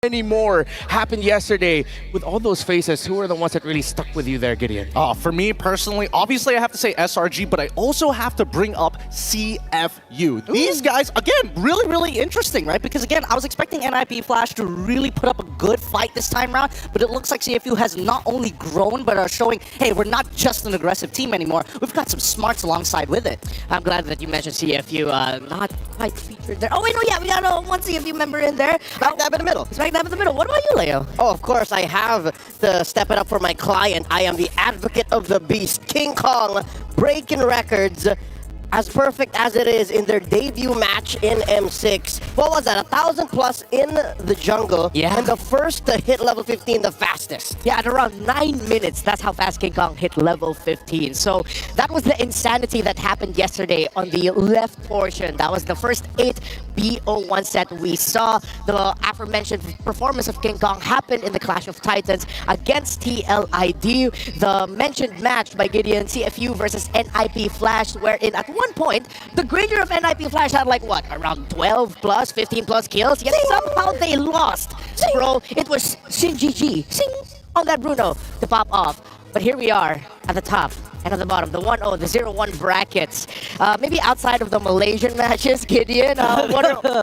many more happened yesterday. With all those faces, who are the ones that really stuck with you there, Gideon? For me personally, obviously I have to say SRG, but I also have to bring up CFU. These guys, again, really interesting, right? Because again, I was expecting NIPFlash to really put up a good fight this time around, but it looks like CFU has not only grown, but are showing, hey, we're not just an aggressive team anymore. We've got some smarts alongside with it. I'm glad that you mentioned CFU, not quite featured there. Oh wait, no, yeah, we got one CFU member in there. Smack dab in the middle. Smack dab in the middle. What about you, Leo? Oh, of course, I have to step it up for my client. I am the advocate of the beast, King Kong, breaking records. As perfect as it is in their debut match in M6. What was that? 1,000 plus in the jungle. Yeah. And the first to hit level 15 the fastest. Yeah, at around 9 minutes, that's how fast King Kong hit level 15. So that was the insanity that happened yesterday on the left portion. That was the first 8 BO1 set we saw. The aforementioned performance of King Kong happened in the Clash of Titans against TLID. The mentioned match by Gideon, CFU versus NIPFlash, wherein at one point, the grader of NIPFlash had like what, around 12 plus, 15 plus kills, yet somehow they lost. Bro, it was Shin Sing on that Bruno to pop off. But here we are at the top and at the bottom, the 1-0, the 0-1 brackets. Maybe outside of the Malaysian matches, Gideon,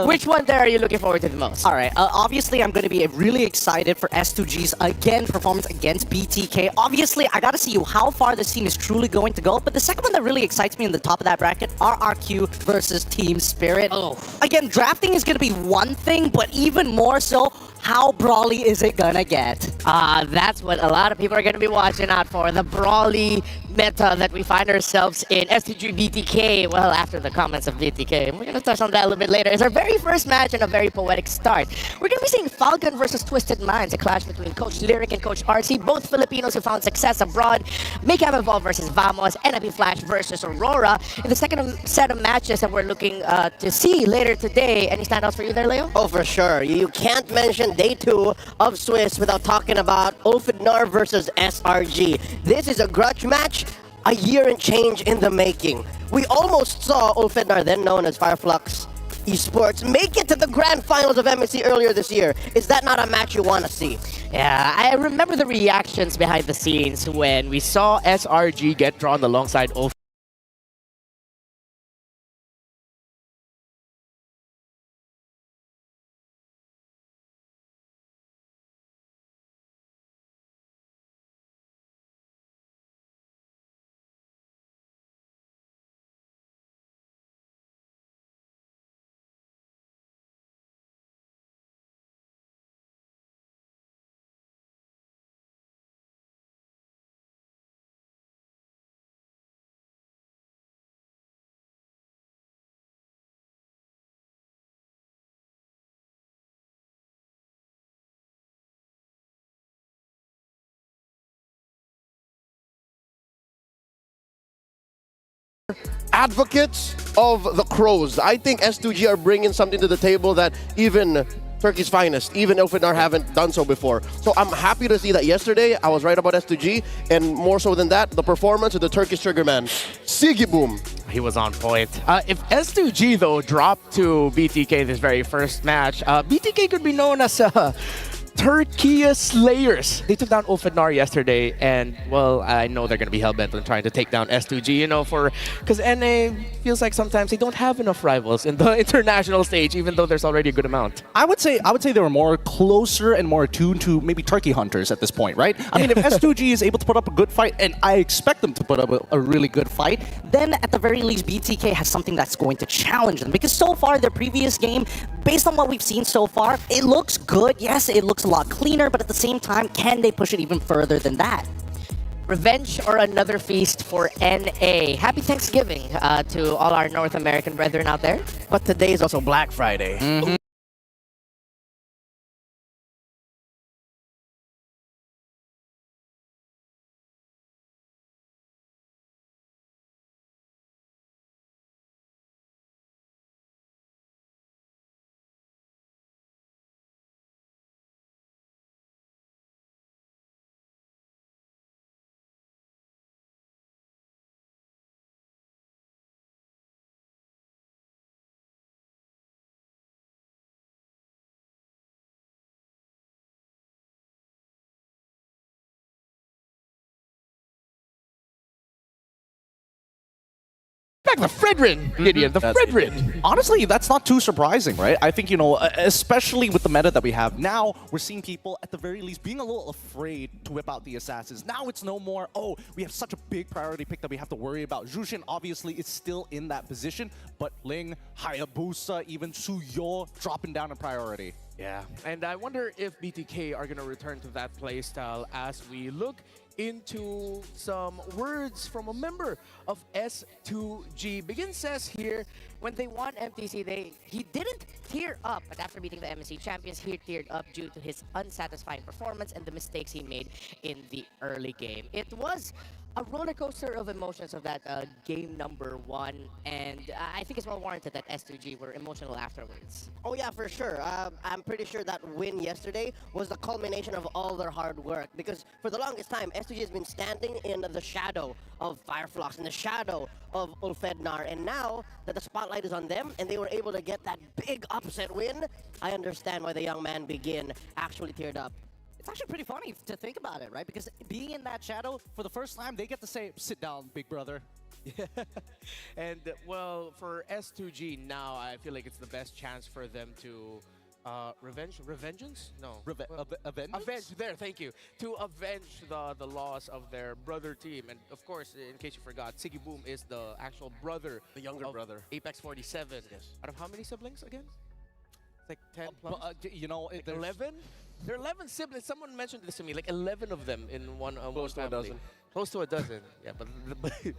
which one there are you looking forward to the most? All right, obviously I'm going to be really excited for S2G's, again, performance against BTK. Obviously, I got to see how far this team is truly going to go, but the second one that really excites me in the top of that bracket, RRQ versus Team Spirit. Oh. Again, drafting is going to be one thing, but even more so, how brawly is it going to get? That's what a lot of people are going to be watching out for, the brawly meta that we find ourselves in. S2G BTK, well, after the comments of BTK, we're going to touch on that a little bit later. It's our very first match and a very poetic start. We're going to be seeing Falcon versus Twisted Minds, a clash between Coach Lyric and Coach RC, both Filipinos who found success abroad. Make Have Evolve versus Vamos, NIPFlash versus Aurora. In the second set of matches that we're looking to see later today, any standouts for you there, Leo? Oh, for sure. You can't mention day 2 of Swiss without talking about Ulfidnar versus SRG. This is a grudge match, a year and change in the making. We almost saw Ulfidnar, then known as Fireflux Esports, make it to the grand finals of MSC earlier this year. Is that not a match you want to see? Yeah, I remember the reactions behind the scenes when we saw SRG get drawn alongside Ulf. Advocates of the Crows. I think S2G are bringing something to the table that even Turkey's finest, even Ulfidnar haven't done so before. So I'm happy to see that yesterday I was right about S2G, and more so than that, the performance of the Turkish trigger man, Sigi Boom. He was on point. If S2G, though, dropped to BTK this very first match, BTK could be known as Turkey Slayers. They took down Ulfidnar yesterday, and well, I know they're going to be hellbent on trying to take down S2G, you know, because NA feels like sometimes they don't have enough rivals in the international stage, even though there's already a good amount. I would say they were more closer and more attuned to maybe Turkey hunters at this point, right? I mean, if S2G is able to put up a good fight, and I expect them to put up a really good fight, then at the very least, BTK has something that's going to challenge them. Because so far, their previous game, based on what we've seen so far, it looks good. Yes, it looks a lot cleaner, but at the same time, can they push it even further than that? Revenge or another feast for NA. Happy Thanksgiving to all our North American brethren out there. But today is also Black Friday. back the Fredrin, Gideon. The Fredrin. Honestly, that's not too surprising, right? I think, especially with the meta that we have now, we're seeing people at the very least being a little afraid to whip out the assassins. Now it's no more, oh, we have such a big priority pick that we have to worry about. Jushin obviously is still in that position, but Ling, Hayabusa, even Suyo dropping down in priority. Yeah, and I wonder if BTK are going to return to that playstyle as we look into some words from a member of S2G. Begin says here, When they won MTC, he didn't tear up, but after beating the MSC champions, he teared up due to his unsatisfying performance and the mistakes he made in the early game. It was a roller coaster of emotions of that game number 1, and I think it's well warranted that S2G were emotional afterwards. Oh yeah, for sure. I'm pretty sure that win yesterday was the culmination of all their hard work, because for the longest time, S2G has been standing in the shadow of Fireflux, in the shadow of Ulfednar, and now that the spotlight is on them and they were able to get that big upset win, I understand why the young man Begin actually teared up. It's actually pretty funny to think about it, right? Because being in that shadow, for the first time, they get to say, sit down, big brother. And well, for S2G now, I feel like it's the best chance for them to revengeance? No. Avenge, there, thank you. To avenge the loss of their brother team. And of course, in case you forgot, Siggy Boom is the actual brother. The younger of brother. Apex 47. Yes. Out of how many siblings again? It's like 10 plus? Like, Like 11? There are 11 siblings. Someone mentioned this to me, like 11 of them in one Close to a family. dozen. Close to a dozen. Yeah, but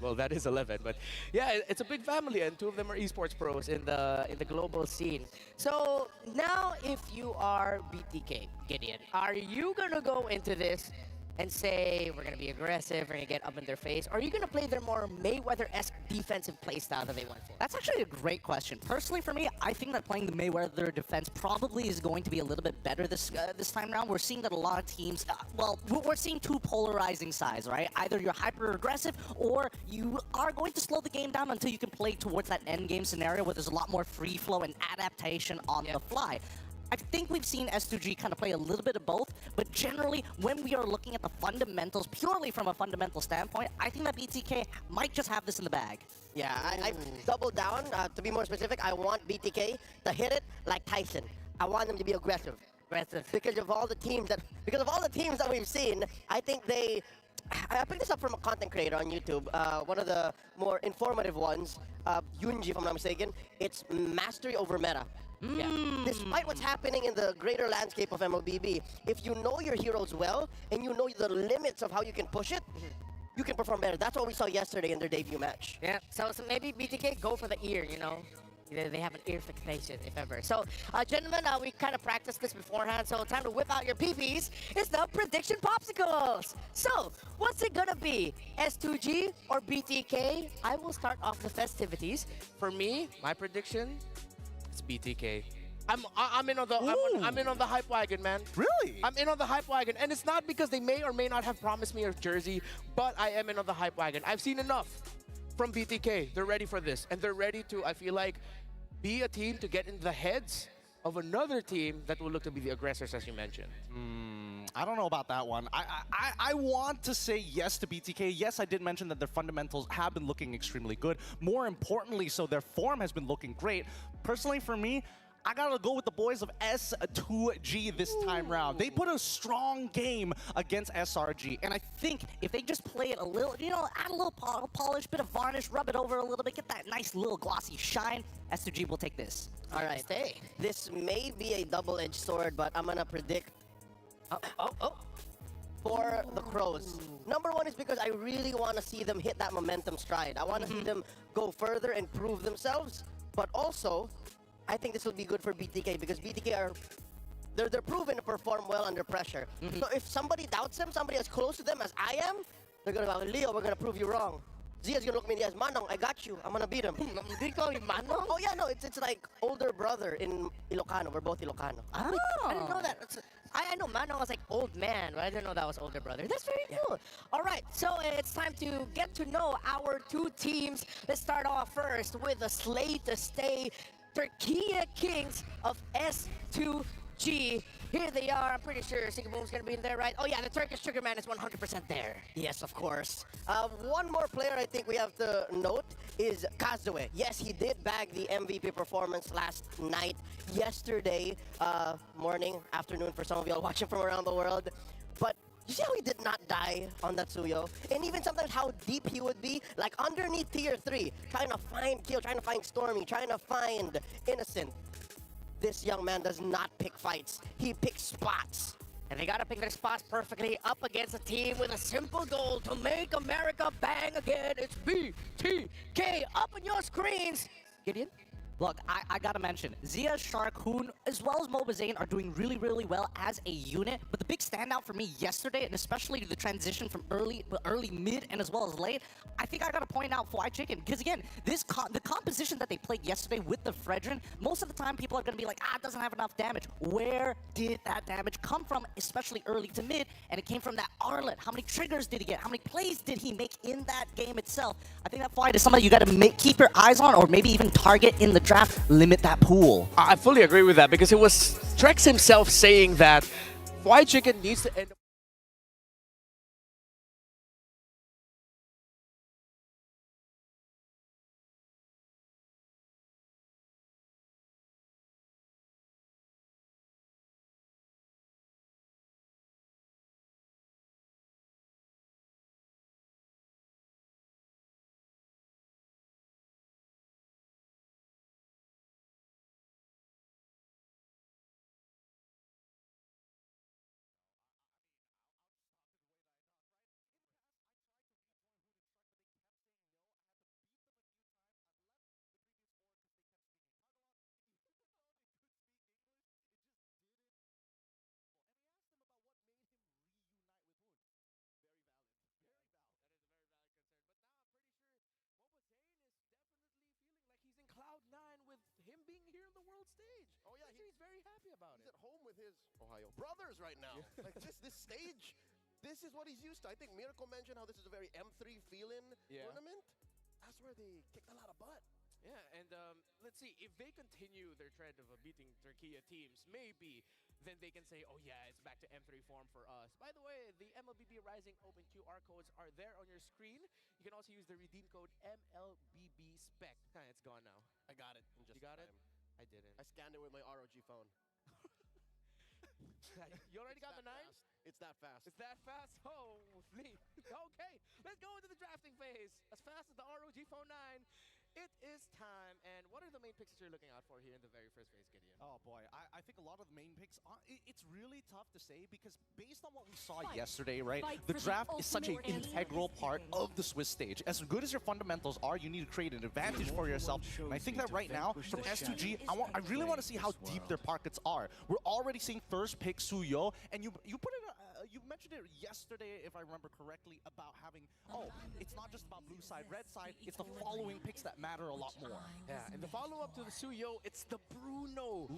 well, that is 11. But yeah, it's a big family, and 2 of them are esports pros in the global scene. So now, if you are BTK, Gideon, are you gonna go into this and say we're gonna be aggressive, we're gonna get up in their face, or are you gonna play their more Mayweather-esque defensive playstyle that they went for? That's actually a great question. Personally, for me, I think that playing the Mayweather defense probably is going to be a little bit better this time around. We're seeing that a lot of teams, we're seeing 2 polarizing sides, right? Either you're hyper-aggressive, or you are going to slow the game down until you can play towards that end game scenario where there's a lot more free flow and adaptation on the fly. I think we've seen S2G kind of play a little bit of both, but generally, when we are looking at the fundamentals, purely from a fundamental standpoint, I think that BTK might just have this in the bag. Yeah, I've doubled down. To be more specific, I want BTK to hit it like Tyson. I want them to be aggressive. Because of all the teams that we've seen, I think I picked this up from a content creator on YouTube, one of the more informative ones, Yunji, if I'm not mistaken. It's mastery over meta. Yeah. Despite what's happening in the greater landscape of MLBB, if you know your heroes well and you know the limits of how you can push it, you can perform better. That's what we saw yesterday in their debut match. Yeah, so maybe BTK go for the ear, They have an ear fixation, if ever. So, gentlemen, we kind of practiced this beforehand, so time to whip out your PPs. It's the prediction popsicles. So, what's it gonna be? S2G or BTK? I will start off the festivities. For me, my prediction, it's BTK. I'm in on the hype wagon, man. Really? I'm in on the hype wagon, and it's not because they may or may not have promised me a jersey, but I am in on the hype wagon. I've seen enough from BTK. They're ready for this, and they're ready to, I feel like, be a team to get in the heads of another team that will look to be the aggressors, as you mentioned. I don't know about that one. I want to say yes to BTK. Yes, I did mention that their fundamentals have been looking extremely good. More importantly, so their form has been looking great. Personally, for me, I gotta go with the boys of S2G this time round. They put a strong game against SRG, and I think if they just play it a little, add a little polish, bit of varnish, rub it over a little bit, get that nice little glossy shine, S2G will take this. All right. This may be a double-edged sword, but I'm gonna predict for the Crows. Number 1 is because I really want to see them hit that momentum stride. I want to see them go further and prove themselves, but also I think this will be good for BTK because BTK they're proven to perform well under pressure. So if somebody doubts them, somebody as close to them as I am, they're gonna go, Leo, we're gonna prove you wrong. Zia's gonna look me in the eyes, Manong, I got you. I'm gonna beat him. Did you call me Manong? Oh yeah, no, it's like older brother in Ilocano. We're both Ilocano. Oh, I didn't know that. I know Manong was like old man, but I didn't know that was older brother. That's very cool. All right, so it's time to get to know our 2 teams. Let's start off first with the slay to stay Turkey Kings of S2 S2G. Here they are. I'm pretty sure Singapore's gonna be in there, right? Oh yeah, the Turkish Sugar Man is 100% there. Yes, of course. One more player I think we have to note is Kazue. Yes, he did bag the MVP performance last night, yesterday, morning, afternoon for some of y'all watching from around the world. But you see how he did not die on that Suyo? And even sometimes how deep he would be, like underneath tier 3, trying to find kill, trying to find Stormy, trying to find Innocent. This young man does not pick fights. He picks spots. And they gotta pick their spots perfectly up against a team with a simple goal to make America bang again. It's BTK up on your screens. Gideon? Look, I gotta mention, Zia, Shark, Hoon, as well as Mobazane are doing really, really well as a unit. But the big standout for me yesterday, and especially the transition from early, mid, and as well as late, I think I gotta point out Fly Chicken. Because again, the composition that they played yesterday with the Fredrin, most of the time people are gonna be like, it doesn't have enough damage. Where did that damage come from, especially early to mid? And it came from that Arlet. How many triggers did he get? How many plays did he make in that game itself? I think that fight is something you gotta keep your eyes on, or maybe even target in the draft. Limit that pool. I fully agree with that because it was Trex himself saying that Fly Chicken needs to end up. He's in cloud 9 with him being here on the world stage. Oh yeah, he's very happy about he's it. at home with his Ohio brothers right now. Like this stage, this is what he's used to. I think Miracle mentioned how this is a very M3 feel-in tournament. That's where they kicked a lot of butt. Yeah, and let's see, if they continue their trend of beating Turkey teams, maybe then they can say, oh yeah, it's back to M3 form for us. By the way, the MLBB Rising Open QR codes are there on your screen. You can also use the redeem code MLBB Spec. It's gone now. I got it in just You got it? time. I didn't. I scanned it with my ROG phone. You already got the 9? It's that fast. It's that fast? Holy. Okay, let's go into the drafting phase. As fast as the ROG Phone 9. It is time, and what are the main picks that you're looking out for here in the very first phase, Gideon? Oh boy, I think a lot of the main picks, it's really tough to say because based on what we saw yesterday, right, the draft is such an integral part of the Swiss stage. As good as your fundamentals are, you need to create an advantage for yourself, and I think that right now, from S2G, I really want to see how deep their pockets are. We're already seeing first pick Suyo, and you put it, you mentioned it yesterday, if I remember correctly, about having, it's not just about blue side, red side, it's the following picks that matter a lot more. Yeah, and the follow-up to the Suyo, it's the Bruno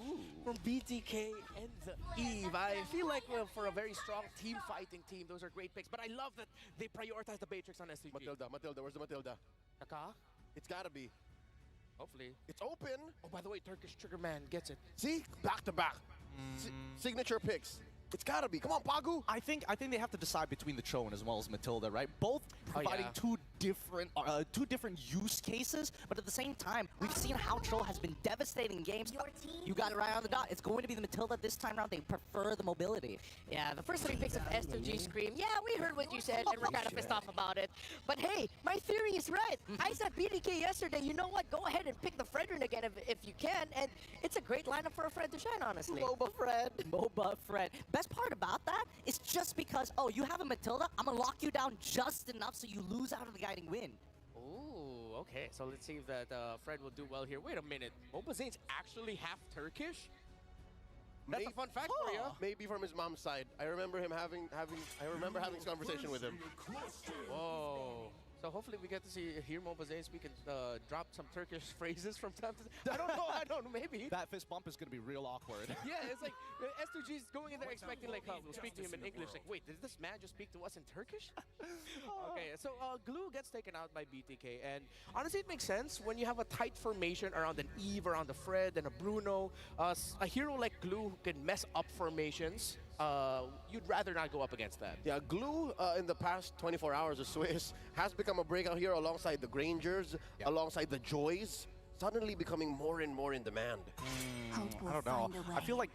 from BTK and the Eve. I feel like for a very strong team fighting team, those are great picks, but I love that they prioritize the Matrix on S2G. Matilda, where's the Matilda? Aka? It's gotta be. Hopefully. It's open. Oh, by the way, Turkish Trigger Man gets it. See? Back to back. Signature picks. It's gotta be. Come on, Pagu. I think they have to decide between the Chone as well as Matilda, right? Both providing two different use cases, but at the same time, we've seen how Cho has been devastating games. You got it right on the dot. It's going to be the Matilda this time around. They prefer the mobility. Yeah, the first 3 picks of S2G Scream. Yeah, we heard what you said, and we're kind of pissed off about it. But hey, my theory is right. I said BDK yesterday. You know what? Go ahead and pick the Fredrin again if you can, and it's a great lineup for a Fred to shine, honestly. MOBA Fred. Best part about that is just because, you have a Matilda, I'm gonna lock you down just enough so you lose out of the guiding win. Ooh, okay. So let's see if that Fred will do well here. Wait a minute. Mobazane's actually half Turkish? That's a fun fact for you. Maybe from his mom's side. I remember him having this conversation with him. Whoa. So hopefully we get to hear Mobazane speak and drop some Turkish phrases from time to time. I don't know, maybe. That fist bump is going to be real awkward. Yeah, it's like S2G is going in there expecting like, we'll speak to him in English. Like, wait, did this man just speak to us in Turkish? Okay, so Glue gets taken out by BTK, and honestly, it makes sense when you have a tight formation around an Eve, around a Fred, and a Bruno. A hero like Glue who can mess up formations. You'd rather not go up against that. Yeah, Glue in the past 24 hours of Swiss has become a breakout hero alongside the Grangers, alongside the Joys, suddenly becoming more and more in demand. I don't know. I feel like,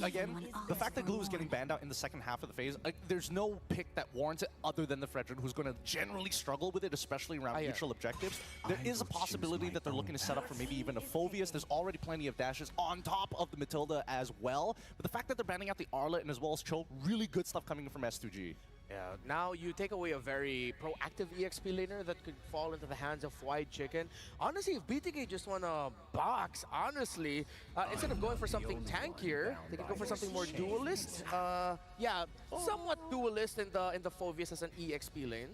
again, the fact that Glue is getting banned out in the second half of the phase, there's no pick that warrants it other than the Fredrin, who's going to generally struggle with it, especially around neutral objectives. There is a possibility that they're looking to set up for maybe even a Phoveus. There's already plenty of dashes on top of the Matilda as well. But the fact that they're banning out the Arlet and as well as Cho, really good stuff coming from S2G. Yeah, now you take away a very proactive EXP laner that could fall into the hands of White Chicken. Honestly, if BTK just want to box, honestly, instead of going for something tankier, they could go for something more duelist. Yeah, somewhat duelist in the Phoveus as an EXP lane.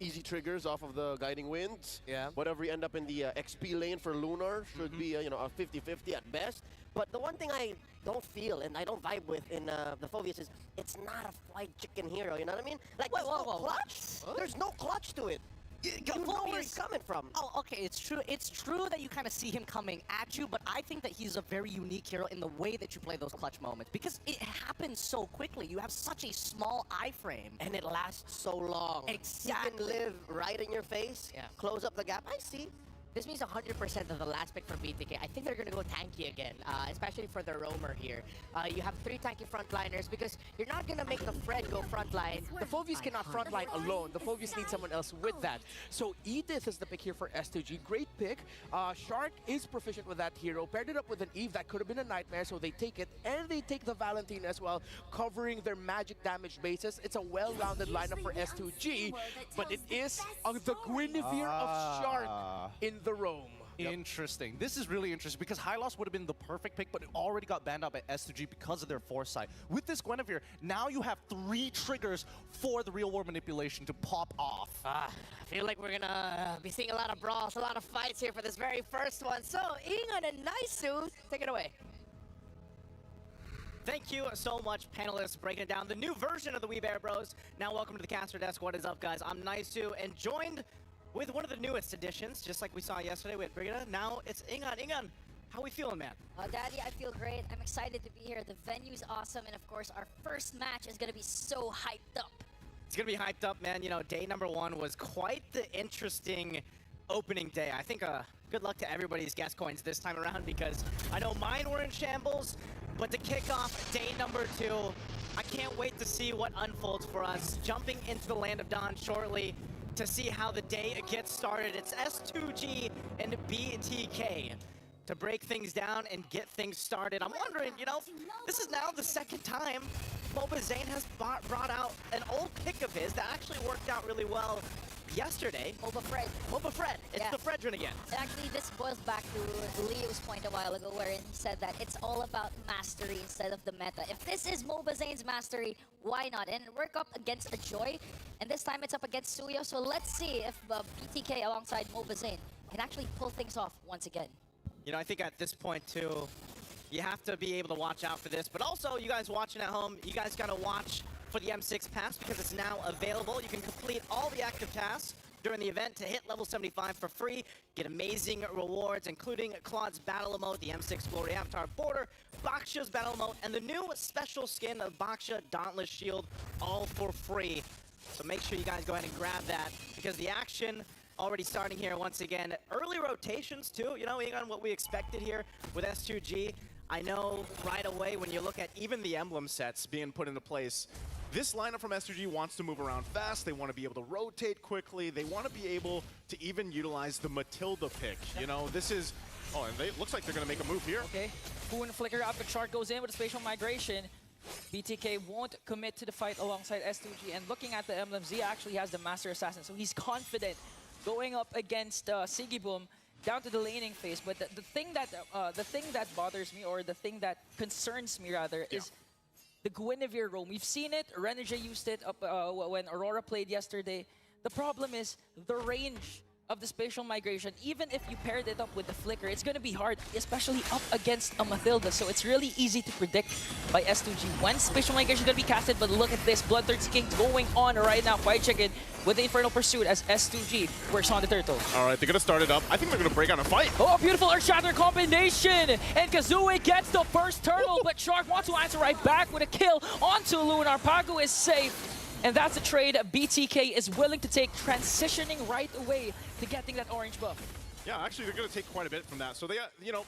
Easy triggers off of the Guiding Winds. Yeah. Whatever you end up in the XP lane for Lunar should be a 50-50 at best. But the one thing I don't feel and I don't vibe with in the Phoveus is it's not a White Chicken hero, you know what I mean? Like, there's no clutch. There's no clutch to it. You know where he's coming from. Oh, okay, it's true. It's true that you kind of see him coming at you, but I think that he's a very unique hero in the way that you play those clutch moments because it happens so quickly. You have such a small iframe. And it lasts so long. Exactly. He can live right in your face, close up the gap. I see. This means 100% of the last pick from BTK. I think they're going to go tanky again, especially for the roamer here. You have 3 tanky frontliners because you're not going to make the Fred go frontline. The Phoveus cannot frontline alone. The Phoveus needs someone else with that. So Edith is the pick here for S2G. Great pick. Shark is proficient with that hero. Paired it up with an Eve that could have been a nightmare, so they take it. And they take the Valentine as well, covering their magic damage bases. It's a well-rounded lineup for S2G, but it is the Guinevere of Shark in the roam. Interesting. This is really interesting because High Loss would have been the perfect pick, but it already got banned out by S2G because of their foresight. With this Guinevere, now you have 3 triggers for the real world manipulation to pop off. I feel like we're gonna be seeing a lot of brawls, a lot of fights here for this very first one. So, Ingon and Naisu, take it away. Thank you so much, panelists, breaking it down. The new version of the We Bear Bros. Now welcome to the caster desk. What is up, guys? I'm Naisu, and joined with one of the newest additions, just like we saw yesterday with Brigida. Now it's Ingon. Ingon, how we feeling, man? Daddy, I feel great. I'm excited to be here. The venue's awesome, and of course, our first match is gonna be so hyped up. It's gonna be hyped up, man. You know, day number 1 was quite the interesting opening day. I think good luck to everybody's guest coins this time around because I know mine were in shambles, but to kick off day number 2, I can't wait to see what unfolds for us. Jumping into the Land of Dawn shortly to see how the day gets started. It's S2G and BTK to break things down and get things started. I'm wondering, this is now the second time Mobazane has brought out an old pick of his that actually worked out really well yesterday. Moba Fred. Moba Fred. It's the Fredrin again. Actually, this boils back to Leo's point a while ago wherein he said that it's all about mastery instead of the meta. If this is Mobazane's mastery, why not? And work up against a Joy, and this time it's up against Suyo, so let's see if BTK alongside Mobazane can actually pull things off once again. I think at this point, too, you have to be able to watch out for this, but also, you guys watching at home, you guys gotta watch for the M6 pass because it's now available. You can complete all the active tasks during the event to hit level 75 for free, get amazing rewards, including Claude's battle emote, the M6 Glory Avatar Border, Baksha's battle emote, and the new special skin of Baksha Dauntless Shield, all for free. So make sure you guys go ahead and grab that because the action already starting here once again. Early rotations too, even what we expected here with S2G. I know right away when you look at even the emblem sets being put into place, this lineup from S2G wants to move around fast. They want to be able to rotate quickly. They want to be able to even utilize the Matilda pick. This is... Oh, and it looks like they're going to make a move here. Okay. Boon Flicker up, the chart goes in with a spatial migration. BTK won't commit to the fight alongside S2G. And looking at the emblem, Z actually has the Master Assassin, so he's confident going up against Sigiboom down to the laning phase. But the thing that bothers me, or the thing that concerns me rather, is the Guinevere roam. We've seen it. Renegade used it up when Aurora played yesterday. The problem is the range of the spatial migration. Even if you paired it up with the flicker, it's going to be hard, especially up against a Mathilda. So it's really easy to predict by S2G when spatial migration is going to be casted. But look at this, Bloodthirsty King going on right now. Quiet Chicken with the Infernal Pursuit as S2G works on the turtle. All right, they're going to start it up. I think they're going to break out a fight. Oh, beautiful Earth Shatter combination! And Kazue gets the first turtle, but Shark wants to answer right back with a kill onto Lunar. Pagu is safe. And that's a trade BTK is willing to take, transitioning right away to getting that orange buff. Yeah, actually, they're going to take quite a bit from that. So they got, you know,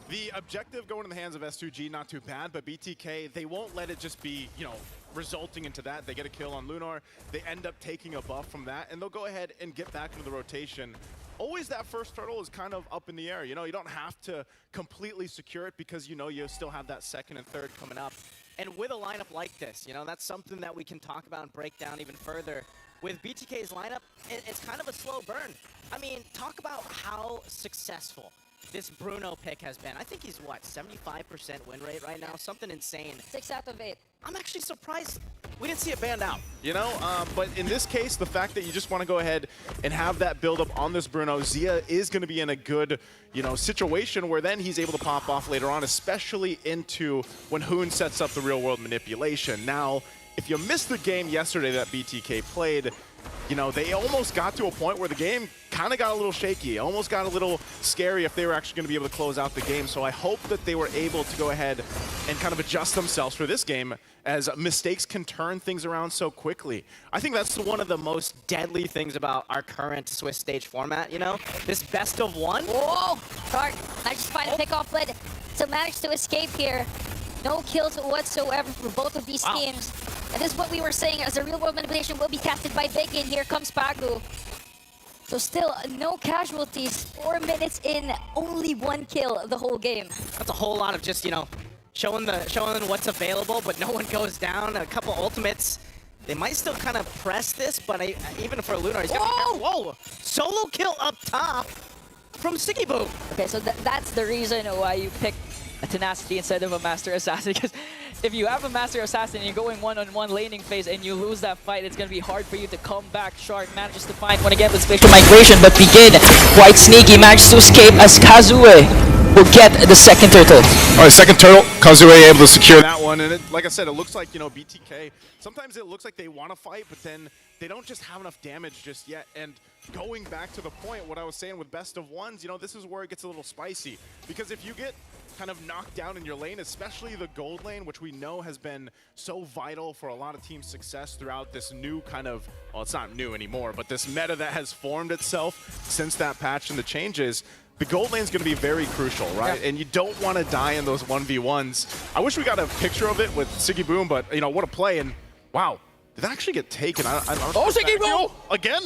the objective going in the hands of S2G, not too bad, but BTK, they won't let it just be, you know, resulting into that. They get a kill on Lunar. They end up taking a buff from that, and they'll go ahead and get back into the rotation. Always that first turtle is kind of up in the air. You know, you don't have to completely secure it because you know you still have that second and third coming up. And with a lineup like this, you know, that's something that we can talk about and break down even further. With BTK's lineup, it's kind of a slow burn. I mean, talk about how successful this Bruno pick has been. I think he's, what, 75% win rate right now? Something insane. 6 out of 8. I'm actually surprised we didn't see it banned out. You know, but in this case, the fact that you just want to go ahead and have that build up on this Bruno, Zia is going to be in a good, you know, situation where then he's able to pop off later on, especially into when Hoon sets up the real world manipulation. Now, if you missed the game yesterday that BTK played, you know, they almost got to a point where the game kind of got a little shaky, almost got a little scary if they were actually going to be able to close out the game. So I hope that they were able to go ahead and kind of adjust themselves for this game, as mistakes can turn things around so quickly. I think that's One of the most deadly things about our current Swiss stage format, you know? This best of one. Whoa! Shark, I just find a pick-off lid to manage to escape here. No kills whatsoever for both of these teams. And this is what we were saying, as the real-world manipulation will be casted by Bacon. Here comes Pagu. So still, no casualties. 4 minutes in, only 1 kill the whole game. That's a whole lot of just, you know, showing what's available, but no one goes down. A couple ultimates. They might still kind of press this, but even for Lunar, he's gonna be careful. Whoa! Solo kill up top from Sticky Boom. Okay, so that's the reason why you picked a Tenacity instead of a Master Assassin, because if you have a Master Assassin and you're going one-on-one laning phase and you lose that fight, it's going to be hard for you to come back. Shark manages to find one again with spatial migration, but Begin, quite sneaky, manages to escape as Kazue will get the second turtle. All right, second turtle. Kazue able to secure that one. And like I said, it looks like, you know, BTK, sometimes it looks like they want to fight, but then they don't just have enough damage just yet. And going back to the point, what I was saying with best of ones, you know, this is where it gets a little spicy. Because if you get kind of knocked down in your lane, especially the gold lane, which we know has been so vital for a lot of team success throughout this new kind of, well, it's not new anymore, but this meta that has formed itself since that patch and the changes, the gold lane is going to be very crucial, right? Yeah. And you don't want to die in those 1v1s. I wish we got a picture of it with Siggy Boom, but, you know, what a play. And, wow, did that actually get taken? I don't know. Oh, Siggy Boom! Again?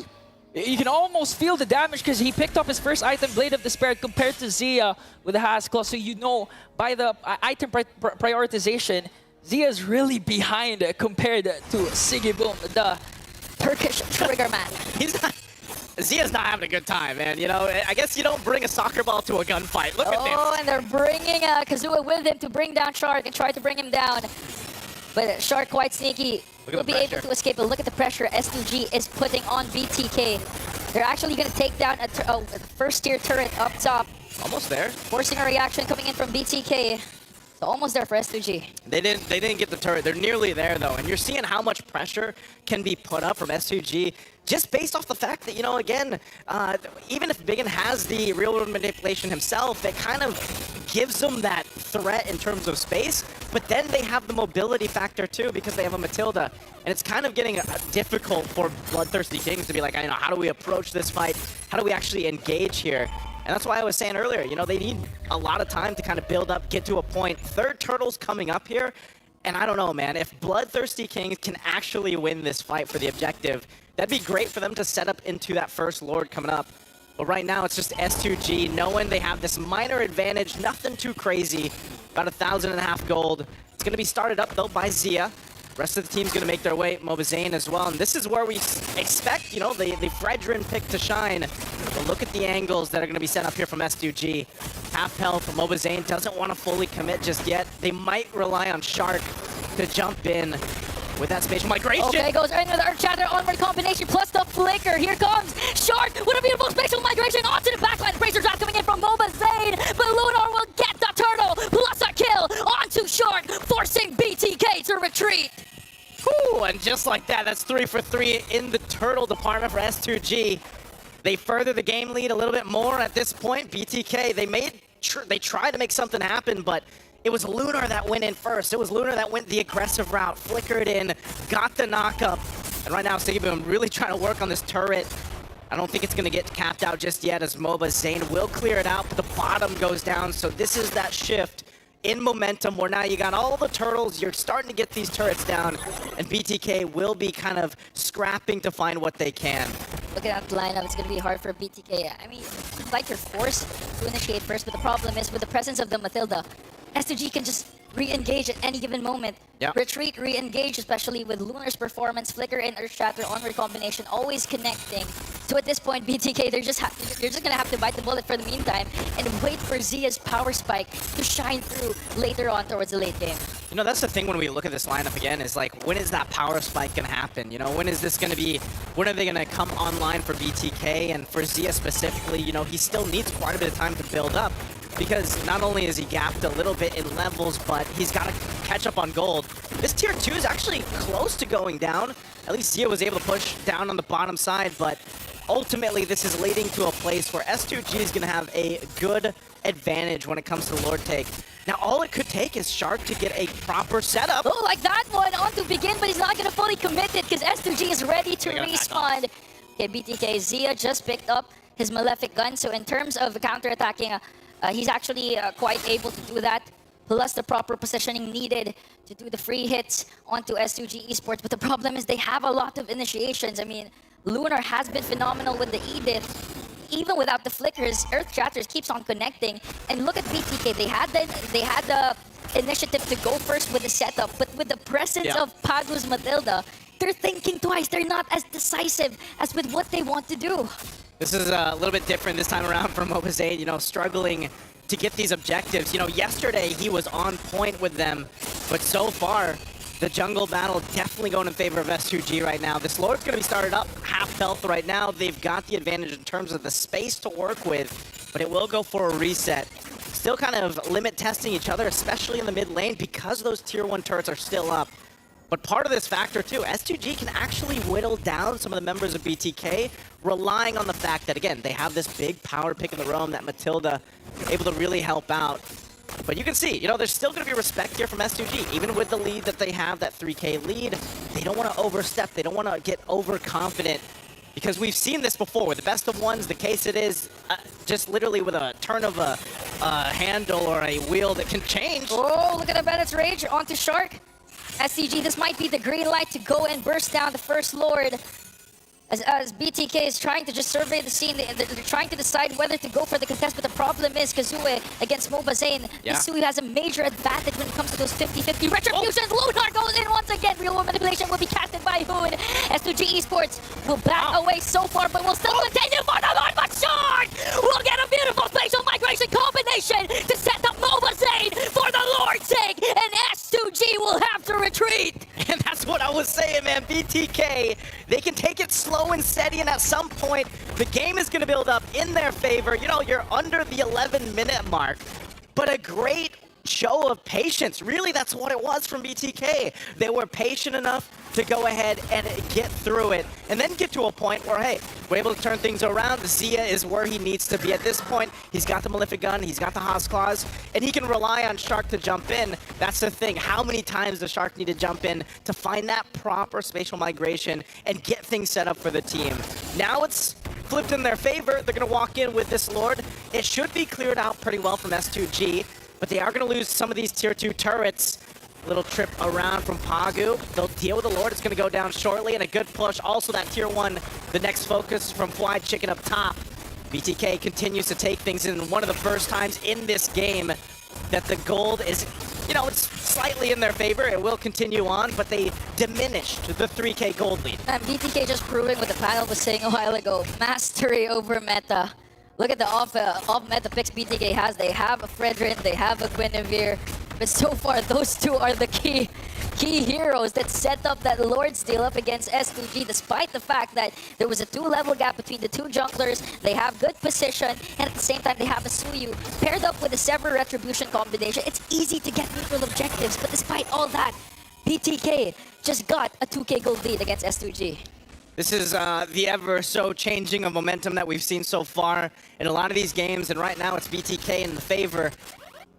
You can almost feel the damage because he picked up his first item, Blade of Despair, compared to Zia with the Has Claw. So you know, by the item prioritization, Zia is really behind compared to Siggy Boom, the Turkish trigger man. Zia's not having a good time, man. You know, I guess you don't bring a soccer ball to a gunfight. Look at this. Oh, and they're bringing Kazue with him to bring down Shark and try to bring him down. But Shark, quite sneaky, will be able to escape. But look at the pressure S2G is putting on BTK. They're actually going to take down a first-tier turret up top. Almost there. Forcing a reaction coming in from BTK. So almost there for S2G. They didn't get the turret. They're nearly there, though. And you're seeing how much pressure can be put up from S2G just based off the fact that, you know, again, even if Biggin has the real-world manipulation himself, it kind of gives them that threat in terms of space. But then they have the mobility factor, too, because they have a Matilda. And it's kind of getting difficult for Bloodthirsty Kings to be like, you know, how do we approach this fight? How do we actually engage here? And that's why I was saying earlier, you know, they need a lot of time to kind of build up, get to a point. Third turtle's coming up here. And I don't know, man, if Bloodthirsty Kings can actually win this fight for the objective, that'd be great for them to set up into that first Lord coming up. But right now, it's just S2G, knowing they have this minor advantage, nothing too crazy, about 1,500 gold. It's going to be started up, though, by Zia. Rest of the team's going to make their way, Mobazane as well. And this is where we expect, you know, the Fredrin pick to shine. But look at the angles that are going to be set up here from S2G. Half health, Mobazane doesn't want to fully commit just yet. They might rely on Shark to jump in. with that spatial migration. Okay, goes in with the Earthshatter onward combination plus the flicker. Here comes Shark with a beautiful spatial migration onto the backline. Bracer Draft coming in from Moba Zane, but Lunar will get the turtle plus a kill onto Shark, forcing BTK to retreat. Whew, and just like that, that's 3 for 3 in the turtle department for S2G. They further the game lead a little bit more at this point. BTK, they tried to make something happen, but it was Lunar that went in first. It was Lunar that went the aggressive route, flickered in, got the knockup. And right now, SiggyBoom really trying to work on this turret. I don't think it's going to get capped out just yet as Moba Zane will clear it out, but the bottom goes down. So this is that shift in momentum where now you got all the turtles, you're starting to get these turrets down, and BTK will be kind of scrapping to find what they can. Look at that lineup, it's going to be hard for BTK. I mean, like you're forced to initiate first, but the problem is with the presence of the Matilda, S2G can just re-engage at any given moment. Yep. Retreat, re-engage, especially with Lunar's performance, Flicker and Earthshatter onward combination, always connecting. So at this point, BTK, you're just gonna have to bite the bullet for the meantime and wait for Zia's power spike to shine through later on towards the late game. You know, that's the thing when we look at this lineup again, is like, when is that power spike gonna happen? You know, when is this gonna be, when are they gonna come online for BTK? And for Zia specifically, you know, he still needs quite a bit of time to build up, because not only is he gapped a little bit in levels, but he's got to catch up on gold. This tier 2 is actually close to going down. At least Zia was able to push down on the bottom side, but ultimately this is leading to a place where S2G is going to have a good advantage when it comes to the Lord take. Now all it could take is Shark to get a proper setup. Oh, like that one on to begin, but he's not going to fully commit it because S2G is ready to respawn. Okay, BTK, Zia just picked up his Malefic gun, so in terms of counter-attacking, he's actually quite able to do that, plus the proper positioning needed to do the free hits onto S2G Esports. But the problem is they have a lot of initiations. I mean, Lunar has been phenomenal with the Edith. Even without the flickers, Earthshatters keeps on connecting. And look at BTK, they had the initiative to go first with the setup, but with the presence of Pagu's Matilda, they're thinking twice. They're not as decisive as with what they want to do. This is a little bit different this time around for Moba Zane, you know, struggling to get these objectives. You know, yesterday he was on point with them, but so far, the jungle battle definitely going in favor of S2G right now. This Lord's going to be started up half health right now. They've got the advantage in terms of the space to work with, but it will go for a reset. Still kind of limit testing each other, especially in the mid lane, because those tier 1 turrets are still up. But part of this factor too, S2G can actually whittle down some of the members of BTK, relying on the fact that, again, they have this big power pick in the roam, that Matilda able to really help out. But you can see, you know, there's still going to be respect here from S2G. Even with the lead that they have, that 3K lead, they don't want to overstep. They don't want to get overconfident. Because we've seen this before. With the best of ones, the case it is, just literally with a turn of a handle or a wheel that can change. Oh, look at the Bennett's Rage onto Shark. SCG, this might be the green light to go and burst down the first Lord. As BTK is trying to just survey the scene, they're trying to decide whether to go for the contest, but the problem is Kazue against Moba Zane. Kazue has a major advantage when it comes to those 50-50 retributions. Lunar goes in once again. Real world manipulation will be casted by Hoon. S2G Esports will back away so far, but will still continue for the Lord. But Shark will get a beautiful spatial migration combination to set up Moba Zane for the Lord's sake, and S2G will have to retreat. And that's what I was saying, man. BTK, they can take it slow and steady, and at some point, the game is going to build up in their favor. You know, you're under the 11-minute mark, but a great show of patience. Really, that's what it was from BTK. They were patient enough to go ahead and get through it, and then get to a point where, hey, we're able to turn things around. Zia is where he needs to be at this point. He's got the Malefic Gun, he's got the Haas Claws, and he can rely on Shark to jump in. That's the thing. How many times does Shark need to jump in to find that proper spatial migration and get things set up for the team? Now it's flipped in their favor. They're going to walk in with this Lord. It should be cleared out pretty well from S2G, but they are going to lose some of these tier 2 turrets. Little trip around from Pagu. They'll deal with the Lord. It's going to go down shortly, and a good push. Also that tier 1, the next focus from Fly Chicken up top. BTK continues to take things in. One of the first times in this game that the gold is, you know, it's slightly in their favor. It will continue on, but they diminished the 3K gold lead. And BTK just proving what the panel was saying a while ago. Mastery over meta. Look at the off-meta picks BTK has. They have a Fredrin, they have a Guinevere. But so far, those two are the key key heroes that set up that Lord steal up against S2G, despite the fact that there was a 2-level gap between the two junglers. They have good position, and at the same time, they have a Suyu paired up with a Sever Retribution combination. It's easy to get neutral objectives, but despite all that, BTK just got a 2K gold lead against S2G. This is the ever so changing of momentum that we've seen so far in a lot of these games, and right now it's BTK in the favor.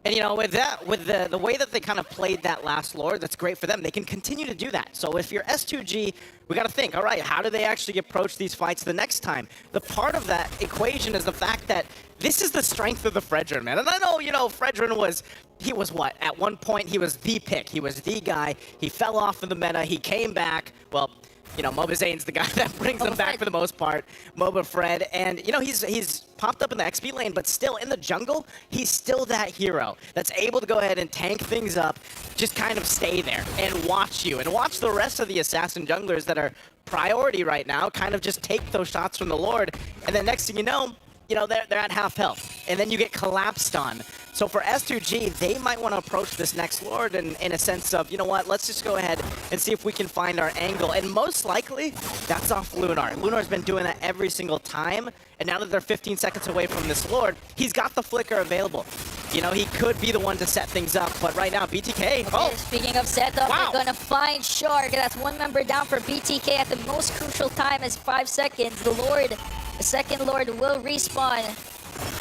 And you know, with that, with the way that they kind of played that last Lord, that's great for them. They can continue to do that. So if you're S2G, we got to think, all right, how do they actually approach these fights the next time? The part of that equation is the fact that this is the strength of the Fredrin, man. And I know, you know, Fredrin was, he was what? At one point, he was the pick. He was the guy. He fell off of the meta. He came back. Well, you know, MobaZane's the guy that brings them back for the most part, Moba Fred. And, you know, he's popped up in the XP lane, but still in the jungle, he's still that hero that's able to go ahead and tank things up, just kind of stay there and watch you. And watch the rest of the assassin junglers that are priority right now kind of just take those shots from the Lord. And then next thing you know, they're at half health. And then you get collapsed on. So for S2G, they might want to approach this next Lord in a sense of, you know what, let's just go ahead and see if we can find our angle. And most likely, that's off Lunar. Lunar's been doing that every single time. And now that they're 15 seconds away from this Lord, he's got the flicker available. You know, he could be the one to set things up. But right now, BTK, okay, speaking of setup, wow, they're going to find Shark. That's one member down for BTK at the most crucial time as 5 seconds. The second Lord will respawn.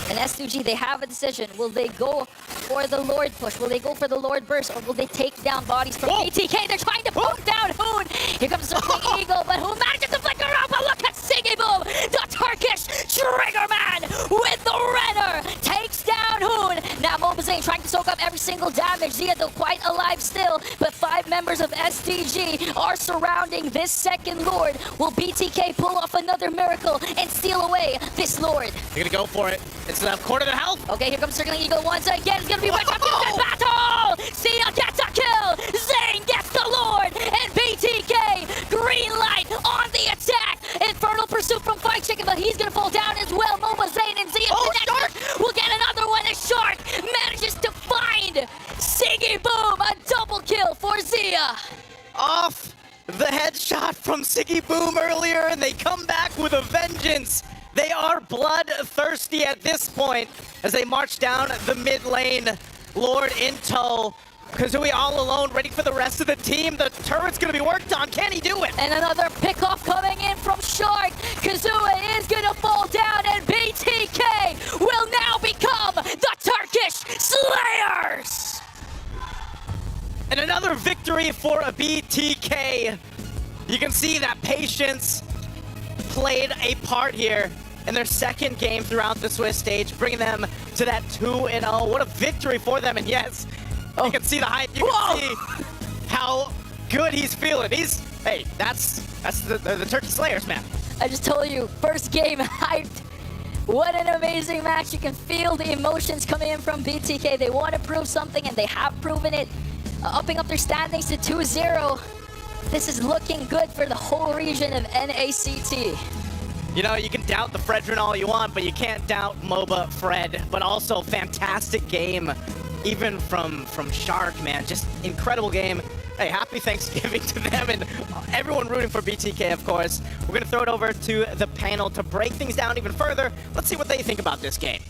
And S2G, they have a decision. Will they go for the Lord push? Will they go for the Lord burst? Or will they take down bodies from BTK? They're trying to poke down Hoon. Here comes the Circling Eagle, but Hoon manages to flicker out. But look at Siggy Boom, the Turkish Triggerman with the Renner. Takes down Hoon. Now MobaZane trying to soak up every single damage. Zia, though, quite alive still. But 5 members of STG are surrounding this second Lord. Will BTK pull off another miracle and steal away this Lord? They're gonna go for it. It's the quarter of the health. Okay, here comes Circling Eagle once again. It's gonna be right up to the battle! Sia gets a kill! Zane gets the Lord! And BTK, green light on the attack! Infernal pursuit from Fight Chicken, but he's gonna fall down as well. MobaZane and Zia connected. We'll get another one as Shark manages to find Siggy Boom! A double kill for Zia! Off the headshot from Siggy Boom earlier, and they come back with a vengeance. They are bloodthirsty at this point as they march down the mid lane. Lord in tow. Kazooie all alone, ready for the rest of the team. The turret's going to be worked on. Can he do it? And another pickoff coming in from Shark. Kazooie is going to fall down, and BTK will now become the Turkish Slayers! And another victory for a BTK. You can see that patience played a part here in their second game throughout the Swiss stage, bringing them to that 2-0. What a victory for them, and yes, you can see the hype. You can see how good he's feeling. Hey, that's the Turkey Slayers, man. I just told you, first game hyped. What an amazing match. You can feel the emotions coming in from BTK. They want to prove something, and they have proven it, upping up their standings to 2-0. This is looking good for the whole region of NACT. You know, you can doubt the Fredrin all you want, but you can't doubt MOBA Fred. But also, fantastic game, even from Shark, man. Just incredible game. Hey, happy Thanksgiving to them and everyone rooting for BTK, of course. We're going to throw it over to the panel to break things down even further. Let's see what they think about this game.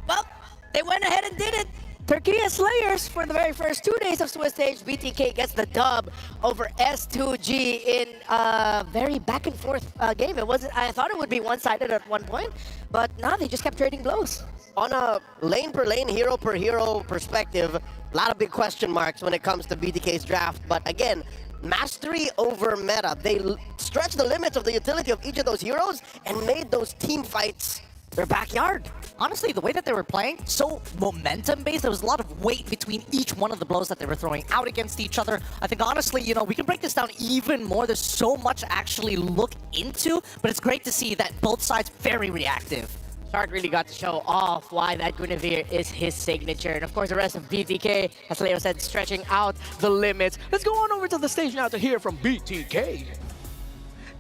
Well, they went ahead and did it. Turkey Slayers for the very first 2 days of Swiss stage. BTK gets the dub over S2G in a very back and forth game. It wasn't. I thought it would be one-sided at one point, but no, they just kept trading blows. On a lane per lane, hero per hero perspective, a lot of big question marks when it comes to BTK's draft. But again, mastery over meta. They stretched the limits of the utility of each of those heroes and made those team fights their backyard. Honestly, the way that they were playing, so momentum-based, there was a lot of weight between each one of the blows that they were throwing out against each other. I think, honestly, you know, we can break this down even more. There's so much to actually look into, but it's great to see that both sides very reactive. Shark really got to show off why that Guinevere is his signature. And of course, the rest of BTK, as Leo said, stretching out the limits. Let's go on over to the stage now to hear from BTK.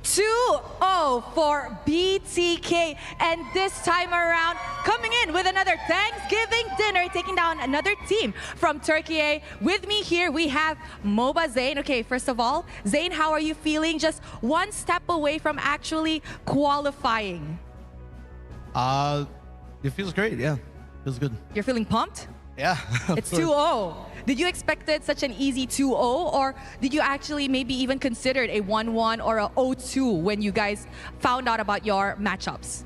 2-0 for BTK. And this time around, coming in with another Thanksgiving dinner, taking down another team from Turkey. With me here, we have MOBA Zain. Okay, first of all, Zain, how are you feeling? Just one step away from actually qualifying. It feels great, yeah. Feels good. You're feeling pumped? Yeah. It's 2-0. Did you expect it such an easy 2-0, or did you actually maybe even considered a 1-1 or a 0-2 when you guys found out about your matchups?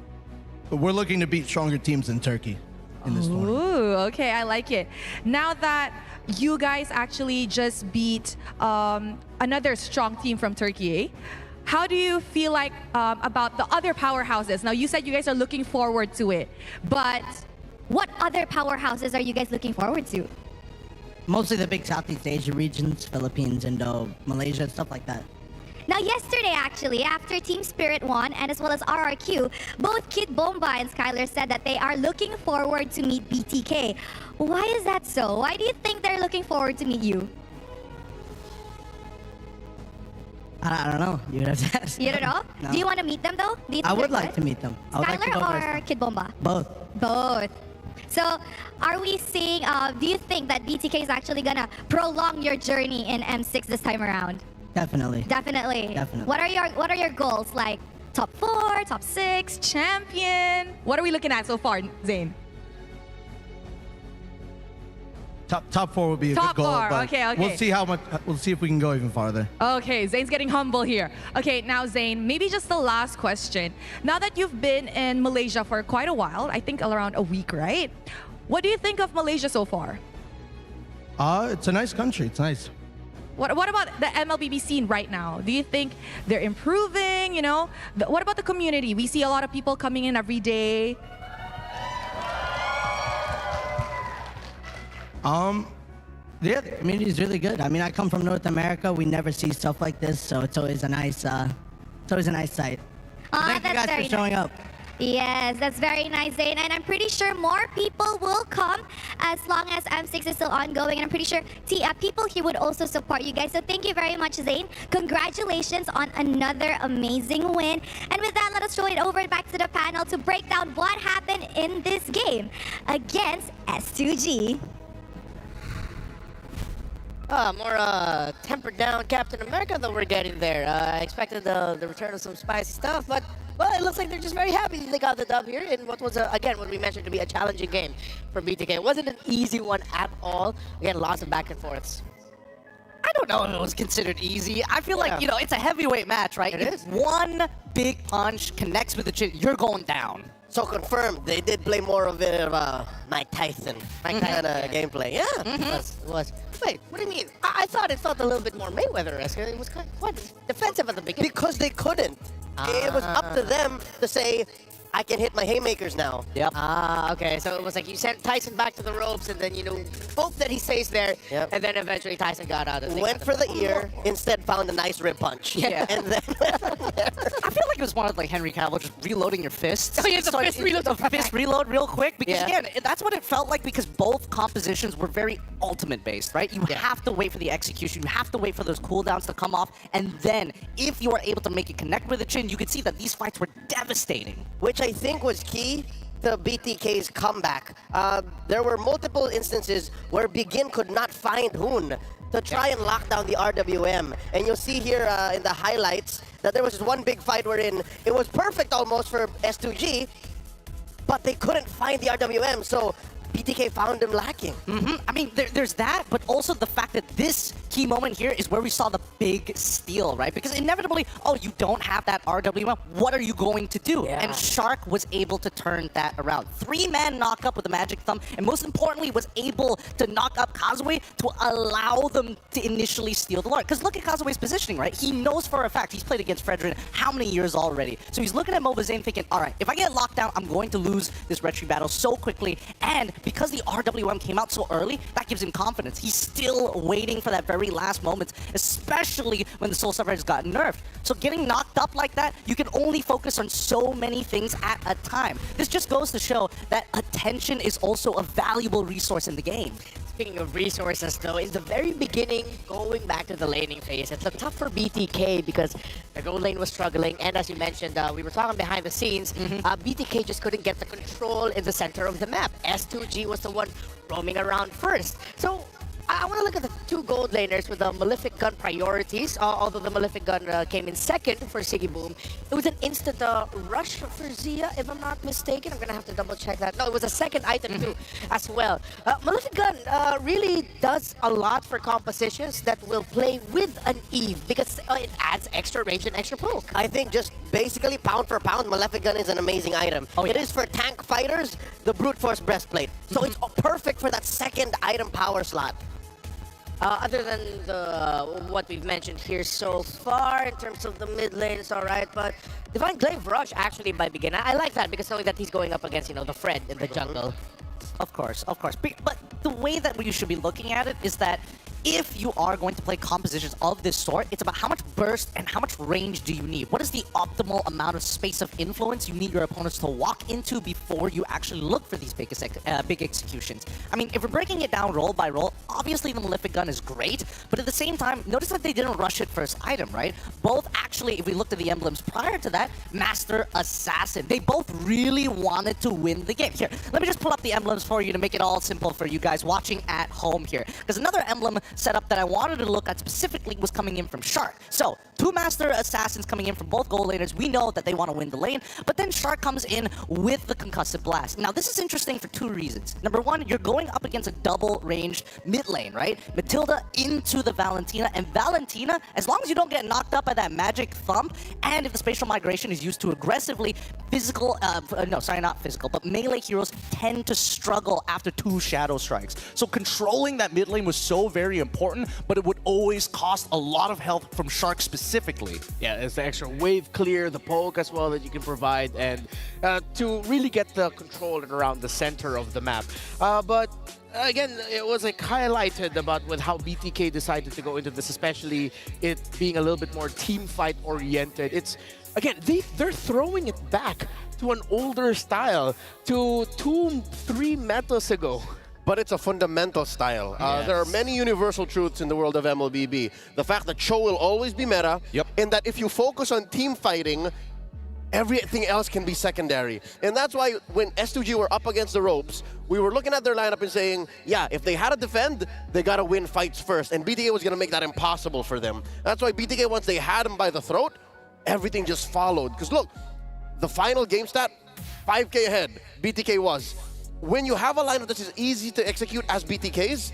We're looking to beat stronger teams in Turkey in this tournament. Ooh, okay, I like it. Now that you guys actually just beat another strong team from Turkey, how do you feel like about the other powerhouses? Now, you said you guys are looking forward to it, but What other powerhouses are you guys looking forward to? Mostly the big Southeast Asia regions, Philippines, Indo, Malaysia, stuff like that. Now, yesterday, actually, after Team Spirit won, and as well as RRQ, both Kid Bomba and Skylar said that they are looking forward to meet BTK. Why is that so? Why do you think they're looking forward to meet you? I don't know. You would have to ask. You don't know? No. Do you want to meet them, though? Do you I think would they're like to good? meet them. I would like to Skylar go or first. Kid Bomba? Both. Both. So, are we seeing, do you think that BTK is actually gonna prolong your journey in M6 this time around? Definitely. Definitely. Definitely. What are your goals? Like top 4, top 6? champion? What are we looking at so far, Zain? Top 4 would be a Top good goal. 4, but okay. We'll see how much. We'll see if we can go even farther. Okay, Zain's getting humble here. Okay, now Zain, maybe just the last question. Now that you've been in Malaysia for quite a while, I think around a week, right? What do you think of Malaysia so far? It's a nice country. It's nice. What about the MLBB scene right now? Do you think they're improving, you know? What about the community? We see a lot of people coming in every day. Yeah, the community is really good. I mean, I come from North America. We never see stuff like this, so it's always a nice, sight. Thank you guys for showing up. Yes, that's very nice, Zain. And I'm pretty sure more people will come as long as M6 is still ongoing. And I'm pretty sure people here would also support you guys. So thank you very much, Zain. Congratulations on another amazing win. And with that, let us throw it over back to the panel to break down what happened in this game against S2G. More tempered down Captain America, though we're getting there. I expected the return of some spicy stuff, but well, it looks like they're just very happy they got the dub here in what was, again, what we mentioned to be a challenging game for BTK. It wasn't an easy one at all. Again, lots of back and forths. I don't know if it was considered easy. I feel like, you know, it's a heavyweight match, right? It If is. one big punch connects with the chin, you're going down. So confirmed, they did play more of it of Mike Tyson kind of gameplay. Yeah, it was. Wait, what do you mean? I thought it felt a little bit more Mayweather-esque. It was quite defensive at the beginning. Because they couldn't. It was up to them to say, I can hit my haymakers now. Yep. Okay. So it was like you sent Tyson back to the ropes and then, you know, hope that he stays there. Yep. And then eventually Tyson got out of it. Went for the ear, instead found a nice rib punch. Yeah. And then I feel like it was more like Henry Cavill just reloading your fists. Oh, yeah, the fist reload. The fist reload real quick. Because Yeah. again, that's what it felt like because both compositions were very ultimate based, right? You have to wait for the execution. You have to wait for those cooldowns to come off. And then if you are able to make it connect with the chin, you could see that these fights were devastating. which I think was key to BTK's comeback. There were multiple instances where Begin could not find Hoon to try and lock down the RWM. And you'll see here in the highlights that there was this one big fight wherein it was perfect almost for S2G, but they couldn't find the RWM, so BTK found him lacking. I mean, there's that, but also the fact that this key moment here is where we saw the big steal, right? Because inevitably, oh, you don't have that RWM, what are you going to do? Yeah. And Shark was able to turn that around. 3-man knock up with the Magic Thumb, and most importantly, was able to knock up Kazue to allow them to initially steal the Lord. Because look at Kazue's positioning, right? He knows for a fact he's played against Fredrin how many years already. So he's looking at MOBA Zain thinking, all right, if I get locked down, I'm going to lose this retry battle so quickly. And because the RWM came out so early, that gives him confidence. He's still waiting for that very last moment, especially when the Soul Survivors got nerfed. So getting knocked up like that, you can only focus on so many things at a time. This just goes to show that attention is also a valuable resource in the game. Speaking of resources, though, in the very beginning, going back to the laning phase, it's tough for BTK because the gold lane was struggling, and as you mentioned, we were talking behind the scenes, BTK just couldn't get the control in the center of the map. S2G was the one roaming around first. So I want to look at the two gold laners with the Malefic Gun priorities. Although the Malefic Gun came in second for Siggy Boom, it was an instant rush for Zia, if I'm not mistaken. I'm going to have to double check that. No, it was a second item too, as well. Malefic Gun really does a lot for compositions that will play with an Eve because it adds extra range and extra poke. I think just basically pound for pound, Malefic Gun is an amazing item. It is for tank fighters, the Brute Force Breastplate. So it's perfect for that second item power slot. Other than what we've mentioned here so far in terms of the mid lane, it's alright, but Divine Glaive Rush actually by begin. I like that because knowing that he's going up against, the Fred in the jungle. Of course. But the way that you should be looking at it is that if you are going to play compositions of this sort, it's about how much burst and how much range do you need. What is the optimal amount of space of influence you need your opponents to walk into before you actually look for these big executions? I mean, if we're breaking it down role by role, obviously the Malefic Gun is great, but at the same time, notice that they didn't rush it first item, right? Both actually, if we looked at the emblems prior to that, Master Assassin. They both really wanted to win the game. Here, let me just pull up the emblems for you to make it all simple for you guys watching at home here. Because another emblem setup that I wanted to look at specifically was coming in from Shark. So, two Master Assassins coming in from both gold laners. We know that they want to win the lane, but then Shark comes in with the Concussive Blast. Now, this is interesting for two reasons. Number one, you're going up against a double-ranged mid lane, right? Matilda into the Valentina, and Valentina, as long as you don't get knocked up by that magic thump, and if the spatial migration is used too aggressively, but melee heroes tend to struggle after two Shadow Strikes. So controlling that mid lane was so very important, but it would always cost a lot of health from Shark specifically. Yeah, it's the extra wave clear, the poke as well that you can provide, and to really get the control around the center of the map. But again, it was highlighted about with how BTK decided to go into this, especially it being a little bit more team fight oriented. It's again, they're throwing it back to an older style, to 2-3 metas ago. But it's a fundamental style. There are many universal truths in the world of MLBB. The fact that Cho will always be meta, and that if you focus on team fighting, everything else can be secondary. And that's why when S2G were up against the ropes, we were looking at their lineup and saying, yeah, if they had to defend, they got to win fights first. And BTK was going to make that impossible for them. That's why BTK, once they had him by the throat, everything just followed. Because look, the final game stat, 5K ahead, BTK was. When you have a lineup that is easy to execute as BTK's,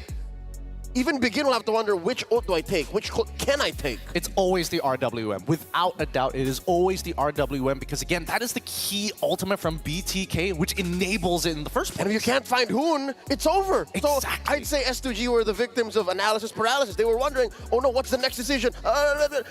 even Begin will have to wonder, which ult do I take? Which ult can I take? It's always the RWM. Without a doubt, it is always the RWM because, again, that is the key ultimate from BTK, which enables it in the first place. And if you can't find Hoon, it's over. Exactly. So I'd say S2G were the victims of analysis paralysis. They were wondering, oh no, what's the next decision?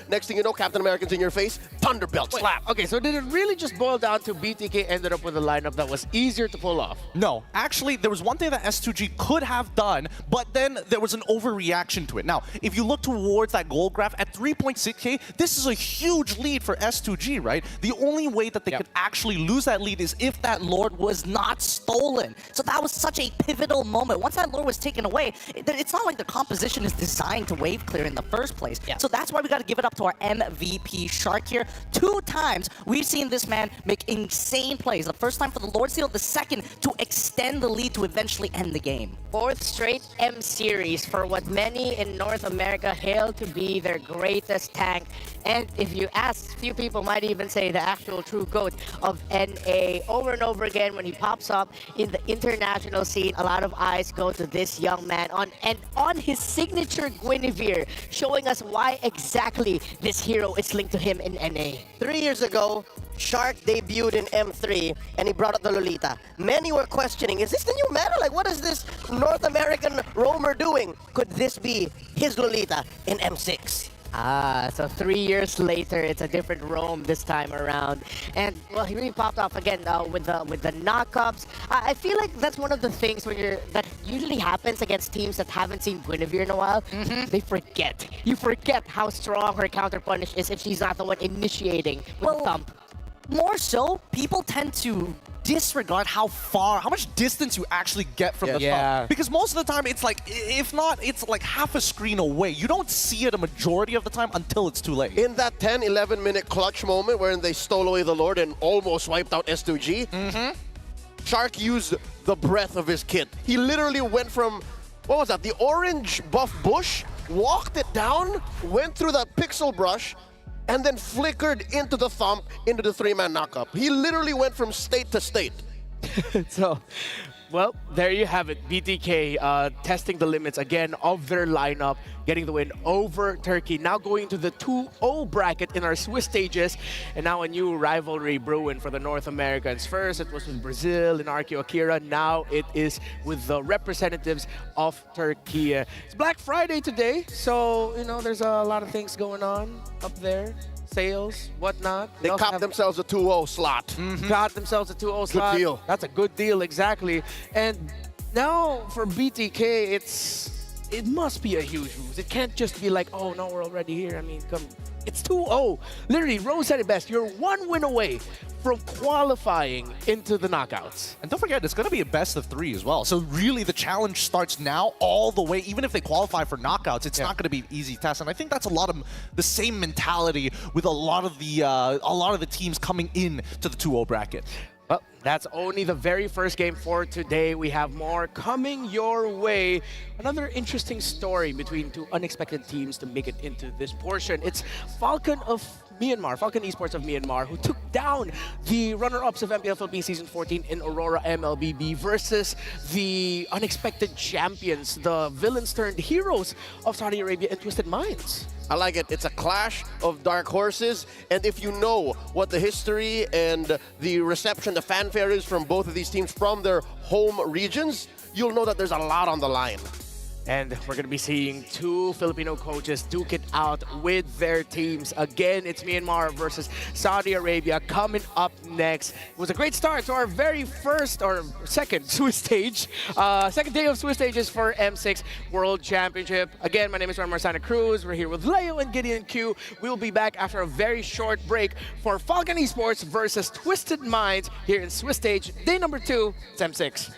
Next thing you know, Captain American's in your face, Thunderbelt, slap. Okay, so did it really just boil down to BTK ended up with a lineup that was easier to pull off? No, actually, there was one thing that S2G could have done, but then there was an overreaction to it. Now, if you look towards that gold graph at 3.6K, this is a huge lead for S2G, right? The only way that they could actually lose that lead is if that Lord was not stolen. So that was such a pivotal moment. Once that Lord was taken away, it's not like the composition is designed to wave clear in the first place. So that's why we got to give it up to our MVP Shark here. 2 times we've seen this man make insane plays. The first time for the Lord Seal, the second to extend the lead to eventually end the game. 4th straight M series for what many in North America hail to be their greatest tank. And if you ask, few people might even say the actual true GOAT of NA. Over and over again, when he pops up in the international scene, a lot of eyes go to this young man on his signature Guinevere, showing us why exactly this hero is linked to him in NA. 3 years ago, Shark debuted in M3 and he brought up the Lolita. Many were questioning, is this the new meta? Like, what is this North American roamer doing? Could this be his Lolita in M6? So 3 years later, it's a different roam this time around. And, well, he really popped off again with the knockups. I feel like that's one of the things that usually happens against teams that haven't seen Guinevere in a while. They forget. You forget how strong her counter punish is if she's not the one initiating with the thump. More so, people tend to disregard how much distance you actually get from the thumb. Because most of the time, it's like, if not, it's like half a screen away. You don't see it a majority of the time until it's too late. In that 10, 11-minute clutch moment wherein they stole away the Lord and almost wiped out S2G, Shark used the breadth of his kit. He literally went from, what was that, the orange buff bush, walked it down, went through that pixel brush, and then flickered into the thump, into the 3-man knockup. He literally went from state to state. So, well, there you have it. BTK testing the limits again of their lineup, getting the win over Turkey. Now going to the 2-0 bracket in our Swiss stages, and now a new rivalry brewing for the North Americans. First, it was with Brazil and Archeo Akira. Now it is with the representatives of Turkey. It's Black Friday today, so you know there's a lot of things going on up there. Sales, whatnot. They copped themselves a 2-0 slot. Got themselves a 2-0 slot. Good deal. That's a good deal, exactly. And now for BTK, it must be a huge boost. It can't just be like, oh no, we're already here. I mean, come. It's 2-0. Literally, Rose said it best. You're one win away from qualifying into the knockouts. And don't forget, it's going to be a best of 3 as well. So really, the challenge starts now all the way. Even if they qualify for knockouts, it's not going to be an easy test. And I think that's a lot of the same mentality with a lot of the teams coming in to the 2-0 bracket. Well, that's only the very first game for today. We have more coming your way. Another interesting story between two unexpected teams to make it into this portion. It's Falcon of Myanmar, Falcon Esports of Myanmar, who took down the runner-ups of MPLPhilippines Season 14 in Aurora MLBB versus the unexpected champions, the villains turned heroes of Saudi Arabia and Twisted Minds. I like it. It's a clash of dark horses, and if you know what the history and the reception, the fanfare is from both of these teams from their home regions, you'll know that there's a lot on the line. And we're going to be seeing two Filipino coaches duke it out with their teams. Again, it's Myanmar versus Saudi Arabia coming up next. It was a great start to our very first or second Swiss stage. Second day of Swiss stages for M6 World Championship. Again, my name is Ramar Santa Cruz. We're here with Leo and Gideon Q. We'll be back after a very short break for Falcon Esports versus Twisted Minds here in Swiss stage. Day number 2, it's M6.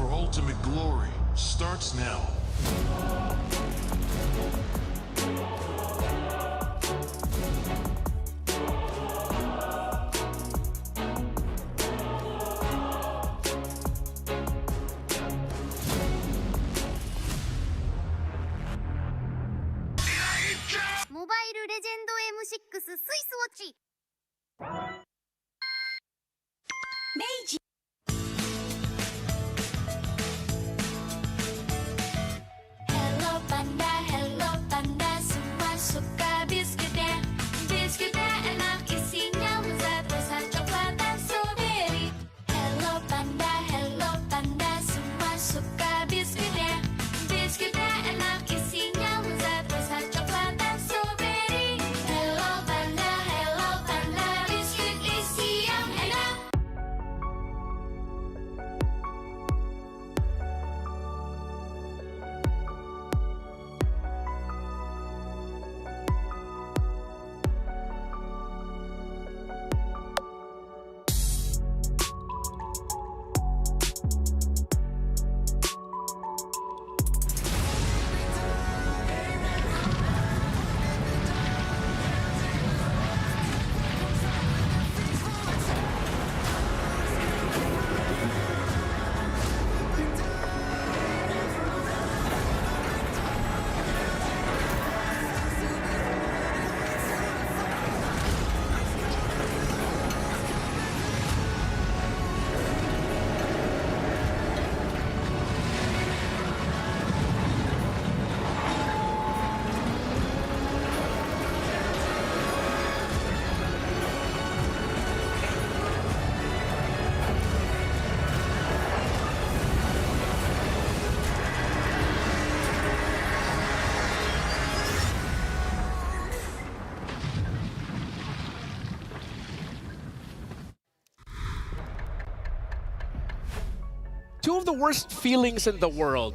for ultimate glory starts now. Mobile Legend M6 スイスウォッチ Meiji Hello Panda, semua suka biskuitnya. Biskuitnya enak, isinya lezat, rasa coklat dan strawberry. Hello Panda, semua suka biskuitnya. Biskuitnya enak, isinya lezat, rasa coklat dan strawberry. Hello Panda, biskuit isi yang enak. Two of the worst feelings in the world.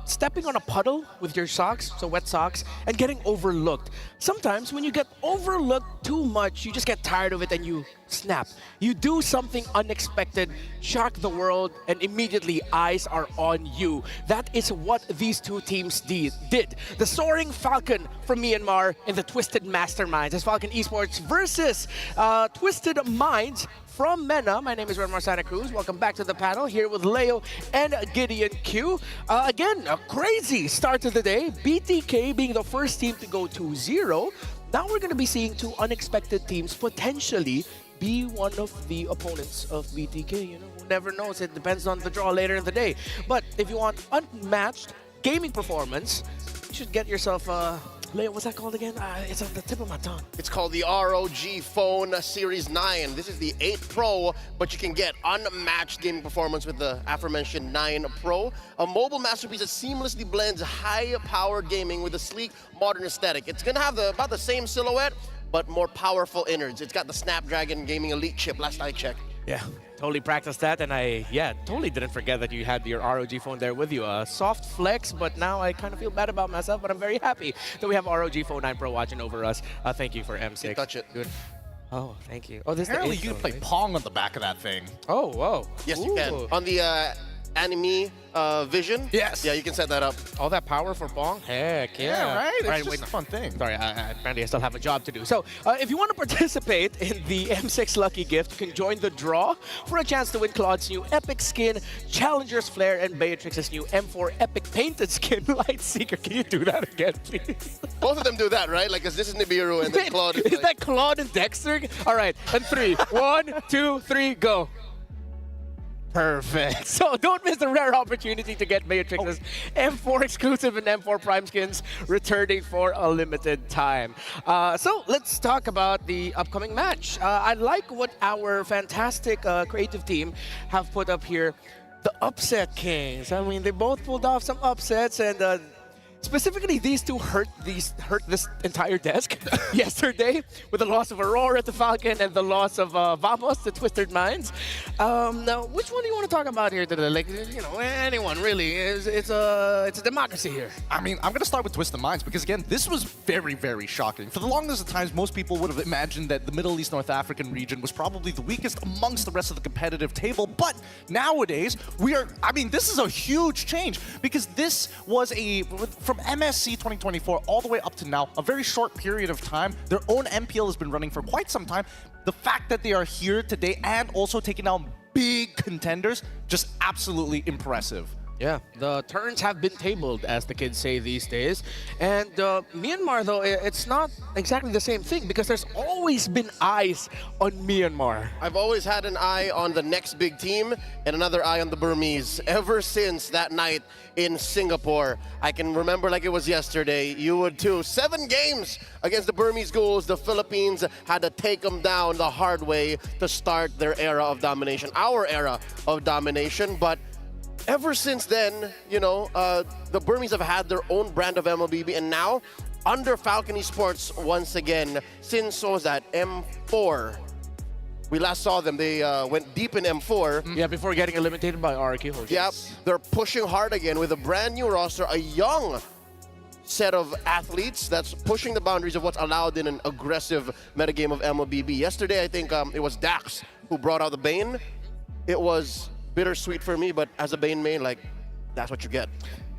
Stepping on a puddle with your socks, so wet socks, and getting overlooked. Sometimes when you get overlooked too much, you just get tired of it and you snap. You do something unexpected, shock the world, and immediately eyes are on you. That is what these two teams did. The Soaring Falcon from Myanmar and the Twisted Masterminds as Falcon Esports versus Twisted Minds from MENA. My name is Renmar Santa Cruz. Welcome back to the panel here with Leo and Gideon Q. Again, a crazy start to the day. BTK being the first team to go 2-0. Now we're going to be seeing two unexpected teams potentially be one of the opponents of BTK. You know, who never knows? It depends on the draw later in the day. But if you want unmatched gaming performance, you should get yourself Leo, what's that called again? It's on the tip of my tongue. It's called the ROG Phone Series 9. This is the 8 Pro, but you can get unmatched gaming performance with the aforementioned 9 Pro. A mobile masterpiece that seamlessly blends high-powered gaming with a sleek, modern aesthetic. It's going to have about the same silhouette, but more powerful innards. It's got the Snapdragon Gaming Elite chip, last I checked. Yeah, totally practiced that, and I totally didn't forget that you had your ROG phone there with you. Soft flex, but now I kind of feel bad about myself, but I'm very happy that we have ROG Phone 9 Pro watching over us. Thank you for M6. You touch it. Good. Oh, thank you. Oh, this Apparently is the you can play Pong on the back of that thing. Oh, whoa. Yes, you can. On the anime vision. Yes. Yeah, you can set that up. All that power for Pong? Heck yeah. Yeah, right? It's All right, just wait. a fun thing. Sorry, apparently I still have a job to do. So, if you want to participate in the M6 Lucky Gift, you can join the draw for a chance to win Claude's new Epic Skin, Challenger's Flare, and Beatrix's new M4 Epic Painted Skin Light Seeker. Can you do that again, please? Both of them do that, right? Like, 'cause this is Nibiru and then Claude Is that Claude and Dexter? All right, and 3. 1, 2, 3, go. Perfect. So don't miss the rare opportunity to get Beatrix's M4 exclusive and M4 Prime skins returning for a limited time. So let's talk about the upcoming match. I like what our fantastic creative team have put up here. The Upset Kings. I mean, they both pulled off some upsets, and Specifically, these two hurt this entire desk yesterday with the loss of Aurora to Falcon and the loss of Vamos to Twisted Minds. Now, which one do you want to talk about here today? Like, you know, anyone really? It's a democracy here. I mean, I'm going to start with Twisted Minds because, again, this was very, very shocking. For the longest of times, most people would have imagined that the Middle East North African region was probably the weakest amongst the rest of the competitive table. But nowadays, this is a huge change because this was from MSC 2024 all the way up to now, a very short period of time. Their own MPL has been running for quite some time. The fact that they are here today and also taking down big contenders, just absolutely impressive. Yeah, the turns have been tabled, as the kids say these days. And Myanmar, though, it's not exactly the same thing because there's always been eyes on Myanmar. I've always had an eye on the next big team and another eye on the Burmese. Ever since that night in Singapore, I can remember like it was yesterday. You would too. 7 games against the Burmese Ghouls. The Philippines had to take them down the hard way to start their era of domination, our era of domination. But ever since then, you know, the Burmese have had their own brand of MLBB, and now under Falcon Esports once again, since what was that, M4. We last saw them, they went deep in M4. Yeah, before getting eliminated by RQ. Yep, they're pushing hard again with a brand new roster, a young set of athletes that's pushing the boundaries of what's allowed in an aggressive metagame of MLBB. Yesterday, I think it was Dax who brought out the Bane. It was bittersweet for me, but as a Bane main, like, that's what you get.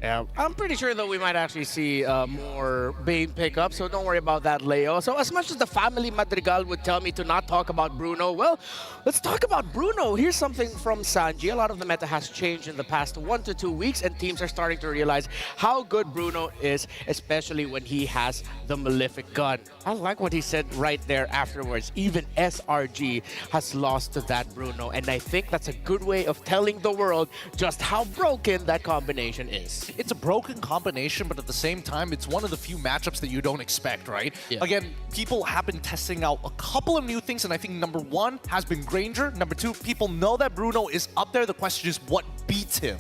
Yeah, I'm pretty sure though we might actually see more Bane pickup, so don't worry about that, Leo. So as much as the family Madrigal would tell me to not talk about Bruno, well, let's talk about Bruno. Here's something from Sanji. A lot of the meta has changed in the past 1 to 2 weeks, and teams are starting to realize how good Bruno is, especially when he has the Malefic gun. I like what he said right there afterwards. Even SRG has lost to that Bruno, and I think that's a good way of telling the world just how broken that combination is. It's a broken combination, but at the same time, it's one of the few matchups that you don't expect, right? Yeah. Again, people have been testing out a couple of new things, and I think number 1 has been Granger. Number 2, people know that Bruno is up there. The question is, what beats him?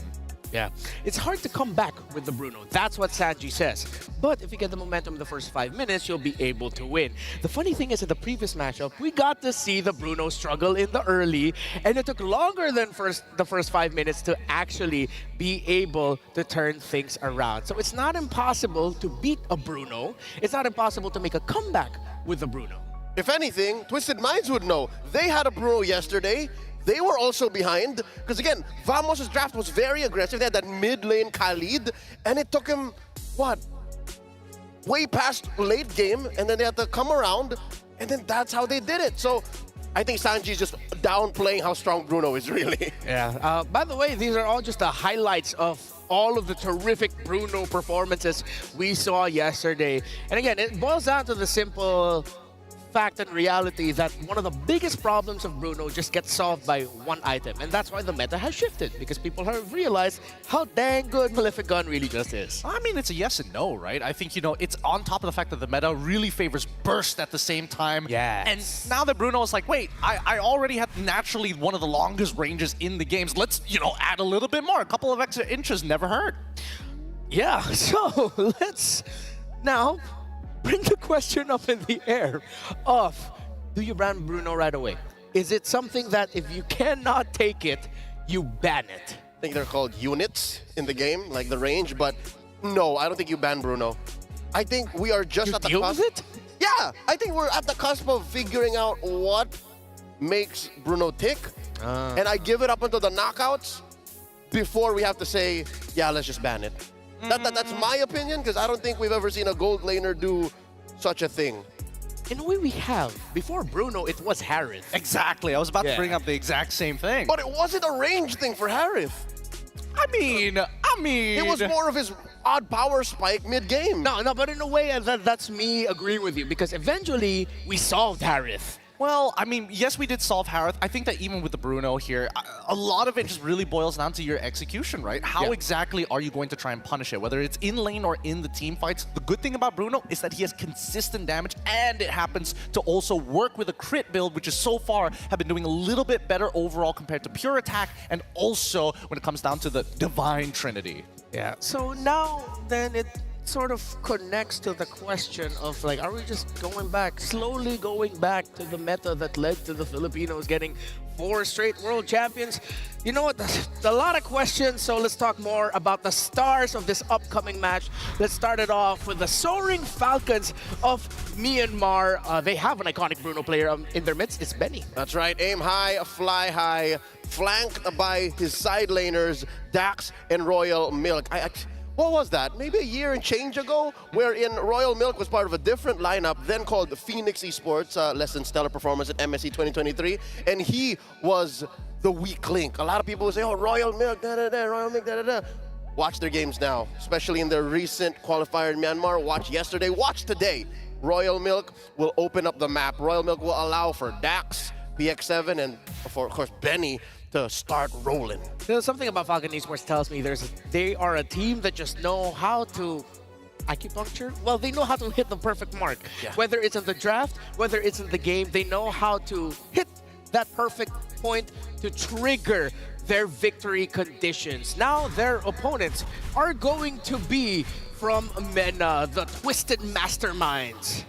Yeah, it's hard to come back with the Bruno. That's what Sanji says. But if you get the momentum in the first 5 minutes, you'll be able to win. The funny thing is, in the previous matchup, we got to see the Bruno struggle in the early, and it took longer than the first 5 minutes to actually be able to turn things around. So it's not impossible to beat a Bruno. It's not impossible to make a comeback with the Bruno. If anything, Twisted Minds would know. They had a Bruno yesterday. They were also behind, because again, Vamos' draft was very aggressive. They had that mid lane Khalid, and it took him, what, way past late game, and then they had to come around, and then that's how they did it. So I think Sanji's just downplaying how strong Bruno is, really. Yeah. By the way, these are all just the highlights of all of the terrific Bruno performances we saw yesterday. And again, it boils down to the simple fact and reality that one of the biggest problems of Bruno just gets solved by one item, and that's why the meta has shifted, because people have realized how dang good Malefic Gun really just is. I mean, it's a yes and no, right? I think, you know, it's on top of the fact that the meta really favors burst at the same time. Yeah. And now that Bruno is like, wait, I already have naturally one of the longest ranges in the games. Let's, you know, add a little bit more. A couple of extra inches never hurt. Yeah, so let's now bring the question up in the air of, do you ban Bruno right away? Is it something that if you cannot take it, you ban it? I think they're called units in the game, like the range, but no, I don't think you ban Bruno. I think we are just at the cusp. With it? Yeah, I think we're at the cusp of figuring out what makes Bruno tick, and I give it up until the knockouts before we have to say, yeah, let's just ban it. That's my opinion, because I don't think we've ever seen a gold laner do such a thing. In a way, we have. Before Bruno, it was Harith. Exactly. I was about to bring up the exact same thing. But it wasn't a range thing for Harith. I mean... It was more of his odd power spike mid-game. No, but in a way, that's me agreeing with you, because eventually, we solved Harith. Well, I mean, yes, we did solve Harith. I think that even with the Bruno here, a lot of it just really boils down to your execution, right? How exactly are you going to try and punish it? Whether it's in lane or in the team fights, the good thing about Bruno is that he has consistent damage, and it happens to also work with a crit build, which is so far have been doing a little bit better overall compared to pure attack, and also when it comes down to the Divine Trinity. Yeah, so now then it sort of connects to the question of like, are we just slowly going back to the meta that led to the Filipinos getting 4 straight world champions? You know what? There's a lot of questions, so let's talk more about the stars of this upcoming match. Let's start it off with the Soaring Falcons of Myanmar. They have an iconic Bruno player in their midst. It's Benny. That's right. Aim high, fly high, flanked by his side laners, Dax and Royal Milk. What was that? Maybe a year and change ago, wherein Royal Milk was part of a different lineup, then called Phoenix Esports, less than stellar performance at MSC 2023, and he was the weak link. A lot of people would say, oh, Royal Milk, da-da-da, Royal Milk, da-da-da. Watch their games now, especially in their recent qualifier in Myanmar. Watch yesterday, watch today. Royal Milk will open up the map. Royal Milk will allow for Dax, PX7, and of course, Benny to start rolling. There's something about Falcon Esports tells me they are a team that just know how to acupuncture. Well, they know how to hit the perfect mark. Yeah. Whether it's in the draft, whether it's in the game, they know how to hit that perfect point to trigger their victory conditions. Now their opponents are going to be from MENA, the Twisted Masterminds.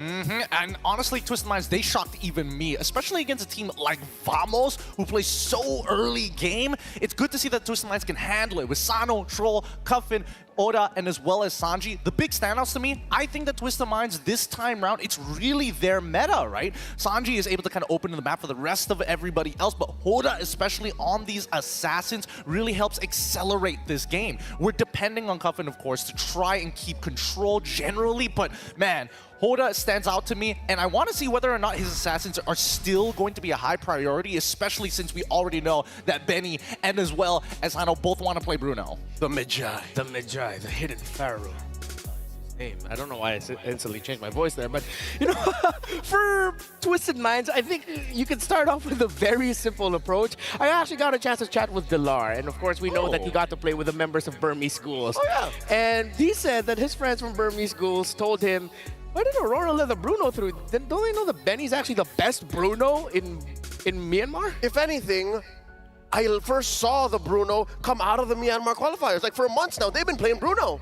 And honestly, Twisted Minds, they shocked even me, especially against a team like Vamos, who plays so early game. It's good to see that Twisted Minds can handle it with Sano, Troll, Cuffin, Oda, and as well as Sanji. The big standouts to me, I think that Twisted Minds this time round, it's really their meta, right? Sanji is able to kind of open the map for the rest of everybody else, but Hoda, especially on these assassins, really helps accelerate this game. We're depending on Cuffin, of course, to try and keep control generally, but man, Hoda stands out to me, and I want to see whether or not his assassins are still going to be a high priority, especially since we already know that Benny and as well as Hano both want to play Bruno. The Magi, the hidden pharaoh. Name. I don't know why I instantly changed my voice there, but you know, for Twisted Minds, I think you can start off with a very simple approach. I actually got a chance to chat with Delar, and of course we know that he got to play with the members of Burmese schools. Oh yeah. And he said that his friends from Burmese schools told him, why did Aurora let the Bruno through? Then don't they know that Benny's actually the best Bruno in Myanmar? If anything, I first saw the Bruno come out of the Myanmar qualifiers. Like for months now, they've been playing Bruno.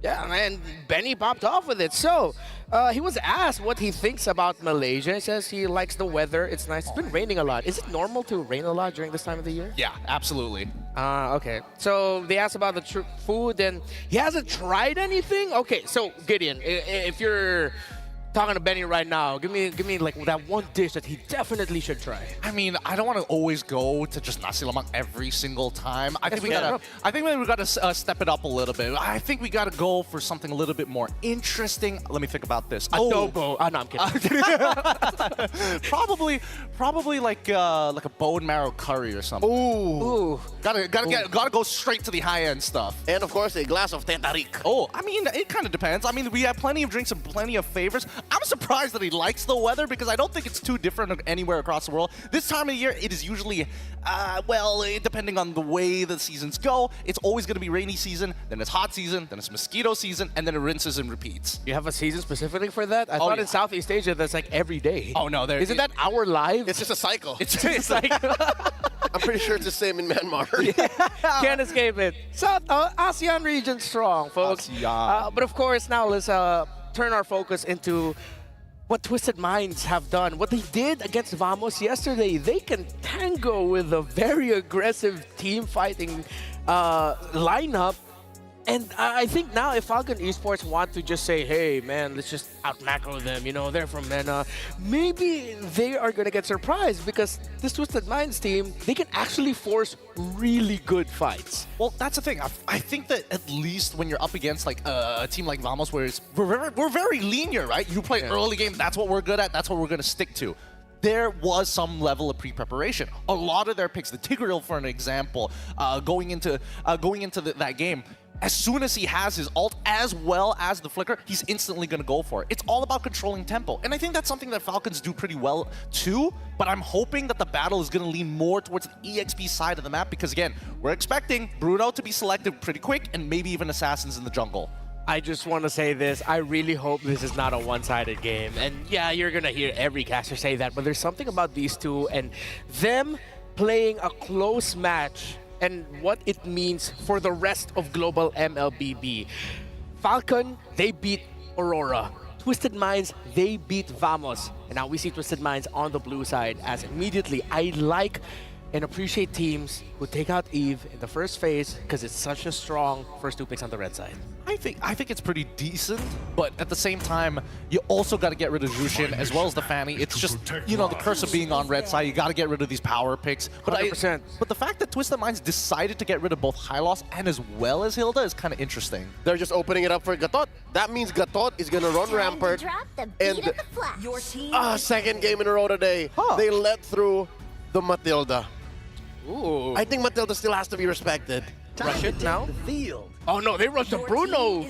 Yeah, and Benny popped off with it. So, he was asked what he thinks about Malaysia. He says he likes the weather. It's nice. It's been raining a lot. Is it normal to rain a lot during this time of the year? Yeah, absolutely. Okay. So, they asked about the food, and he hasn't tried anything? Okay, so, Gideon, if you're talking to Benny right now, give me like that one dish that he definitely should try. I mean, I don't want to always go to just nasi lemak every single time. I think we gotta step it up a little bit. I think we gotta go for something a little bit more interesting. Let me think about this. Adobo. Oh, no, I'm kidding. probably like a bone marrow curry or something. Ooh. Gotta go straight to the high end stuff. And of course, a glass of tetarik. Oh, I mean, it kind of depends. I mean, we have plenty of drinks and plenty of favors. I'm surprised that he likes the weather because I don't think it's too different anywhere across the world. This time of year, it is usually, depending on the way the seasons go, it's always going to be rainy season, then it's hot season, then it's mosquito season, and then it rinses and repeats. You have a season specifically for that? I thought in Southeast Asia that's like every day. Oh no, isn't that our life? It's just a cycle. It's like I'm pretty sure it's the same in Myanmar. Can't escape it. South ASEAN region strong, folks. But of course, now let's turn our focus into what Twisted Minds have done. What they did against Vamos yesterday. They can tango with a very aggressive team fighting lineup. And I think now if Falcon Esports want to just say, hey, man, let's just out-macro them, you know, they're from MENA, maybe they are going to get surprised because this Twisted Minds team, they can actually force really good fights. Well, that's the thing. I think that at least when you're up against like a team like Vamos, where we're very linear, right? You play early game, that's what we're good at, that's what we're going to stick to. There was some level of pre-preparation. A lot of their picks, the Tigreal for an example, going into that game, as soon as he has his ult as well as the flicker, he's instantly going to go for it. It's all about controlling tempo. And I think that's something that Falcons do pretty well too, but I'm hoping that the battle is going to lean more towards the EXP side of the map because again, we're expecting Bruno to be selected pretty quick and maybe even Assassins in the jungle. I just want to say this. I really hope this is not a one-sided game. And yeah, you're going to hear every caster say that, but there's something about these two and them playing a close match and what it means for the rest of global MLBB. Falcon, they beat Aurora. Twisted Minds, they beat Vamos. And now we see Twisted Minds on the blue side as immediately I like and appreciate teams who take out Eve in the first phase because it's such a strong first 2 picks on the red side. I think it's pretty decent, but at the same time, you also got to get rid of Jushin as well as the Fanny. It's just, you know, the curse of being on red side. You got to get rid of these power picks. But 100%. But the fact that Twisted Minds decided to get rid of both Hylos and as well as Hilda is kind of interesting. They're just opening it up for Gatot. That means Gatot is going to run Rampart. And Your team second game in a row today, they let through the Matilda. Ooh. I think Matilda still has to be respected. Rush it now? Oh no, they rushed to Bruno.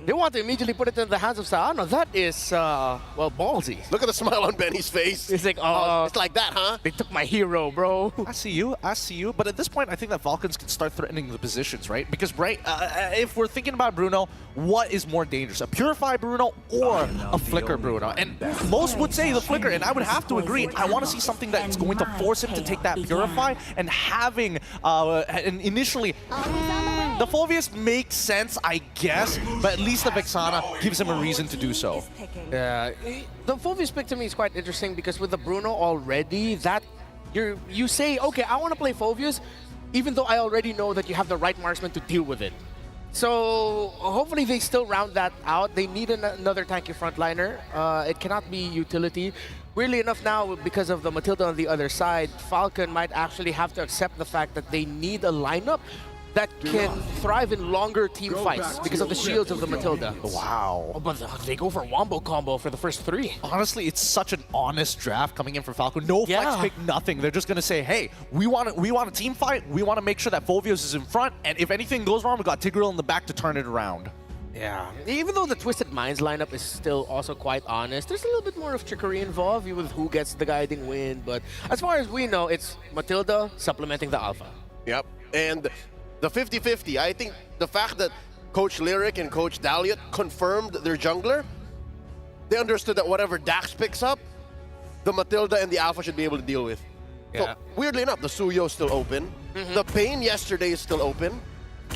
They want to immediately put it in the hands of Saano. That is, well, ballsy. Look at the smile on Benny's face. It's like, it's like that, huh? They took my hero, bro. I see you. But at this point, I think that Falcons can start threatening the positions, right? Because, if we're thinking about Bruno, what is more dangerous? A Purify Bruno or a Flicker Bruno? And most would say the Flicker, and I would have to agree. I want to see something that's going to force him to take that Purify, and having, and initially, the Fulvius makes sense, I guess, but at least the Vexana gives him a reason to do so. Yeah, the Fulvius pick to me is quite interesting because with the Bruno already, that you say, okay, I want to play Fulvius, even though I already know that you have the right marksman to deal with it. So hopefully they still round that out. They need another tanky frontliner. It cannot be utility. Weirdly enough now, because of the Matilda on the other side, Falcon might actually have to accept the fact that they need a lineup that can thrive in longer team fights because of the shields of the Matilda. Wow. Oh, but they go for wombo combo for the first 3. Honestly, it's such an honest draft coming in for Falcon. No flex pick, nothing. They're just going to say, hey, we want a team fight. We want to make sure that Fulvius is in front. And if anything goes wrong, we got Tigreal in the back to turn it around. Yeah. Even though the Twisted Minds lineup is still also quite honest, there's a little bit more of trickery involved with who gets the guiding win. But as far as we know, it's Matilda supplementing the Alpha. Yep. And the 50-50, I think the fact that Coach Lyric and Coach Daliot confirmed their jungler, they understood that whatever Dax picks up, the Matilda and the Alpha should be able to deal with. Yeah. So, weirdly enough, the Suyo is still open. The Pain yesterday is still open.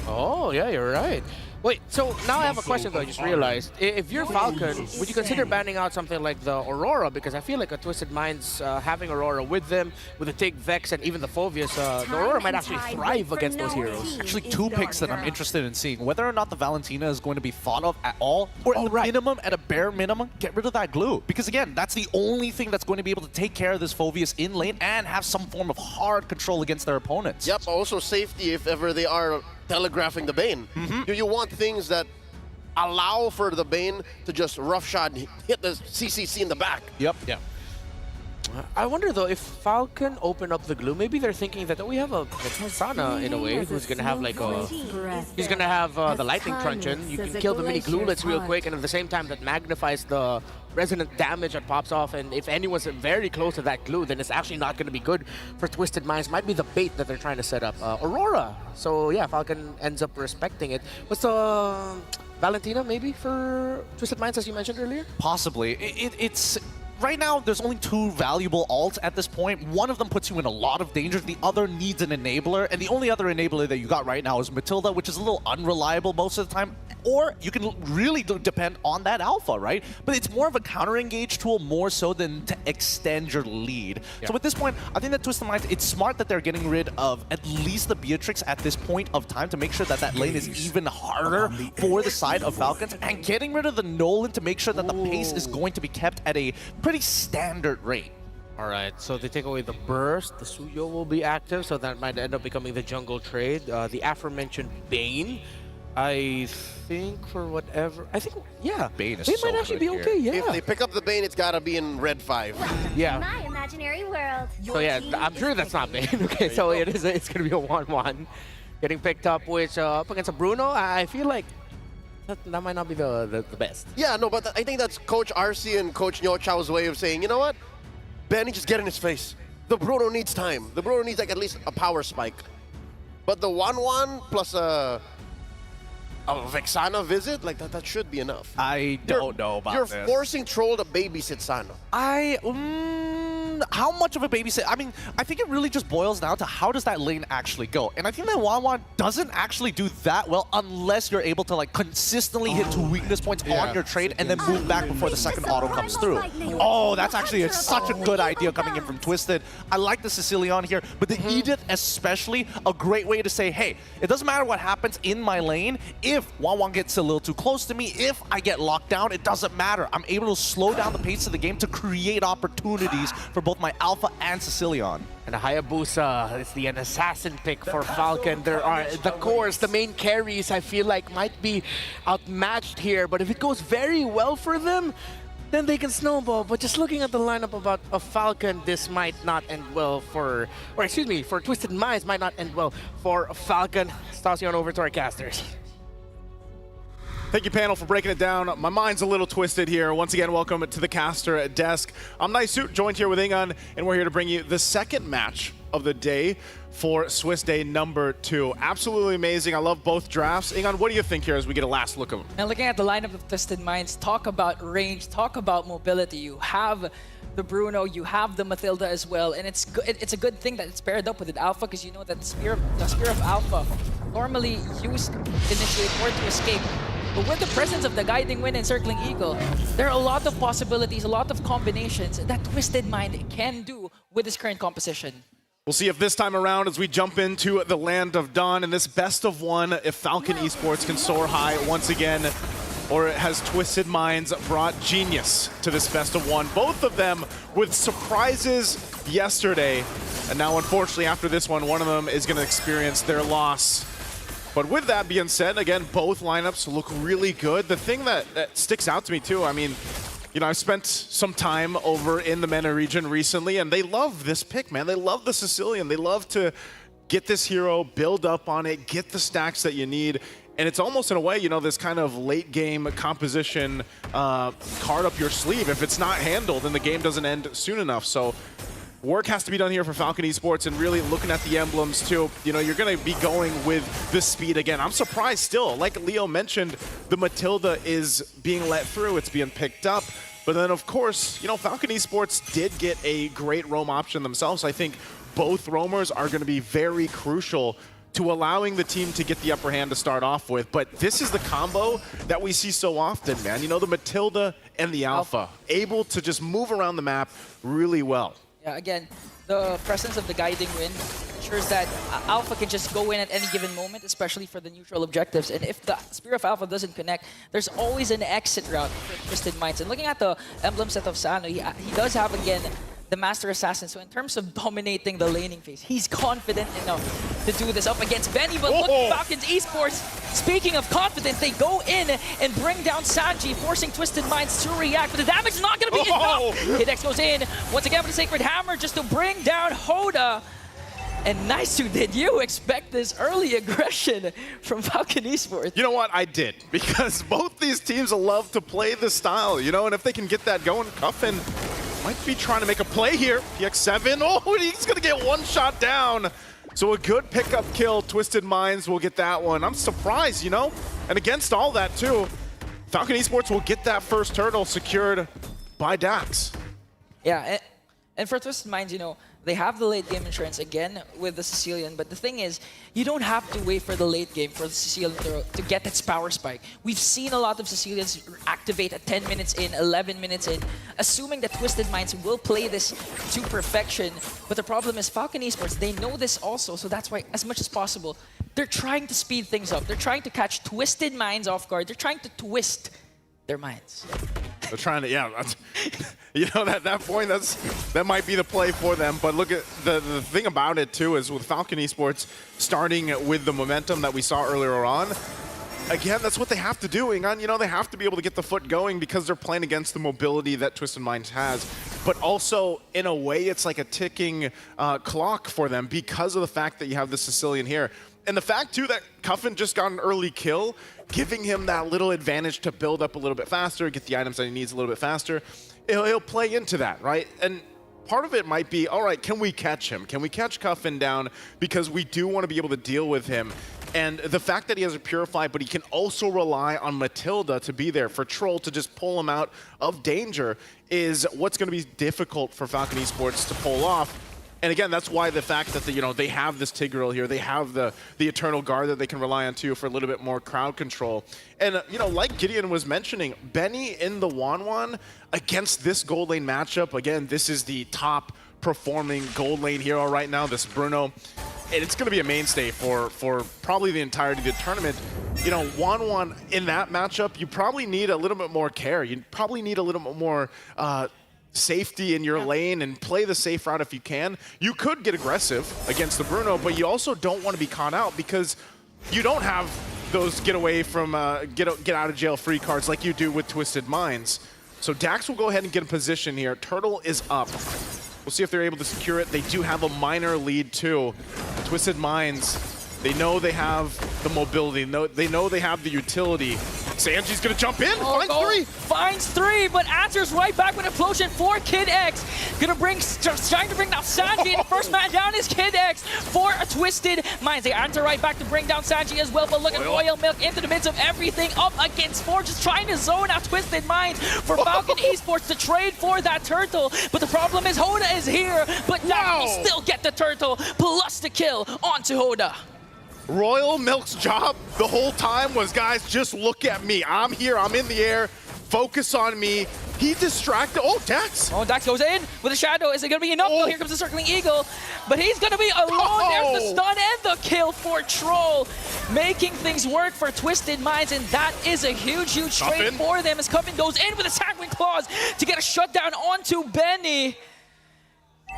Oh, yeah, you're right. Wait, so now I have a question though, I just realized. If you're Falcon, would you consider banning out something like the Aurora? Because I feel like a Twisted Minds having Aurora with them, with the Tig, Vex, and even the Fulvius, the Aurora might actually thrive against those heroes. Actually, 2 picks that I'm interested in seeing. Whether or not the Valentina is going to be thought of at all, or at a bare minimum, get rid of that glue. Because again, that's the only thing that's going to be able to take care of this Fulvius in lane and have some form of hard control against their opponents. Yep, also safety if ever they are telegraphing the Bane. You want things that allow for the Bane to just roughshod hit the CCC in the back. Yep. Yeah. I wonder though, if Falcon open up the glue, maybe they're thinking that we have a Sana in a way who's gonna have like he's gonna have the lightning truncheon. You can kill the mini glulets real quick, and at the same time that magnifies the resonant damage that pops off. And if anyone's very close to that glue, then it's actually not gonna be good for Twisted Minds. Might be the bait that they're trying to set up. Aurora. So yeah, Falcon ends up respecting it. What's the Valentina maybe for Twisted Minds, as you mentioned earlier? Possibly. It's right now, there's only 2 valuable alts at this point. One of them puts you in a lot of danger. The other needs an enabler. And the only other enabler that you got right now is Matilda, which is a little unreliable most of the time. Or you can really depend on that Alpha, right? But it's more of a counter-engage tool more so than to extend your lead. Yeah. So at this point, I think that Twisted Minds, it's smart that they're getting rid of at least the Beatrix at this point of time to make sure that that lane is even harder for the side of Falcons, and getting rid of the Nolan to make sure that the pace is going to be kept at a pretty standard rate. Alright, so they take away the burst, the Suyo will be active, so that might end up becoming the jungle trade. The aforementioned Bane, I think for whatever, yeah, Bane might actually be okay, yeah. If they pick up the Bane, it's gotta be in red 5. Yeah. My imaginary world. So yeah, I'm sure that's not Bane. Okay, so it's gonna be a 1-1. Getting picked up, which up against a Bruno, I feel like that might not be the best. Yeah, no, but I think that's Coach RC and Coach Nyo Chao's way of saying, you know what? Benny, just get in his face. The Bruno needs time. The Bruno needs like at least a power spike. But the 1-1 plus a Vexana visit, like that should be enough. I don't know about this. You're forcing Troll to babysit Sana. on how much of a babysit. I mean, I think it really just boils down to how does that lane actually go. And I think that Wanwan doesn't actually do that well unless you're able to like consistently hit 2 weakness points on your trade and then move back before the second auto comes through. Oh, that's actually such a good idea coming in from Twisted. I like the Sicilian here, but the Edith especially, a great way to say, hey, it doesn't matter what happens in my lane. If Wanwan gets a little too close to me, if I get locked down, it doesn't matter. I'm able to slow down the pace of the game to create opportunities for both my Alpha and Sicilian. And the Hayabusa is an assassin pick for Falcon. There are the cores, the main carries, I feel like might be outmatched here. But if it goes very well for them, then they can snowball. But just looking at the lineup of Falcon, this might not end well for Twisted Minds, might not end well for Falcon. Tossing on over to our casters. Thank you, panel, for breaking it down. My mind's a little twisted here. Once again, welcome to the caster desk. I'm Naisut, joined here with Ingan, and we're here to bring you the second match of the day for Swiss Day number 2. Absolutely amazing. I love both drafts. Ingan, what do you think here as we get a last look of them? Now, looking at the lineup of Twisted Minds, talk about range, talk about mobility. You have the Bruno, you have the Matilda as well, and it's a good thing that it's paired up with an Alpha, because you know that the Spear of Alpha normally used to initiate or to escape. But with the presence of the Guiding Wind and Circling Eagle, there are a lot of possibilities, a lot of combinations that Twisted Mind can do with his current composition. We'll see if this time around, as we jump into the Land of Dawn in this best of one, if Falcon Esports can soar high once again, or has Twisted Minds brought genius to this best of one. Both of them with surprises yesterday, and now unfortunately after this one of them is going to experience their loss. But with that being said, again, both lineups look really good. The thing that sticks out to me too, I mean, you know, I've spent some time over in the MENA region recently, and they love this pick, man. They love the Sicilian. They love to get this hero, build up on it, get the stacks that you need. And it's almost in a way, you know, this kind of late game composition card up your sleeve. If it's not handled, then the game doesn't end soon enough. So work has to be done here for Falcon Esports, and really looking at the emblems too. You know, you're going to be going with the speed again. I'm surprised still. Like Leo mentioned, the Matilda is being let through. It's being picked up. But then, of course, you know, Falcon Esports did get a great roam option themselves. I think both roamers are going to be very crucial to allowing the team to get the upper hand to start off with. But this is the combo that we see so often, man. You know, the Matilda and the Alpha, able to just move around the map really well. Yeah, again, the presence of the Guiding Wind ensures that Alpha can just go in at any given moment, especially for the neutral objectives. And if the Spear of Alpha doesn't connect, there's always an exit route for Twisted Minds. And looking at the emblem set of Sano, he does have, again, the Master Assassin. So in terms of dominating the laning phase, he's confident enough to do this up against Benny. But look, Falcons Esports, speaking of confidence, they go in and bring down Sanji, forcing Twisted Minds to react. But the damage is not going to be enough. Hidex goes in once again with a Sacred Hammer just to bring down Hoda. And Naisu, did you expect this early aggression from Falcon Esports? You know what? I did, because both these teams love to play this style, you know, and if they can get that going, Cuffin might be trying to make a play here. PX7, oh, he's going to get one shot down. So a good pickup kill. Twisted Minds will get that one. I'm surprised, you know, and against all that too, Falcon Esports will get that first turtle secured by Dax. Yeah, and for Twisted Minds, you know, they have the late game insurance again with the Sicilian, but the thing is, you don't have to wait for the late game for the Sicilian to get its power spike. We've seen a lot of Sicilians activate at 10 minutes in, 11 minutes in, assuming that Twisted Minds will play this to perfection. But the problem is Falcon Esports, they know this also, so that's why, as much as possible, they're trying to speed things up. They're trying to catch Twisted Minds off guard. They're trying to twist their minds. They're trying to, yeah, that's, you know, at that point, that might be the play for them. But look at the thing about it too is with Falcon Esports starting with the momentum that we saw earlier on. Again, that's what they have to do, Ingan. You know, they have to be able to get the foot going because they're playing against the mobility that Twisted Minds has. But also, in a way, it's like a ticking clock for them because of the fact that you have the Sicilian here. And the fact, too, that Cuffin just got an early kill, giving him that little advantage to build up a little bit faster, get the items that he needs a little bit faster. He'll play into that, right? And part of it might be, all right, can we catch him? Can we catch Cuffin down? Because we do want to be able to deal with him. And the fact that he has a Purify, but he can also rely on Matilda to be there for Troll to just pull him out of danger is what's going to be difficult for Falcon Esports to pull off. And again, that's why the fact that they have this Tigreal here, they have the Eternal Guard that they can rely on too for a little bit more crowd control. And like Gideon was mentioning, Benny in the 1-1 against this gold lane matchup. Again, this is the top performing gold lane hero right now, this Bruno. And it's going to be a mainstay for probably the entirety of the tournament. 1-1 in that matchup, you probably need a little bit more care. You probably need a little bit more safety in your lane and play the safe route if you can. You could get aggressive against the Bruno, but you also don't want to be caught out because you don't have those get away from get out of jail free cards like you do with Twisted Minds. So Dax will go ahead and get a position here. Turtle is up. We'll see if they're able to secure it. They do have a minor lead too. Twisted Minds, they know they have the mobility. They know they have the utility. Sanji's gonna jump in, finds three. Finds three, but answers right back with Implosion for Kid X. Trying to bring down Sanji, and the first man down is Kid X for a Twisted Minds. They answer right back to bring down Sanji as well, but look at Royal Milk into the midst of everything, up against 4, just trying to zone out Twisted Minds for Falcon Esports to trade for that turtle. But the problem is Hoda is here, but Dax will still get the turtle, plus the kill onto Hoda. Royal Milk's job the whole time was, guys, just look at me. I'm here, I'm in the air, focus on me. He distracted, Dax. Dax goes in with a shadow. Is it gonna be enough? No, here comes the circling eagle, but he's gonna be alone. There's the stun and the kill for Troll, making things work for Twisted Minds, and that is a huge trade for them as Cuffin goes in with a Sanguine Claws to get a shutdown onto Benny.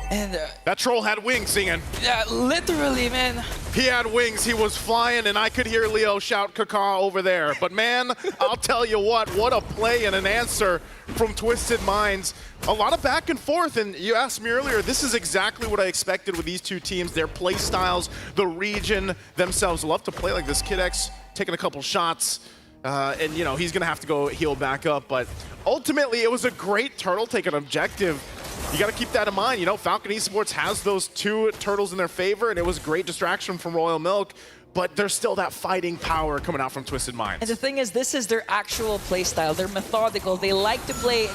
And that Troll had wings singing. Yeah, literally, man. He had wings, he was flying, and I could hear Leo shout Kaka over there. But man, I'll tell you what a play and an answer from Twisted Minds. A lot of back and forth, and you asked me earlier, this is exactly what I expected with these two teams. Their play styles, the region themselves love to play like this. Kid X taking a couple shots, and he's gonna have to go heal back up. But ultimately, it was a great turtle take an objective. You got to keep that in mind. Falcon Esports has those 2 turtles in their favor, and it was a great distraction from Royal Milk, but there's still that fighting power coming out from Twisted Minds. And the thing is, this is their actual play style. They're methodical. They like to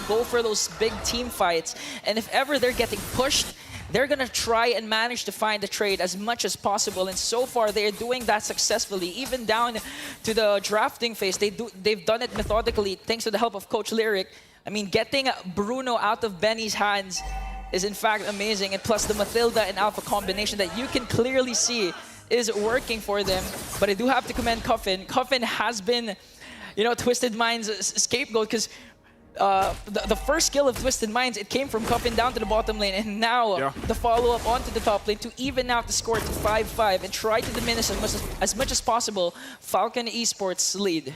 go for those big team fights, and if ever they're getting pushed, they're going to try and manage to find the trade as much as possible, and so far they're doing that successfully. Even down to the drafting phase, they've done it methodically thanks to the help of Coach Lyric. I mean, getting Bruno out of Benny's hands is in fact amazing, and plus the Matilda and Alpha combination that you can clearly see is working for them. But I do have to commend Cuffin. Cuffin has been, Twisted Minds' scapegoat, because the first kill of Twisted Minds, it came from Cuffin down to the bottom lane, and now the follow-up onto the top lane to even out the score to 5-5 and try to diminish as much as possible Falcon Esports' lead.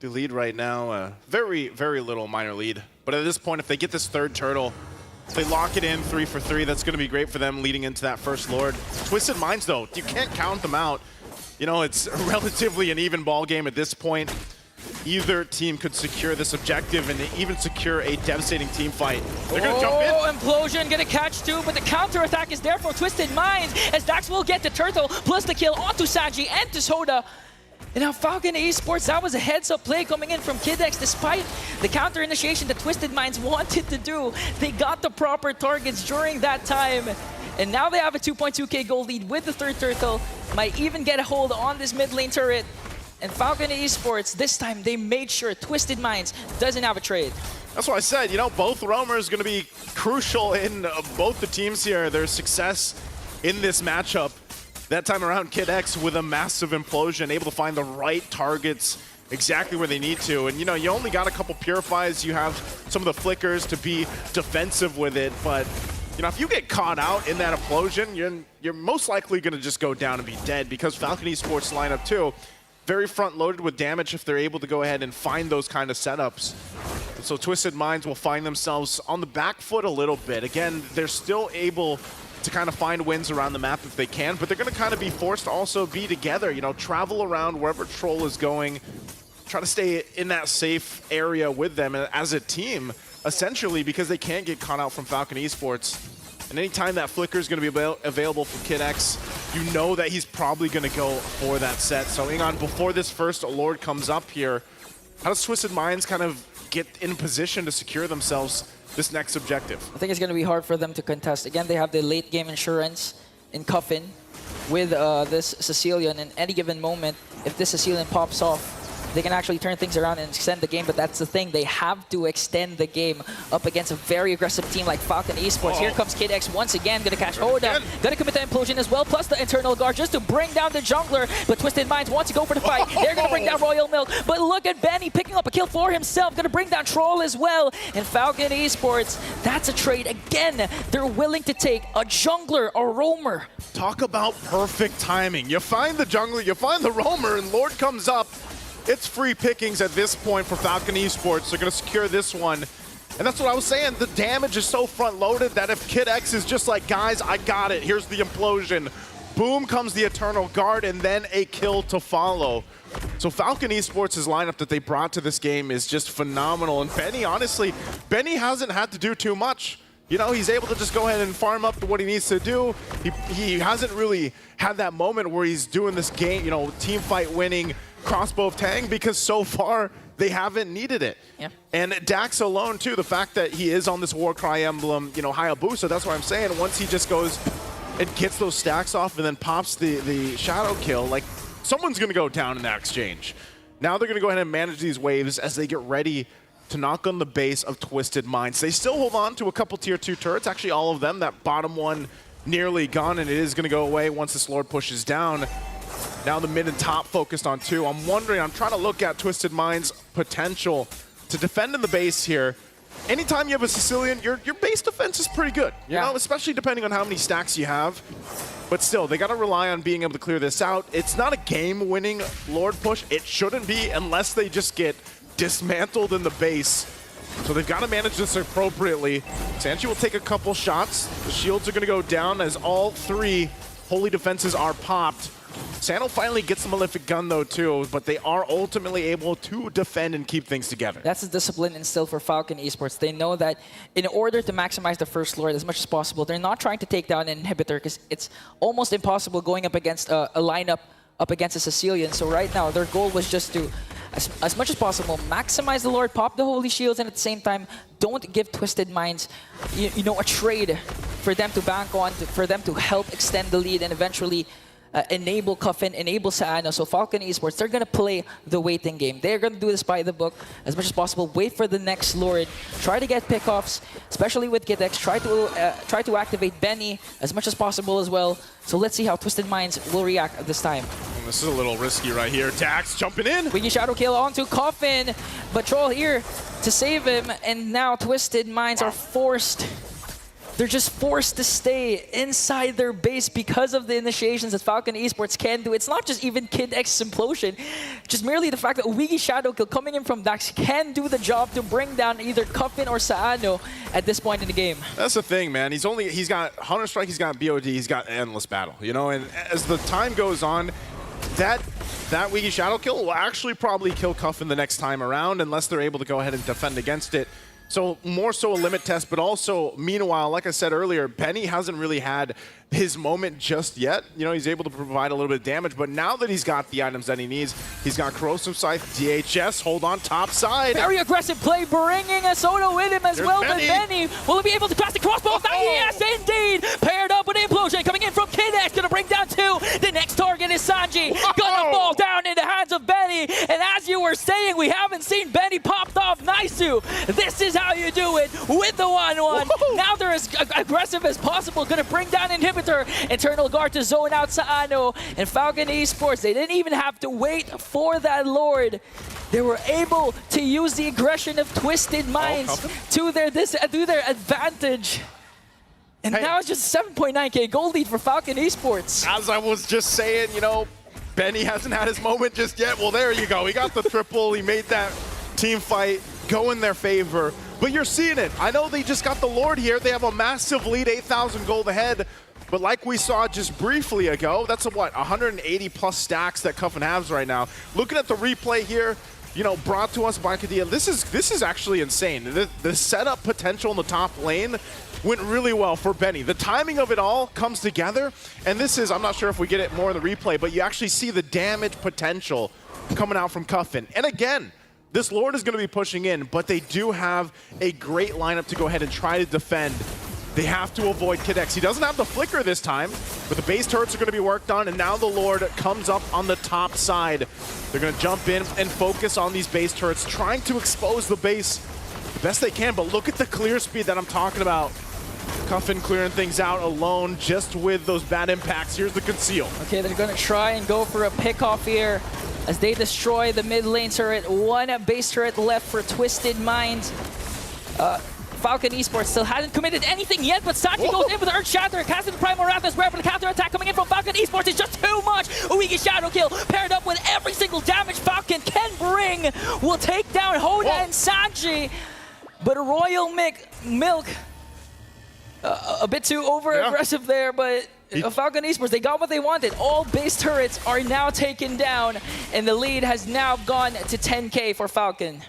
The lead right now, very, very little minor lead. But at this point, if they get this 3rd turtle, if they lock it in 3 for 3, that's going to be great for them leading into that first Lord. Twisted Minds, though, you can't count them out. It's relatively an even ball game at this point. Either team could secure this objective and even secure a devastating team fight. They're going to jump in. Implosion gonna catch 2, but the counter attack is there for Twisted Minds as Dax will get the turtle plus the kill onto Sanji and to Soda. And now Falcon Esports, that was a heads-up play coming in from Kid X. Despite the counter initiation that Twisted Minds wanted to do, they got the proper targets during that time. And now they have a 2.2k gold lead with the 3rd turtle. Might even get a hold on this mid lane turret. And Falcon Esports, this time they made sure Twisted Minds doesn't have a trade. That's why I said, both roamers going to be crucial in both the teams here. Their success in this matchup. That time around, Kid X with a massive implosion, able to find the right targets exactly where they need to. And you only got a couple purifies. You have some of the flickers to be defensive with it. But if you get caught out in that implosion, you're most likely going to just go down and be dead, because Falcon Esports lineup too, very front loaded with damage if they're able to go ahead and find those kind of setups. And so Twisted Minds will find themselves on the back foot a little bit. Again, they're still able to kind of find wins around the map if they can, but they're going to kind of be forced to also be together, travel around wherever Troll is going, try to stay in that safe area with them as a team, essentially, because they can't get caught out from Falcon Esports. And anytime that flicker is going to be available for Kid X, you know that he's probably going to go for that set. So Ingon, before this first Lord comes up here, how does Twisted Minds kind of get in position to secure themselves this next objective? I think it's going to be hard for them to contest. Again, they have the late game insurance in Coffin with this Sicilian. In any given moment, if this Sicilian pops off, they can actually turn things around and extend the game, but that's the thing. They have to extend the game up against a very aggressive team like Falcon Esports. Here comes Kid X once again, gonna catch Oda, gonna commit the implosion as well, plus the internal guard just to bring down the jungler, but Twisted Minds wants to go for the fight. They're gonna bring down Royal Milk, but look at Benny picking up a kill for himself, gonna bring down Troll as well. And Falcon Esports, that's a trade. Again, they're willing to take a jungler, a roamer. Talk about perfect timing. You find the jungler, you find the roamer, and Lord comes up. It's free pickings at this point for Falcon Esports. They're going to secure this one. And that's what I was saying. The damage is so front-loaded that if Kid X is just like, guys, I got it. Here's the implosion. Boom comes the Eternal Guard, and then a kill to follow. So Falcon Esports' lineup that they brought to this game is just phenomenal. And Benny, honestly, Benny hasn't had to do too much. You know, he's able to just go ahead and farm up to what he needs to do. He hasn't really had that moment where he's doing this game, you know, team fight winning crossbow of Tang, because so far they haven't needed it. Yeah. And Dax alone too, the fact that he is on this Warcry emblem, you know, Hayabusa, that's what I'm saying. Once he just goes and gets those stacks off and then pops the shadow kill, like someone's gonna go down in that exchange. Now they're gonna go ahead and manage these waves as they get ready to knock on the base of Twisted Minds. They still hold on to a couple tier 2 turrets, actually all of them. That bottom one nearly gone, and it is gonna go away once this Lord pushes down. Now the mid and top focused on 2. I'm wondering, I'm trying to look at Twisted Minds' potential to defend in the base here. Anytime you have a Sicilian, your base defense is pretty good. You know, especially depending on how many stacks you have. But still, they got to rely on being able to clear this out. It's not a game-winning Lord push. It shouldn't be unless they just get dismantled in the base. So they've got to manage this appropriately. Sanchi will take a couple shots. The shields are going to go down as all 3 holy defenses are popped. Sano finally gets the Malefic Gun though too, but they are ultimately able to defend and keep things together. That's the discipline instilled for Falcon Esports. They know that in order to maximize the first Lord as much as possible, they're not trying to take down an inhibitor because it's almost impossible going up against a lineup up against a Sicilian. So right now, their goal was just to, as much as possible, maximize the Lord, pop the Holy Shields, and at the same time, don't give Twisted Minds, you know, a trade for them to bank on, for them to help extend the lead and eventually enable Coffin, enable Saano. So Falcon Esports, they're going to play the waiting game. They're going to do this by the book as much as possible. Wait for the next Lord. Try to get pickoffs, especially with Gidex. Try to activate Benny as much as possible as well. So let's see how Twisted Minds will react this time. Well, this is a little risky right here. Dax jumping in. Wiggy Shadow Kill onto Coffin, but Troll here to save him. And now Twisted Minds are forced. They're just forced to stay inside their base because of the initiations that Falcon Esports can do. It's not just even Kid X's implosion, just merely the fact that Wiggy Shadow Kill coming in from Dax can do the job to bring down either Coffin or Saano at this point in the game. That's the thing, man. He's got Hunter Strike, he's got BOD, he's got Endless Battle, you know, and as the time goes on, that Wiggy Shadow Kill will actually probably kill Coffin the next time around unless they're able to go ahead and defend against it. So more so a limit test, but also, meanwhile, like I said earlier, Benny hasn't really had his moment just yet. You know, he's able to provide a little bit of damage, but now that he's got the items that he needs, he's got Corrosive Scythe, DHS, hold on top side. Very aggressive play, bringing a Soda with him as There's well. Benny. But Benny, will he be able to cross the crossbow? Yes, indeed! Paired up with Implosion, coming in from Kid X, gonna bring down 2. The next target is Sanji, gonna fall down in the hands of Benny. And as you were saying, we haven't seen Benny popped off Naisu. This is how you do it with the 1-1. Now they're as aggressive as possible, gonna bring down Inhibitor. Eternal Guard to zone out Saano. And Falcon Esports, they didn't even have to wait for that Lord. They were able to use the aggression of Twisted Minds to their advantage. And now it's just 7.9k gold lead for Falcon Esports. As I was just saying, you know, Benny hasn't had his moment just yet. Well, there you go. He got the triple. He made that team fight go in their favor. But you're seeing it. I know they just got the Lord here. They have a massive lead, 8,000 gold ahead. But like we saw just briefly ago, that's a, what, 180 plus stacks that Coffin has right now. Looking at the replay here, you know, brought to us by Kadia. This is actually insane. The setup potential in the top lane went really well for Benny. The timing of it all comes together, and this is, I'm not sure if we get it more in the replay, but you actually see the damage potential coming out from Cuffin. And again, this Lord is going to be pushing in, but they do have a great lineup to go ahead and try to defend. They have to avoid Kid X. He doesn't have the flicker this time, but the base turrets are going to be worked on, and now the Lord comes up on the top side. They're going to jump in and focus on these base turrets, trying to expose the base the best they can, but look at the clear speed that I'm talking about. Cuffin clearing things out alone just with those bad impacts. Here's the conceal. Okay, they're going to try and go for a pick-off here as they destroy the mid lane turret. One base turret left for Twisted Minds. Falcon Esports still hasn't committed anything yet, but Sanji goes in with Earth Shatter, casting the Primal Wrath as well, but the counter attack coming in from Falcon Esports is just too much. Uigi Shadow Kill paired up with every single damage Falcon can bring will take down Hoda and Sanji, but Royal Milk a bit too over-aggressive there, but Falcon Esports, they got what they wanted. All base turrets are now taken down, and the lead has now gone to 10K for Falcon.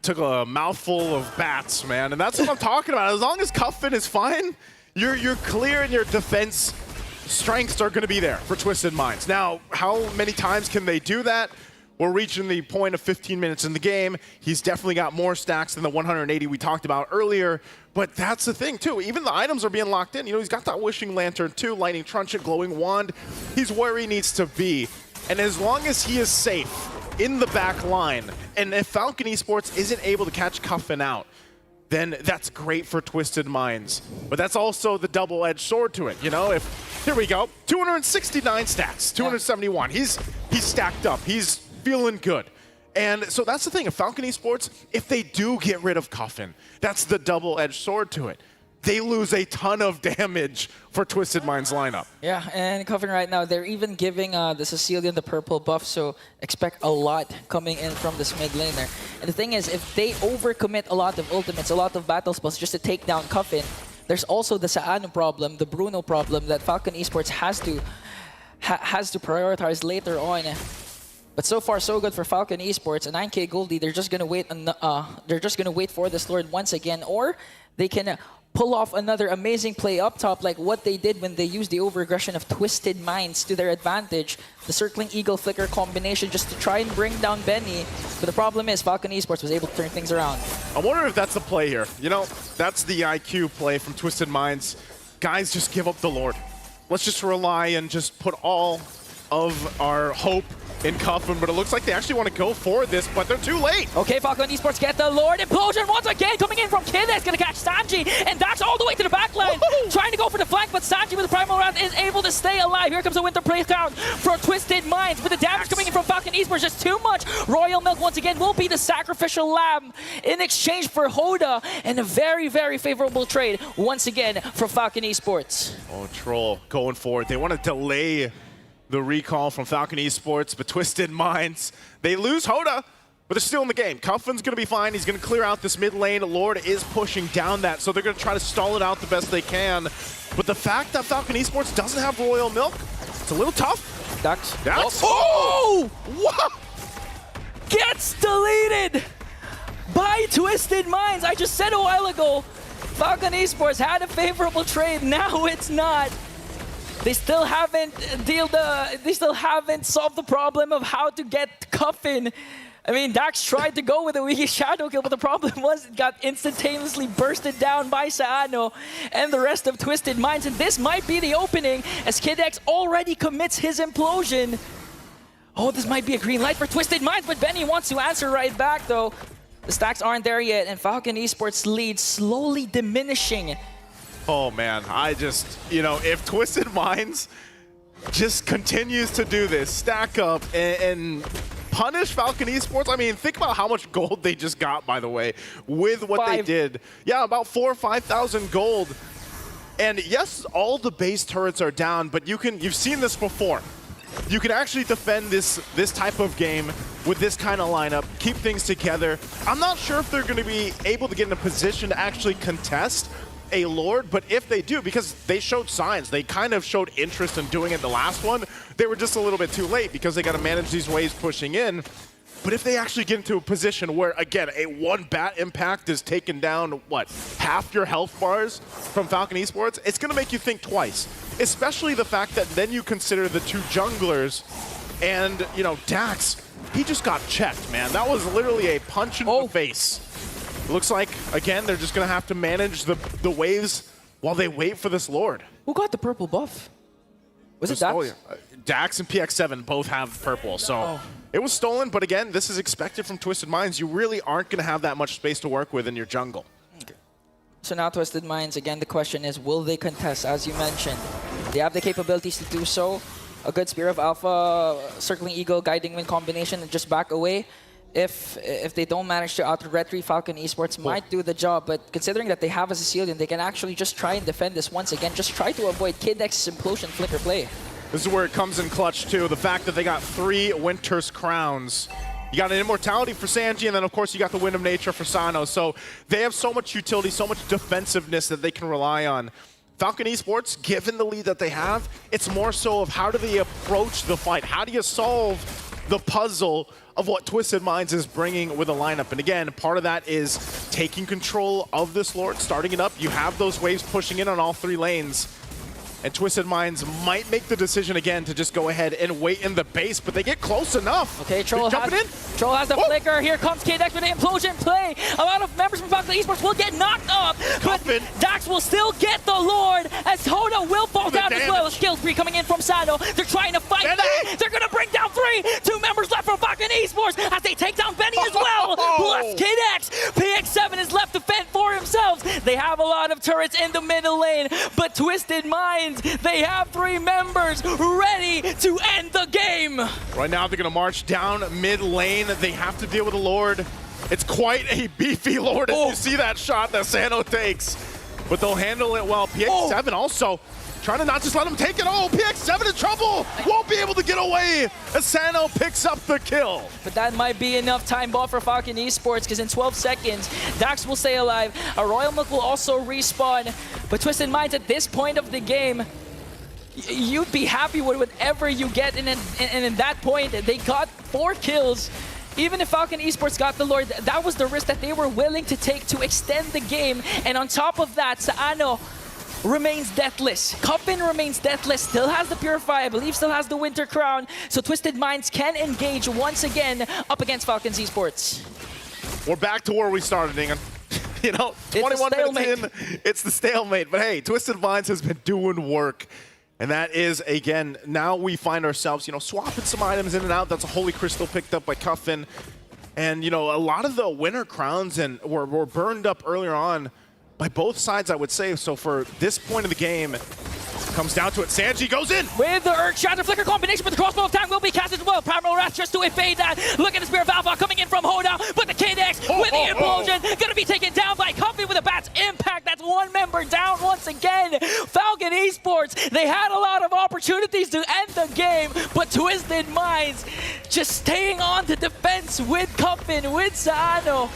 Took a mouthful of bats, man, and that's what I'm talking about. As long as Cuffin is fine, you're clear, and your defense strengths are going to be there for Twisted Minds. Now, how many times can they do that? We're reaching the point of 15 minutes in the game. He's definitely got more stacks than the 180 we talked about earlier, but that's the thing too. Even the items are being locked in. You know, he's got that Wishing Lantern too, Lightning Truncheon, Glowing Wand. He's where he needs to be, and as long as he is safe in the back line, and if Falcon Esports isn't able to catch Cuffin out, then that's great for Twisted Minds. But that's also the double-edged sword to it, you know? Here we go, 269 stats, 271. He's stacked up, he's feeling good. And so that's the thing, if Falcon Esports, if they do get rid of Cuffin, that's the double-edged sword to it. They lose a ton of damage for Twisted Minds lineup. Yeah, and Cuffin right now, they're even giving the Cecilian the purple buff, so expect a lot coming in from this mid laner. And the thing is, if they overcommit a lot of ultimates, a lot of battle spells just to take down Cuffin, there's also the Saano problem, the Bruno problem that Falcon Esports has to prioritize later on. But so far, so good for Falcon Esports. A 9K Goldie, they're just gonna wait. They're just gonna wait for this Lord once again, or they can pull off another amazing play up top, like what they did when they used the over-aggression of Twisted Minds to their advantage. The Circling Eagle Flicker combination just to try and bring down Benny. But the problem is, Falcon Esports was able to turn things around. I wonder if that's the play here. You know, that's the IQ play from Twisted Minds. Guys, just give up the Lord. Let's just rely and just put all of our hope in Cuffin, but it looks like they actually want to go for this, but they're too late. Okay, Falcon Esports get the Lord Implosion once again, coming in from Kid X, gonna catch Sanji, and that's all the way to the back line. Trying to go for the flank, but Sanji with the Primal Wrath is able to stay alive. Here comes the Winter Playground for Twisted Minds, but the damage coming in from Falcon Esports just too much. Royal Milk once again will be the sacrificial lamb in exchange for Hoda, and a very, very favorable trade once again for Falcon Esports. Oh, Troll going for it. They want to delay the recall from Falcon Esports, but Twisted Minds, they lose Hoda, but they're still in the game. Cuffin's going to be fine. He's going to clear out this mid lane. Lord is pushing down that, so they're going to try to stall it out the best they can. But the fact that Falcon Esports doesn't have Royal Milk, it's a little tough. Dax. Oh! What? Gets deleted by Twisted Minds. I just said a while ago, Falcon Esports had a favorable trade. Now it's not. They still haven't solved the problem of how to get Cuffin. I mean, Dax tried to go with a Wiki Shadow Kill, but the problem was it got instantaneously bursted down by Saano and the rest of Twisted Minds. And this might be the opening as Kid X already commits his implosion. Oh, this might be a green light for Twisted Minds, but Benny wants to answer right back though. The stacks aren't there yet, and Falcon Esports lead slowly diminishing. Oh man, I just, you know, if Twisted Minds just continues to do this, stack up and punish Falcon Esports, I mean, think about how much gold they just got, by the way, with what they did. Yeah, about 4,000 or 5,000 gold. And yes, all the base turrets are down, but you've seen this before. You can actually defend this type of game with this kind of lineup, keep things together. I'm not sure if they're going to be able to get in a position to actually contest a Lord, but if they do, because they showed signs, they kind of showed interest in doing it the last one, they were just a little bit too late because they got to manage these waves pushing in. But if they actually get into a position where, again, a one bat impact is taking down, what, half your health bars from Falcon Esports, it's going to make you think twice. Especially the fact that then you consider the two junglers and, you know, Dax, he just got checked, man. That was literally a punch in the face. It looks like, again, they're just going to have to manage the waves while they wait for this Lord. Who got the purple buff? Was it Dax? Oh, yeah. Dax and PX7 both have purple, so it was stolen, but again, this is expected from Twisted Minds. You really aren't going to have that much space to work with in your jungle. So now Twisted Minds, again, the question is, will they contest? As you mentioned, they have the capabilities to do so. A good Spear of Alpha, Circling Eagle, Guiding Wind combination, and just back away. If they don't manage to out-retry, Falcon Esports might do the job, but considering that they have a Sicilian, they can actually just try and defend this once again. Just try to avoid Kid X's Implosion Flicker play. This is where it comes in clutch, too. The fact that they got 3 Winter's Crowns. You got an Immortality for Sanji, and then, of course, you got the Wind of Nature for Sano. So they have so much utility, so much defensiveness that they can rely on. Falcon Esports, given the lead that they have, it's more so of how do they approach the fight? How do you solve the puzzle of what Twisted Minds is bringing with a lineup? And again, part of that is taking control of this Lord, starting it up. You have those waves pushing in on all 3 lanes. And Twisted Minds might make the decision again to just go ahead and wait in the base, but they get close enough. Okay, Troll has the flicker. Here comes KDX with the implosion play. A lot of members from Falcon Esports will get knocked up, but Dax will still get the Lord as Hoda will fall down as well. Skill 3 coming in from Sano. They're trying to fight back. They're going to bring down 3. 2 members left from Falcon Esports as they take down Benny as well. Plus KDX. PX7 is left to fend for themselves. They have a lot of turrets in the middle lane, but Twisted Minds, they have 3 members ready to end the game. Right now, they're going to march down mid lane. They have to deal with the Lord. It's quite a beefy Lord as you see that shot that Sano takes. But they'll handle it well. PX7 also trying to not just let him take it. Oh, PX7 in trouble. Won't be able to get away as Sano picks up the kill. But that might be enough time ball for Falcon Esports because in 12 seconds, Dax will stay alive. A Royal Milk will also respawn. But Twisted Minds at this point of the game, you'd be happy with whatever you get. And in that point, they got 4 kills. Even if Falcon Esports got the Lord, that was the risk that they were willing to take to extend the game. And on top of that, Sano remains deathless. Coppin remains deathless, still has the Purify, I believe still has the Winter Crown. So Twisted Minds can engage once again up against Falcon Esports. We're back to where we started, Ingan. You know, 21 minutes in, it's the stalemate. But hey, Twisted Minds has been doing work. And that is, again, now we find ourselves, you know, swapping some items in and out. That's a Holy Crystal picked up by Cuffin. And, you know, a lot of the Winter Crowns were burned up earlier on by both sides, I would say. So for this point of the game, it comes down to it. Sanji goes in! With the Earth Shatter Flicker combination, but the Crossbow of Time will be cast as well. Primal Wrath just to evade that. Look at the Spear of Alpha coming in from Hoda, but the KDX with the implosion gonna be taken down by Cuffy with a Bat's Impact. That's 1 member down once again. Falcon Esports, they had a lot of opportunities to end the game, but Twisted Minds just staying on the defense with Cuffin, with Sano.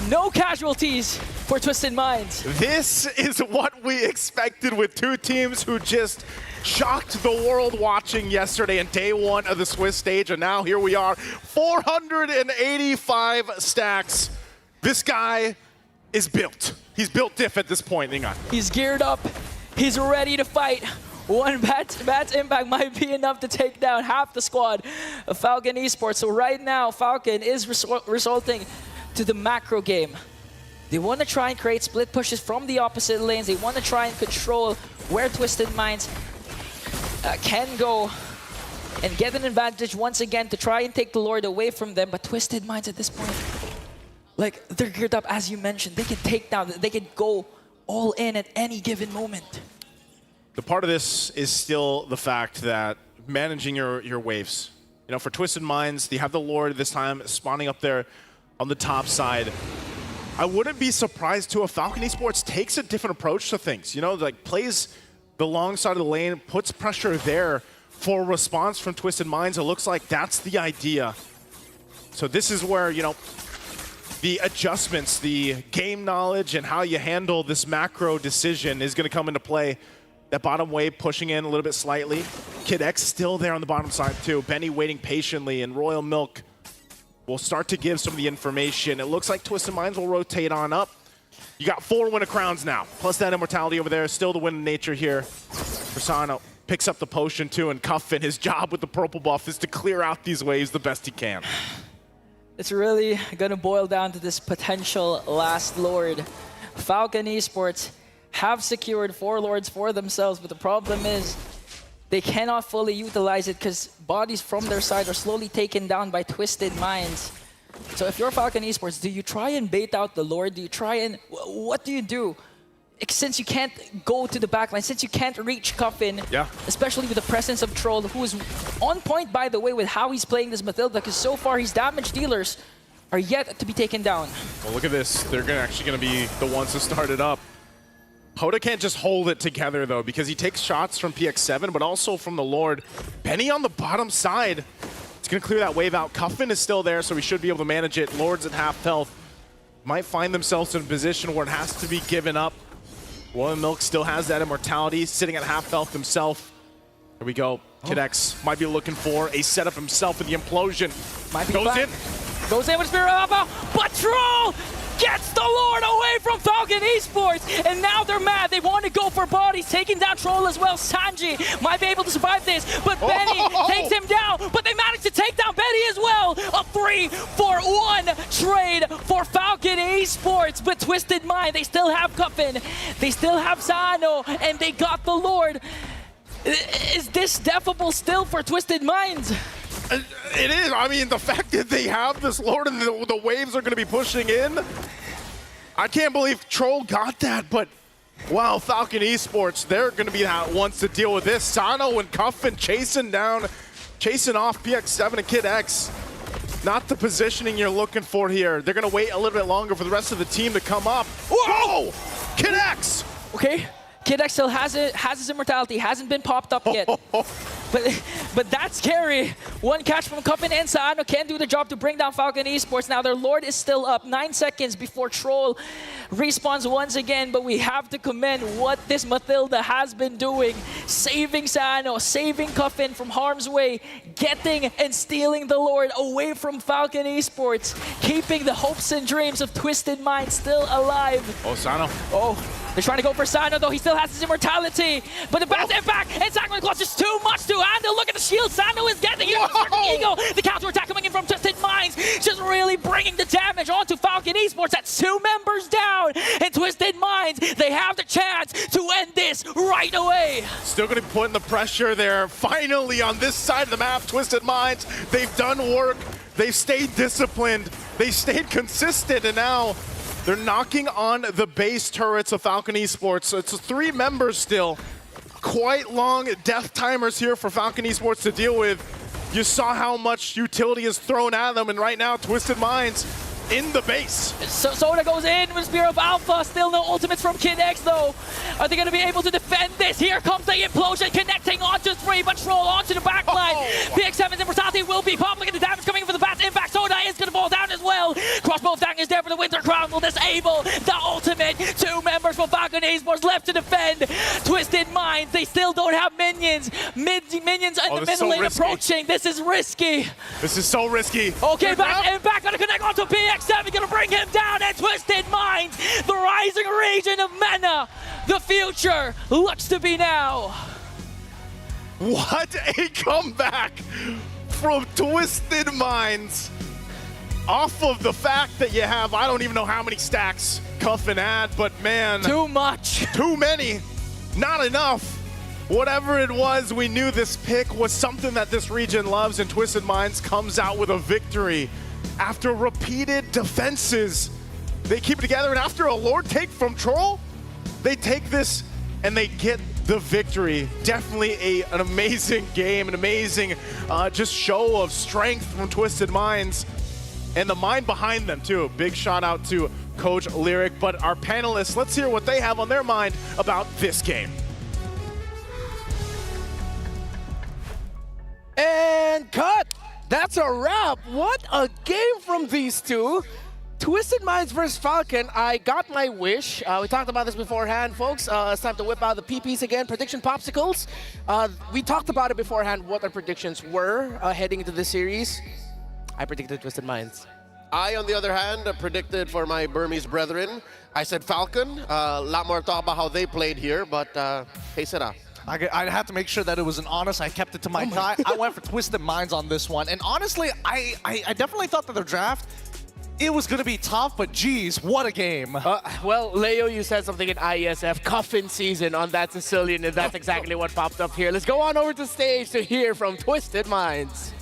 No casualties for Twisted Minds. This is what we expected with 2 teams who just shocked the world watching yesterday in day 1 of the Swiss stage, and now here we are, 485 stacks. This guy is built. He's built diff at this point, Ingan. He's geared up. He's ready to fight. 1 Bat's Impact might be enough to take down half the squad of Falcon Esports. So right now, Falcon is resulting to the macro game. They want to try and create split pushes from the opposite lanes. They want to try and control where Twisted Minds can go and get an advantage once again to try and take the Lord away from them. But Twisted Minds at this point, like, they're geared up, as you mentioned. They can take down, they can go all in at any given moment. The part of this is still the fact that managing your waves. You know, for Twisted Minds, they have the Lord this time spawning up there on the top side. I wouldn't be surprised too if Falcon Esports takes a different approach to things. You know, like plays the long side of the lane, puts pressure there for a response from Twisted Minds. It looks like that's the idea. So this is where, you know, the adjustments, the game knowledge, and how you handle this macro decision is going to come into play. That bottom wave pushing in a little bit slightly. Kid X still there on the bottom side too. Benny waiting patiently, and Royal Milk will start to give some of the information. It looks like Twisted Minds will rotate on up. You got 4 Winter Crowns now, plus that Immortality over there. Still the win in nature here. Persano picks up the potion too, and Cuffin, his job with the purple buff is to clear out these waves the best he can. It's really gonna boil down to this potential last Lord. Falcon Esports have secured 4 Lords for themselves, but the problem is they cannot fully utilize it because bodies from their side are slowly taken down by Twisted Minds. So if you're Falcon Esports, do you try and bait out the Lord? Do you try and... what do you do? Since you can't go to the backline, since you can't reach Cuffin, especially with the presence of Troll, who is on point, by the way, with how he's playing this Matilda, because so far his damage dealers are yet to be taken down. Well, look at this. They're actually going to be the ones to start it up. Hoda can't just hold it together, though, because he takes shots from PX7, but also from the Lord. Benny on the bottom side. It's going to clear that wave out. Cuffin is still there, so we should be able to manage it. Lord's at half health. Might find themselves in a position where it has to be given up. Royal Milk still has that Immortality, sitting at half health himself. Here we go. Kid X might be looking for a setup himself with the implosion. Might be goes in. Goes in with Spirit of Alpha, but Troll gets the Lord away from Falcon Esports, and now they're mad. They want to go for bodies, taking down Troll as well. Sanji might be able to survive this, but Benny takes him down, but they manage to take down Benny as well. A 3-for-1 trade for Falcon Esports, but Twisted Mind, they still have Cuffin, they still have Zano, and they got the Lord. Is this defable still for Twisted Minds? It is. I mean, the fact that they have this Lord and the waves are going to be pushing in. I can't believe Troll got that, but wow, Falcon Esports, they're going to be the ones to deal with this. Sano and Cuffin chasing off PX7 and Kid X. Not the positioning you're looking for here. They're going to wait a little bit longer for the rest of the team to come up. Whoa! Kid X! Okay, Kid X still has his Immortality, hasn't been popped up yet. But that's scary. One catch from Cuffin and Sano can do the job to bring down Falcon Esports. Now their Lord is still up. 9 seconds before Troll respawns once again, but we have to commend what this Matilda has been doing. Saving Sano, saving Cuffin from harm's way, getting and stealing the Lord away from Falcon Esports, keeping the hopes and dreams of Twisted Mind still alive. Oh, Sano. Oh, they're trying to go for Sano, though. He still has his Immortality. But the bounce impact, and Sacrament Claws is too much to handle. Look at the shield Sano is getting. Ego. The counterattack coming in from Twisted Minds, just really bringing the damage onto Falcon Esports. That's 2 members down. And Twisted Minds, they have the chance to end this right away. Still going to be putting the pressure there. Finally, on this side of the map, Twisted Minds, they've done work. They've stayed disciplined. They stayed consistent, and now they're knocking on the base turrets of Falcon Esports. So it's 3 members still. Quite long death timers here for Falcon Esports to deal with. You saw how much utility is thrown at them, and right now, Twisted Minds in the base. So Soda goes in with Spear of Alpha. Still no ultimates from Kid X, though. Are they going to be able to defend this? Here comes the implosion, connecting onto 3, but Troll onto the backline. PX7's Immortality will be popped. Look at the damage coming in for the fast impact. Soda is going to fall down as well. Crossbow Fang is there for the Winter Crown. Will disable the ultimate. 2 members from Falcon Esports left to defend. Twisted Minds, they still don't have minions. Minions in the middle lane approaching. This is risky. This is so risky. Okay, back going to connect onto PX7, going to bring him down, and Twisted Minds, the rising region of MENA, the future looks to be now. What a comeback from Twisted Minds. Off of the fact that you have, I don't even know how many stacks Cuffin had, but man. Too much. Too many. Not enough. Whatever it was, we knew this pick was something that this region loves, and Twisted Minds comes out with a victory. After repeated defenses, they keep it together, and after a Lord take from Troll, they take this and they get the victory. Definitely an amazing game, an amazing just show of strength from Twisted Minds, and the mind behind them too. Big shout out to Coach Lyric, but our panelists, let's hear what they have on their mind about this game. And cut! That's a wrap. What a game from these two. Twisted Minds versus Falcon. I got my wish. We talked about this beforehand, folks. It's time to whip out the PPs again. Prediction popsicles. We talked about it beforehand, what our predictions were heading into this series. I predicted Twisted Minds. I, on the other hand, predicted for my Burmese brethren. I said Falcon. A lot more talk about how they played here, but hey, Sera. I had to make sure that it was an honest. I kept it to my side. I went for Twisted Minds on this one. And honestly, I definitely thought that the draft, it was going to be tough, but geez, what a game. Well, Leo, you said something in IESF, coffin season on that Sicilian, and that's exactly what popped up here. Let's go on over to stage to hear from Twisted Minds.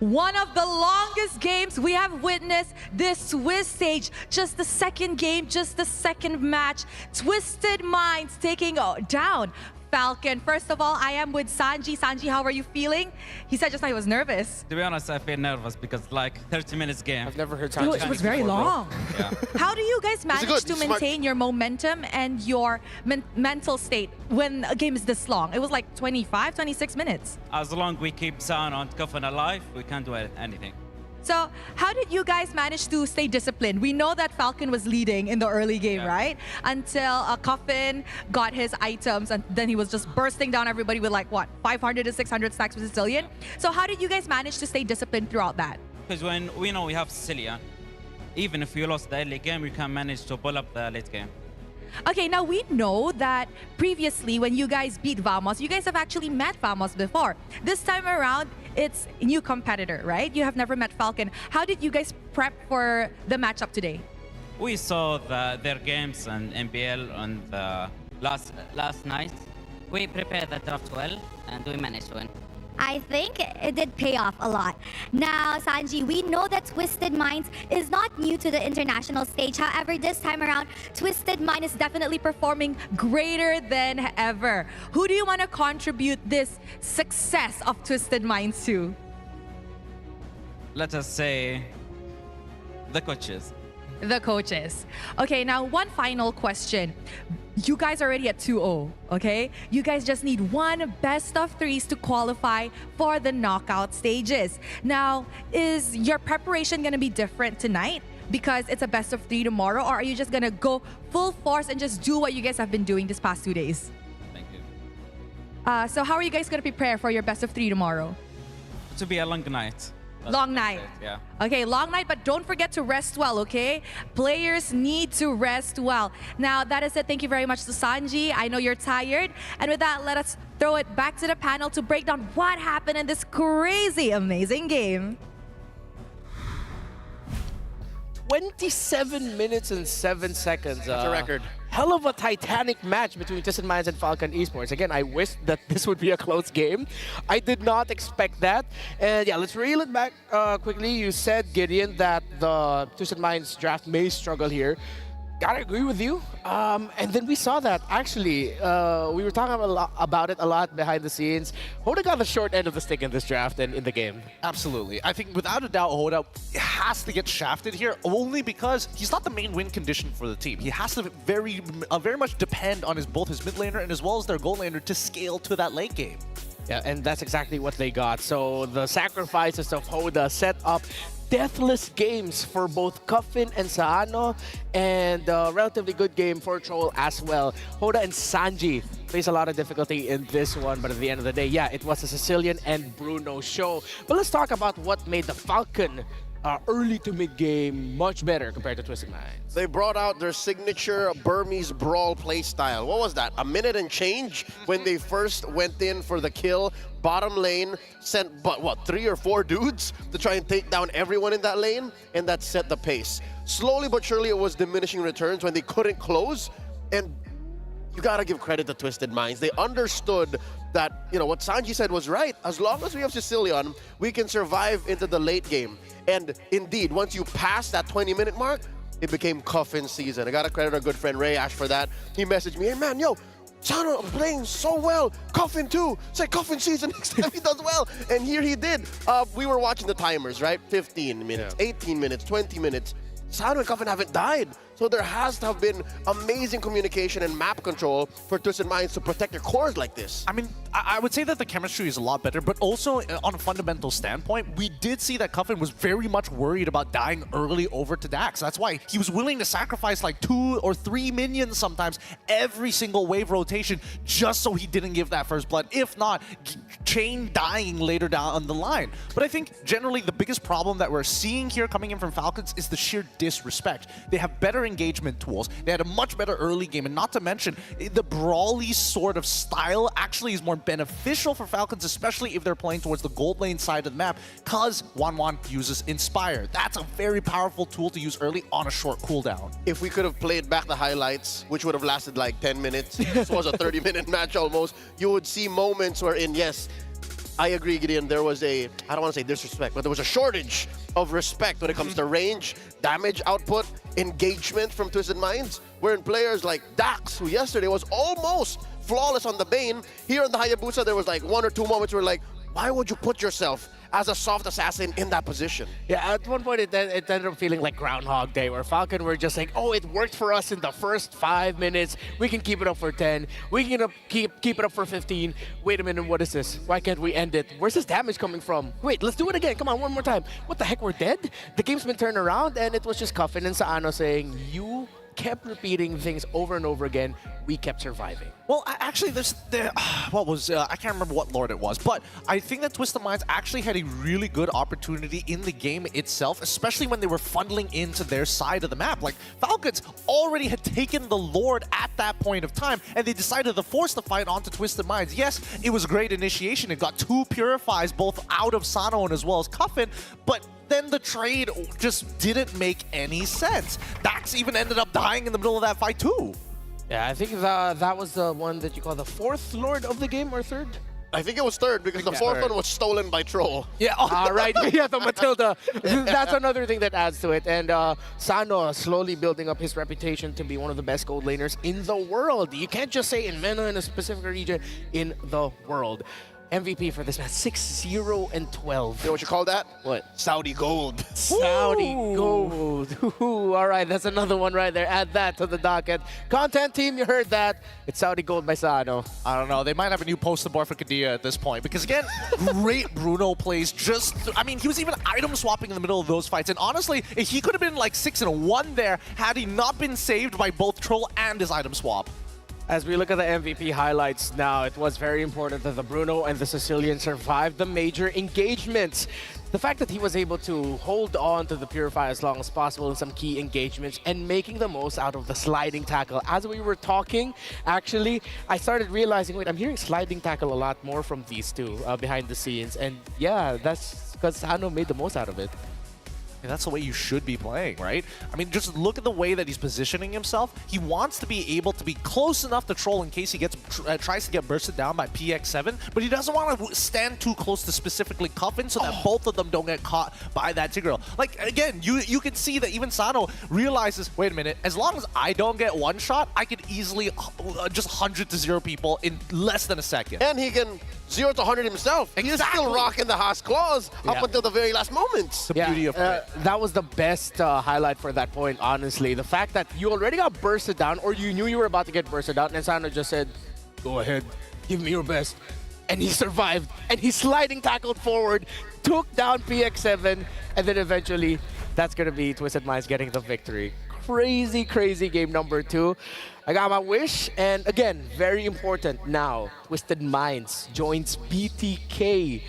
One of the longest games we have witnessed this Swiss stage. Just the second game, just the second match. Twisted Minds taking down Falcon. First of all, I am with Sanji. Sanji, how are you feeling? He said just now he was nervous. To be honest, I feel nervous because like 30 minutes game. I've never heard Sanji. It was very long. Yeah. How do you guys manage to maintain your momentum and your mental state when a game is this long? It was like 25, 26 minutes. As long we keep Sound and Coffin alive, we can't do anything. So how did you guys manage to stay disciplined? We know that Falcon was leading in the early game, right? Until Coffin got his items and then he was just bursting down everybody with like, what, 500 to 600 stacks with Sicilian? So how did you guys manage to stay disciplined throughout that? Because when we know we have Sicilian, even if we lost the early game, we can manage to pull up the late game. Okay, now we know that previously when you guys beat Vamos, you guys have actually met Vamos before. This time around, it's a new competitor, right? You have never met Falcon. How did you guys prep for the matchup today? We saw their games on MPL on the last night. We prepared the draft well and we managed to win. I think it did pay off a lot. Now, Sanji, we know that Twisted Minds is not new to the international stage. However, this time around, Twisted Mind is definitely performing greater than ever. Who do you want to contribute this success of Twisted Minds to? Let us say the coaches. The coaches. Okay, now one final question. You guys are already at 2-0, okay? You guys just need one best of threes to qualify for the knockout stages. Now, is your preparation gonna be different tonight because it's a best of 3 tomorrow, or are you just gonna go full force and just do what you guys have been doing this past 2 days? Thank you. So how are you guys gonna prepare for your best of 3 tomorrow? To be a long night. Long night. Yeah. Okay, long night, but don't forget to rest well, okay? Players need to rest well. Now, that is it. Thank you very much to Sanji. I know you're tired. And with that, let us throw it back to the panel to break down what happened in this crazy, amazing game. 27 minutes and 7 seconds. That's a record. Hell of a titanic match between Twisted Minds and Falcon Esports. Again, I wish that this would be a close game. I did not expect that. And yeah, let's reel it back quickly. You said, Gideon, that the Twisted Minds draft may struggle here. Gotta agree with you. And then we saw that, actually. We were talking about it a lot behind the scenes. Hoda got the short end of the stick in this draft and in the game. Absolutely. I think without a doubt, Hoda has to get shafted here only because he's not the main win condition for the team. He has to very much depend on both his mid laner and as well as their goal laner to scale to that late game. Yeah, and that's exactly what they got. So the sacrifices of Hoda set up deathless games for both Coffin and Saano, and a relatively good game for Troll as well. Hoda and Sanji face a lot of difficulty in this one, but at the end of the day, yeah, it was a Sicilian and Bruno show. But let's talk about what made the Falcon early to mid game much better compared to Twisted Minds. They brought out their signature Burmese brawl playstyle. What was that? A minute and change when they first went in for the kill. Bottom lane sent, what, 3 or 4 dudes to try and take down everyone in that lane, and that set the pace. Slowly but surely, it was diminishing returns when they couldn't close, and you gotta give credit to Twisted Minds. They understood that, you know, what Sanji said was right. As long as we have Sicilian, we can survive into the late game. And indeed, once you pass that 20-minute mark, it became Coffin season. I gotta credit our good friend Ray Ash for that. He messaged me, hey man, yo, Chano playing so well. Coffin too. Say Coffin season next time he does well. And here he did. We were watching the timers, right? 15 minutes, 18 minutes, 20 minutes. Sano and Coffin haven't died. So there has to have been amazing communication and map control for Twisted Minds to protect their cores like this. I mean, I would say that the chemistry is a lot better, but also on a fundamental standpoint, we did see that Cuffin was very much worried about dying early over to Dax. That's why he was willing to sacrifice like 2 or 3 minions sometimes every single wave rotation just so he didn't give that first blood. If not, Chain dying later down on the line. But I think generally the biggest problem that we're seeing here coming in from Falcons is the sheer disrespect. They have better engagement tools. They had a much better early game, and not to mention the brawly sort of style actually is more beneficial for Falcons, especially if they're playing towards the gold lane side of the map, because Wanwan uses Inspire. That's a very powerful tool to use early on a short cooldown. If we could have played back the highlights, which would have lasted like 10 minutes, this was a 30-minute match almost, you would see moments wherein, yes, I agree, Gideon, there was I don't want to say disrespect, but there was a shortage of respect when it comes to range, damage output, engagement from Twisted Minds, wherein players like Dax, who yesterday was almost flawless on the Bane, here on the Hayabusa, there was like 1 or 2 moments where like, why would you put yourself as a soft assassin in that position? Yeah, at one point it ended up feeling like Groundhog Day, where Falcon were just like, oh, it worked for us in the first 5 minutes. We can keep it up for 10. We can keep it up for 15. Wait a minute, what is this? Why can't we end it? Where's this damage coming from? Wait, let's do it again. Come on, one more time. What the heck, we're dead? The game's been turned around, and it was just Cuffin and Saano saying, you kept repeating things over and over again. We kept surviving. Well, actually, I can't remember what Lord it was, but I think that Twisted Minds actually had a really good opportunity in the game itself, especially when they were funneling into their side of the map. Like, Falcons already had taken the Lord at that point of time, and they decided to force the fight onto Twisted Minds. Yes, it was a great initiation. It got 2 Purifies, both out of Sano and as well as Cuffin, but then the trade just didn't make any sense. Dax even ended up dying in the middle of that fight too. Yeah, I think that was the one that you call the 4th Lord of the game, or 3rd? I think it was 3rd because the 4th one was stolen by Troll. Yeah, right. Yeah, the Matilda. That's another thing that adds to it. And Sano slowly building up his reputation to be one of the best gold laners in the world. You can't just say in MENA, in a specific region, in the world. MVP for this match, 6-0-12. You know what you call that? What? Saudi gold. Saudi gold. Ooh, all right, that's another one right there. Add that to the docket. Content team, you heard that. It's Saudi gold by Sano. I don't know. They might have a new poster board for Kadia at this point. Because again, great Bruno plays. I mean, he was even item swapping in the middle of those fights. And honestly, he could have been like 6-1 there had he not been saved by both Troll and his item swap. As we look at the MVP highlights now, it was very important that the Bruno and the Sicilian survived the major engagements. The fact that he was able to hold on to the Purify as long as possible in some key engagements and making the most out of the sliding tackle. As we were talking, actually, I started realizing, wait, I'm hearing sliding tackle a lot more from these two behind the scenes. And yeah, that's because Sano made the most out of it. And that's the way you should be playing, right? I mean, just look at the way that he's positioning himself. He wants to be able to be close enough to Troll in case he gets tries to get bursted down by PX7, but he doesn't want to stand too close to specifically Cuffin so that both of them don't get caught by that Tigreal. Like, again, you can see that even Sano realizes, wait a minute, as long as I don't get one shot, I could easily just 100-0 people in less than a second. And he can 0 to 100 himself. Exactly. He's still rocking the Haas claws up until the very last moments. The beauty of it. That was the best highlight for that point, honestly. The fact that you already got bursted down, or you knew you were about to get bursted down, and Sano just said, go ahead, give me your best. And he survived, and he sliding tackled forward, took down PX7, and then eventually, that's going to be Twisted Minds getting the victory. Crazy, crazy game number 2. I got my wish, and again, very important now, Twisted Minds joins BTK.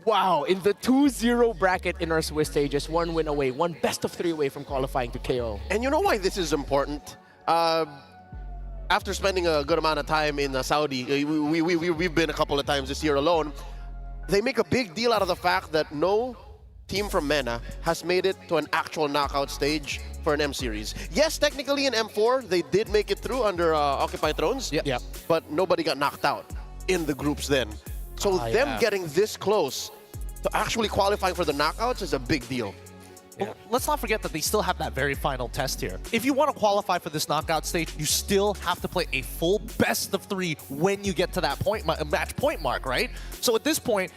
Wow, in the 2-0 bracket in our Swiss stages, 1 win away, 1 best of 3 away from qualifying to KO. And you know why this is important? After spending a good amount of time in Saudi, we've been a couple of times this year alone, they make a big deal out of the fact that no team from MENA has made it to an actual knockout stage for an M series. Yes, technically in M4, they did make it through under Occupy Thrones, but nobody got knocked out in the groups then. So them getting this close to actually qualifying for the knockouts is a big deal. Well, let's not forget that they still have that very final test here. If you want to qualify for this knockout stage, you still have to play a full best of 3 when you get to that match point mark, right? So at this point,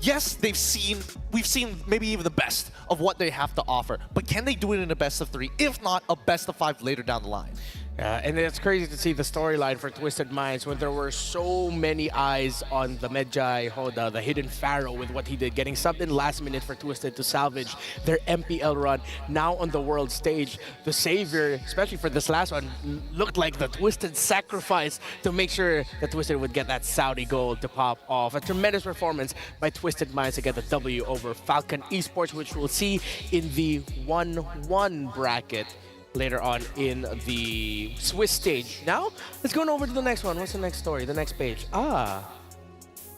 yes, we've seen maybe even the best of what they have to offer, but can they do it in a best of 3, if not a best of 5 later down the line? And it's crazy to see the storyline for Twisted Minds when there were so many eyes on the Medjay Hoda, the hidden pharaoh, with what he did, getting subbed in last minute for Twisted to salvage their MPL run. Now on the world stage, the savior, especially for this last one, looked like the Twisted sacrifice to make sure that Twisted would get that Saudi gold to pop off. A tremendous performance by Twisted Minds to get the W over Falcon Esports, which we'll see in the 1-1 bracket later on in the Swiss stage. Now, let's go over to the next one. What's the next story? The next page. A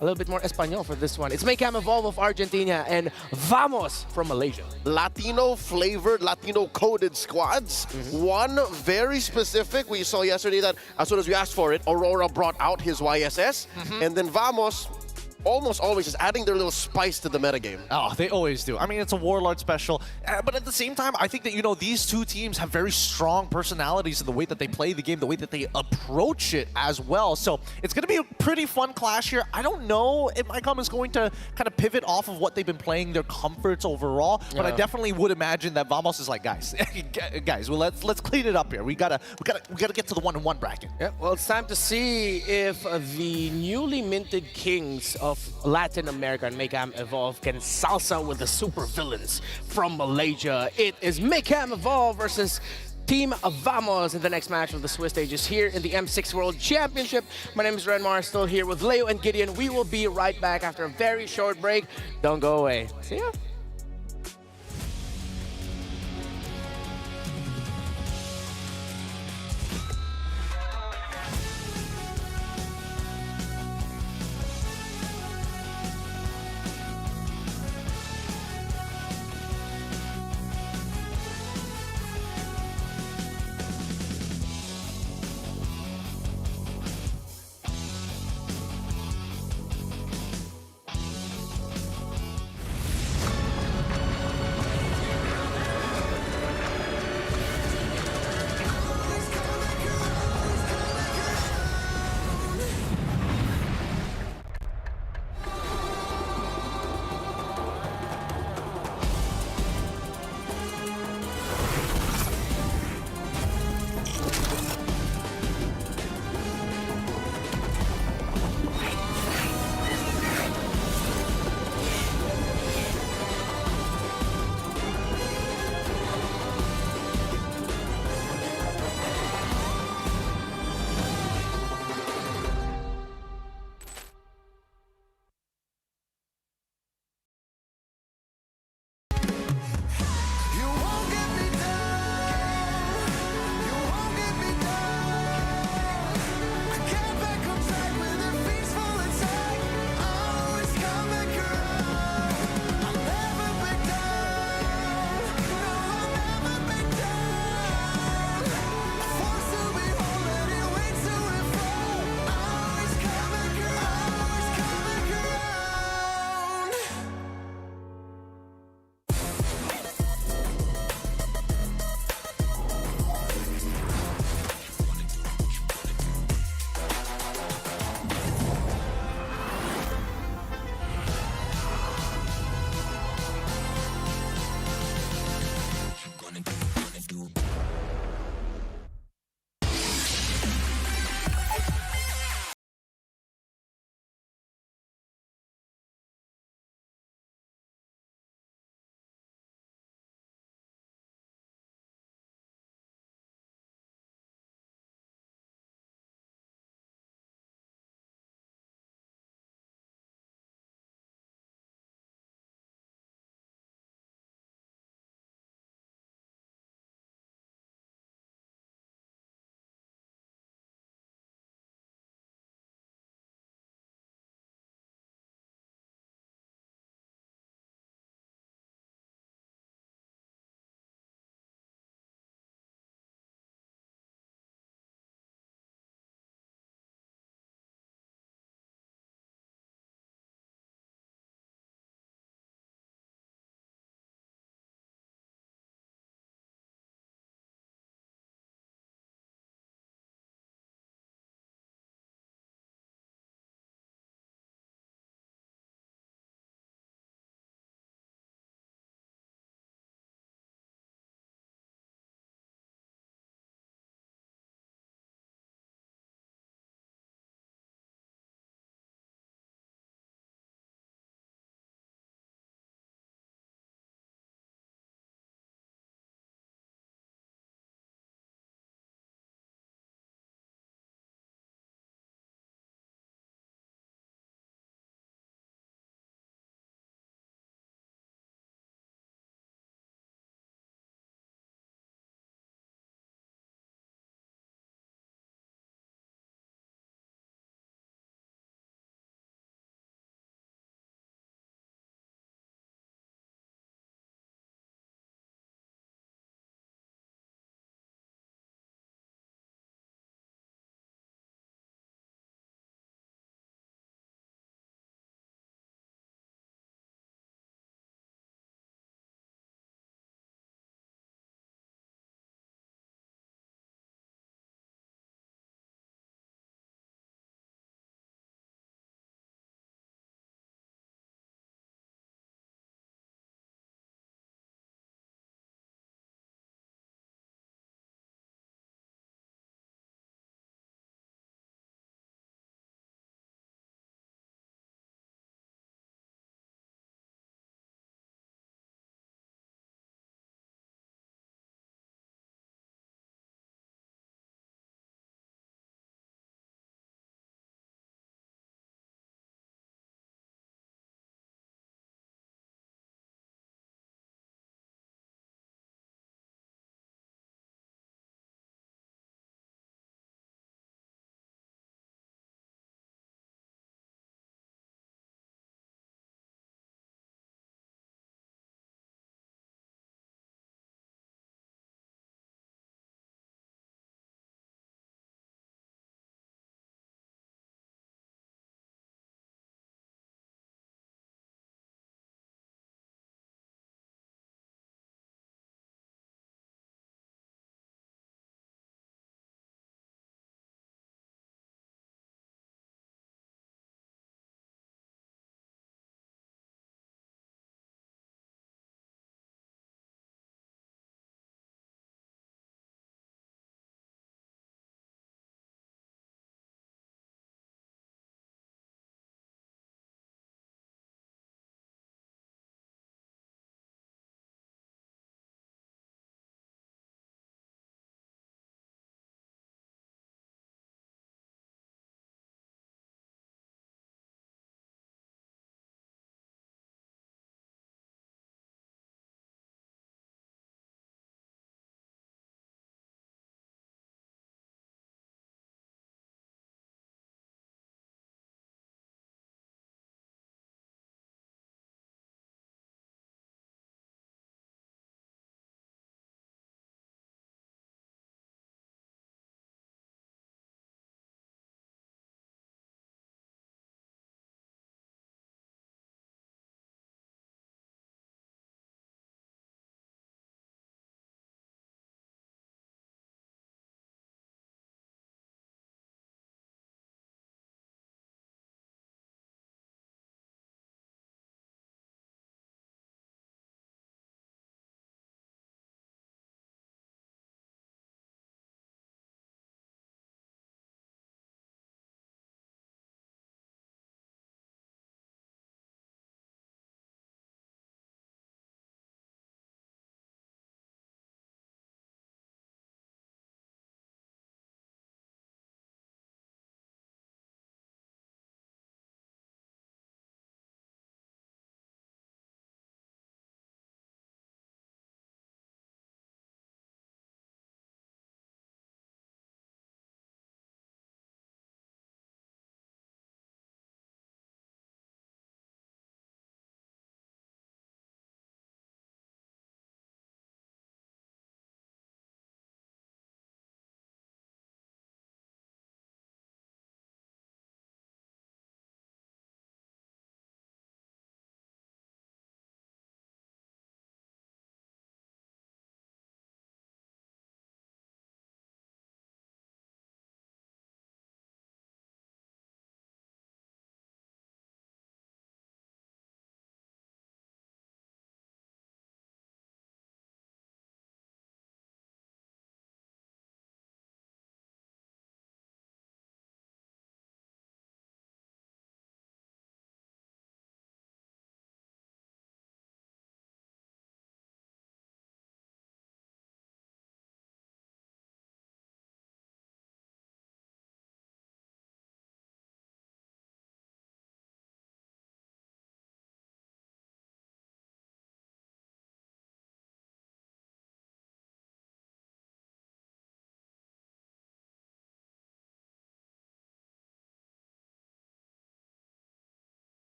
little bit more Espanol for this one. It's Maycam Evolve of Argentina and Vamos from Malaysia. Latino-flavored, Latino-coded squads. One very specific. We saw yesterday that as soon as we asked for it, Aurora brought out his YSS. And then Vamos almost always is adding their little spice to the metagame. Oh, they always do. I mean, it's a Warlord special. But at the same time, I think that, you know, these two teams have very strong personalities in the way that they play the game, the way that they approach it as well. So it's going to be a pretty fun clash here. I don't know if Icom is going to kind of pivot off of what they've been playing, their comforts overall. But I definitely would imagine that Vamos is like, guys, well, let's clean it up here. We gotta get to the 1-1 bracket. Yeah, well, it's time to see if the newly minted kings of Latin America and Maycam Evolve can salsa with the super villains from Malaysia. It is Maycam Evolve versus Team Vamos in the next match of the Swiss stages here in the M6 World Championship. My name is Renmar, still here with Leo and Gideon. We will be right back after a very short break. Don't go away. See ya.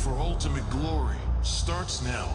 for ultimate glory starts now.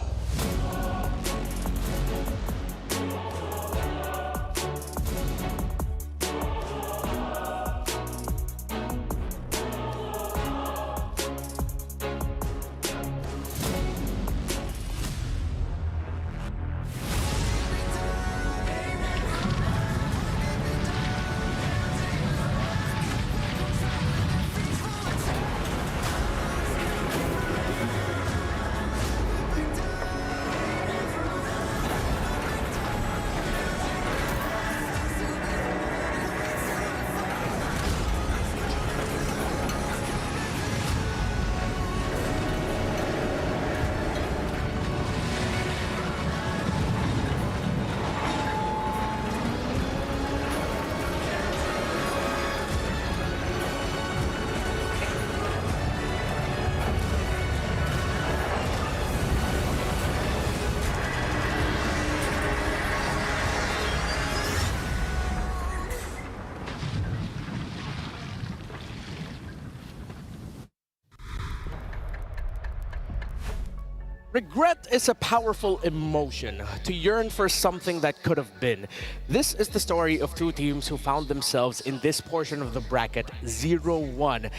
Regret is a powerful emotion, to yearn for something that could have been. This is the story of two teams who found themselves in this portion of the bracket, 0-1.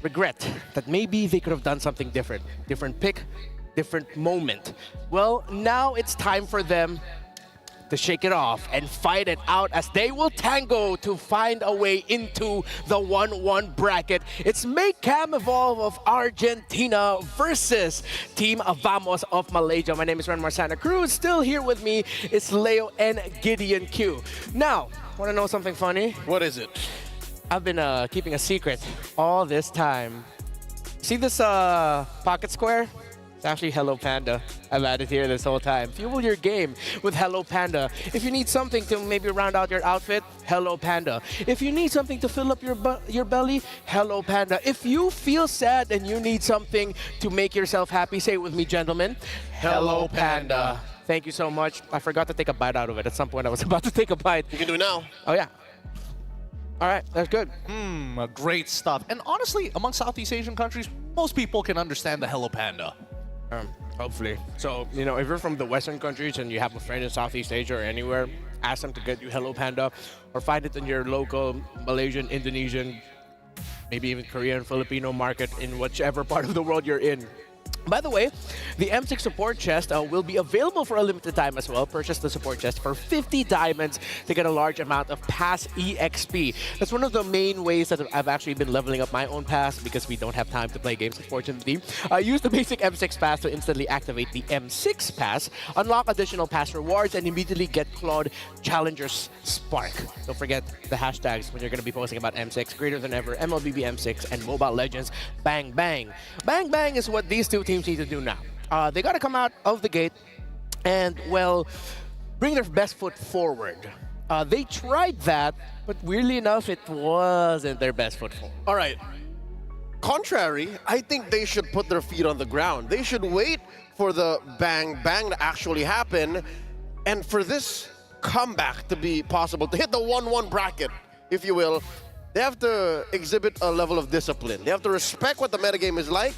Regret that maybe they could have done something different. Different pick, different moment. Well, now it's time for them to shake it off and fight it out as they will tango to find a way into the 1-1 bracket. It's Maycam Evolve of Argentina versus Team Vamos of Malaysia. My name is Renmar Santa Cruz. Still here with me is Leo and Gideon Q. Now, want to know something funny? What is it? I've been keeping a secret all this time. See this pocket square? It's actually Hello Panda. I've had it here this whole time. Fuel your game with Hello Panda. If you need something to maybe round out your outfit, Hello Panda. If you need something to fill up your belly, Hello Panda. If you feel sad and you need something to make yourself happy, say it with me, gentlemen. Hello Panda. Thank you so much. I forgot to take a bite out of it. At some point, I was about to take a bite. You can do it now. Oh, yeah. All right, that's good. Great stuff. And honestly, among Southeast Asian countries, most people can understand the Hello Panda. Hopefully. So, you know, if you're from the Western countries and you have a friend in Southeast Asia or anywhere, ask them to get you Hello Panda or find it in your local Malaysian, Indonesian, maybe even Korean, Filipino market in whichever part of the world you're in. By the way, the M6 support chest will be available for a limited time as well. Purchase the support chest for 50 diamonds to get a large amount of pass EXP. That's one of the main ways that I've actually been leveling up my own pass because we don't have time to play games, unfortunately. Use the basic M6 pass to instantly activate the M6 pass, unlock additional pass rewards, and immediately get Claude Challenger's Spark. Don't forget the hashtags when you're going to be posting about M6, greater than ever, MLBB M6, and Mobile Legends Bang Bang. Bang Bang is what these two teams need to do now. They got to come out of the gate and, well, bring their best foot forward. They tried that, but weirdly enough, it wasn't their best foot forward. All right. Contrary, I think they should put their feet on the ground. They should wait for the bang bang to actually happen and for this comeback to be possible, to hit the 1-1 bracket, if you will. They have to exhibit a level of discipline. They have to respect what the metagame is like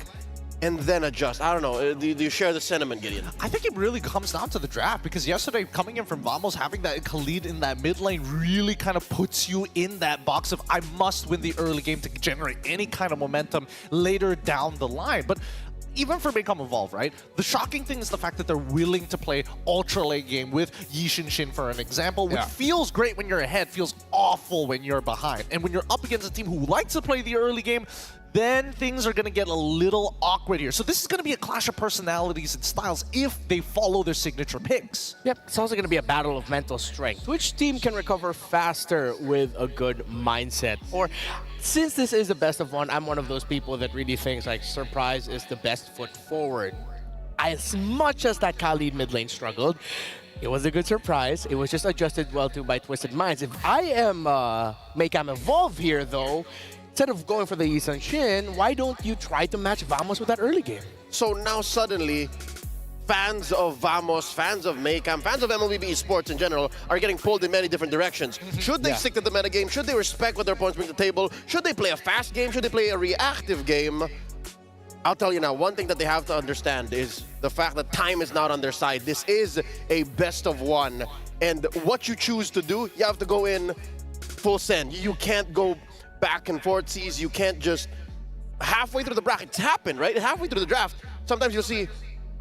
and then adjust. I don't know. Do you share the sentiment, Gideon? I think it really comes down to the draft because yesterday, coming in from Vamos, having that Khalid in that mid lane really kind of puts you in that box of I must win the early game to generate any kind of momentum later down the line. But even for Maycam Evolve, right? The shocking thing is the fact that they're willing to play ultra late game with Yi Shin for an example, which feels great when you're ahead, feels awful when you're behind. And when you're up against a team who likes to play the early game, then things are going to get a little awkward here. So this is going to be a clash of personalities and styles if they follow their signature picks. Yep, it's also going to be a battle of mental strength. Which team can recover faster with a good mindset? Or since this is the best of one, I'm one of those people that really thinks like surprise is the best foot forward. As much as that Khalid mid lane struggled, it was a good surprise. It was just adjusted well to by Twisted Minds. If I am Maycam Evolve here though, instead of going for the Yi Shin, why don't you try to match Vamos with that early game? So now suddenly, fans of Vamos, fans of Maycam, fans of MLBB esports in general are getting pulled in many different directions. Should they stick to the metagame? Should they respect what their opponents bring to the table? Should they play a fast game? Should they play a reactive game? I'll tell you now, one thing that they have to understand is the fact that time is not on their side. This is a best of one. And what you choose to do, you have to go in full send. You can't go back and forth, sees. You can't just halfway through the bracket. It's happened, right? Halfway through the draft, sometimes you'll see,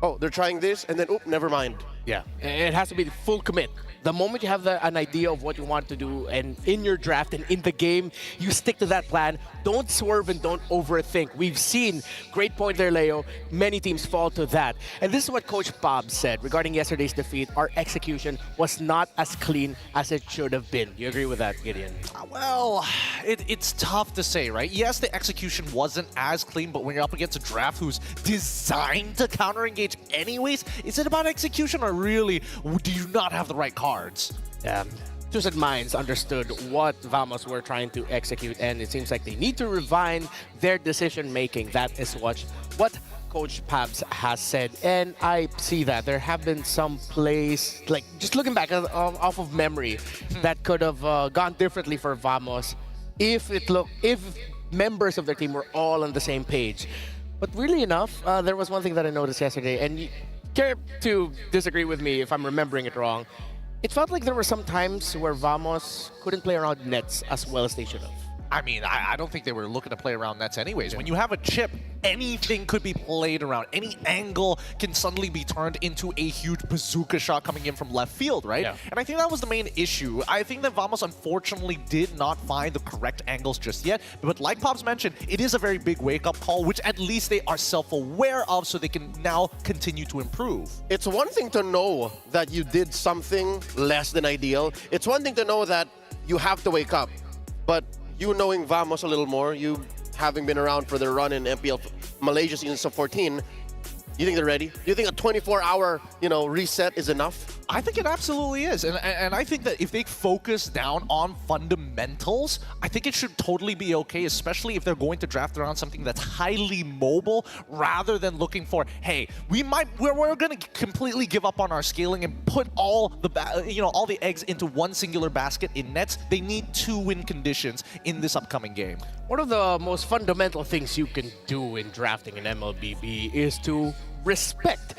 oh, they're trying this, and then, oh, never mind. Yeah, it has to be the full commit. The moment you have an idea of what you want to do, and in your draft and in the game, you stick to that plan. Don't swerve and don't overthink. We've seen, great point there, Leo, many teams fall to that. And this is what Coach Bob said regarding yesterday's defeat. Our execution was not as clean as it should have been. You agree with that, Gideon? Well, it's tough to say, right? Yes, the execution wasn't as clean, but when you're up against a draft who's designed to counter-engage anyways, is it about execution or really do you not have the right cards? Yeah. Twisted Minds understood what Vamos were trying to execute, and it seems like they need to refine their decision-making. That is what Coach Pabs has said, and I see that. There have been some plays, like just looking back off of memory, that could have gone differently for Vamos if members of their team were all on the same page. But really enough, there was one thing that I noticed yesterday, and you care to disagree with me if I'm remembering it wrong. It felt like there were some times where Vamos couldn't play around nets as well as they should have. I mean, I don't think they were looking to play around nets anyways. Yeah. When you have a chip, anything could be played around. Any angle can suddenly be turned into a huge bazooka shot coming in from left field, right? Yeah. And I think that was the main issue. I think that Vamos unfortunately did not find the correct angles just yet. But like Pops mentioned, it is a very big wake-up call, which at least they are self-aware of, so they can now continue to improve. It's one thing to know that you did something less than ideal. It's one thing to know that you have to wake up. But you knowing Vamos a little more, you having been around for their run in MPL Malaysia season of 14, you think they're ready? Do you think a 24-hour, reset is enough? I think it absolutely is. And I think that if they focus down on fundamentals, I think it should totally be okay, especially if they're going to draft around something that's highly mobile rather than looking for, hey, we're going to completely give up on our scaling and put all the eggs into one singular basket in nets. They need 2 win conditions in this upcoming game. One of the most fundamental things you can do in drafting an MLBB is to respect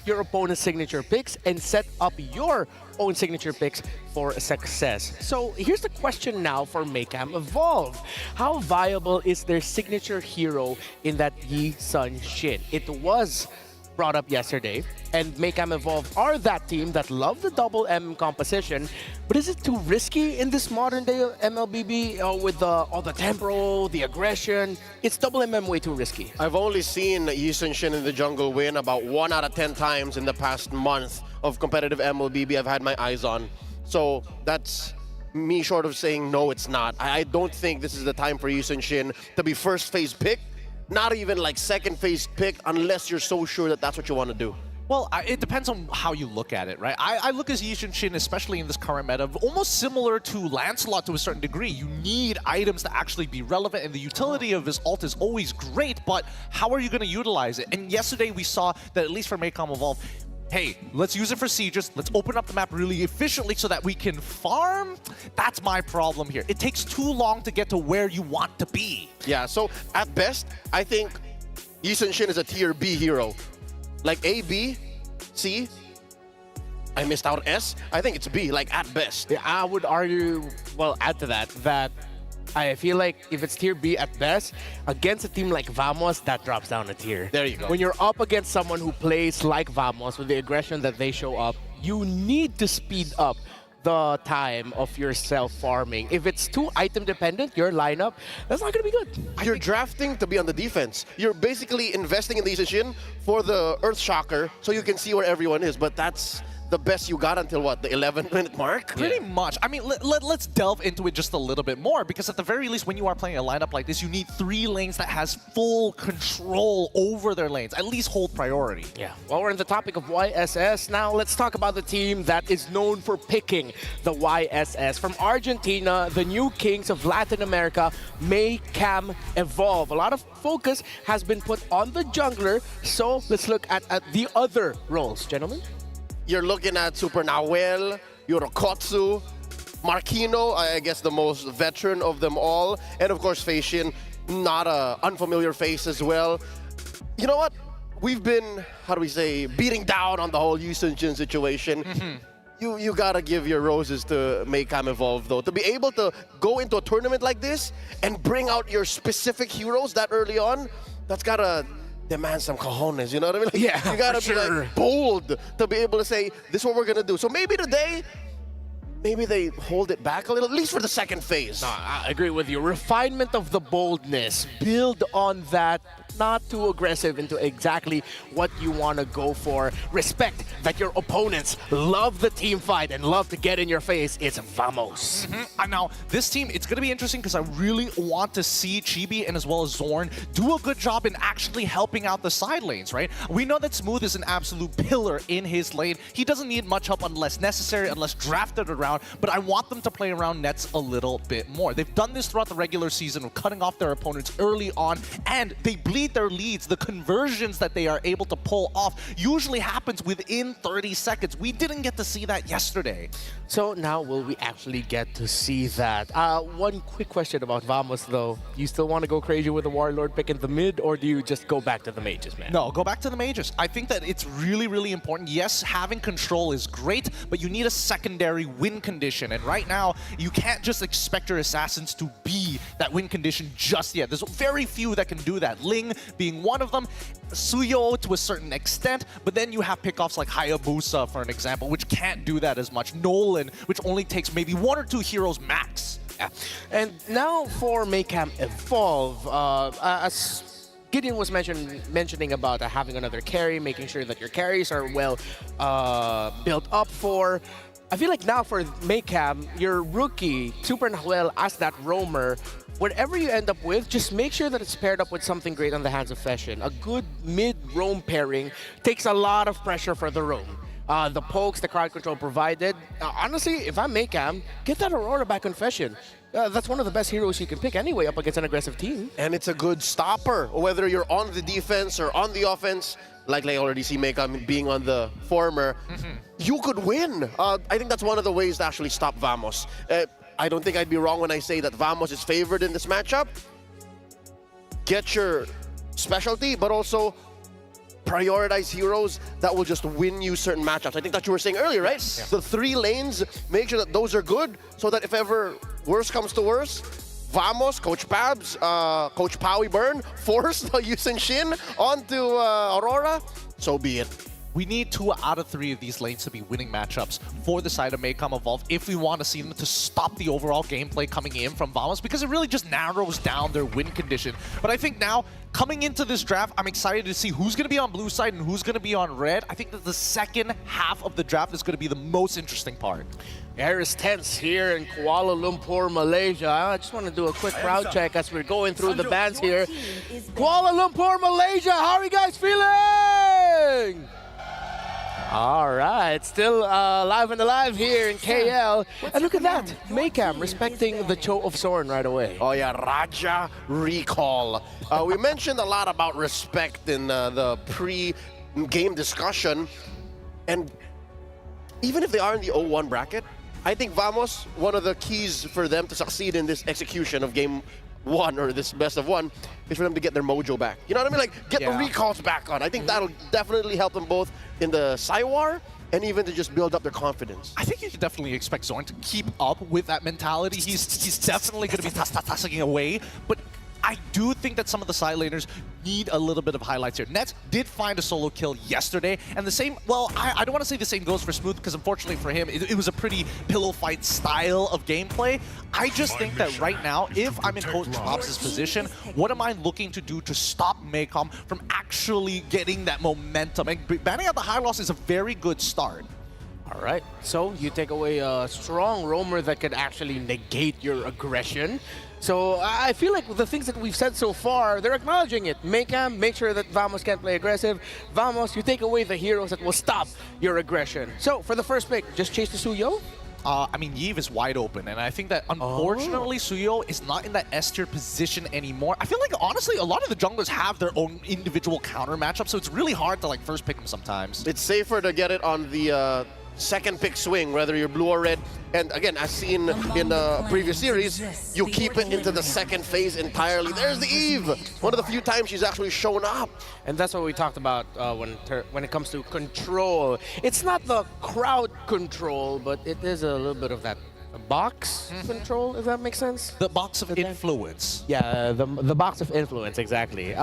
your opponent's signature picks and set up your own signature picks for success. So here's the question now for Maycam Evolve. How viable is their signature hero in that Yi Sun Shin? It was brought up yesterday, and Maycam Evolve are that team that love the double M composition, but is it too risky in this modern day MLBB with all the tempo, the aggression? It's double MM way too risky. I've only seen Yi Sun Shin in the jungle win about 1 out of 10 times in the past month of competitive MLBB I've had my eyes on. So that's me short of saying no, it's not. I don't think this is the time for Yi Sun Shin to be first phase pick. Not even like second phase pick unless you're so sure that that's what you want to do. Well, it depends on how you look at it, right? I look at Yi Sun Shin, especially in this current meta, almost similar to Lancelot to a certain degree. You need items to actually be relevant, and the utility of his ult is always great, but how are you going to utilize it? And yesterday we saw that, at least for Maycom Evolve, hey, let's use it for sieges. Let's open up the map really efficiently so that we can farm. That's my problem here. It takes too long to get to where you want to be. Yeah, so at best, I think Yi Sun Shin is a tier B hero. Like A, B, C. I missed out S. I think it's B, like at best. Yeah, I would argue, well, add to that I feel like if it's tier B at best, against a team like Vamos, that drops down a tier. There you go. When you're up against someone who plays like Vamos with the aggression that they show up, you need to speed up the time of your self-farming. If it's too item-dependent, your lineup, that's not going to be good. You're drafting to be on the defense. You're basically investing in the Yi Sun Shin for the Earth Shocker so you can see where everyone is, but that's the best you got until what, the 11-minute mark? Pretty much. I mean, let's delve into it just a little bit more, because at the very least, when you are playing a lineup like this, you need 3 lanes that has full control over their lanes, at least hold priority. Yeah. Well, we're on the topic of YSS. Now, let's talk about the team that is known for picking the YSS. From Argentina, the new kings of Latin America, Maycam Evolve. A lot of focus has been put on the jungler, so let's look at the other roles, gentlemen. You're looking at Super Nahuel, Yorokotsu, Marquino, I guess the most veteran of them all, and of course Feishin, not an unfamiliar face as well. You know what? We've been, how do we say, beating down on the whole Yusun Jin situation. You gotta give your roses to Maycam Evolve, though. To be able to go into a tournament like this and bring out your specific heroes that early on, that's gotta demand some cojones, you know what I mean? Like, Yeah, you gotta for be sure. like bold to be able to say, this is what we're gonna do. So maybe today, maybe they hold it back a little, at least for the second phase. No, I agree with you. Refinement of the boldness. Build on that. Not too aggressive into exactly what you want to go for. Respect that your opponents love the team fight and love to get in your face. It's Vamos. And now, this team, it's going to be interesting because I really want to see Chibi and as well as Zorn do a good job in actually helping out the side lanes, right? We know that Smooth is an absolute pillar in his lane. He doesn't need much help unless necessary, unless drafted around, but I want them to play around nets a little bit more. They've done this throughout the regular season of cutting off their opponents early on, and they bleed their leads. The conversions that they are able to pull off usually happens within 30 seconds. We didn't get to see that yesterday. So now will we actually get to see that? One quick question about Vamos, though. You still want to go crazy with the Warlord pick in the mid, or do you just go back to the mages, man? No, go back to the mages. I think that it's really, really important. Yes, having control is great, but you need a secondary win condition. And right now, you can't just expect your assassins to be that win condition just yet. There's very few that can do that. Ling being one of them, Suyo to a certain extent, but then you have pickoffs like Hayabusa, for an example, which can't do that as much. Nolan, which only takes maybe 1 or 2 heroes max. Yeah. And now for Maycam Evolve, as Gideon was mentioning about having another carry, making sure that your carries are well built up for. I feel like now for Maycam, your rookie, Super Nahuel, as that roamer, whatever you end up with, just make sure that it's paired up with something great on the hands of Feshin. A good mid-roam pairing takes a lot of pressure for the roam. The pokes, the crowd control provided. Honestly, if I'm Maycam, get that Aurora back on Feshin. That's one of the best heroes you can pick anyway up against an aggressive team. And it's a good stopper, whether you're on the defense or on the offense. Like I already see Maycam being on the former, you could win. I think that's one of the ways to actually stop Vamos. I don't think I'd be wrong when I say that Vamos is favored in this matchup. Get your specialty, but also prioritize heroes that will just win you certain matchups. I think that you were saying earlier, right? Yes. The 3 lanes, make sure that those are good so that if ever worse comes to worse, Vamos, Coach Pabs, Coach Powie Burn, force the Yusun Shin onto Aurora, so be it. We need 2 out of 3 of these lanes to be winning matchups for the side of Maycam Evolve if we want to see them to stop the overall gameplay coming in from Vamos, because it really just narrows down their win condition. But I think now, coming into this draft, I'm excited to see who's going to be on blue side and who's going to be on red. I think that the second half of the draft is going to be the most interesting part. Air is tense here in Kuala Lumpur, Malaysia. I just want to do a quick crowd check as we're going through the bands here. Kuala Lumpur, Malaysia, how are you guys feeling? All right, still live and alive here in KL. And look at that, Maycam respecting the Cho of Zorn right away. Oh yeah, Raja recall. We mentioned a lot about respect in the pre-game discussion. And even if they are in the 0-1 bracket, I think Vamos, one of the keys for them to succeed in this execution of game 1 or this best of 1 is for them to get their mojo back. You know what I mean? Like, get the recalls back on. I think that'll definitely help them both in the Cywar and even to just build up their confidence. I think you can definitely expect Zorn to keep up with that mentality. He's definitely going to be tassing away, but I do think that some of the side laners need a little bit of highlights here. Nets did find a solo kill yesterday, and the same, well, I don't want to say the same goes for Smooth, because unfortunately for him, it was a pretty pillow fight style of gameplay. I just think that right now, if I'm in Coach Pops' position, what am I looking to do to stop Maycam from actually getting that momentum? And banning out the high loss is a very good start. All right, so you take away a strong roamer that could actually negate your aggression. So I feel like the things that we've said so far, they're acknowledging it. Maycam, make sure that Vamos can't play aggressive. Vamos, you take away the heroes that will stop your aggression. So for the first pick, just chase the Suyo? I mean, Yves is wide open, and I think that unfortunately Suyo is not in that S tier position anymore. I feel like, honestly, a lot of the junglers have their own individual counter matchup, so it's really hard to like first pick them sometimes. It's safer to get it on the second pick swing, whether you're blue or red. And again, as seen in the previous series, you keep it into the second phase entirely. There's the Eve. One of the few times she's actually shown up. And that's what we talked about when it comes to control. It's not the crowd control, but it is a little bit of that box control, if that makes sense. The box of influence. Yeah, the box of influence, exactly.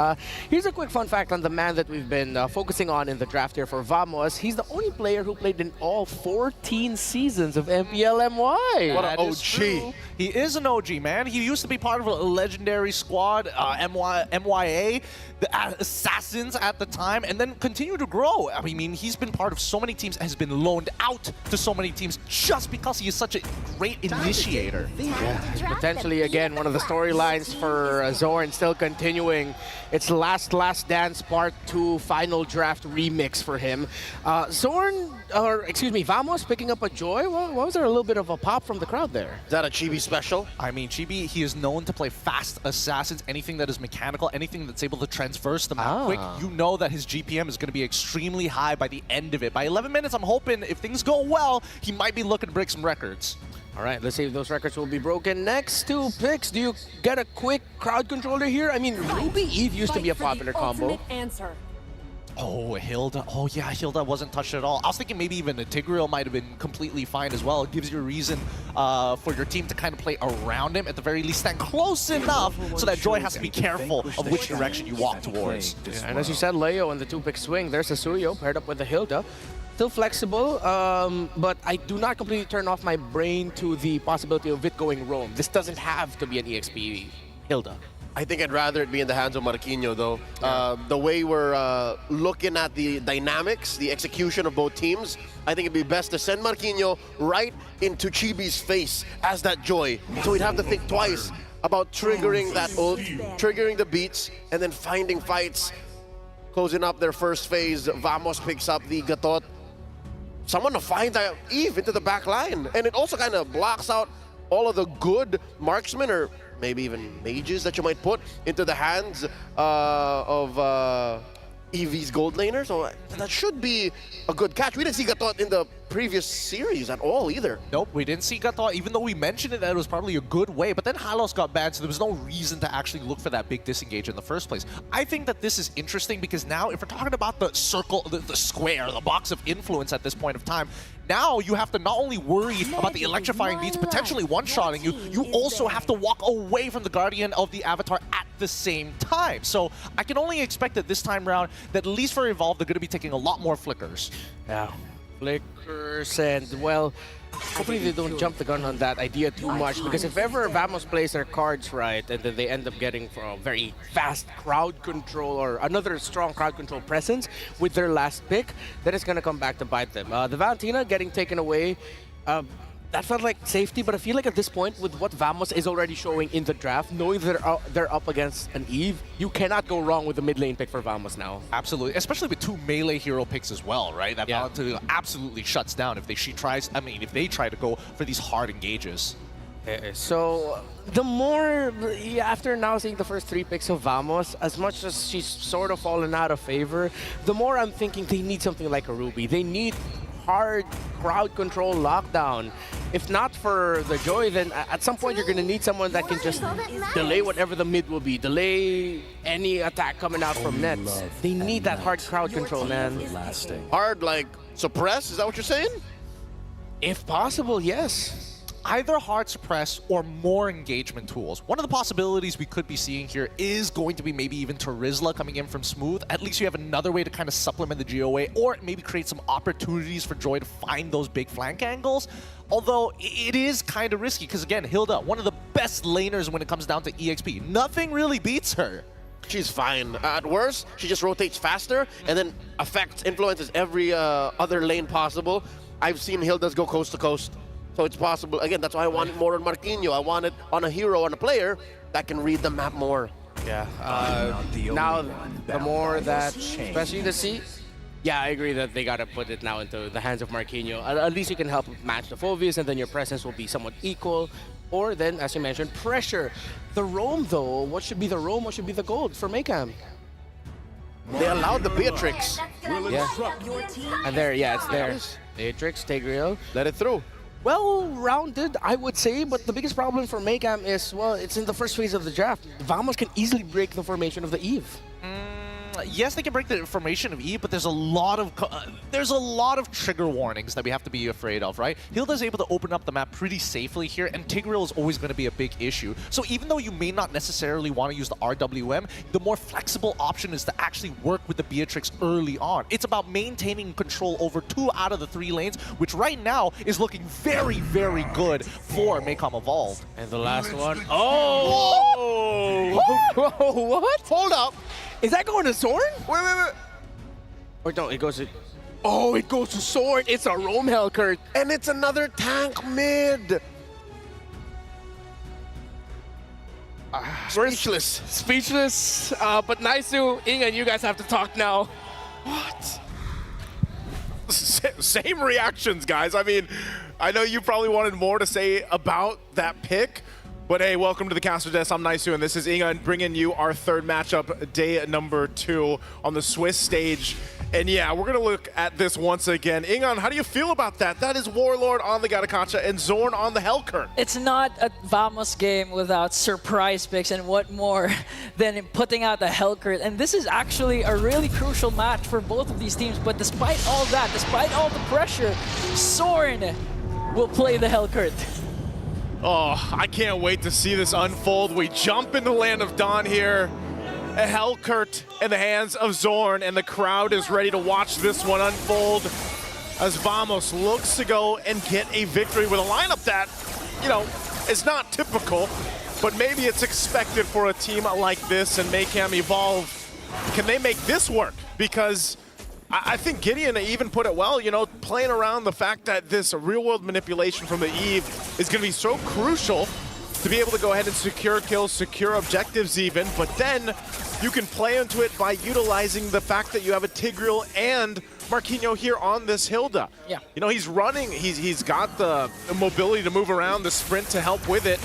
Here's a quick fun fact on the man that we've been focusing on in the draft here for Vamos. He's the only player who played in all 14 seasons of MPLMY. What an OG. He is an OG, man. He used to be part of a legendary squad, MYA, the Assassins at the time, and then continued to grow. I mean, he's been part of so many teams, has been loaned out to so many teams just because he is such a great initiator. Yeah, potentially, again, one of the storylines for Zorn still continuing. It's Last Dance Part 2 Final Draft remix for him. Vamos picking up a Joy. Well, was there a little bit of a pop from the crowd there? Is that a Chibi special? I mean, Chibi, he is known to play fast assassins, anything that is mechanical, anything that's able to transverse the map quick. You know that his GPM is going to be extremely high by the end of it. By 11 minutes, I'm hoping if things go well, he might be looking to break some records. All right, let's see if those records will be broken. Next two picks, do you get a quick crowd controller here? I mean, Ruby Eve used to be a popular combo. Oh, Hilda. Oh, yeah, Hilda wasn't touched at all. I was thinking maybe even a Tigreal might have been completely fine as well. It gives you a reason for your team to kind of play around him. At the very least, stand close enough so that Joy has to be careful of which direction you walk towards. Yeah, and as you said, Leo in the two-pick swing. There's a Suyo paired up with the Hilda. Still flexible, but I do not completely turn off my brain to the possibility of it going roam. This doesn't have to be an EXP Hilda. I think I'd rather it be in the hands of Marquinhos, though. The way we're looking at the dynamics, the execution of both teams, I think it'd be best to send Marquinhos right into Chibi's face as that Joy. So he'd have to think twice about triggering that ult, triggering the beats, and then finding fights. Closing up their first phase, Vamos picks up the Gatot. Someone to find that Eve into the back line. And it also kind of blocks out all of the good marksmen or maybe even mages that you might put into the hands of EV's gold laner. So that should be a good catch. We didn't see Gatot in the previous series at all either. Nope, we didn't see Gatot, even though we mentioned it that it was probably a good way, but then Halos got banned, so there was no reason to actually look for that big disengage in the first place. I think that this is interesting because now if we're talking about the circle, the square, the box of influence at this point of time, now you have to not only worry about the electrifying beats potentially one-shotting you, you also have to walk away from the Guardian of the Avatar at the same time. So I can only expect that this time around, that at least for Evolve, they're going to be taking a lot more flickers. Yeah. Flickers, and well, hopefully they don't jump the gun on that idea too much, because if ever Vamos plays their cards right and then they end up getting for a very fast crowd control or another strong crowd control presence with their last pick, then it's going to come back to bite them. The Valentina getting taken away, that felt like safety, but I feel like at this point, with what Vamos is already showing in the draft, knowing they're up against an Eve, you cannot go wrong with the mid lane pick for Vamos now. Absolutely, especially with two melee hero picks as well, right? That Valentina absolutely shuts down if they try to go for these hard engages. So the more, after now seeing the first three picks of Vamos, as much as she's sort of fallen out of favor, the more I'm thinking they need something like a Ruby. They need hard crowd control lockdown. If not for the Joy, then at some point you're going to need someone that can just delay whatever the mid will be, delay any attack coming out from nets. They need that hard crowd control, man. Hard, like suppress? Is that what you're saying? If possible, yes. Either hard suppress or more engagement tools. One of the possibilities we could be seeing here is going to be maybe even Terizla coming in from Smooth. At least you have another way to kind of supplement the GOA, or maybe create some opportunities for Joy to find those big flank angles. Although it is kind of risky because, again, Hilda, one of the best laners when it comes down to EXP. Nothing really beats her. She's fine. At worst, she just rotates faster and then influences every other lane possible. I've seen Hilda's go coast to coast. So it's possible. Again, that's why I want it more on Marquinhos. I want it on a hero, on a player that can read the map more. Yeah. Now, the more that, especially the C, yeah, I agree that they got to put it now into the hands of Marquinhos. At least you can help match the Phobius, and then your presence will be somewhat equal. Or then, as you mentioned, pressure. The roam, though, what should be the roam? What should be the gold for Maycam? They allowed the Beatrix. Yeah. And there, yeah, it's there. Beatrix, Tigreal. Let it through. Well-rounded, I would say, but the biggest problem for Maycam is, well, it's in the first phase of the draft. Vamos can easily break the formation of the Eve. Yes, they can break the formation of E, but there's a lot of trigger warnings that we have to be afraid of, right? Hilda's able to open up the map pretty safely here, and Tigreal is always going to be a big issue. So even though you may not necessarily want to use the RWM, the more flexible option is to actually work with the Beatrix early on. It's about maintaining control over 2 out of the 3 lanes, which right now is looking very, very good for Maycom Evolved. And the last one. Oh! Whoa, what? Hold up. Is that going to Zorn? Wait. Or no, it goes to... Oh, it goes to Zorn. It's a Roam Hellcurt. And it's another tank mid. Speechless. Speechless. But nice to Ingan, you guys have to talk now. What? Same reactions, guys. I mean, I know you probably wanted more to say about that pick. But hey, welcome to the Caster Desk. I'm Naisu, and this is Ingan bringing you our 3rd matchup, day number 2 on the Swiss stage. And yeah, we're going to look at this once again. Ingan, how do you feel about that? That is Warlord on the Gatakacha and Zorn on the Hellcurt. It's not a Vamos game without surprise picks, and what more than putting out the Hellcurt. And this is actually a really crucial match for both of these teams. But despite all that, despite all the pressure, Zorn will play the Hellcurt. Oh, I can't wait to see this unfold. We jump into Land of Dawn here. A Hellcurt in the hands of Zorn, and the crowd is ready to watch this one unfold as Vamos looks to go and get a victory with a lineup that, you know, is not typical, but maybe it's expected for a team like this. And Maycam Evolve, can they make this work? Because I think Gideon even put it well, you know, playing around the fact that this real-world manipulation from the Eve is going to be so crucial to be able to go ahead and secure kills, secure objectives even, but then you can play into it by utilizing the fact that you have a Tigreal and Marquinhos here on this Hilda. Yeah. You know, he's running, he's got the mobility to move around, the sprint to help with it.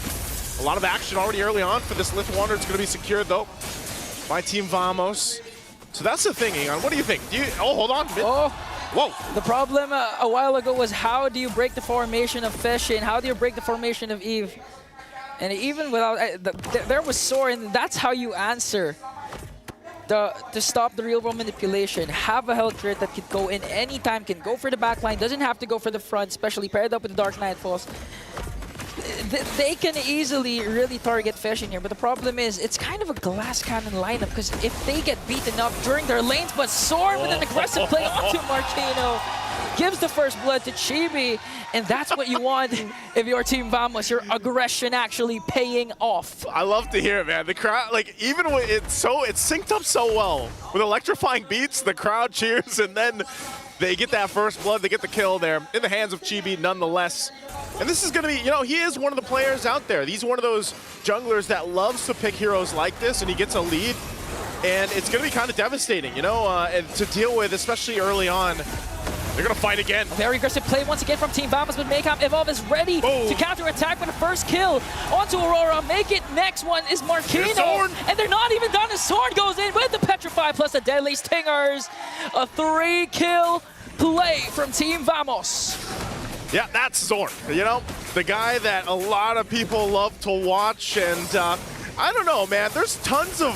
A lot of action already early on for this Lift Wanderer. It's going to be secured, though, by Team Vamos. So that's the thing, Ingan. What do you think? Oh, hold on. Oh, whoa. The problem a while ago was how do you break the formation of Feshe and how do you break the formation of Eve? And even without, there was Soren, that's how you answer to stop the real world manipulation. Have a Hellcurt that can go in anytime, can go for the back line, doesn't have to go for the front, especially paired up with the Dark Nightfalls. They can easily really target Feshe in here, but the problem is it's kind of a glass cannon lineup because if they get beaten up during their lanes, but Soren with an aggressive play onto Marquinhos gives the first blood to Chibi, and that's what you want if you're Team Vamos, your aggression actually paying off. I love to hear it, man. The crowd, like, even when it's synced up so well with electrifying beats, the crowd cheers, and then they get that first blood, they get the kill there in the hands of Chibi nonetheless. And this is going to be, you know, he is one of the players out there. He's one of those junglers that loves to pick heroes like this, and he gets a lead. And it's going to be kind of devastating, you know, and to deal with, especially early on. They're going to fight again. Very aggressive play once again from Team Vamos, but Maycam Evolve is ready to counter-attack with a first kill onto Aurora. Make it. Next one is Marquinhos. And they're not even done as Zorn goes in with the Petrify plus the Deadly Stingers. A 3-kill play from Team Vamos. Yeah, that's Zorn, you know, the guy that a lot of people love to watch. And I don't know, man, there's tons of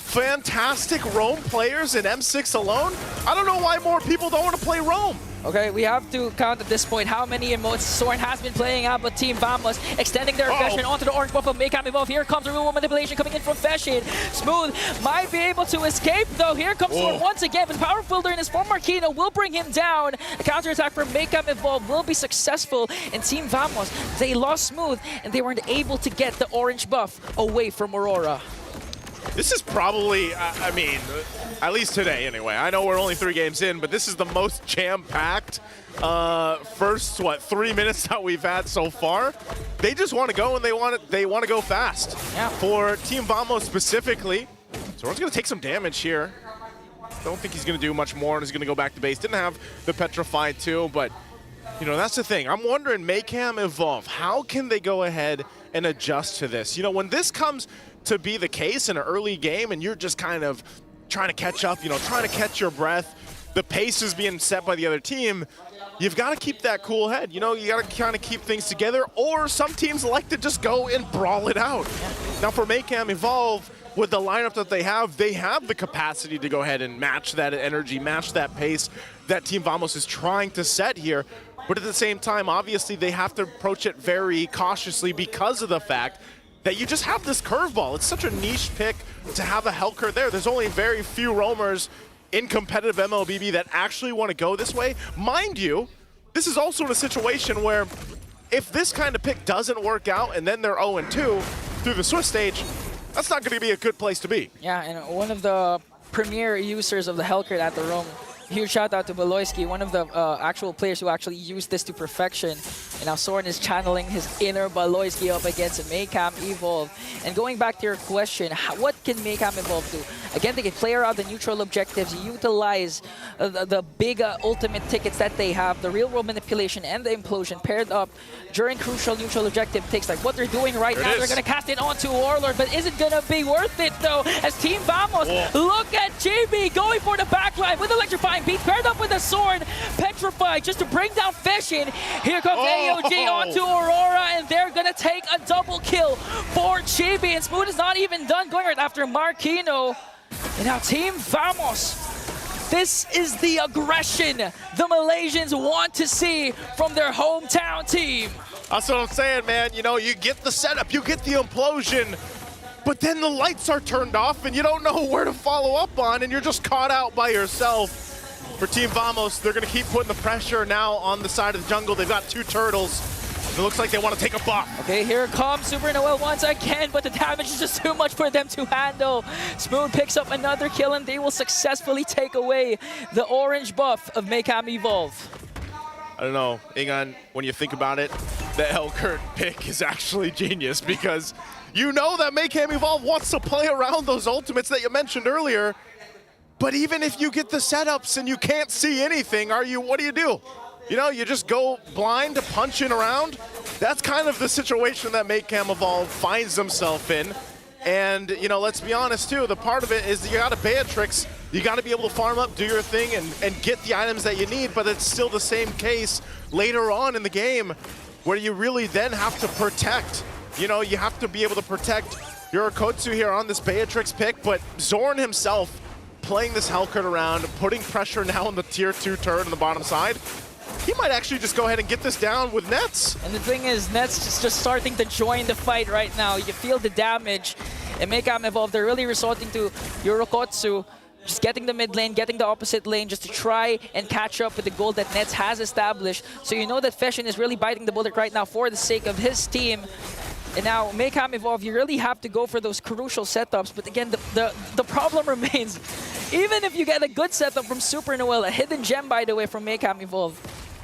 fantastic Roam players in M6 alone. I don't know why more people don't want to play Roam. Okay, we have to count at this point how many emotes Zorn has been playing out, but Team Vamos extending their aggression onto the orange buff of Maycam Evolve. Here comes the real manipulation coming in from Feshe. Smooth might be able to escape, though. Here comes Zorn once again, but Power Filter in his form Marquinhos will bring him down. A counterattack from Maycam Evolve will be successful, and Team Vamos, they lost Smooth, and they weren't able to get the orange buff away from Aurora. This is probably, I mean, at least today anyway. I know we're only 3 games in, but this is the most jam-packed first, 3 minutes that we've had so far. They just want to go, and they want to go fast. Yeah. For Team Vamos specifically, Zorn's going to take some damage here. Don't think he's going to do much more, and he's going to go back to base. Didn't have the Petrify too, but you know, that's the thing. I'm wondering, Maycam Evolve, how can they go ahead and adjust to this? You know, when this comes to be the case in an early game and you're just kind of trying to catch up, trying to catch your breath. The pace is being set by the other team. You've got to keep that cool head. You got to kind of keep things together, or some teams like to just go and brawl it out. Now for Maycam Evolve, with the lineup that they have the capacity to go ahead and match that energy, match that pace that Team Vamos is trying to set here. But at the same time, obviously, they have to approach it very cautiously because of the fact that you just have this curveball. It's such a niche pick to have a Helker there. There's only very few roamers in competitive MLBB that actually want to go this way. Mind you, this is also in a situation where if this kind of pick doesn't work out and then they're 0-2 through the Swiss stage, that's not going to be a good place to be. Yeah, and one of the premier users of the Hellcurt at the Rome, huge shout out to Beloyski, one of the actual players who actually used this to perfection. And now Soren is channeling his inner Beloyski up against Maycam Evolve. And going back to your question, what can Maycam Evolve do? Again, they can play around the neutral objectives, utilize the big ultimate tickets that they have, the real-world manipulation and the implosion paired up during crucial neutral objective takes, like what they're doing right now. They're going to cast it onto Warlord, but is it going to be worth it though? As Team Vamos, look at JB going for the backline with electrifying beat paired up with a sword, petrified just to bring down Fishin. Here comes AOG onto Aurora, and they're going to take a double kill for JB, and Smooth is not even done going right after Marquino. And now Team Vamos, this is the aggression the Malaysians want to see from their hometown team. That's what I'm saying, man. You get the setup, you get the implosion, but then the lights are turned off and you don't know where to follow up on, and you're just caught out by yourself. For Team Vamos, they're going to keep putting the pressure now on the side of the jungle. They've got 2 turtles. It looks like they want to take a buff. Okay, here comes Super Noel once again, but the damage is just too much for them to handle. Smooth picks up another kill, and they will successfully take away the orange buff of Maycam Evolve. I don't know, Ingan, when you think about it, the Hellcurt pick is actually genius because you know that Maycam Evolve wants to play around those ultimates that you mentioned earlier. But even if you get the setups and you can't see anything, what do you do? You just go blind to punching around. That's kind of the situation that Maycam Evolve finds themselves in. And, let's be honest, too, the part of it is you got to Beatrix. You got to be able to farm up, do your thing, and get the items that you need, but it's still the same case later on in the game where you really then have to protect. You have to be able to protect your Kotsu here on this Beatrix pick, but Zorn himself playing this Hellcurt around, putting pressure now on the tier 2 turret on the bottom side. He might actually just go ahead and get this down with Nets. And the thing is, Nets is just starting to join the fight right now. You feel the damage. And Maycam Evolve, they're really resorting to Yorokotsu, just getting the mid lane, getting the opposite lane, just to try and catch up with the goal that Nets has established. So you know that Fashion is really biting the bullet right now for the sake of his team. And now, Maycam Evolve, you really have to go for those crucial setups. But again, the problem remains, even if you get a good setup from Super Noel, a hidden gem, by the way, from Maycam Evolve,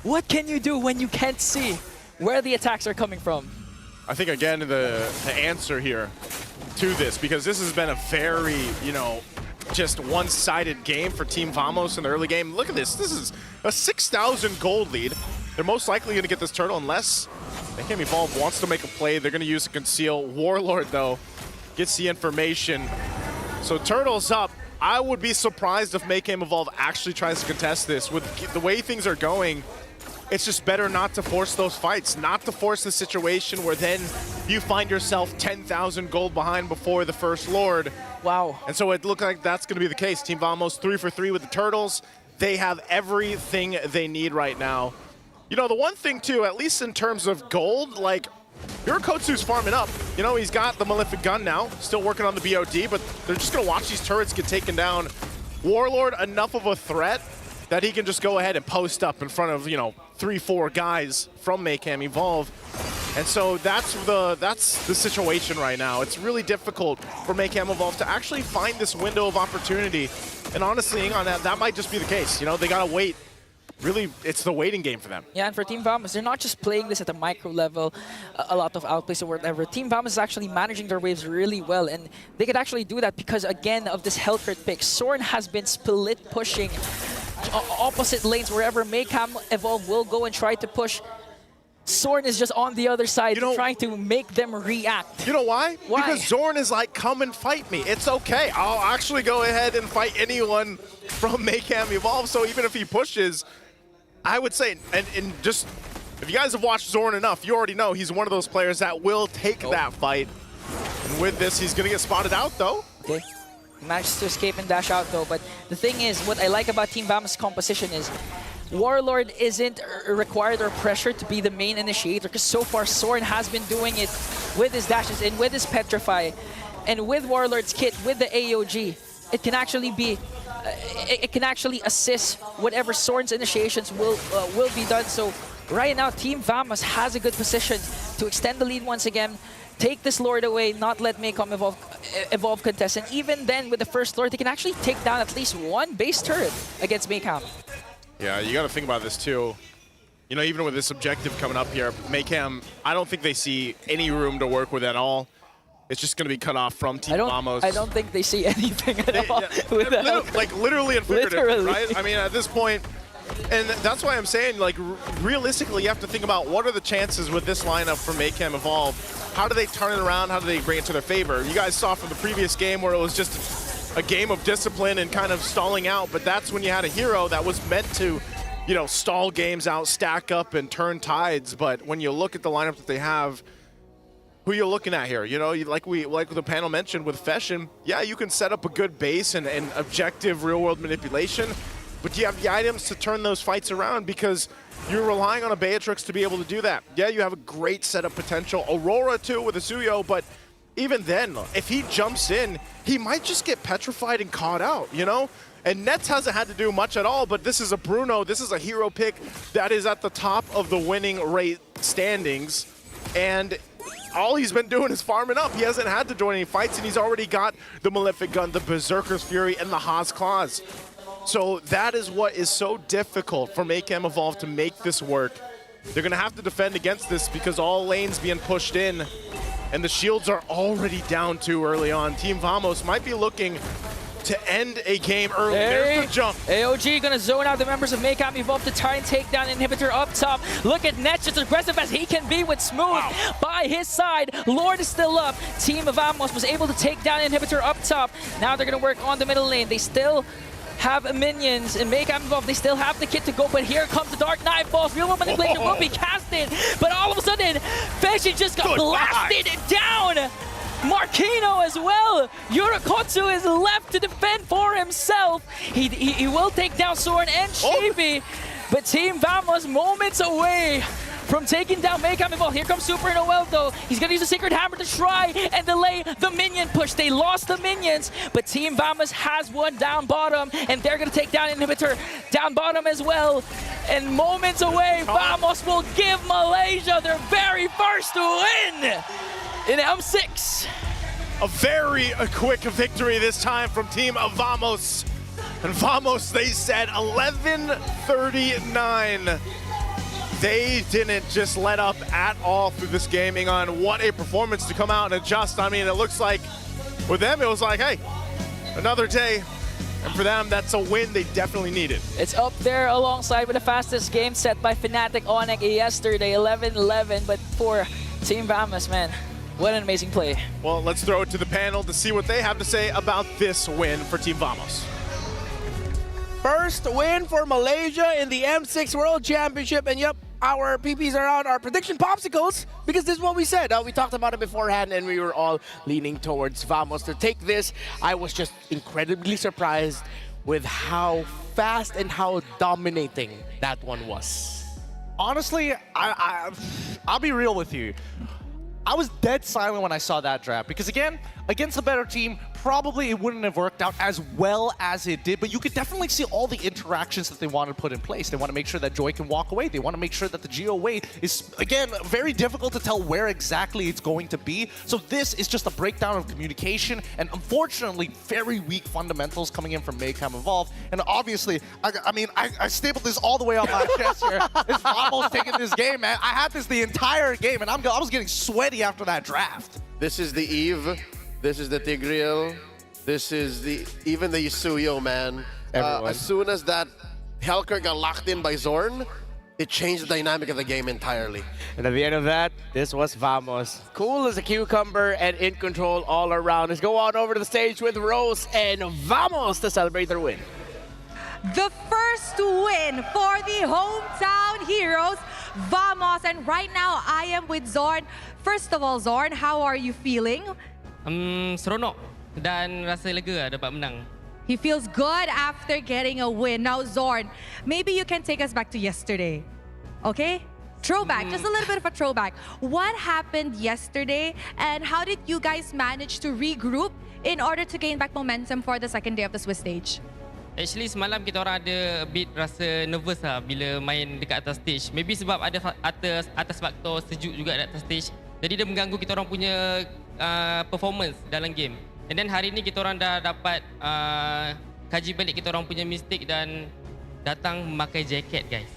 what can you do when you can't see where the attacks are coming from? I think, again, the answer here to this, because this has been a very, just one-sided game for Team Vamos in the early game. Look at this. This is a 6,000 gold lead. They're most likely going to get this turtle unless Maycam Evolve wants to make a play. They're going to use a conceal. Warlord, though, gets the information. So turtle's up. I would be surprised if Maycam Evolve actually tries to contest this. With the way things are going, it's just better not to force those fights, not to force the situation where then you find yourself 10,000 gold behind before the first Lord. Wow. And so it looked like that's going to be the case. Team Vamos 3 for 3 with the turtles. They have everything they need right now. The one thing, too, at least in terms of gold, like, Yorokotsu's farming up. He's got the Malefic Gun now, still working on the BOD, but they're just going to watch these turrets get taken down. Warlord, enough of a threat that he can just go ahead and post up in front of, 3-4 guys from Maycam Evolve. And so that's the situation right now. It's really difficult for Maycam Evolve to actually find this window of opportunity. And honestly, on that might just be the case. They got to wait. Really, it's the waiting game for them. Yeah, and for Team Vamos, they're not just playing this at a micro level, a lot of outplays or whatever. Team Vamos is actually managing their waves really well, and they could actually do that because, again, of this Hellcurt pick. Soren has been split pushing opposite lanes wherever Maycam Evolve will go and try to push. Zorn is just on the other side trying to make them react. You know why? Why? Because Zorn is like, come and fight me. It's okay. I'll actually go ahead and fight anyone from Maycam Evolve. So even if he pushes, I would say, and just, if you guys have watched Zorn enough, you already know he's one of those players that will take that fight. And with this, he's going to get spotted out, though. Okay. He manages to escape and dash out, though. But the thing is, what I like about Team Vamos' composition is Warlord isn't required or pressured to be the main initiator, because so far Zorn has been doing it with his dashes and with his Petrify. And with Warlord's kit, with the AOG, it can actually be, it can actually assist whatever Zorn's initiations will be done. So right now, Team Vamos has a good position to extend the lead once again, take this Lord away, not let Maycam evolve contest. And even then, with the first Lord, they can actually take down at least one base turret against Maycam. Yeah, you got to think about this too. You know, even with this objective coming up here, Maycam, I don't think they see any room to work with at all. It's just going to be cut off from Team Vamos. I don't think they see anything at all. Like literally and figuratively, right? I mean, at this point, and that's why I'm saying, like, realistically, you have to think about what are the chances with this lineup for Maycam Evolve. How do they turn it around? How do they bring it to their favor? You guys saw from the previous game where it was just a game of discipline and kind of stalling out, but that's when you had a hero that was meant to, you know, stall games out, stack up, and turn tides. But when you look at the lineup that they have, who you're looking at here, you know, like the panel mentioned with Feshin, yeah, you can set up a good base and objective real-world manipulation, but you have the items to turn those fights around because you're relying on a Beatrix to be able to do that. Yeah, you have a great setup potential. Aurora, too, with Asuyo, but even then, if he jumps in, he might just get petrified and caught out, you know? And Nets hasn't had to do much at all, but this is a Bruno, this is a hero pick that is at the top of the winning rate standings. And all he's been doing is farming up. He hasn't had to join any fights, and he's already got the Malefic Gun, the Berserker's Fury, and the Haas Claws. So that is what is so difficult for Maycam Evolve to make this work. They're going to have to defend against this because all lanes being pushed in, and the shields are already down too early on. Team Vamos might be looking to end a game early. There's the jump. AOG gonna zone out the members of Maycam Evolve to try and take down Inhibitor up top. Look at Nets, just aggressive as he can be with Smooth by his side. Lord is still up. Team Vamos was able to take down Inhibitor up top. Now they're gonna work on the middle lane. They still have minions in Maycam Evolve. They still have the kit to go, but here comes the Dark Knife Balls. Real manipulation will be casted, but all of a sudden, Feshin just got blasted down. Marquino as well. Yurikotsu is left to defend for himself. He will take down Soren and Chibi, but Team Vamos moments away from taking down Maycam Evolve. Here comes Super Noel though. He's gonna use the Secret Hammer to try and delay the minion push. They lost the minions, but Team Vamos has one down bottom, and they're gonna take down Inhibitor down bottom as well. And moments away, Vamos will give Malaysia their very first win in M6. A very quick victory this time from Team Vamos. And Vamos, they said 11:39. They didn't just let up at all through this gaming on what a performance to come out and adjust. I mean, it looks like with them, it was like, hey, another day. And for them, that's a win they definitely needed. It's up there alongside with the fastest game set by Fnatic Onyx yesterday, 11-11. But for Team Vamos, man, what an amazing play. Well, let's throw it to the panel to see what they have to say about this win for Team Vamos. First win for Malaysia in the M6 World Championship. And yep, our PPs are out, our prediction popsicles, because this is what we said. We talked about it beforehand, and we were all leaning towards Vamos to take this. I was just incredibly surprised with how fast and how dominating that one was. Honestly, I'll be real with you. I was dead silent when I saw that draft because, again, against a better team, probably it wouldn't have worked out as well as it did, but you could definitely see all the interactions that they want to put in place. They want to make sure that Joy can walk away. They want to make sure that the Geo wait is, again, very difficult to tell where exactly it's going to be. So this is just a breakdown of communication and, unfortunately, very weak fundamentals coming in from Maycam Evolve. And obviously, I mean, I stapled this all the way on my chest here. It's almost taking this game, man. I had this the entire game, and I was getting sweaty after that draft. This is the Eve. This is the Tigreal. This is even the Yasuyo, man. As soon as that Hellcurt got locked in by Zorn, it changed the dynamic of the game entirely. And at the end of that, this was Vamos. Cool as a cucumber and in control all around. Let's go on over to the stage with Rose and Vamos to celebrate their win. The first win for the hometown heroes, Vamos. And right now, I am with Zorn. First of all, Zorn, how are you feeling? Seronok dan rasa lega dapat menang. He feels good after getting a win. Now, Zorn, maybe you can take us back to yesterday, okay? Throwback, just a little bit of a throwback. What happened yesterday and how did you guys manage to regroup in order to gain back momentum for the second day of the Swiss stage? Actually semalam kita orang ada a bit rasa nervous lah bila main dekat atas stage. Maybe sebab ada atas faktor sejuk juga di atas stage. Jadi dia mengganggu kita orang punya performance dalam game. And then hari ni kita orang dah dapat kaji balik kita orang punya mistake dan datang memakai jacket, guys.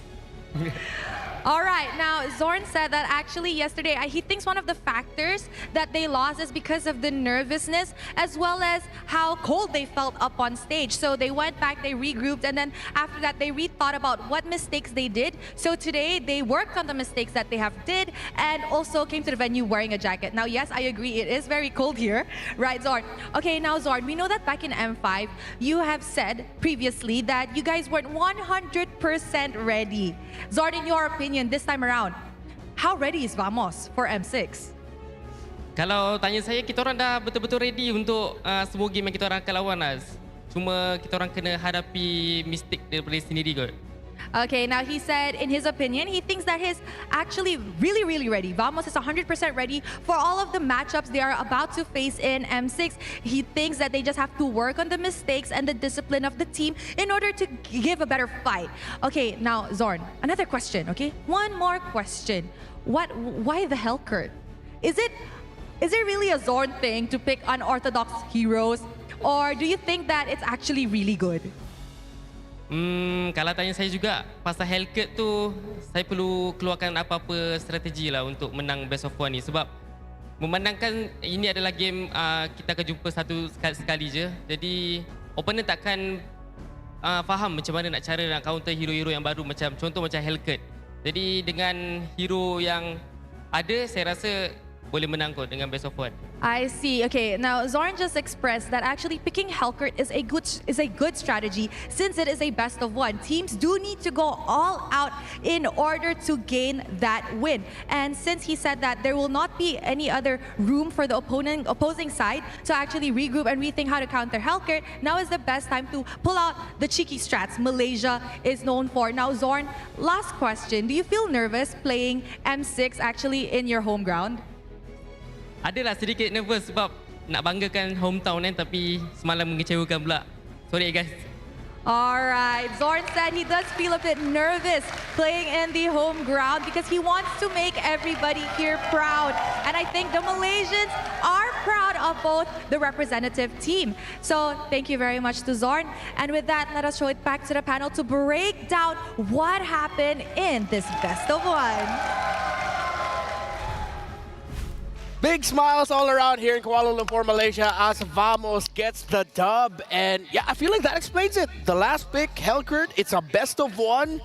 All right, now Zorn said that actually yesterday he thinks one of the factors that they lost is because of the nervousness as well as how cold they felt up on stage. So they went back, they regrouped, and then after that they rethought about what mistakes they did. So today they worked on the mistakes that they have did and also came to the venue wearing a jacket. Now yes, I agree, it is very cold here, right Zorn? Okay, now Zorn, we know that back in M5 you have said previously that you guys weren't 100% ready. Zorn, in your opinion, this time around, how ready is Vamos for M6? Kalau tanya saya, kita orang dah betul-betul ready untuk semua game yang kita orang akan lawan lah. Cuma kita orang kena hadapi mistake daripada sendiri kot. Okay, now he said in his opinion, he thinks that he's actually really ready. Vamos is 100% ready for all of the matchups they are about to face in M6. He thinks that they just have to work on the mistakes and the discipline of the team in order to give a better fight. Okay, now Zorn, another question, okay? One more question. Why the Hellcurt? Is it really a Zorn thing to pick unorthodox heroes? Or do you think that it's actually really good? Kalau tanya saya juga, pasal Hellcurt tu, saya perlu keluarkan apa-apa strategi lah untuk menang best of one ni. Sebab memandangkan ini adalah game kita akan jumpa satu sekali je. Jadi opponent takkan faham macam mana nak cara nak counter hero-hero yang baru macam contoh macam Hellcurt. Jadi dengan hero yang ada, saya rasa boleh menang kot dengan best of one. I see. Okay, now Zorn just expressed that actually picking Hellcurt is a good strategy since it is a best of one. Teams do need to go all out in order to gain that win. And since he said that there will not be any other room for the opposing side to actually regroup and rethink how to counter Hellcurt, now is the best time to pull out the cheeky strats Malaysia is known for. Now Zorn, last question. Do you feel nervous playing M6 actually in your home ground? Adalah sedikit nervous sebab nak banggakan hometown kan, tapi semalam mengecewakan pula. Sorry guys. Alright, Zorn said he does feel a bit nervous playing in the home ground because he wants to make everybody here proud. And I think the Malaysians are proud of both the representative team. So thank you very much to Zorn. And with that, let us show it back to the panel to break down what happened in this best of one. Big smiles all around here in Kuala Lumpur, Malaysia as Vamos gets the dub. And yeah, I feel like that explains it. The last pick, Hellcurt, it's a best of one.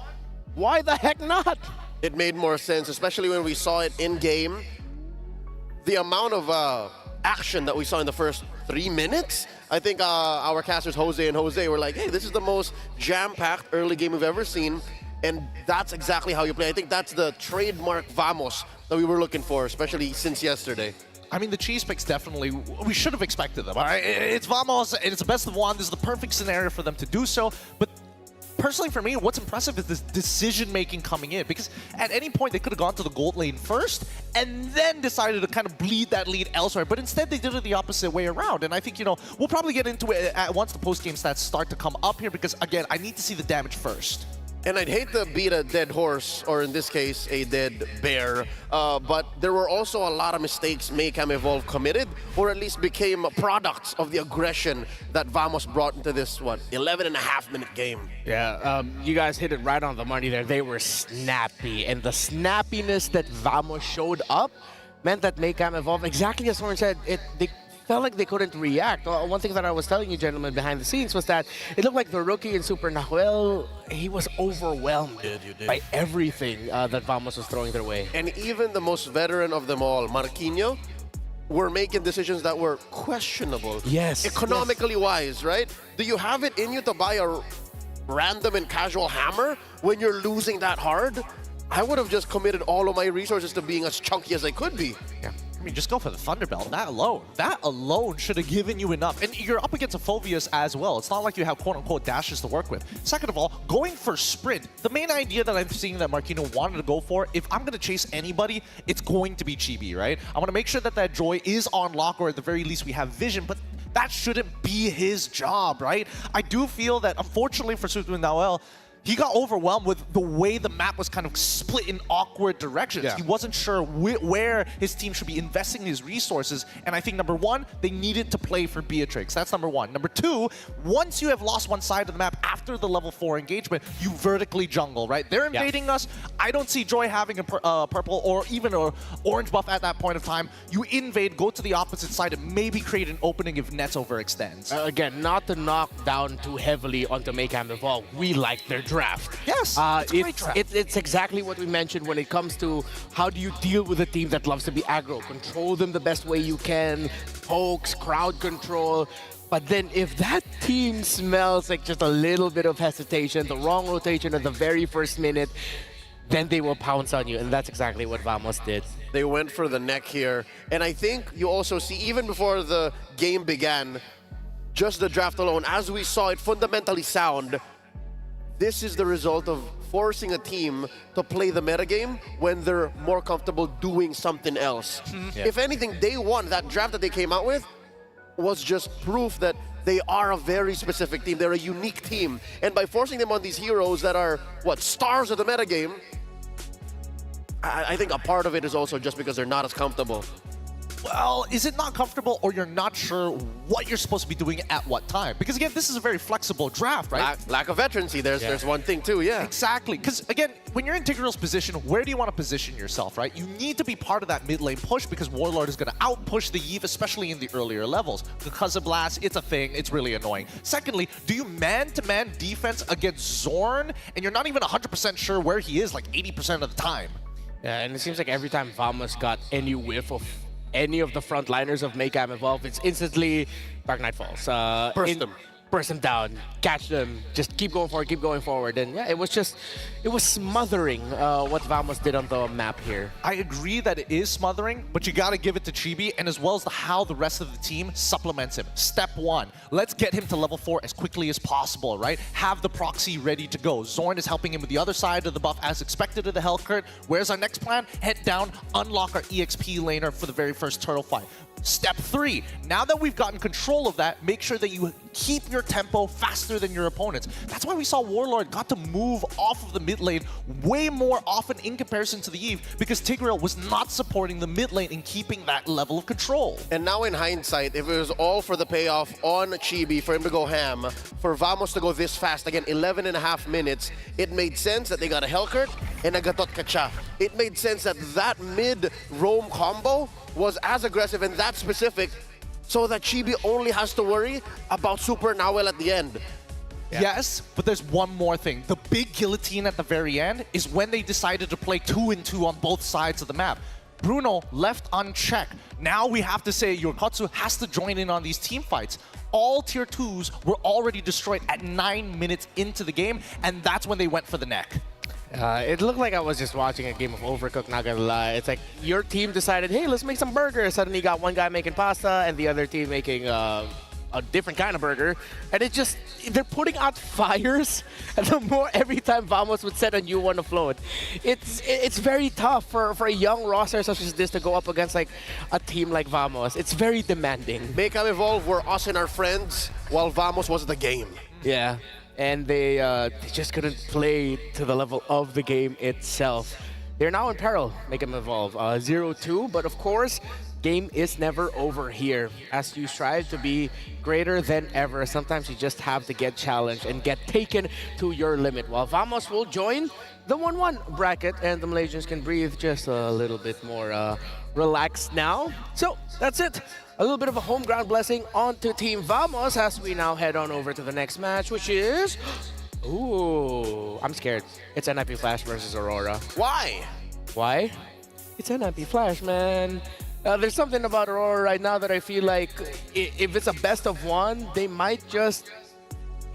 Why the heck not? It made more sense, especially when we saw it in-game. The amount of action that we saw in the first 3 minutes, I think our casters, Jose and Jose, were like, hey, this is the most jam-packed early game we've ever seen. And that's exactly how you play. I think that's the trademark Vamos that we were looking for, especially since yesterday. I mean, the cheese picks definitely, we should have expected them. All right? It's Vamos, and it's the best of one. This is the perfect scenario for them to do so. But personally, for me, what's impressive is this decision-making coming in. Because at any point, they could have gone to the gold lane first and then decided to kind of bleed that lead elsewhere. But instead, they did it the opposite way around. And I think, you know, we'll probably get into it once the post-game stats start to come up here. Because, again, I need to see the damage first. And I'd hate to beat a dead horse, or in this case, a dead bear, but there were also a lot of mistakes Maycam Evolve committed, or at least became products of the aggression that Vamos brought into this, 11.5-minute game. Yeah, you guys hit it right on the money there. They were snappy, and the snappiness that Vamos showed up meant that Maycam Evolve, exactly as Soren said, they felt like they couldn't react. One thing that I was telling you, gentlemen, behind the scenes was that it looked like the rookie in Super Nahuel, he was overwhelmed by everything that Vamos was throwing their way. And even the most veteran of them all, Marquinhos, were making decisions that were questionable. Yes. Economically wise, right? Do you have it in you to buy a random and casual hammer when you're losing that hard? I would have just committed all of my resources to being as chunky as I could be. Yeah. I mean, just go for the Thunderbelt. That alone should have given you enough. And you're up against a Phobius as well. It's not like you have quote-unquote dashes to work with. Second of all, going for sprint. The main idea that I'm seeing that Marquinhos wanted to go for, if I'm going to chase anybody, it's going to be Chibi, right? I want to make sure that that Joy is on lock, or at the very least we have vision, but that shouldn't be his job, right? I do feel that, unfortunately for Super Nahuel, he got overwhelmed with the way the map was kind of split in awkward directions. Yeah. He wasn't sure where his team should be investing his resources. And I think, number one, they needed to play for Beatrix. That's number one. Number two, once you have lost one side of the map after the level 4 engagement, you vertically jungle, right? They're invading us. I don't see Joy having a purple or even an orange buff at that point of time. You invade, go to the opposite side, and maybe create an opening if Nets overextends. Again, not to knock down too heavily onto Mayhem Evolve. We like their draft. Yes, it's a great draft. It's exactly what we mentioned when it comes to how do you deal with a team that loves to be aggro. Control them the best way you can, pokes, crowd control. But then if that team smells like just a little bit of hesitation, the wrong rotation at the very first minute, then they will pounce on you. And that's exactly what Vamos did. They went for the neck here. And I think you also see, even before the game began, just the draft alone, as we saw it fundamentally sound, this is the result of forcing a team to play the metagame when they're more comfortable doing something else. Yeah. If anything, day one, that draft that they came out with was just proof that they are a very specific team. They're a unique team. And by forcing them on these heroes that are, stars of the metagame, I think a part of it is also just because they're not as comfortable. Well, is it not comfortable, or you're not sure what you're supposed to be doing at what time? Because again, this is a very flexible draft, right? Lack of veterancy, there's one thing too, yeah. Exactly, because again, when you're in Tigral's position, where do you want to position yourself, right? You need to be part of that mid lane push because Warlord is going to outpush the Eve, especially in the earlier levels. Because of Blast, it's a thing, it's really annoying. Secondly, do you man-to-man defense against Zorn, and you're not even 100% sure where he is like 80% of the time? Yeah, and it seems like every time Vamos got any whiff of any of the frontliners of Mayhem Evolve, it's instantly Dark Knight Falls. Burst them down, catch them, just keep going forward. And yeah, it was smothering what Vamos did on the map here. I agree that it is smothering, but you got to give it to Chibi, and as well as how the rest of the team supplements him. Step one, let's get him to level 4 as quickly as possible, right? Have the proxy ready to go. Zorn is helping him with the other side of the buff as expected of the Hellcurt. Where's our next plan? Head down, unlock our EXP laner for the very first turtle fight. Step 3, now that we've gotten control of that, make sure that you keep your tempo faster than your opponents. That's why we saw Warlord got to move off of the mid lane way more often in comparison to the Eve, because Tigreal was not supporting the mid lane and keeping that level of control. And now in hindsight, if it was all for the payoff on Chibi, for him to go ham, for Vamos to go this fast, again, 11.5 minutes, it made sense that they got a Hellcurt and a Gatot Kacha. It made sense that that mid-roam combo was as aggressive and that specific, so that Chibi only has to worry about Super Nahuel at the end. Yeah. Yes, but there's one more thing. The big guillotine at the very end is when they decided to play 2-2 on both sides of the map. Bruno left unchecked. Now we have to say Yorikotsu has to join in on these team fights. All tier 2s were already destroyed at 9 minutes into the game, and that's when they went for the neck. It looked like I was just watching a game of Overcooked, not gonna lie. It's like your team decided, hey, let's make some burgers. Suddenly you got one guy making pasta and the other team making a different kind of burger. And it just, they're putting out fires. And the more every time Vamos would set a new one afloat, it's very tough for a young roster such as this to go up against like a team like Vamos. It's very demanding. Mayhem Evolve were us and our friends, while Vamos was the game. Yeah. And they just couldn't play to the level of the game itself. They're now in peril, Mayhem Evolve. 0-2, but of course, game is never over here. As you strive to be greater than ever, sometimes you just have to get challenged and get taken to your limit. While Vamos will join the 1-1 bracket, and the Malaysians can breathe just a little bit more relaxed now. So, that's it. a little bit of a home ground blessing onto Team Vamos as we now head on over to the next match, which is... Ooh, I'm scared. It's NIP Flash versus Aurora. Why? Why? It's NIP Flash, man. There's something about Aurora right now that I feel like if it's a best of one, they might just,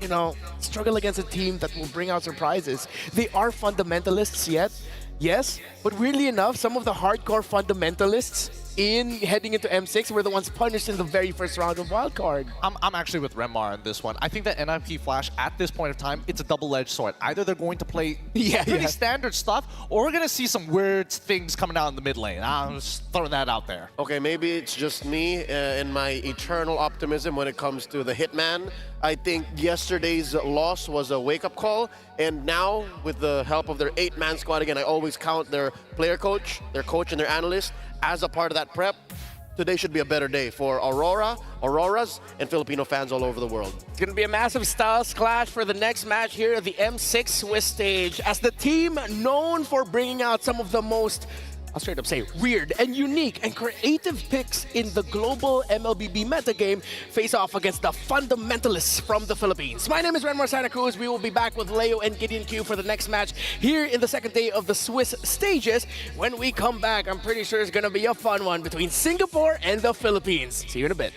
you know, struggle against a team that will bring out surprises. They are fundamentalists yet, yes, but weirdly enough, some of the hardcore fundamentalists in heading into M6 were the ones punished in the very first round of wildcard. I'm actually with Remar on this one. I think that NIP Flash, at this point of time, it's a double-edged sword. Either they're going to play pretty standard stuff, or we're going to see some weird things coming out in the mid lane. I'm just throwing that out there. Okay, maybe it's just me and my eternal optimism when it comes to the Hitman. I think yesterday's loss was a wake-up call, and now, with the help of their 8-man squad, again, I always count their player coach, their coach, and their analyst as a part of that prep. Today should be a better day for Auroras, and Filipino fans all over the world. It's going to be a massive styles clash for the next match here at the M6 Swiss stage, as the team known for bringing out some of the most, I'll straight up say, weird and unique and creative picks in the global MLBB metagame face off against the fundamentalists from the Philippines. My name is Renmar Santa Cruz. We will be back with Leo and Gideon Q for the next match here in the second day of the Swiss stages. When we come back, I'm pretty sure it's going to be a fun one between Singapore and the Philippines. See you in a bit.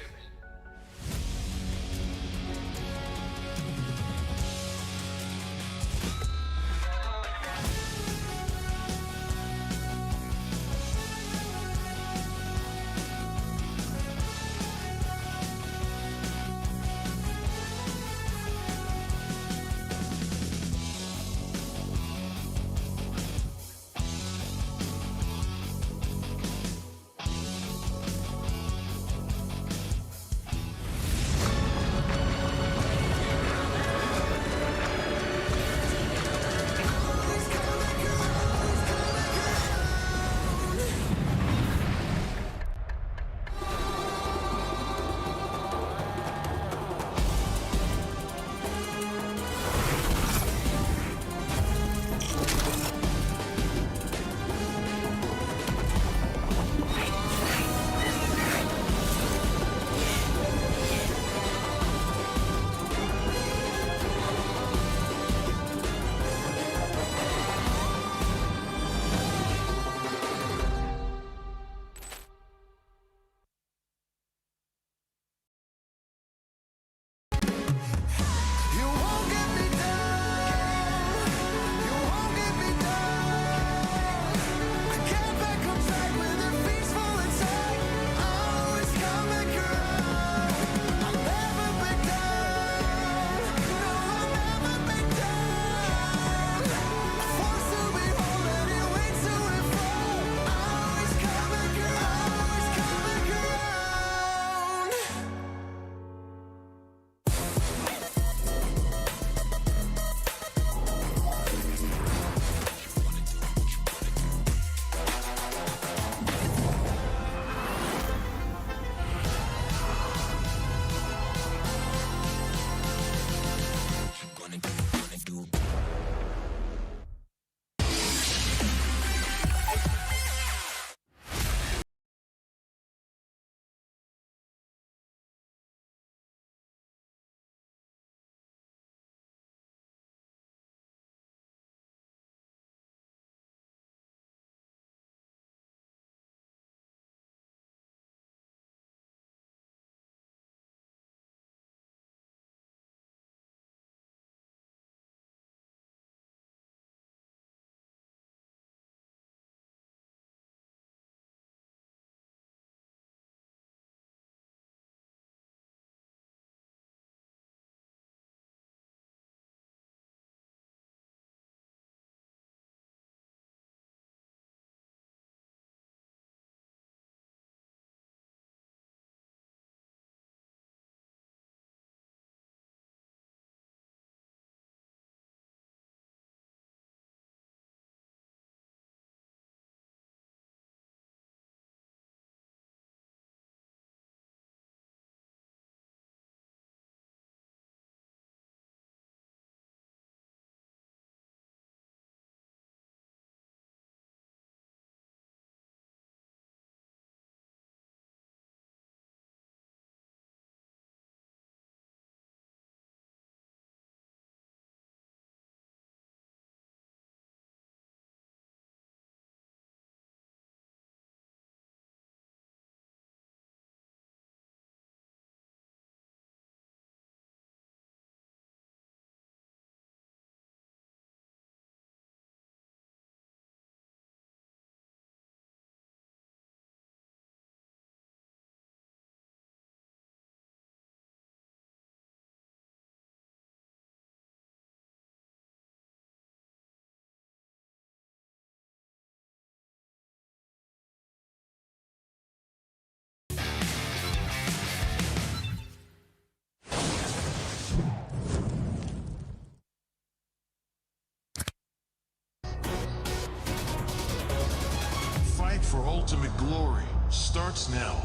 for ultimate glory starts now.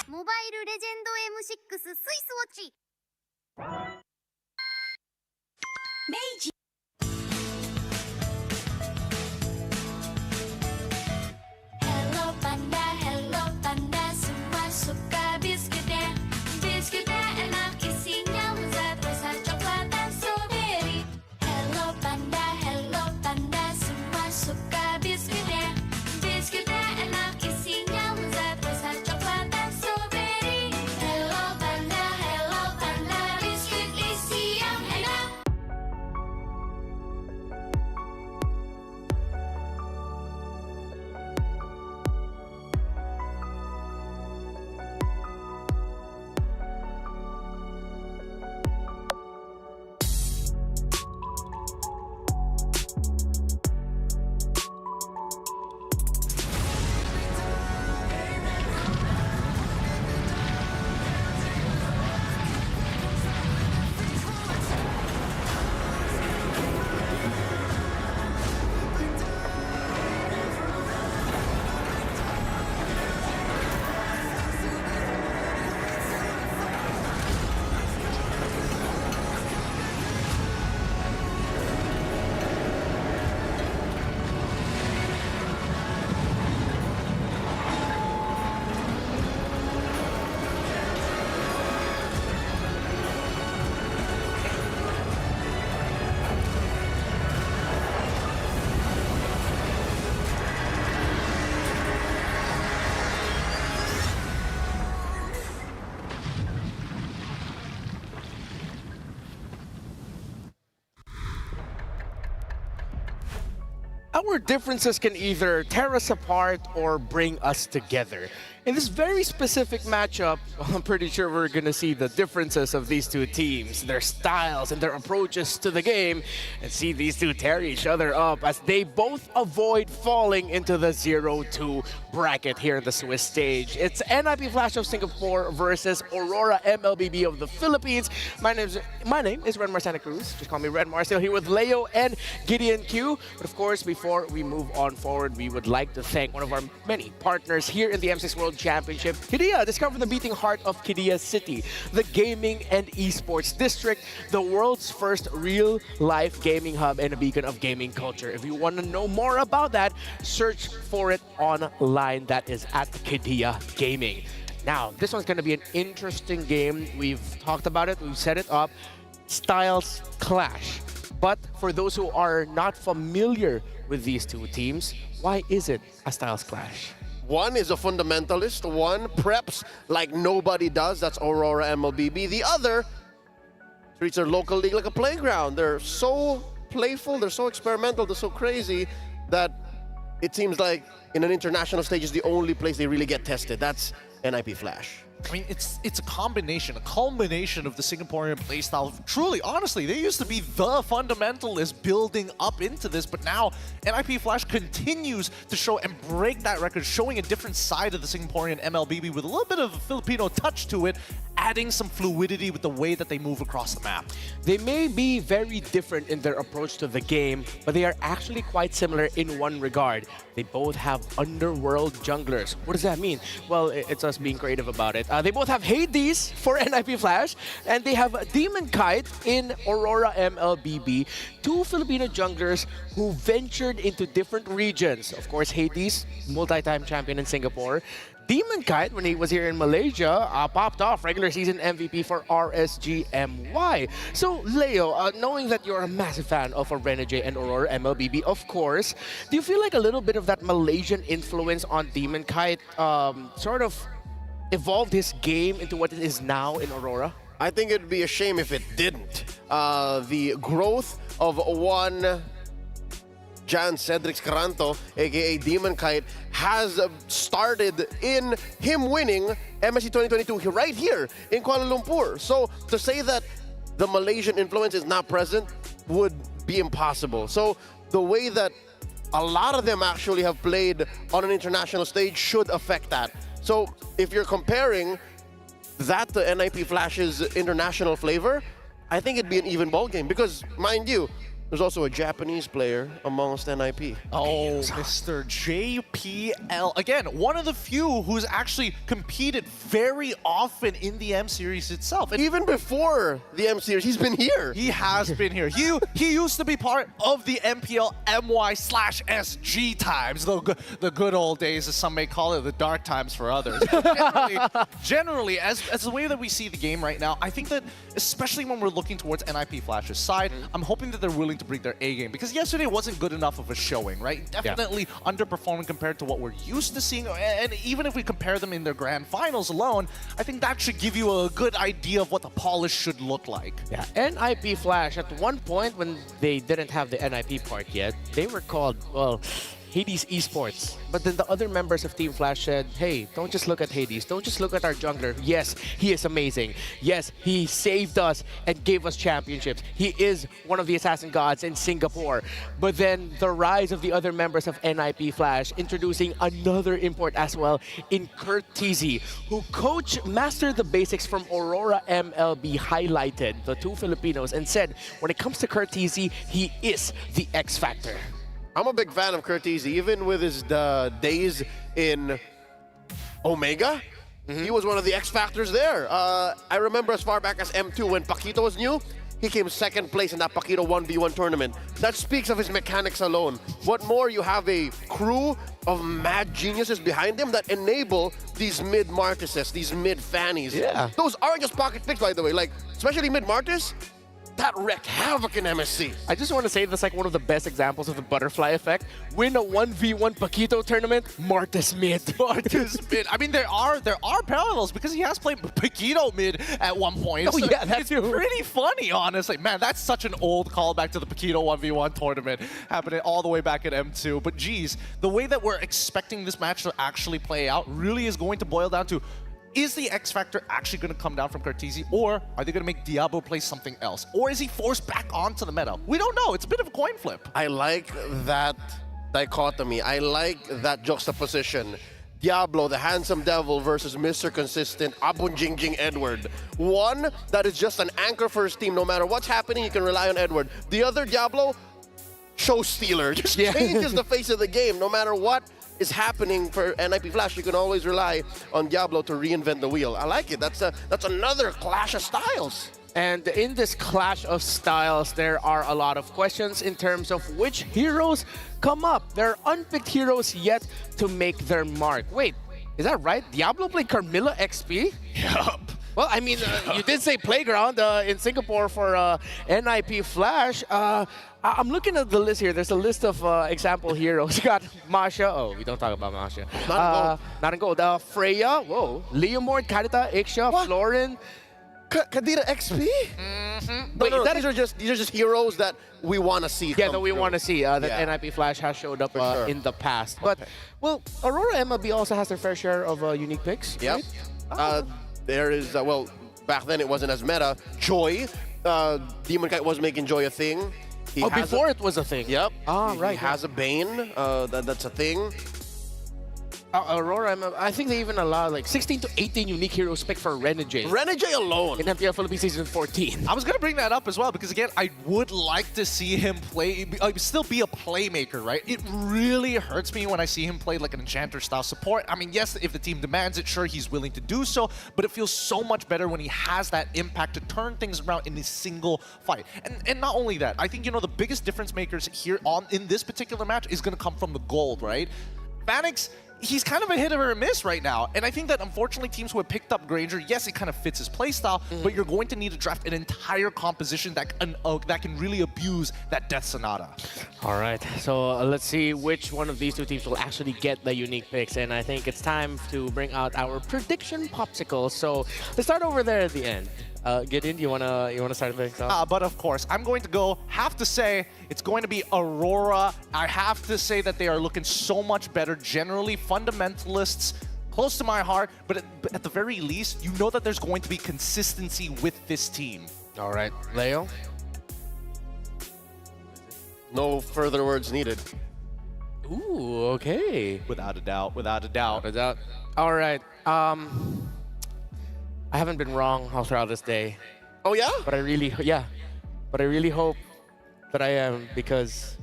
Mobile Legend M6 スイスウォッチ明治 Hello Panda, Hello Panda, semua suka biskuitnya. Biskuitnya enak isinya lezat rasa coklat dan strawberry. Hello Panda, Hello Panda, semua suka biskuitnya. Biskuitnya enak isinya lezat rasa coklat dan strawberry. Hello Panda, biskuit isi yang enak. Our differences can either tear us apart or bring us together. In this very specific matchup, I'm pretty sure we're going to see the differences of these two teams, their styles and their approaches to the game, and see these two tear each other up as they both avoid falling into the 0-2 bracket here in the Swiss stage. It's NIP Flash of Singapore versus Aurora MLBB of the Philippines. My name is Redmar Santa Cruz. Just call me Redmar. Still here with Leo and Gideon Q. But of course, before we move on forward, we would like to thank one of our many partners here in the M6 World Championship, Qiddiya. Discover the beating heart of Qiddiya City, the gaming and esports district, the world's first real-life gaming hub and a beacon of gaming culture. If you want to know more about that, search for it online. That is at Qiddiya Gaming. Now, this one's going to be an interesting game. We've talked about it. We've set it up. Styles clash. But for those who are not familiar with these two teams, why is it a styles clash? One is a fundamentalist. One preps like nobody does. That's Aurora MLBB. The other treats their local league like a playground. They're so playful, they're so experimental, they're so crazy that it seems like in an international stage is the only place they really get tested. That's NIP Flash. I mean, it's a combination, a culmination of the Singaporean playstyle. Truly, honestly, they used to be the fundamentalists building up into this, but now NIP Flash continues to show and break that record, showing a different side of the Singaporean MLBB with a little bit of a Filipino touch to it, adding some fluidity with the way that they move across the map. They may be very different in their approach to the game, but they are actually quite similar in one regard. They both have underworld junglers. What does that mean? Well, it's us being creative about it. They both have Hades for NIP Flash, and they have Demon Kite in Aurora MLBB. Two Filipino junglers who ventured into different regions. Of course, Hades, multi-time champion in Singapore. Demon Kite, when he was here in Malaysia, popped off regular season MVP for RSGMY. So, Leo, knowing that you're a massive fan of Renegade and Aurora MLBB, of course, do you feel like a little bit of that Malaysian influence on Demon Kite sort of evolved his game into what it is now in Aurora? I think it'd be a shame if it didn't. The growth of one Jan Cedric Caranto, aka Demon Kite, has started in him winning MSC 2022 right here in Kuala Lumpur. So to say that the Malaysian influence is not present would be impossible. So the way that a lot of them actually have played on an international stage, should affect that. So if you're comparing that to NIP Flash's international flavor, I think it'd be an even ball game because, mind you, there's also a Japanese player amongst NIP. Oh, Mr. JPL. Again, one of the few who's actually competed very often in the M Series itself. And even before the M Series, he's been here. He has been here. He used to be part of the MPL/SG times, the good old days, as some may call it, the dark times for others. Generally, as the way that we see the game right now, I think that especially when we're looking towards NIP Flash's side, I'm hoping that they're willing to bring their A game, because yesterday wasn't good enough of a showing, right? Definitely underperforming compared to what we're used to seeing, and even if we compare them in their grand finals alone, I think that should give you a good idea of what the polish should look like. Yeah, NIP Flash, at one point when they didn't have the NIP part yet, they were called, well, Hades Esports. But then the other members of Team Flash said, hey, don't just look at Hades. Don't just look at our jungler. Yes, he is amazing. Yes, he saved us and gave us championships. He is one of the assassin gods in Singapore. But then the rise of the other members of NIP Flash, introducing another import as well in Kurt TZ, who mastered the basics from Aurora MLB, highlighted the two Filipinos and said, when it comes to Kurt TZ, he is the X Factor. I'm a big fan of Curtiz, even with his days in Omega. He was one of the X factors there. I remember as far back as M2 when Paquito was new, he came second place in that Paquito 1v1 tournament. That speaks of his mechanics alone. What more, you have a crew of mad geniuses behind him that enable these mid-Martises, these mid-Fannies. Yeah. Those aren't just pocket picks, by the way. Like, especially mid-Martis, that wrecked havoc in MSC. I just want to say that's like one of the best examples of the butterfly effect. Win a 1v1 Paquito tournament, Martis mid. Martis mid. I mean, there are parallels because he has played Paquito mid at one point. Oh, so yeah, that's pretty funny, honestly. Man, that's such an old callback to the Paquito 1v1 tournament happening all the way back at M2. But geez, the way that we're expecting this match to actually play out really is going to boil down to, is the X Factor actually going to come down from Cartesi, or are they going to make Diablo play something else? Or is he forced back onto the meta? We don't know. It's a bit of a coin flip. I like that dichotomy. I like that juxtaposition. Diablo, the handsome devil, versus Mr. Consistent, Abunjingjing Edward. One that is just an anchor for his team. No matter what's happening, you can rely on Edward. The other, Diablo, show stealer. Just changes the face of the game. No matter what is happening for NIP Flash, you can always rely on Diablo to reinvent the wheel. I like it. That's another clash of styles. And in this clash of styles, there are a lot of questions in terms of which heroes come up. There are unpicked heroes yet to make their mark. Wait, is that right? Diablo played Carmilla XP? Yup. Well, I mean, you did say Playground in Singapore for NIP Flash. I'm looking at the list here. There's a list of example heroes. You got Masha. Oh, we don't talk about Masha. Not in gold. Freya. Whoa. Leomord, Karita, Ixia, Florin. Kadira XP? Wait, these are just heroes that we want to see. Yeah, that we want to see. That NIP Flash has showed up in the past. But, well, Aurora MLB also has their fair share of unique picks. Yep. Right? There is, well, back then it wasn't as meta. Joy. Demon Kite was making Joy a thing. Before it was a thing. Yep. Right. He has a Bane. That's a thing. Aurora, I think they even allow like 16 to 18 unique heroes picked for Renegade. Renegade alone. In MPLPhilippines Season 14. I was going to bring that up as well because, again, I would like to see him play, still be a playmaker, right? It really hurts me when I see him play like an Enchanter-style support. I mean, yes, if the team demands it, sure, he's willing to do so, but it feels so much better when he has that impact to turn things around in a single fight. And not only that, I think, you know, the biggest difference makers here in this particular match is going to come from the gold, right? Vanix, he's kind of a hit or a miss right now. And I think that, unfortunately, teams who have picked up Granger, yes, it kind of fits his playstyle, but you're going to need to draft an entire composition that can really abuse that Death Sonata. All right, so let's see which one of these two teams will actually get the unique picks. And I think it's time to bring out our prediction popsicle. So let's start over there at the end. Gideon, you wanna start things off? But of course, I'm going to have to say, it's going to be Aurora. I have to say that they are looking so much better. Generally, fundamentalists, close to my heart, but at the very least, you know that there's going to be consistency with this team. All right, Leo? No further words needed. Ooh, okay. Without a doubt, without a doubt. Without a doubt. All right. I haven't been wrong all throughout this day. Oh yeah? But I really hope that I am, because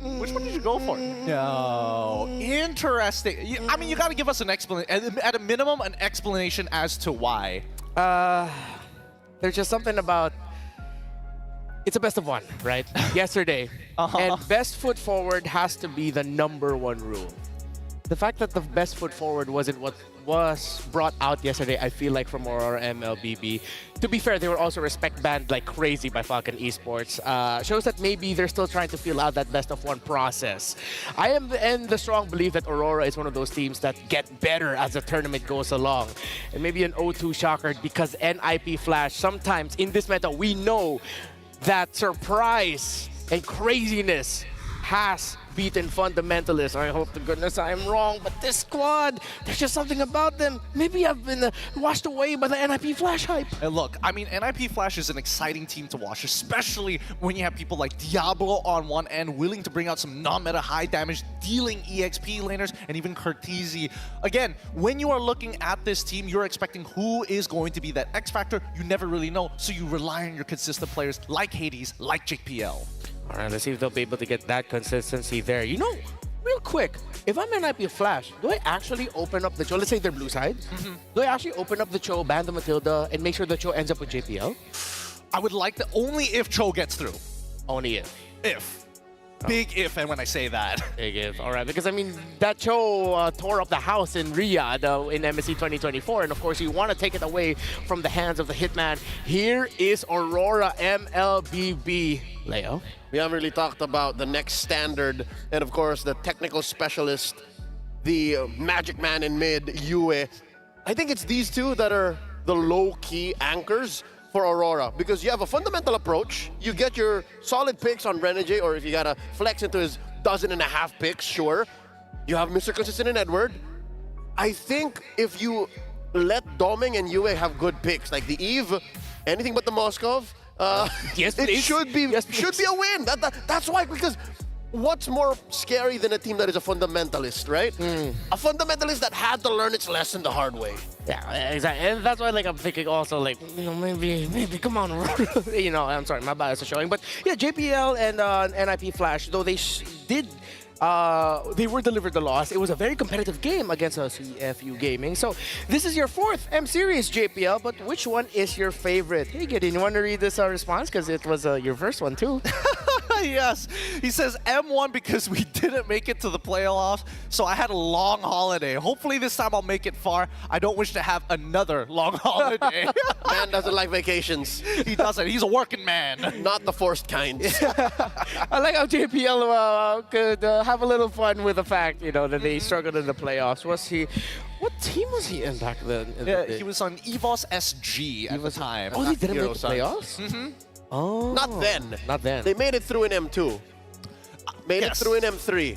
Which one did you go for? No. Interesting. I mean, you got to give us an explanation, at a minimum, an explanation as to why. There's just something about, it's a best of one, right? Yesterday. And best foot forward has to be the #1 rule. The fact that the best foot forward wasn't what was brought out yesterday, I feel like, from Aurora MLBB. To be fair, they were also respect banned like crazy by Falcon Esports. Shows that maybe they're still trying to feel out that best of one process. I am in the strong belief that Aurora is one of those teams that get better as the tournament goes along. And maybe an 0-2 shocker, because MPLPhilippines, sometimes in this meta, we know that surprise and craziness has beaten Fundamentalists. I hope to goodness I am wrong, but this squad, there's just something about them. Maybe I've been washed away by the MPLPhilippines hype. And look, I mean, MPLPhilippines is an exciting team to watch, especially when you have people like Diablo on one end, willing to bring out some non-meta high damage, dealing EXP laners, and even Cortese. Again, when you are looking at this team, you're expecting who is going to be that X factor. You never really know, so you rely on your consistent players like Hades, like JPL. All right, let's see if they'll be able to get that consistency there. You know, real quick, if I'm MPLPhilippines, do I actually open up the Cho? Let's say they're blue side. Do I actually open up the Cho, ban the Matilda, and make sure the Cho ends up with JPL? I would like to, only if Cho gets through. Only if. If. Big if, and when I say that. Big if, all right. Because, I mean, that Cho tore up the house in Riyadh in MSC 2024. And, of course, you want to take it away from the hands of the Hitman. Here is Aurora MLBB. Leo? We haven't really talked about the next standard, and of course the technical specialist, the magic man in mid, Yue. I think it's these two that are the low-key anchors for Aurora, because you have a fundamental approach, you get your solid picks on Renegade, or if you gotta flex into his 12.5 picks, sure. You have Mr. Consistent and Edward. I think if you let Doming and Yue have good picks, like the Eve, anything but the Moskov, yes, it should be a win. That's why, because what's more scary than a team that is a fundamentalist, right? A fundamentalist that had to learn its lesson the hard way. Yeah, exactly. And that's why, like, I'm thinking also, like, you know, maybe come on, you know, I'm sorry, my bias is showing. But yeah, JPL and MPLPhilippines, though they did. They were delivered the loss. It was a very competitive game against CFU Gaming. So this is your 4th M Series, JPL, but which one is your favorite? Hey, Gideon, you want to read this response? Because it was your first one, too. Yes. He says M1 because we didn't make it to the playoffs, so I had a long holiday. Hopefully this time I'll make it far. I don't wish to have another long holiday. Man doesn't like vacations. He doesn't. He's a working man. Not the forced kind. I like how JPL could have a little fun with the fact, you know, that they struggled in the playoffs. What team was he in back then? Yeah, he was on EVOS SG at the time. Oh, he didn't make the playoffs? Oh. Not then. Not then. They made it through in M2. Made it through in M3.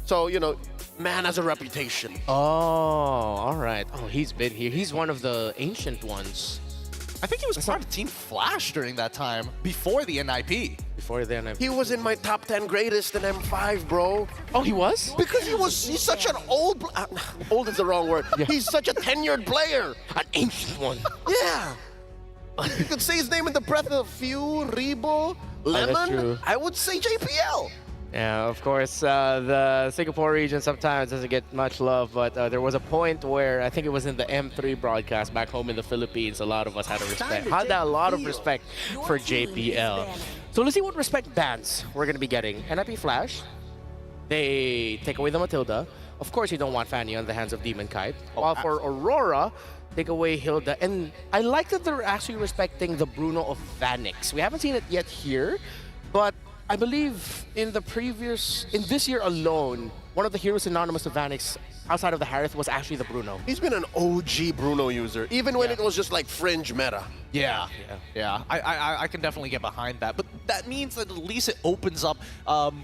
So, you know, man has a reputation. Oh, all right. Oh, he's been here. He's one of the ancient ones. I think he was part of Team Flash during that time, before the NIP. Before the NIP. He was in my top 10 greatest in M5, bro. Oh, he was? Because he's such an old... old is the wrong word. Yeah. He's such a tenured player. An ancient one. Yeah. You could say his name in the breath of Few, Rebo, Lemon. That's true. I would say JPL. Yeah, of course, the Singapore region sometimes doesn't get much love, but there was a point where I think it was in the M3 broadcast back home in the Philippines, a lot of us had a lot of respect for JPL. So let's see what respect bans we're going to be getting. MPLPhilippines, they take away the Matilda. Of course, you don't want Fanny on the hands of Demon Kite. While for Aurora, take away Hilda. And I like that they're actually respecting the Bruno of Vanix. We haven't seen it yet here, but I believe in this year alone, one of the heroes synonymous to Vanix outside of the Harith was actually the Bruno. He's been an OG Bruno user, even when it was just like fringe meta. Yeah. I can definitely get behind that. But that means that at least it opens up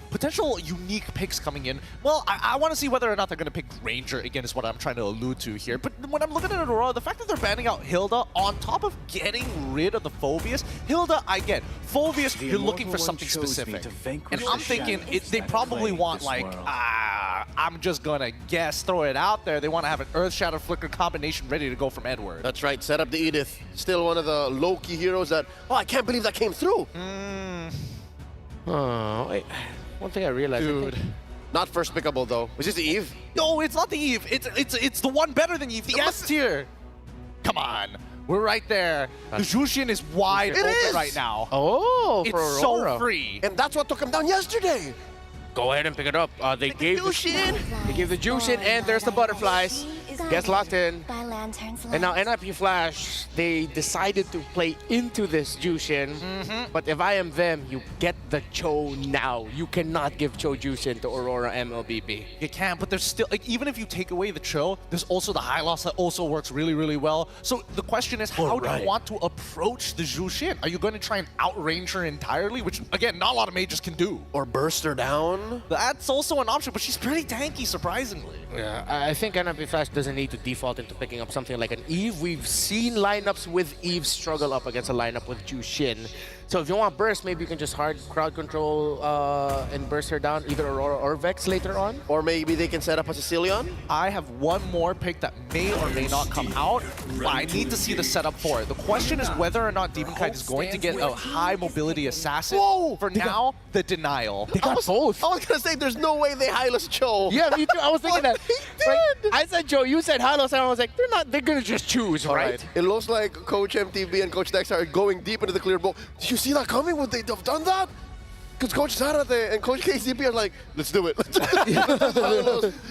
potential unique picks coming in. Well, I want to see whether or not they're going to pick Ranger again is what I'm trying to allude to here. But when I'm looking at Aurora, the fact that they're banning out Hilda on top of getting rid of the Phobius, Hilda, I get. Phobius, you're looking for something specific. And I'm thinking they probably want like, I'm just going to guess, throw it out there. They want to have an Earth Shatter Flicker combination ready to go from Edward. That's right, set up the Edith. Still one of the low-key heroes that, oh, I can't believe that came through. Oh, wait. One thing I realized, Dude. Not first pickable though. Was this the Eve? No, it's not the Eve. It's the one better than Eve, the S tier. Come on. We're right there. The Jushin is wide open right now. Oh, for it's Aurora. so free. And that's what took him down yesterday. Go ahead and pick it up. They gave the Jushin, and there's the butterflies. Gets locked in. And now NIP Flash, they decided to play into this Jushin. But if I am them, you get the Cho now. You cannot give Cho Jushin to Aurora MLBB. You can, but there's still, like, even if you take away the Cho, there's also the high loss that also works really, really well. So the question is, how do you want to approach the Jushin? Are you going to try and outrange her entirely? Which, again, not a lot of mages can do. Or burst her down? That's also an option, but she's pretty tanky, surprisingly. Yeah, I think NIP Flash doesn't need to default into picking up something like an Eve. We've seen lineups with Eve struggle up against a lineup with Jushin. So if you want burst, maybe you can just hard crowd control and burst her down, either Aurora or Vex later on. Or maybe they can set up a Sicilian. I have one more pick that may or may not come out, but I need to see the setup for it. The question is whether or not Demonkite is going to get a high mobility assassin. Whoa! For now, the denial. They got both. I was going to say, there's no way they highless Cho. Yeah, me too. I was thinking that. Like, I said Joe, you said Hylos, and I was like, they're going to just choose, right? It looks like Coach MTV and Coach Dex are going deep into the clear bowl. Did you see that coming? Would they have done that? Because Coach Zarate and Coach KCP are like, let's do it.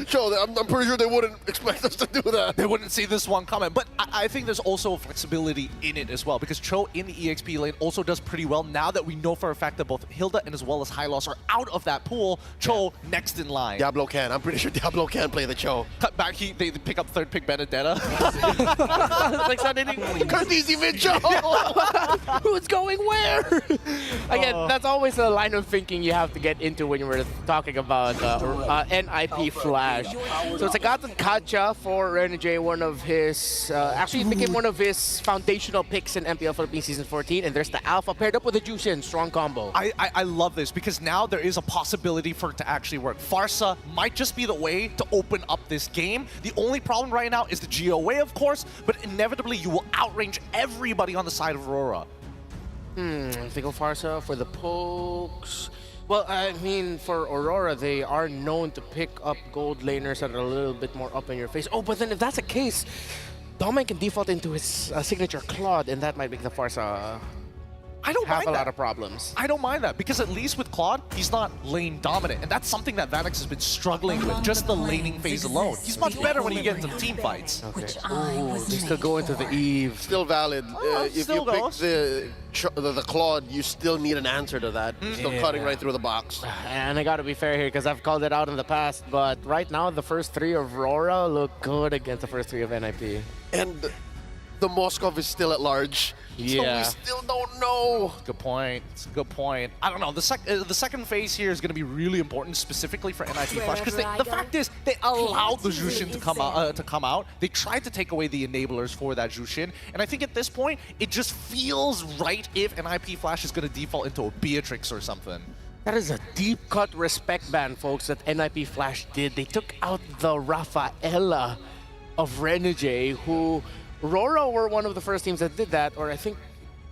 Show I'm pretty sure they wouldn't expect us to do that. They wouldn't see this one coming. But I think there's also flexibility in it as well, because Cho in the EXP lane also does pretty well now that we know for a fact that both Hilda and as well as Hylos are out of that pool. Cho next in line. Diablo can. I'm pretty sure Diablo can play the Cho. Cut back, they pick up third pick Benedetta. Like suddenly, Curtis even Cho! Who's going where? Again, that's always a line of thinking you have to get into when you were talking about NIP Flash. So it's a Gatan Kacha for Renegade, one of his, actually it became one of his foundational picks in MPL Philippines Season 14, and there's the Alpha paired up with the Jushin, strong combo. I love this because now there is a possibility for it to actually work. Farsa might just be the way to open up this game. The only problem right now is the GOA, of course, but inevitably you will outrange everybody on the side of Aurora. If they go Farsa for the pokes. Well, I mean, for Aurora, they are known to pick up gold laners that are a little bit more up in your face. Oh, but then if that's the case, Domin can default into his signature Claude, and that might make the Farsa have a lot of problems. I don't mind that, because at least with Claude, he's not lane dominant, and that's something that Vanix has been struggling with, just the laning phase alone. He's much better when he gets into team fights. Okay. Ooh, they still go into the Eve. Still valid. If you pick the Claude, you still need an answer to that. Still cutting right through the box. And I gotta be fair here, because I've called it out in the past, but right now, the first three of Aurora look good against the first three of NIP. And the Moskov is still at large. Yeah. So we still don't know. Good point. It's a good point. I don't know. The second phase here is going to be really important, specifically for NIP Flash, because the fact is they allowed the Jushin to come out. They tried to take away the enablers for that Jushin, and I think at this point it just feels right if NIP Flash is going to default into a Beatrix or something. That is a deep cut respect ban, folks, that NIP Flash did. They took out the Rafaela of Renegade, who Aurora were one of the first teams that did that, or I think,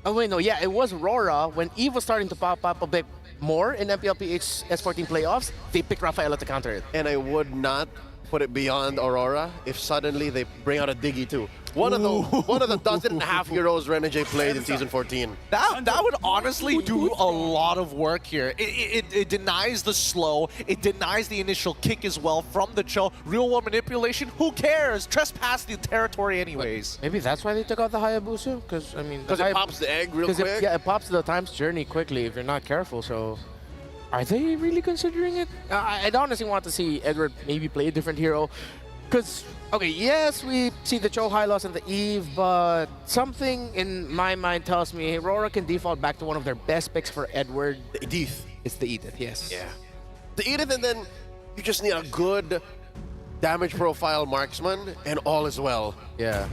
oh wait, no, yeah, it was Aurora. When Eve was starting to pop up a bit more in MPLPH S14 playoffs, they picked Rafaela to counter it. And I would not put it beyond Aurora if suddenly they bring out a Diggy too. One of the dozen and a half heroes Renegade played in Season 14. That would honestly do a lot of work here. It denies the slow. It denies the initial kick as well from the Cho. Real world manipulation, who cares? Trespass the territory anyways. Maybe that's why they took out the Hayabusa? Because, I mean... Because it pops the egg real quick? Yeah, it pops the time's journey quickly if you're not careful, so... Are they really considering it? I'd honestly want to see Edward maybe play a different hero. Because, okay, yes, we see the Cho high loss on the eve, but something in my mind tells me Aurora can default back to one of their best picks for Edward. The Edith. It's the Edith, yes. Yeah. The Edith, and then you just need a good damage profile marksman, and all is well. Yeah.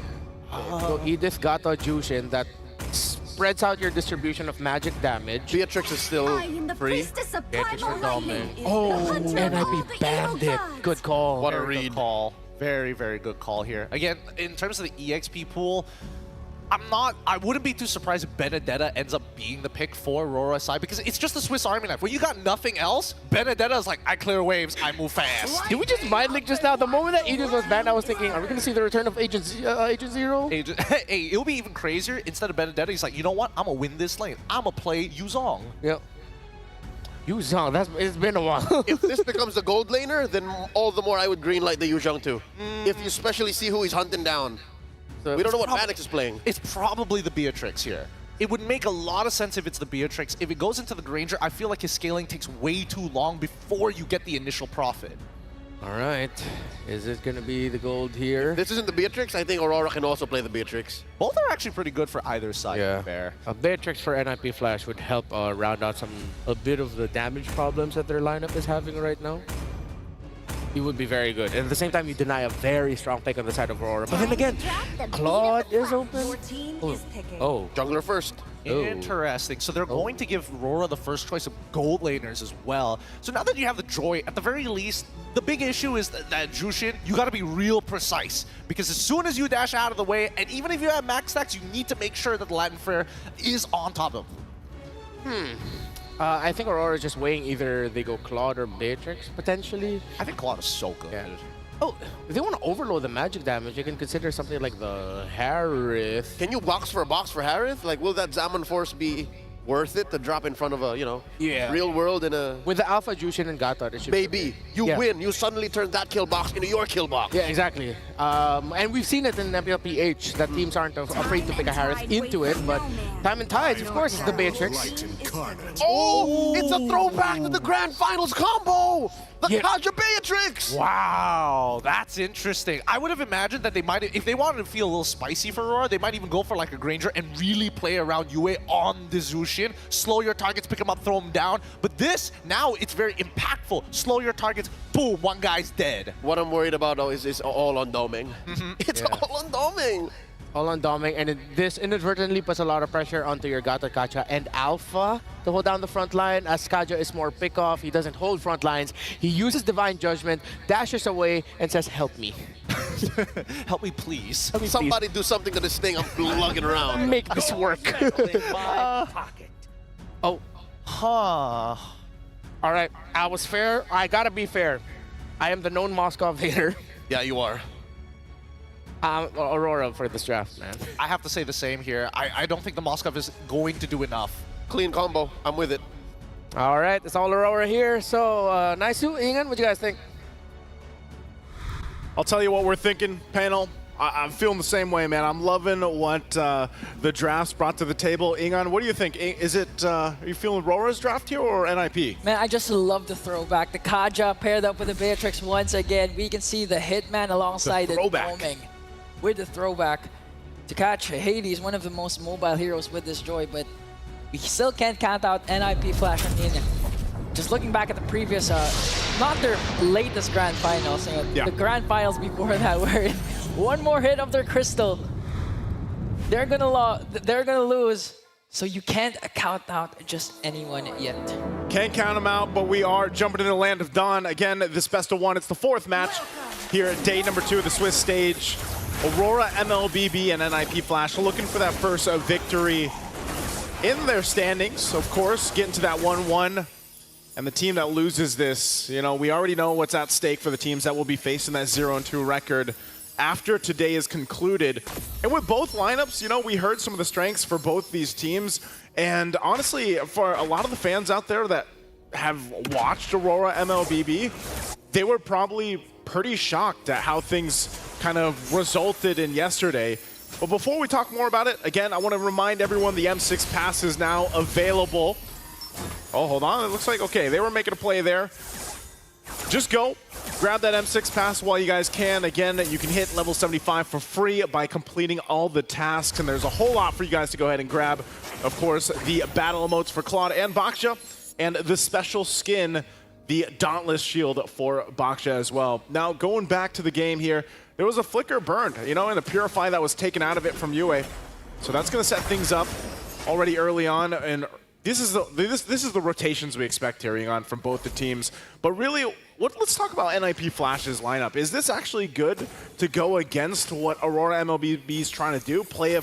So Edith, Gata, Jushin, that spreads out your distribution of magic damage. Beatrix is still free. Beatrix for Dolmen. Oh, NIP Bandit. Good call. What a Very good read. call. Very, very good call here. Again, in terms of the EXP pool, I wouldn't be too surprised if Benedetta ends up being the pick for Aurora side because it's just a Swiss Army knife. When you got nothing else, Benedetta is like, I clear waves, I move fast. Did we just mind link just now? The moment that Edith was banned, I was thinking, are we going to see the return of Agent Zero? Hey, it'll be even crazier. Instead of Benedetta, he's like, you know what? I'm going to win this lane. I'm going to play Yuzong. Yep. Yuzong, it's been a while. If this becomes the gold laner, then all the more I would greenlight the Yuzhong too. If you especially see who he's hunting down. We don't know what Manix is playing. It's probably the Beatrix here. It would make a lot of sense if it's the Beatrix. If it goes into the Granger, I feel like his scaling takes way too long before you get the initial profit. All right. Is it going to be the gold here? If this isn't the Beatrix, I think Aurora can also play the Beatrix. Both are actually pretty good for either side, to be fair. A Beatrix for NIP Flash would help round out a bit of the damage problems that their lineup is having right now. He would be very good. And at the same time, you deny a very strong pick on the side of Aurora. But then again, Claude is open. Oh, jungler first. Interesting. So they're going to give Aurora the first choice of gold laners as well. So now that you have the Joy, at the very least, the big issue is that Jushin, you got to be real precise. Because as soon as you dash out of the way, and even if you have max stacks, you need to make sure that the Latin Fair is on top of them. I think Aurora is just weighing either they go Claude or Beatrix, potentially. I think Claude is so good. Yeah. Oh, if they want to overload the magic damage, you can consider something like the Harith. Can you box for Harith? Like, will that Zaman Force be worth it to drop in front of a, real world in a... With the Alpha, Jushin, and Gata, it should Maybe. You win. You suddenly turn that kill box into your kill box. Yeah, exactly. And we've seen it in MPLPH that teams aren't afraid to pick a Harith into it, but Time and Tides, of course, is the Beatrix. Oh, it's a throwback to the Grand Finals combo! The Kaja Beatrix! Wow, that's interesting. I would have imagined that they might, if they wanted to feel a little spicy for Aurora, they might even go for like a Granger and really play around Yue on the Zushin. Slow your targets, pick them up, throw them down. But this, now it's very impactful. Slow your targets, boom, one guy's dead. What I'm worried about though is all on doming. It's all on doming. All on doming, and this inadvertently puts a lot of pressure onto your Gata, Kacha, and Alpha to hold down the front line. As Kaja is more pick-off, he doesn't hold front lines. He uses Divine Judgment, dashes away, and says, help me. Help me, please. Help me, Somebody do something to this thing I'm lugging around. Make this work. Oh. Huh. All right, I was fair. I gotta be fair. I am the known Moskov hater. Yeah, you are. Aurora for this draft, man. I have to say the same here. I don't think the Moskov is going to do enough. Clean combo. I'm with it. All right, it's all Aurora here. So, nice. Ingan, what do you guys think? I'll tell you what we're thinking, panel. I'm feeling the same way, man. I'm loving what the drafts brought to the table. Ingan, what do you think? Is it, are you feeling Aurora's draft here or NIP? Man, I just love the throwback. The Kaja paired up with the Beatrix once again. We can see the Hitman alongside the Doming with the throwback to catch Hades, one of the most mobile heroes with this Joy, but we still can't count out NIP Flash. I mean, just looking back at the previous, not their latest Grand Finals, the Grand Finals before that, where one more hit of their crystal, they're gonna lose. So you can't count out just anyone yet. Can't count them out, but we are jumping into the land of Dawn. Again, this best of one. It's the fourth match here at day number 2 of the Swiss stage. Aurora, MLBB, and NIP Flash looking for that first victory in their standings. Of course, getting to that 1-1. And the team that loses this, we already know what's at stake for the teams that will be facing that 0-2 record after today is concluded. And with both lineups, we heard some of the strengths for both these teams. And honestly, for a lot of the fans out there that have watched Aurora MLBB, they were probably pretty shocked at how things kind of resulted in yesterday. But before we talk more about it, again, I want to remind everyone the M6 pass is now available. Oh, hold on. It looks like, okay, they were making a play there. just go, grab that M6 pass while you guys can. Again, you can hit level 75 for free by completing all the tasks, and there's a whole lot for you guys to go ahead and grab. Of course, the battle emotes for Claude and Baksha, and the special skin, the Dauntless Shield for Baksha as well. Now, going back to the game here, there was a flicker burned, and a Purify that was taken out of it from UA. So that's going to set things up already early on, and this is the rotations we expect here on from both the teams. But really, let's talk about NIPFlash's lineup. Is this actually good to go against what Aurora MLBB is trying to do? Play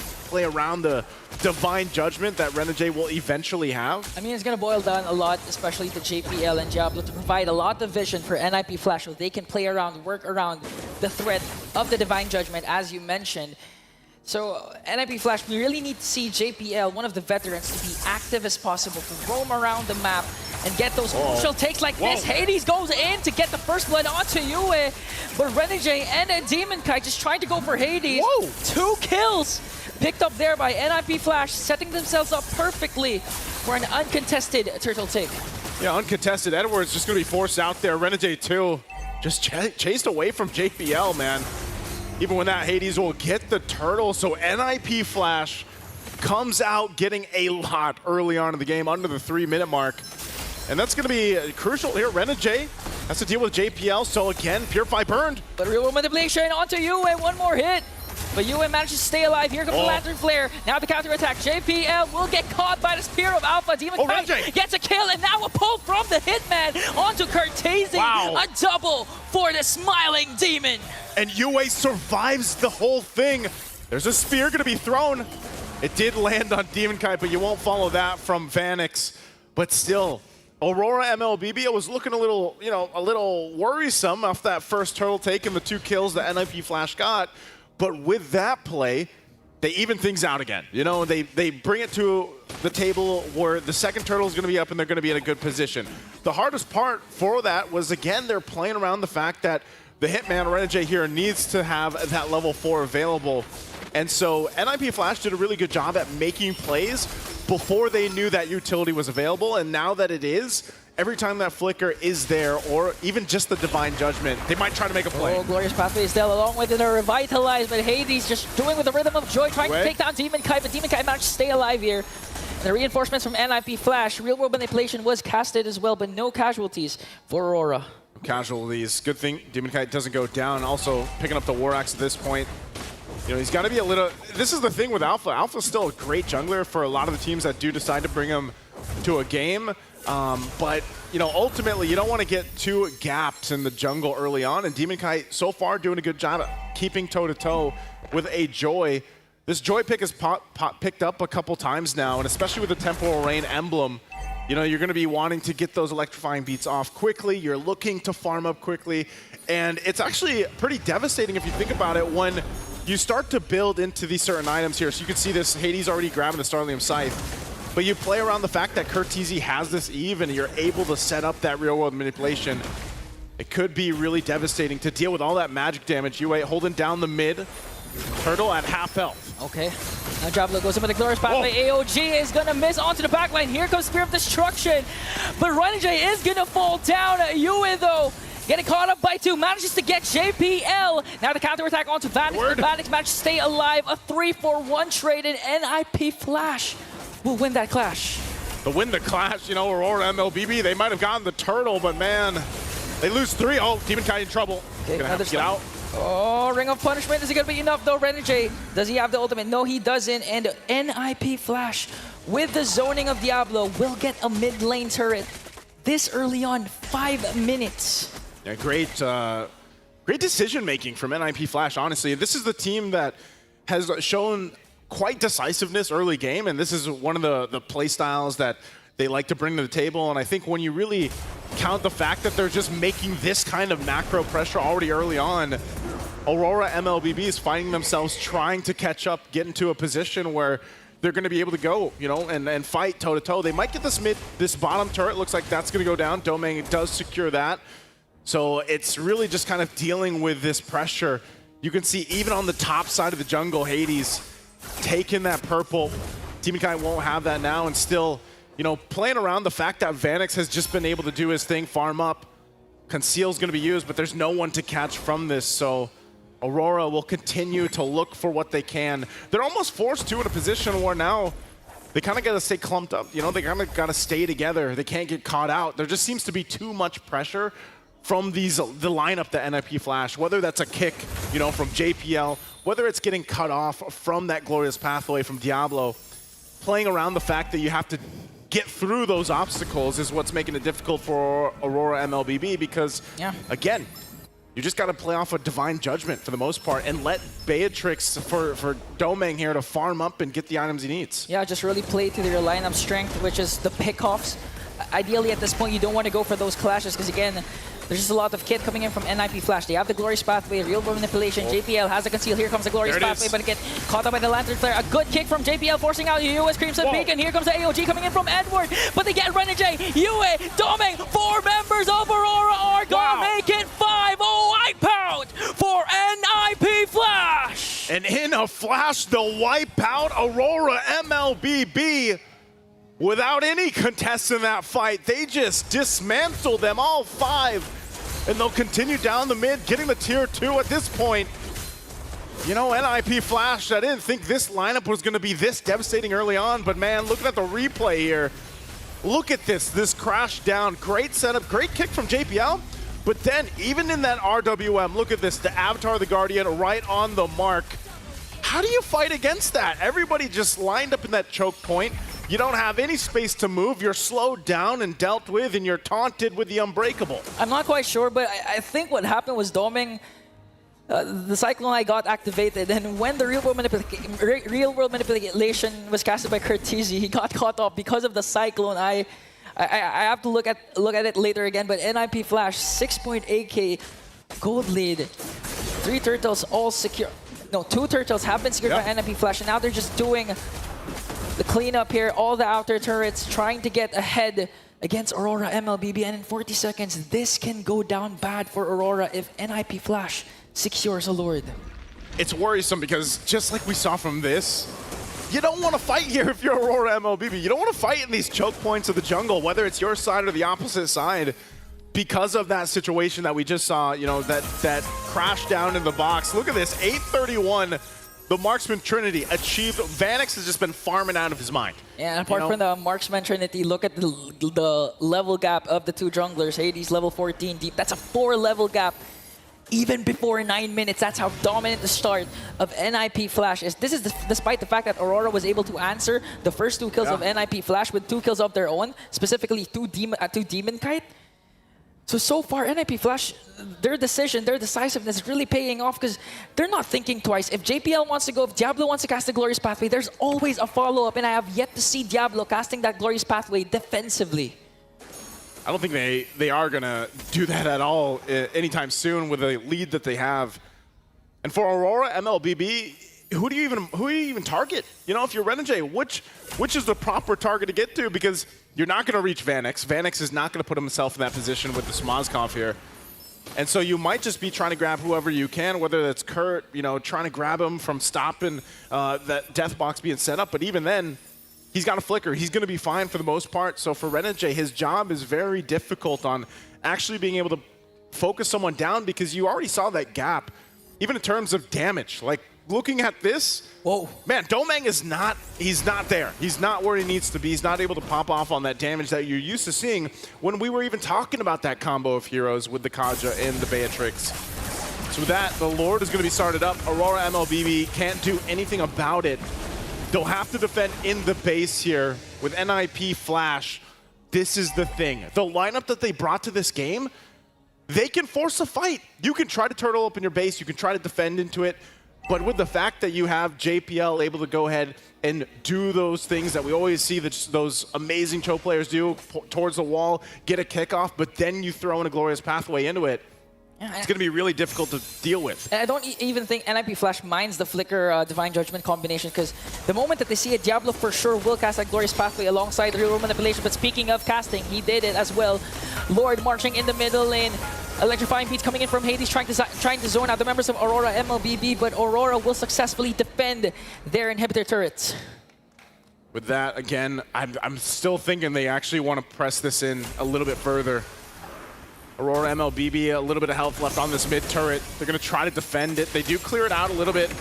around the divine judgment that Renegade will eventually have? I mean, it's going to boil down a lot, especially to JPL and Diablo, to provide a lot of vision for NIPFlash so they can play around, work around the threat of the divine judgment, as you mentioned. So, NIPFlash, we really need to see JPL, one of the veterans, to be active as possible, to roam around the map and get those crucial takes like this. Hades goes in to get the first blood onto Yue, but Renegade and Demon Kai just trying to go for Hades. 2 kills picked up there by NIPFlash, setting themselves up perfectly for an uncontested turtle take. Yeah, uncontested. Edwards just going to be forced out there. Renegade 2 just chased away from JPL, man. Even when that Hades will get the turtle, so NIPFlash comes out getting a lot early on in the game, under the 3-minute mark. And that's going to be crucial here. Renegade has to deal with JPL, so again, Purify burned. But real manipulation onto Yue, one more hit. But Yue manages to stay alive. Here comes the Lantern Flare. Now the counter-attack. JPL will get caught by the Spear of Alpha. Demon Kai gets a kill, and now a pull from the Hitman onto Cortese. A double for the smiling Demon. And Yue survives the whole thing. There's a spear going to be thrown. It did land on Demon Kai, but you won't follow that from Vanix. But still, Aurora MLBB was looking a little worrisome off that first turtle take and the 2 kills that NIPFlash got. But with that play, they even things out again. They bring it to the table where the second turtle is going to be up and they're going to be in a good position. The hardest part for that was, again, they're playing around the fact that the Hitman Renegade here needs to have that level 4 available. And so NIPFlash did a really good job at making plays before they knew that utility was available. And now that it is, every time that flicker is there, or even just the divine judgment, they might try to make a play. Glorious Pathway is still along with it, are revitalized, but Hades just doing with the rhythm of joy, trying to take down Demon Kai, but Demon Kai managed to stay alive here. And the reinforcements from NIPFlash, real world manipulation was casted as well, but no casualties for Aurora. Casualties. Good thing Demon Kai doesn't go down. Also picking up the War Axe at this point. He's got to be a little... This is the thing with Alpha. Alpha's still a great jungler for a lot of the teams that do decide to bring him to a game. But, ultimately, you don't want to get too gapped in the jungle early on. And Demon Kai, so far, doing a good job at keeping toe-to-toe with a Joy. This Joy pick is picked up a couple times now, and especially with the Temporal Rain emblem, you're going to be wanting to get those electrifying beats off quickly. You're looking to farm up quickly. And it's actually pretty devastating if you think about it when you start to build into these certain items here. So you can see this Hades already grabbing the Starlium Scythe. But you play around the fact that Cortese has this Eve and you're able to set up that real-world manipulation. It could be really devastating to deal with all that magic damage. UA holding down the mid. Turtle at half health. Okay. Now Diablo goes in with the Glorious Pathway. AOG is going to miss onto the backline. Here comes Spear of Destruction. But Renegade is going to fall down. Yue, though, getting caught up by 2. Manages to get JPL. Now the counterattack onto Vanix. Vanix managed to stay alive. A 3-for-1 trade, and NIPFlash will win that clash. To win the clash, Aurora MLBB, they might have gotten the turtle, but man, they lose 3. Oh, Demon Kai in trouble. Okay, gonna have to get out. Oh, Ring of Punishment. Is it going to be enough, though, Renegade? Does he have the ultimate? No, he doesn't. And NIPFlash, with the zoning of Diablo, will get a mid lane turret this early on. 5 minutes. Yeah, great decision-making from NIPFlash, honestly. This is the team that has shown quite decisiveness early game, and this is one of the play styles that they like to bring to the table. And I think when you really count the fact that they're just making this kind of macro pressure already early on, Aurora MLBB is finding themselves trying to catch up, get into a position where they're going to be able to go, and fight toe-to-toe. They might get this bottom turret. Looks like that's going to go down. Domain does secure that. So it's really just kind of dealing with this pressure. You can see even on the top side of the jungle, Hades taking that purple. Demon Kai won't have that now, and still, playing around the fact that Vanix has just been able to do his thing, farm up. Conceal's going to be used, but there's no one to catch from this, so Aurora will continue to look for what they can. They're almost forced to in a position where now they kind of got to stay clumped up. You know, they kind of got to stay together. They can't get caught out. There just seems to be too much pressure from the lineup that NIP Flash, whether that's a kick, you know, from JPL, whether it's getting cut off from that glorious pathway from Diablo, playing around the fact that you have to get through those obstacles is what's making it difficult for Aurora MLBB because, again, you just got to play off a divine judgment for the most part and let Beatrix for Domeng here to farm up and get the items he needs. Yeah, just really play to their lineup strength, which is the pickoffs. Ideally, at this point, you don't want to go for those clashes because, again, there's just a lot of kit coming in from NIP Flash. They have the Glorious Pathway, Real World Manipulation. JPL has a conceal. Here comes the Glorious Pathway, but again, caught up by the Lantern Flare. A good kick from JPL, forcing out US Crimson Beacon. Here comes the AOG coming in from Edward, but they get Renegade, Yue, Domeng. 4 members of Aurora are gonna make it 5-0 wipeout for NIP Flash. And in a flash, the wipeout Aurora MLBB. Without any contest in that fight, they just dismantle them, all 5. And they'll continue down the mid, getting the tier 2 at this point. You know, NIP Flash, I didn't think this lineup was going to be this devastating early on, but man, looking at the replay here, look at this crash down. Great setup, great kick from JPL. But then, even in that RWM, look at this, the Avatar of the Guardian right on the mark. How do you fight against that? Everybody just lined up in that choke point. You don't have any space to move. You're slowed down and dealt with, and you're taunted with the Unbreakable. I'm not quite sure, but I think what happened was Domeng, the Cyclone Eye got activated, and when the Real World Manipulation was casted by Curtizi, he got caught off because of the Cyclone Eye. I have to look at it later again, but NIP Flash, 6.8k gold lead. 3 turtles all secure. No, 2 turtles have been secured by NIP Flash, and now they're just doing the cleanup here, all the outer turrets, trying to get ahead against Aurora MLBB. And in 40 seconds, this can go down bad for Aurora if NIP Flash secures a Lord. It's worrisome because just like we saw from this, you don't want to fight here if you're Aurora MLBB. You don't want to fight in these choke points of the jungle, whether it's your side or the opposite side, because of that situation that we just saw, you know, that crash down in the box. Look at this, 831. The Marksman Trinity achieved. Vanix has just been farming out of his mind. Yeah, and apart from the Marksman Trinity, look at the level gap of the 2 junglers. Hades level 14 deep. That's a 4 level gap even before 9 minutes. That's how dominant the start of NIP Flash is. This is despite the fact that Aurora was able to answer the first 2 kills of NIP Flash with 2 kills of their own, specifically 2 Demon Kite. So far, NIP Flash, their decision, their decisiveness is really paying off because they're not thinking twice. If JPL wants to go, if Diablo wants to cast the Glorious Pathway, there's always a follow-up, and I have yet to see Diablo casting that Glorious Pathway defensively. I don't think they are going to do that at all anytime soon with the lead that they have. And for Aurora MLBB, who do you even target? You know, if you're Renegade, which is the proper target to get to? Because you're not going to reach Vanix. Vanix is not going to put himself in that position with the Smozkov here. And so you might just be trying to grab whoever you can, whether that's Kurt, you know, trying to grab him from stopping that death box being set up. But even then, he's got a flicker. He's going to be fine for the most part. So for Renegade, his job is very difficult on actually being able to focus someone down because you already saw that gap, even in terms of damage. Like, looking at this, man, Domeng is he's not there. He's not where he needs to be. He's not able to pop off on that damage that you're used to seeing when we were even talking about that combo of heroes with the Kaja and the Beatrix. So with that, the Lord is going to be started up. Aurora MLBB can't do anything about it. They'll have to defend in the base here with NIP Flash. This is the thing. The lineup that they brought to this game, they can force a fight. You can try to turtle up in your base. You can try to defend into it. But with the fact that you have JPL able to go ahead and do those things that we always see that those amazing choke players do towards the wall, get a kickoff, but then you throw in a Glorious Pathway into it, it's going to be really difficult to deal with. And I don't even think NIP Flash minds the Flicker Divine Judgment combination because the moment that they see it, Diablo for sure will cast that Glorious Pathway alongside the Real World Manipulation. But speaking of casting, he did it as well. Lord marching in the middle lane. Electrifying beats coming in from Hades, trying to zone out the members of Aurora MLBB, but Aurora will successfully defend their inhibitor turrets. With that, again, I'm still thinking they actually want to press this in a little bit further. Aurora MLBB, a little bit of health left on this mid turret. They're going to try to defend it. They do clear it out a little bit.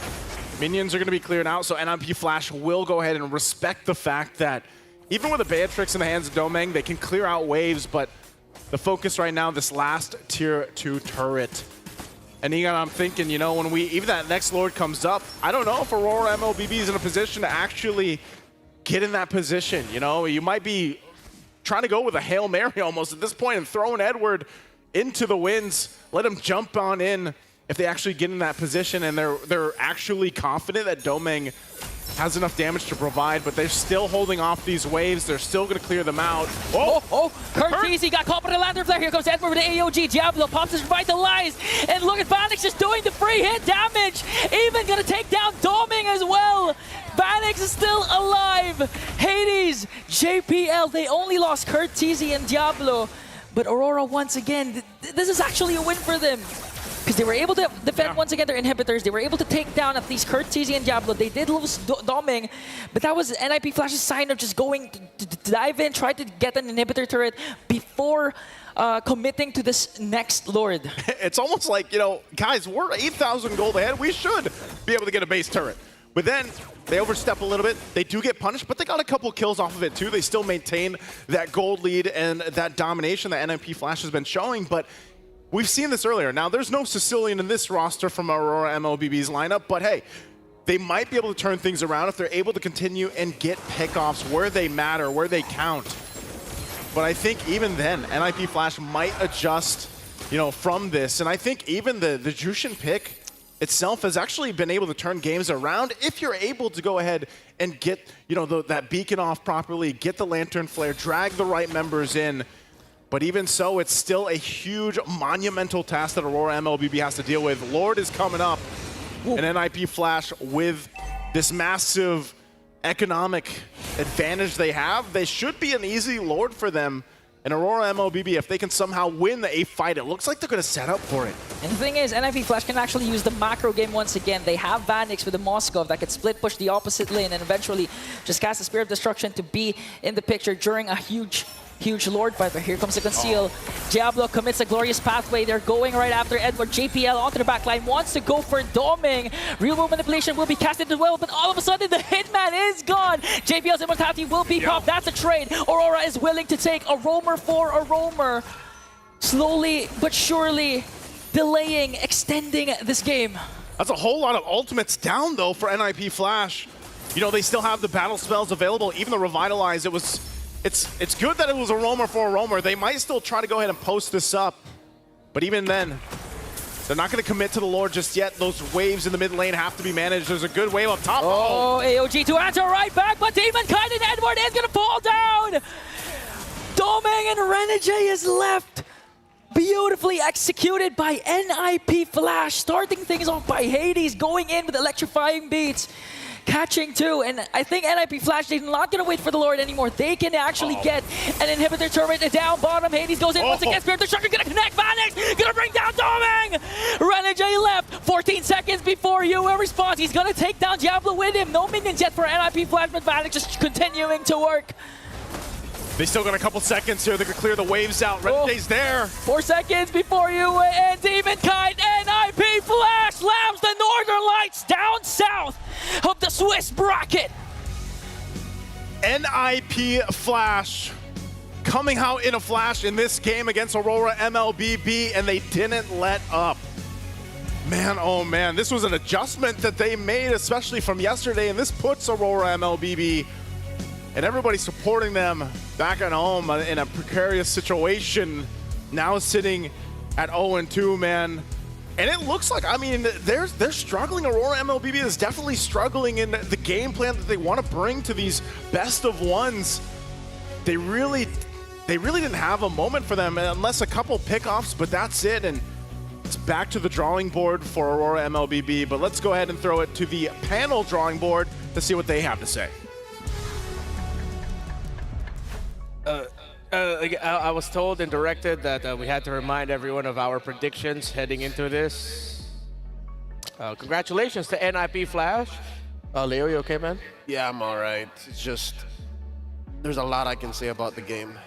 Minions are going to be cleared out, so NIP will go ahead and respect the fact that even with the Beatrix in the hands of Domeng, they can clear out waves, but the focus right now, this last tier 2 turret. And Egon, I'm thinking, you know, when even that next Lord comes up, I don't know if Aurora MLBB is in a position to actually get in that position. You know, you might be trying to go with a Hail Mary almost at this point and throwing Edward into the winds, let him jump on in if they actually get in that position and they're actually confident that Domeng has enough damage to provide, but they're still holding off these waves. They're still going to clear them out. Curtis got caught by the Lantern Flare. Here comes Edward with the AOG. Diablo pops his revitalize. And look at Vanix just doing the free hit damage. Even going to take down Domeng as well. Vanix is still alive. Hades, JPL, they only lost Curtisi and Diablo. But Aurora, once again, this is actually a win for them. Because they were able to defend once again their inhibitors. They were able to take down at least Curtisi and Diablo. They did lose Domeng, but that was NIPFlash's sign of just going to dive in, try to get an inhibitor turret before committing to this next Lord. It's almost like, you know, guys, we're 8,000 gold ahead. We should be able to get a base turret. But then they overstep a little bit. They do get punished, but they got a couple kills off of it too. They still maintain that gold lead and that domination that NIPFlash has been showing, but we've seen this earlier. Now, there's no Sicilian in this roster from Aurora MLBB's lineup, but hey, they might be able to turn things around if they're able to continue and get pickoffs where they matter, where they count. But I think even then, NIPFlash might adjust, you know, from this. And I think even the Jushin pick itself has actually been able to turn games around if you're able to go ahead and get, you know, that beacon off properly, get the Lantern Flare, drag the right members in. But even so, it's still a huge, monumental task that Aurora MLBB has to deal with. Lord is coming up, and NIPFlash with this massive economic advantage they have. They should be an easy Lord for them. And Aurora MLBB, if they can somehow win the A fight, it looks like they're going to set up for it. And the thing is, NIPFlash can actually use the macro game once again. They have Vanix with the Moskov that could split push the opposite lane and eventually just cast the Spear of Destruction to be in the picture during a huge Lord fight. But here comes the conceal. Diablo commits a glorious pathway. They're going right after Edward. JPL onto the backline, wants to go for Domeng. Real world manipulation will be casted as well, but all of a sudden the Hitman is gone. JPL's immortality will be popped. That's a trade. Aurora is willing to take a roamer for a roamer. Slowly but surely delaying, extending this game. That's a whole lot of ultimates down though for NIPFlash. You know, they still have the battle spells available, even the Revitalize. It's good that it was a roamer for a roamer. They might still try to go ahead and post this up, but even then, they're not going to commit to the Lord just yet. Those waves in the mid lane have to be managed. There's a good wave up top. Oh, AOG to answer right back, but Demon Kite and Edward is going to fall down. Domeng and Renegade is left. Beautifully executed by NIPFlash, starting things off by Hades, going in with electrifying beats. Catching two, and I think NIPFlash, they're not going to wait for the Lord anymore. They can actually get an inhibitor turret down bottom. Hades goes in once again. Spirit Destruction going to connect. Vanix going to bring down Domeng. Renegade left 14 seconds before UA response. He's going to take down Diablo with him. No minions yet for NIPFlash, but Vanix just continuing to work. They still got a couple seconds here. They can clear the waves out. Renegade's there. 4 seconds before UA and Demon Kite. NIPFlash slams the Northern Lights down south of the Swiss bracket. NIPFlash coming out in a flash in this game against Aurora MLBB, and they didn't let up. Man, oh man, this was an adjustment that they made, especially from yesterday, and this puts Aurora MLBB and everybody supporting them back at home in a precarious situation, now sitting at 0-2, man. And it looks like, I mean, they're struggling. Aurora MLBB is definitely struggling in the game plan that they want to bring to these best of ones. They really didn't have a moment for them, unless a couple pickoffs, but that's it. And it's back to the drawing board for Aurora MLBB. But let's go ahead and throw it to the panel drawing board to see what they have to say. I was told and directed that we had to remind everyone of our predictions heading into this. Congratulations to NIPFlash. Leo, you okay, man? Yeah, I'm all right. It's just, there's a lot I can say about the game.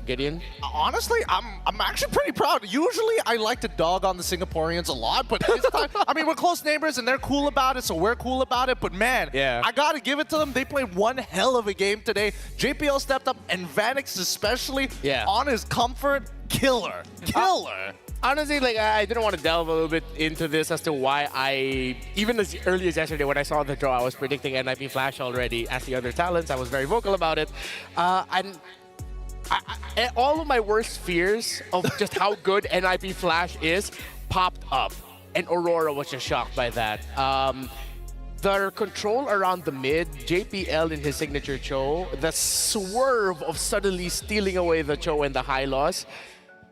Gideon? Honestly, I'm actually pretty proud. Usually, I like to dog on the Singaporeans a lot, but this time, I mean, we're close neighbors and they're cool about it, so we're cool about it. But man, I gotta give it to them. They played one hell of a game today. JPL stepped up, and Vanix especially on his comfort, killer. Honestly, like I didn't want to delve a little bit into this as to why even as early as yesterday when I saw the draw, I was predicting NIP Flash already. As the other talents, I was very vocal about it. And all of my worst fears of just how good NIP Flash is popped up. And Aurora was just shocked by that. The control around the mid, JPL in his signature Cho, the swerve of suddenly stealing away the Cho and the high loss,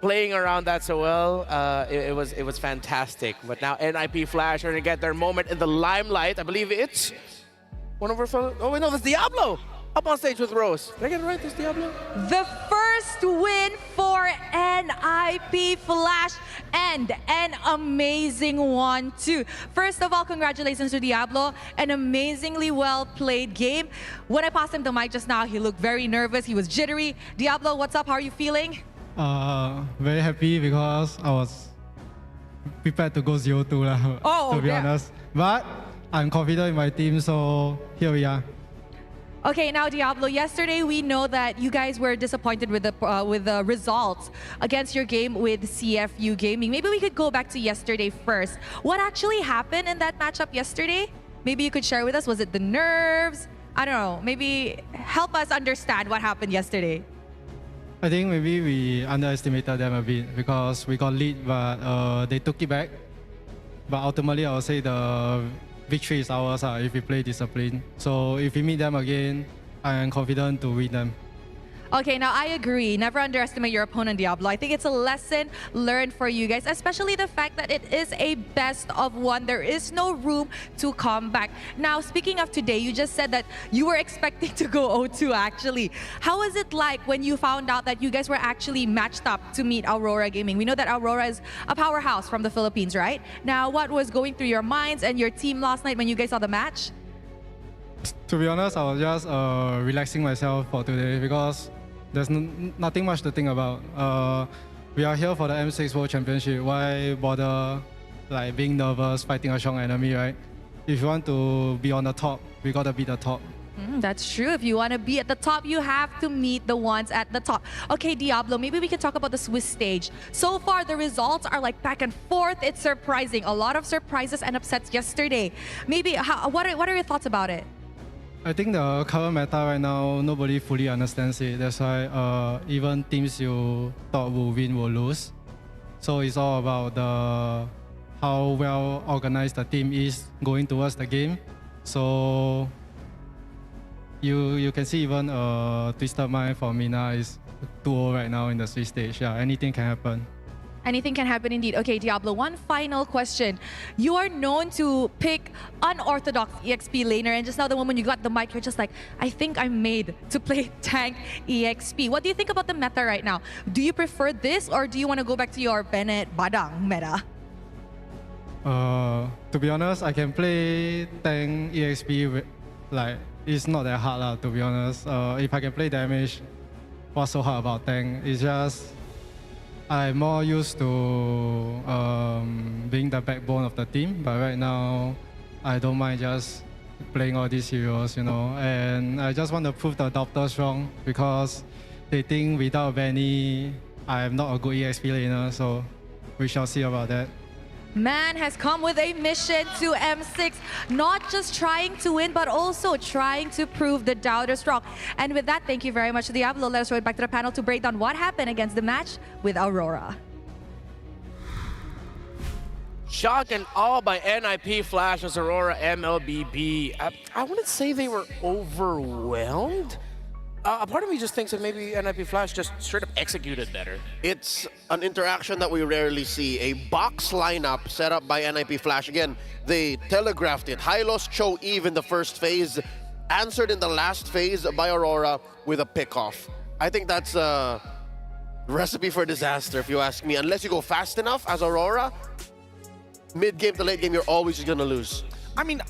playing around that so well, it was fantastic. But now NIP Flash are gonna get their moment in the limelight. I believe it's one of our fellow. Oh wait, no, that's Diablo up on stage with Rose. Did I get it right? That's Diablo. The first win for NIP Flash, and an amazing one too. First of all, congratulations to Diablo. An amazingly well played game. When I passed him the mic just now, he looked very nervous. He was jittery. Diablo, what's up? How are you feeling? Very happy because I was prepared to go 0-2 lah, to be honest. But I'm confident in my team, so here we are. Okay, now Diablo, yesterday we know that you guys were disappointed with the results against your game with CFU Gaming. Maybe we could go back to yesterday first. What actually happened in that matchup yesterday? Maybe you could share with us. Was it the nerves? I don't know. Maybe help us understand what happened yesterday. I think maybe we underestimated them a bit because we got lead, but they took it back. But ultimately, I would say the victory is ours if we play discipline. So if we meet them again, I am confident to win them. Okay, now I agree. Never underestimate your opponent, Diablo. I think it's a lesson learned for you guys, especially the fact that it is a best of one. There is no room to come back. Now, speaking of today, you just said that you were expecting to go 0-2 actually. How was it like when you found out that you guys were actually matched up to meet Aurora Gaming? We know that Aurora is a powerhouse from the Philippines, right? Now, what was going through your minds and your team last night when you guys saw the match? To be honest, I was just relaxing myself for today because there's nothing much to think about. We are here for the M6 World Championship. Why bother like being nervous, fighting a strong enemy, right? If you want to be on the top, we gotta be the top. That's true. If you want to be at the top, you have to meet the ones at the top. Okay, Diablo, maybe we can talk about the Swiss stage. So far, the results are like back and forth. It's surprising. A lot of surprises and upsets yesterday. Maybe, what are your thoughts about it? I think the current meta right now, nobody fully understands it. That's why even teams you thought will win will lose. So it's all about how well organized the team is going towards the game. So you can see even Twisted Mind for Mina is 2-0 right now in the Swiss stage. Yeah, anything can happen. Anything can happen indeed. Okay, Diablo, one final question. You are known to pick unorthodox EXP laner, and just now the moment you got the mic, you're just like, I think I'm made to play tank EXP. What do you think about the meta right now? Do you prefer this, or do you want to go back to your Bennett Badang meta? To be honest, I can play tank EXP, like, it's not that hard to be honest. If I can play damage, what's so hard about tank? It's just I'm more used to being the backbone of the team, but right now I don't mind just playing all these heroes, you know. And I just want to prove the adopters wrong because they think without Benny, I am not a good EXP laner, so we shall see about that. Man has come with a mission to M6, not just trying to win, but also trying to prove the doubters wrong. And with that, thank you very much, Diablo. Let us throw it back to the panel to break down what happened against the match with Aurora. Shock and awe by NIP Flash as Aurora MLBB. I wouldn't say they were overwhelmed. A part of me just thinks that maybe NIP Flash just straight up executed better. It's an interaction that we rarely see. A box lineup set up by NIP Flash. Again, they telegraphed it. Hylos Cho Eve in the first phase, answered in the last phase by Aurora with a pickoff. I think that's a recipe for disaster, if you ask me. Unless you go fast enough as Aurora, mid-game to late game, you're always just gonna lose. I mean,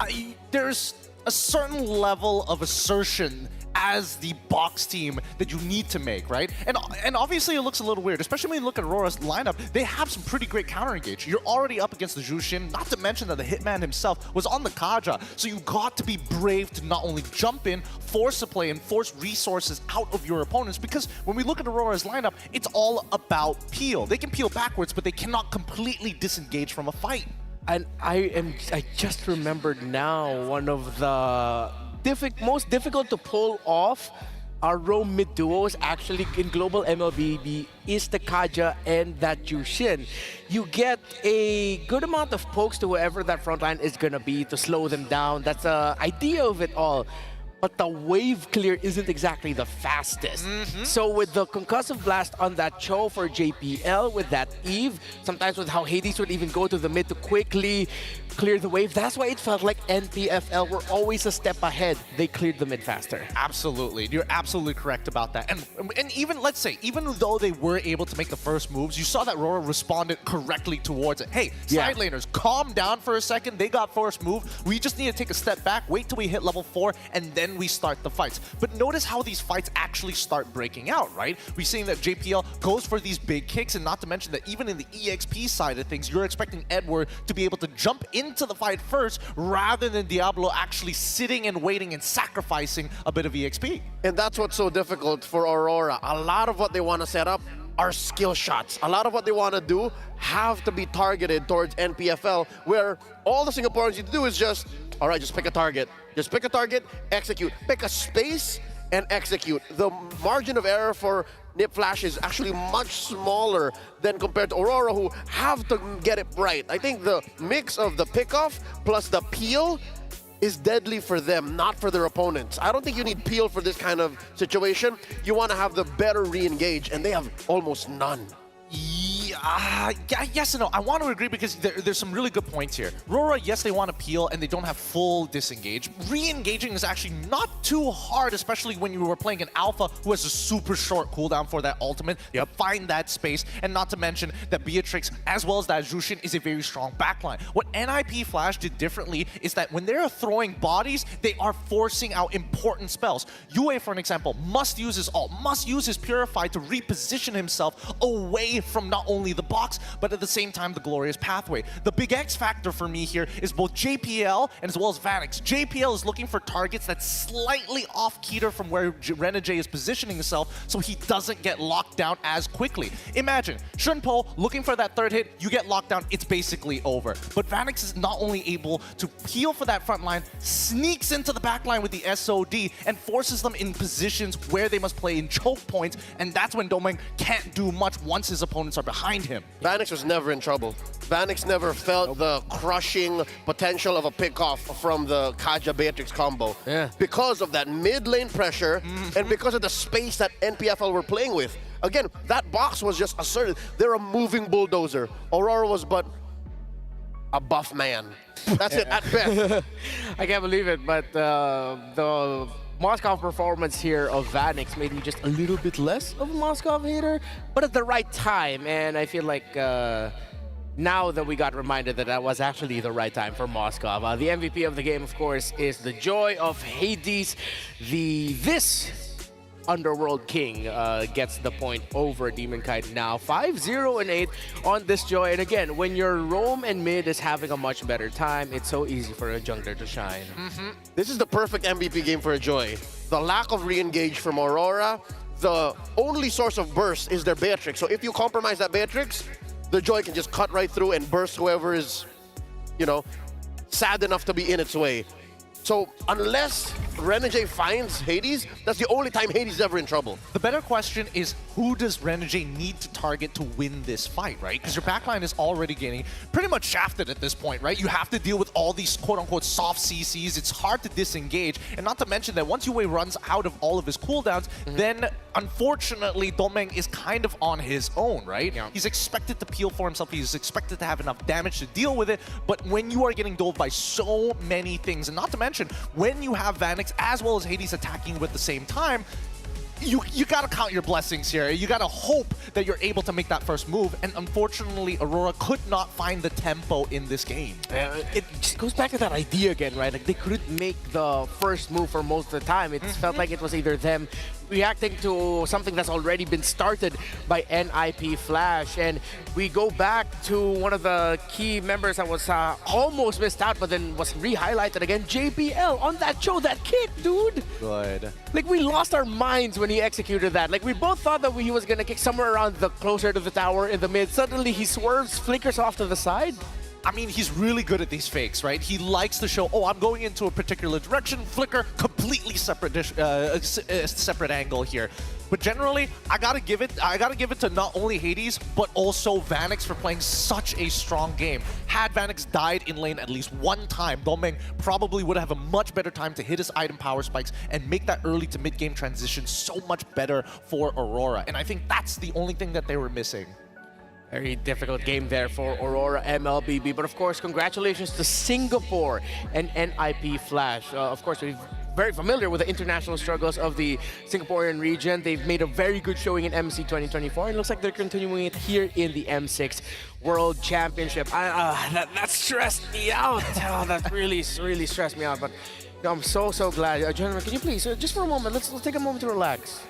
there's a certain level of assertion as the box team that you need to make, right? And obviously it looks a little weird, especially when you look at Aurora's lineup. They have some pretty great counter engage. You're already up against the Jushin, not to mention that the Hitman himself was on the Kaja. So you got to be brave to not only jump in, force a play, and force resources out of your opponents, because when we look at Aurora's lineup, it's all about peel. They can peel backwards, but they cannot completely disengage from a fight. And I just remembered now one of the most difficult to pull off our roam mid duos actually in global MLBB is the Kaja and that Jushin. You get a good amount of pokes to whoever that front line is gonna be to slow them down. That's the idea of it all. But the wave clear isn't exactly the fastest. So with the concussive blast on that Cho for JPL, with that Eve, sometimes with how Hades would even go to the mid to quickly clear the wave, that's why it felt like NPFL were always a step ahead. They cleared the mid faster. Absolutely. You're absolutely correct about that. And even, let's say, even though they were able to make the first moves, you saw that Aurora responded correctly towards it. Hey, side laners, calm down for a second. They got first move. We just need to take a step back, wait till we hit level 4, and then we start the fights. But notice how these fights actually start breaking out, right? We're seeing that JPL goes for these big kicks, and not to mention that even in the EXP side of things, you're expecting Edward to be able to jump into the fight first rather than Diablo actually sitting and waiting and sacrificing a bit of EXP. And that's what's so difficult for Aurora. A lot of what they want to set up are skill shots. A lot of what they want to do have to be targeted towards NPFL, where all the Singaporeans need to do is just, all right, just pick a target. Just pick a target, execute. Pick a space and execute. The margin of error for Nip Flash is actually much smaller than compared to Aurora, who have to get it right. I think the mix of the pickoff plus the peel is deadly for them, not for their opponents. I don't think you need peel for this kind of situation. You want to have the better re-engage, and they have almost none. Yes and no. I want to agree because there's some really good points here. Aurora, yes, they want to peel and they don't have full disengage. Re-engaging is actually not too hard, especially when you were playing an Alpha who has a super short cooldown for that ultimate. To find that space, and not to mention that Beatrix, as well as that Jushin, is a very strong backline. What MLBB did differently is that when they're throwing bodies, they are forcing out important spells. Yue, for an example, must use his ult, must use his Purify to reposition himself away from not only the box, but at the same time the glorious pathway. The big X factor for me here is both JPL and as well as Vanix. JPL is looking for targets that's slightly off-keter from where Renegade is positioning himself, so he doesn't get locked down as quickly. Imagine, Shunpo looking for that third hit, you get locked down, it's basically over. But Vanix is not only able to heal for that front line, sneaks into the back line with the SOD and forces them in positions where they must play in choke points, and that's when Domeng can't do much once his opponents are behind him. Vanix was never in trouble. Vanix never felt the crushing potential of a pick-off from the Kaja Beatrix combo. Because of that mid-lane pressure and because of the space that NPFL were playing with. Again, that box was just asserted. They're a moving bulldozer. Aurora was but a buff man. That's it, at best. I can't believe it, but the Moscow performance here of Vanix made me just a little bit less of a Moscow hater, but at the right time. And I feel like now that we got reminded that that was actually the right time for Moscow. The MVP of the game, of course, is the Joy of Hades. This Underworld King gets the point over Demon Kite now. 5-0 and 8 on this Joy. And again, when your roam and mid is having a much better time, it's so easy for a jungler to shine. This is the perfect MVP game for a Joy. The lack of re-engage from Aurora, the only source of burst is their Beatrix. So if you compromise that Beatrix, the Joy can just cut right through and burst whoever is, you know, sad enough to be in its way. So unless Renegade finds Hades, that's the only time Hades is ever in trouble. The better question is, who does Renegade need to target to win this fight, right? Because your backline is already getting pretty much shafted at this point, right? You have to deal with all these quote-unquote soft CCs. It's hard to disengage. And not to mention that once Yue runs out of all of his cooldowns, then unfortunately Domeng is kind of on his own, right? He's expected to peel for himself. He's expected to have enough damage to deal with it. But when you are getting doled by so many things, and not to mention when you have Vanix as well as Hades attacking at the same time, you gotta count your blessings here. You gotta hope that you're able to make that first move. And unfortunately, Aurora could not find the tempo in this game. It just goes back to that idea again, right? Like they couldn't make the first move for most of the time. It felt like it was either them reacting to something that's already been started by NIP Flash. And we go back to one of the key members that was almost missed out, but then was re-highlighted again, JPL on that show, that kick, dude. Good. Like we lost our minds when he executed that. Like we both thought that he was gonna kick somewhere around the closer to the tower in the mid. Suddenly he swerves, flickers off to the side. I mean, he's really good at these fakes, right? He likes to show, oh, I'm going into a particular direction, flicker, completely separate separate angle here. But generally, I gotta give it to not only Hades, but also Vanix for playing such a strong game. Had Vanix died in lane at least one time, Domeng probably would have a much better time to hit his item power spikes and make that early to mid-game transition so much better for Aurora. And I think that's the only thing that they were missing. Very difficult game there for Aurora MLBB. But of course, congratulations to Singapore and NIP Flash. Of course, we're very familiar with the international struggles of the Singaporean region. They've made a very good showing in MC 2024. And it looks like they're continuing it here in the M6 World Championship. That stressed me out. That really stressed me out. But I'm so glad. Gentlemen, can you please, just for a moment, let's take a moment to relax.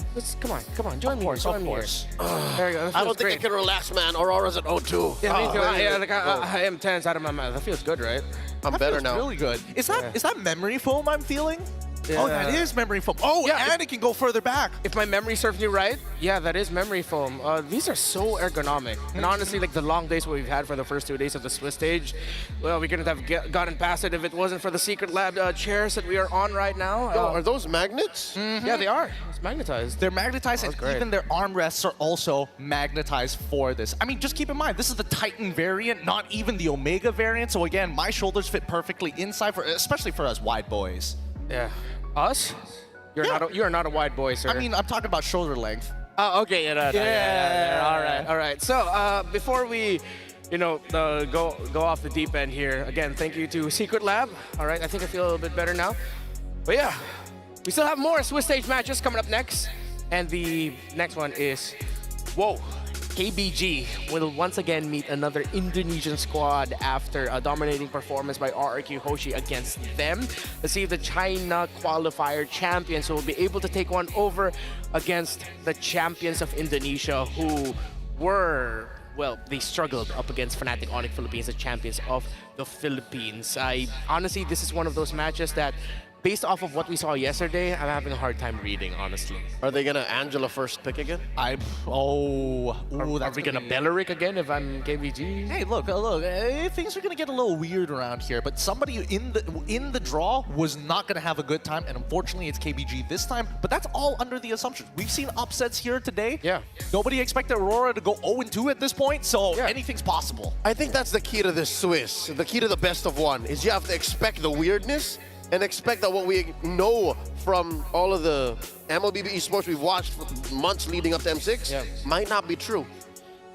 Come on, join me. Of course. There you go. I don't think I can relax, man. Aurora's at 0-2. Yeah, me too. I am tense out of my mind. That feels good, right? I'm better now. Really good. Is that memory foam I'm feeling? Yeah. Oh, that is memory foam. Oh, yeah, and it can go further back. If my memory serves me right, yeah, that is memory foam. These are so ergonomic. And honestly, like the long days we've had for the first 2 days of the Swiss stage, well, we couldn't have gotten past it if it wasn't for the Secret Lab chairs that we are on right now. Are those magnets? Yeah, they are. It's magnetized. They're magnetized, and great. even their armrests are also magnetized for this. I mean, just keep in mind, this is the Titan variant, not even the Omega variant. So again, my shoulders fit perfectly inside, especially for us wide boys. Yeah. Us? You're not a wide boy, sir. I mean, I'm talking about shoulder length. Oh, okay. Yeah. All right. So before we, go off the deep end here, again, thank you to Secret Lab. All right, I think I feel a little bit better now. But yeah, we still have more Swiss stage matches coming up next, and the next one is, KBG will once again meet another Indonesian squad after a dominating performance by RRQ Hoshi against them. Let's see if the China qualifier champions will be able to take one over against the champions of Indonesia, who were, well, they struggled up against Fnatic Onyx Philippines, the champions of the Philippines. Honestly, this is one of those matches that, based off of what we saw yesterday, I'm having a hard time reading, honestly. Are they gonna Angela first pick again? Are we gonna Belleric again if I'm KBG? Hey, look, things are gonna get a little weird around here, but somebody in the draw was not gonna have a good time, and unfortunately it's KBG this time, but that's all under the assumption. We've seen upsets here today. Yeah. Nobody expected Aurora to go 0-2 at this point, so anything's possible. I think that's the key to this Swiss. The key to the best of one is you have to expect the weirdness and expect that what we know from all of the MLBB esports we've watched for months leading up to M6 might not be true.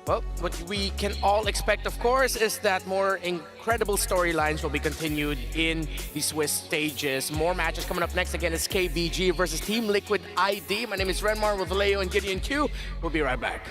Well, what we can all expect, of course, is that more incredible storylines will be continued in the Swiss stages. More matches coming up next. Again, it's KBG versus Team Liquid ID. My name is Renmar with Vallejo and Gideon Q. We'll be right back.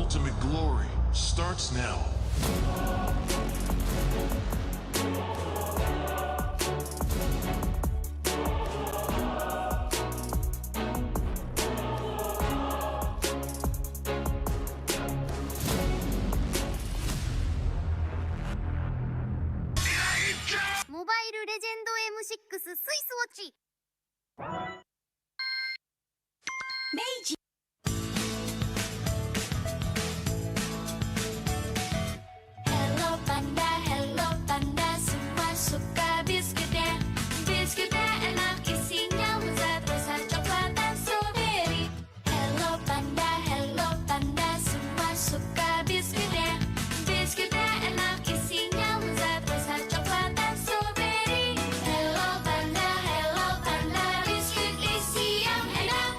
ultimate glory starts now. Mobile Legend M6 スイスウォッチ。明治 Hello Panda, hello Panda, semua suka biskuitnya. Biskuitnya enak isinya lezat rasa coklat dan strawberry. Hello Panda, semua suka biskuitnya. Biskuitnya enak isinya lezat rasa coklat dan strawberry. Hello Panda, biskuit isi yang enak.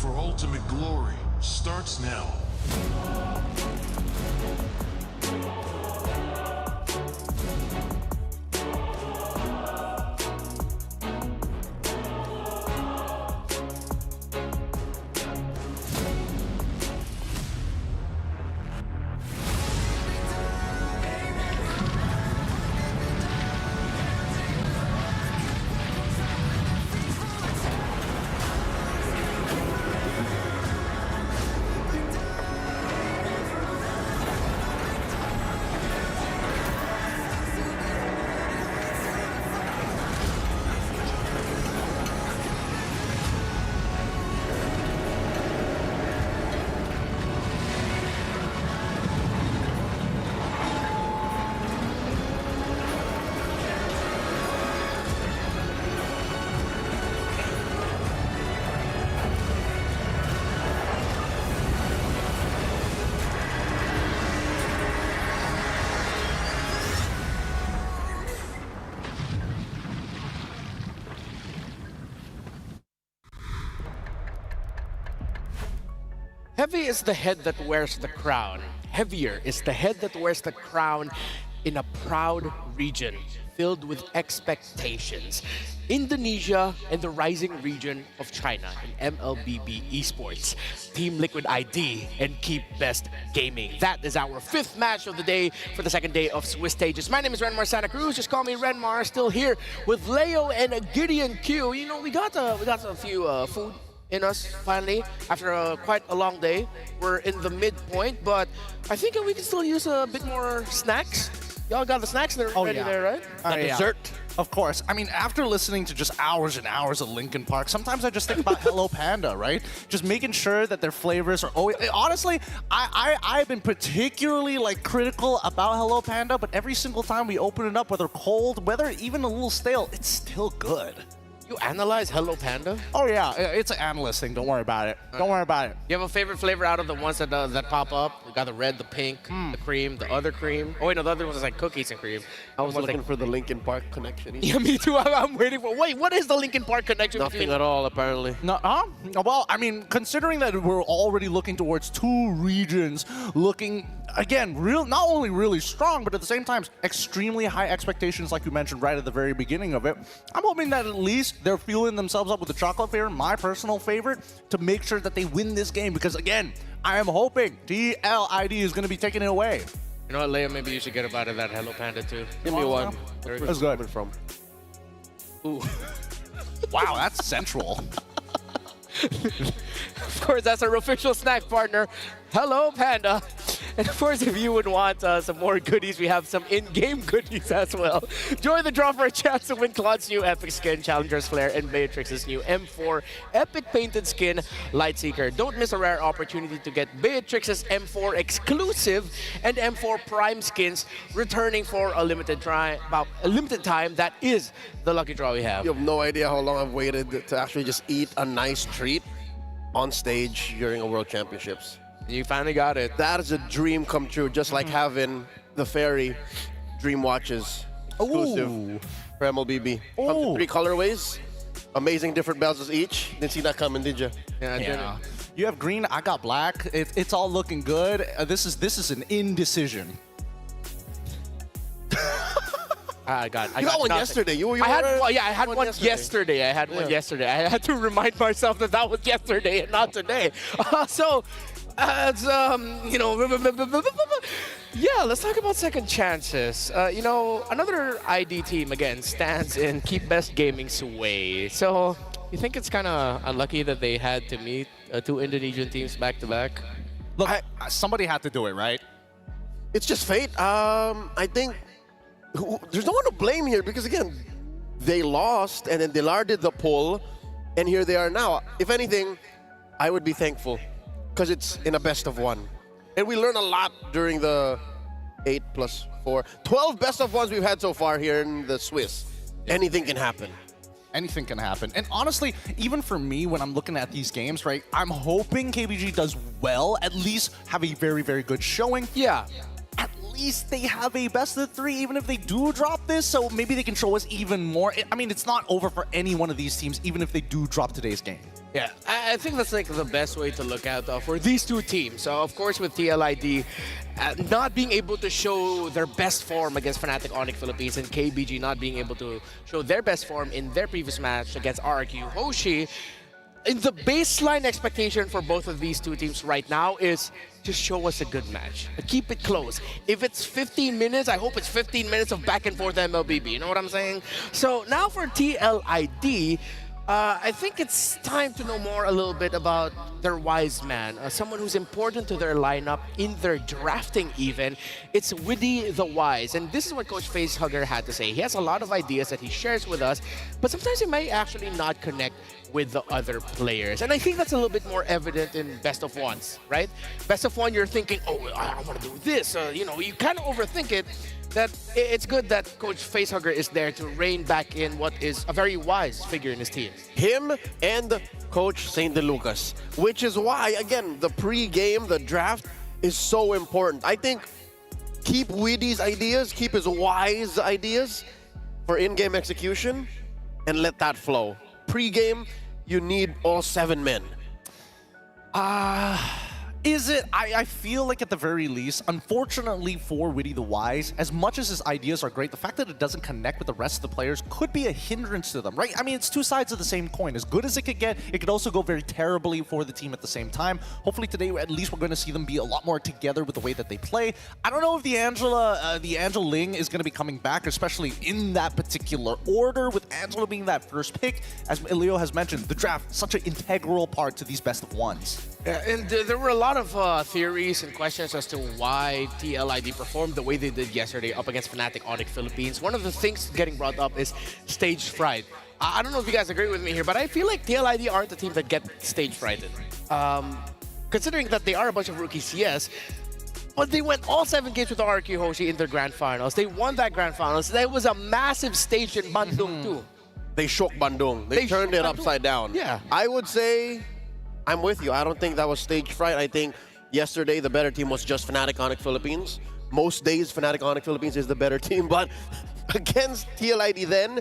for ultimate glory starts now. Heavy is the head that wears the crown. Heavier is the head that wears the crown in a proud region filled with expectations. Indonesia and the rising region of China in MLBB esports. Team Liquid ID and Keep Best Gaming. That is our 5th match of the day for the 2nd day of Swiss stages. My name is Renmar Santa Cruz. Just call me Renmar. Still here with Leo and Gideon Q. You know, we got a few food in us finally after quite a long day. We're in the midpoint, but I think we can still use a bit more snacks. Y'all got the snacks ready there, right? The dessert. Of course. I mean, after listening to just hours and hours of Linkin Park, sometimes I just think about Hello Panda, right? Just making sure that their flavors are always... Honestly, I've been particularly critical about Hello Panda, but every single time we open it up, whether cold, whether even a little stale, it's still good. You analyze Hello Panda? Oh yeah, it's an analyst thing. Don't worry about it. Don't worry about it. You have a favorite flavor out of the ones that pop up? We got the red, the pink, the cream, the other cream. Oh wait, no, the other one was like cookies and cream. I was looking for the Linkin Park connection. Yeah, me too. I'm waiting for. Wait, what is the Linkin Park connection? Nothing at all, apparently. No, well, I mean, considering that we're already looking towards 2 regions, looking again, not only really strong, but at the same time, extremely high expectations, like you mentioned right at the very beginning of it. I'm hoping that at least they're fueling themselves up with the chocolate flavor, my personal favorite, to make sure that they win this game. Because again, I am hoping TLID is going to be taking it away. You know what, Leia? Maybe you should get a bite of that Hello Panda too. Give me one. That's good. From? Ooh. Wow, that's sensual. Of course, that's our official snack partner, Hello Panda. And of course, if you would want some more goodies, we have some in-game goodies as well. Join the draw for a chance to win Claude's new Epic skin, Challenger's Flare, and Beatrix's new M4 Epic Painted Skin, Lightseeker. Don't miss a rare opportunity to get Beatrix's M4 exclusive and M4 Prime skins returning for a limited time. That is the lucky draw we have. You have no idea how long I've waited to actually just eat a nice treat on stage during a World Championships. You finally got it. That is a dream come true, just like having the Fairy Dream Watches exclusive for MLBB. Comes in 3 colorways, amazing different bezels each. Didn't see that coming, did you? Yeah, I didn't. You have green, I got black. It's all looking good. This is an indecision. I got one nothing. yesterday. I had one yesterday. I had to remind myself that was yesterday and not today. Yeah, let's talk about second chances. Another ID team again stands in Keep Best Gaming's way. So you think it's kind of unlucky that they had to meet 2 Indonesian teams back to back? Look, somebody had to do it, right? It's just fate. I think there's no one to blame here because, again, they lost and then Dilar did the pull and here they are now. If anything, I would be thankful because it's in a best of 1. And we learn a lot during the 8 plus 4. 12 best of 1s we've had so far here in the Swiss. Anything can happen. Anything can happen. And honestly, even for me, when I'm looking at these games, right, I'm hoping KBG does well, at least have a very, very good showing. Yeah. At least they have a best of 3, even if they do drop this, so maybe they can show us even more. I mean, it's not over for any one of these teams, even if they do drop today's game. Yeah, I think that's like the best way to look at for these two teams. So of course with TLID not being able to show their best form against Fnatic Onyx Philippines and KBG not being able to show their best form in their previous match against RRQ Hoshi. In the baseline expectation for both of these two teams right now is just show us a good match. Keep it close. If it's 15 minutes, I hope it's 15 minutes of back and forth MLBB. You know what I'm saying? So now for TLID, I think it's time to know more a little bit about their wise man, someone who's important to their lineup in their drafting even. It's Widdy the Wise, and this is what Coach Facehugger had to say. He has a lot of ideas that he shares with us, but sometimes he might actually not connect with the other players. And I think that's a little bit more evident in best of ones, right? Best of one, you're thinking, oh, I want to do this. You know, you kind of overthink it. That it's good that Coach Facehugger is there to rein back in what is a very wise figure in his team. Him and Coach St. DeLucas, which is why, again, the pre-game, the draft is so important. I think keep Widdy's ideas, keep his wise ideas for in-game execution, and let that flow. Pre-game, you need all 7 men. Is it? I feel like at the very least, unfortunately for Widdy the Wise, as much as his ideas are great, the fact that it doesn't connect with the rest of the players could be a hindrance to them, right? I mean, it's two sides of the same coin. As good as it could get, it could also go very terribly for the team at the same time. Hopefully today, at least we're going to see them be a lot more together with the way that they play. I don't know if the Angela Ling is going to be coming back, especially in that particular order, with Angela being that first pick. As Leo has mentioned, the draft, such an integral part to these best of ones. Yeah, and there were a lot of theories and questions as to why TLID performed the way they did yesterday up against Fnatic Onyx Philippines. One of the things getting brought up is stage fright. I don't know if you guys agree with me here, but I feel like TLID aren't the team that get stage frighted. Considering that they are a bunch of rookies, yes, but they went all 7 games with RRQ Hoshi in their grand finals. They won that grand finals. There was a massive stage in Bandung too. They shook Bandung. They turned it upside down. Yeah. I would say I'm with you. I don't think that was stage fright. I think yesterday the better team was just Fnatic Onyx Philippines. Most days Fnatic Onyx Philippines is the better team, but against TLID then,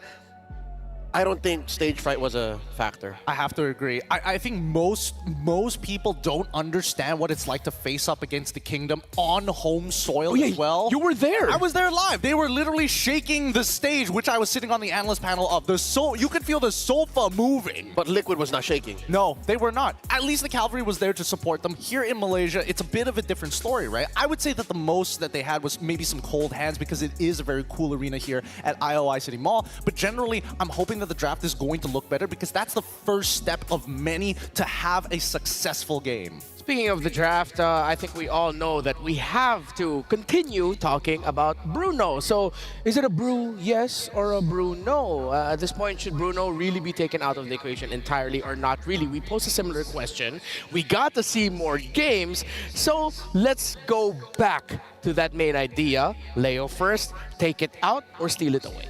I don't think stage fright was a factor. I have to agree. I think most people don't understand what it's like to face up against the Kingdom on home soil as well. You were there. I was there live. They were literally shaking the stage, which I was sitting on the analyst panel of. You could feel the sofa moving. But Liquid was not shaking. No, they were not. At least the Cavalry was there to support them. Here in Malaysia, it's a bit of a different story, right? I would say that the most that they had was maybe some cold hands because it is a very cool arena here at IOI City Mall. But generally, I'm hoping that the draft is going to look better because that's the first step of many to have a successful game. Speaking of the draft, I think we all know that we have to continue talking about Bruno. So, is it a Brew yes or a Brew no? At this point, should Bruno really be taken out of the equation entirely or not really? We posed a similar question. We got to see more games, so let's go back to that main idea. Leo first, take it out or steal it away?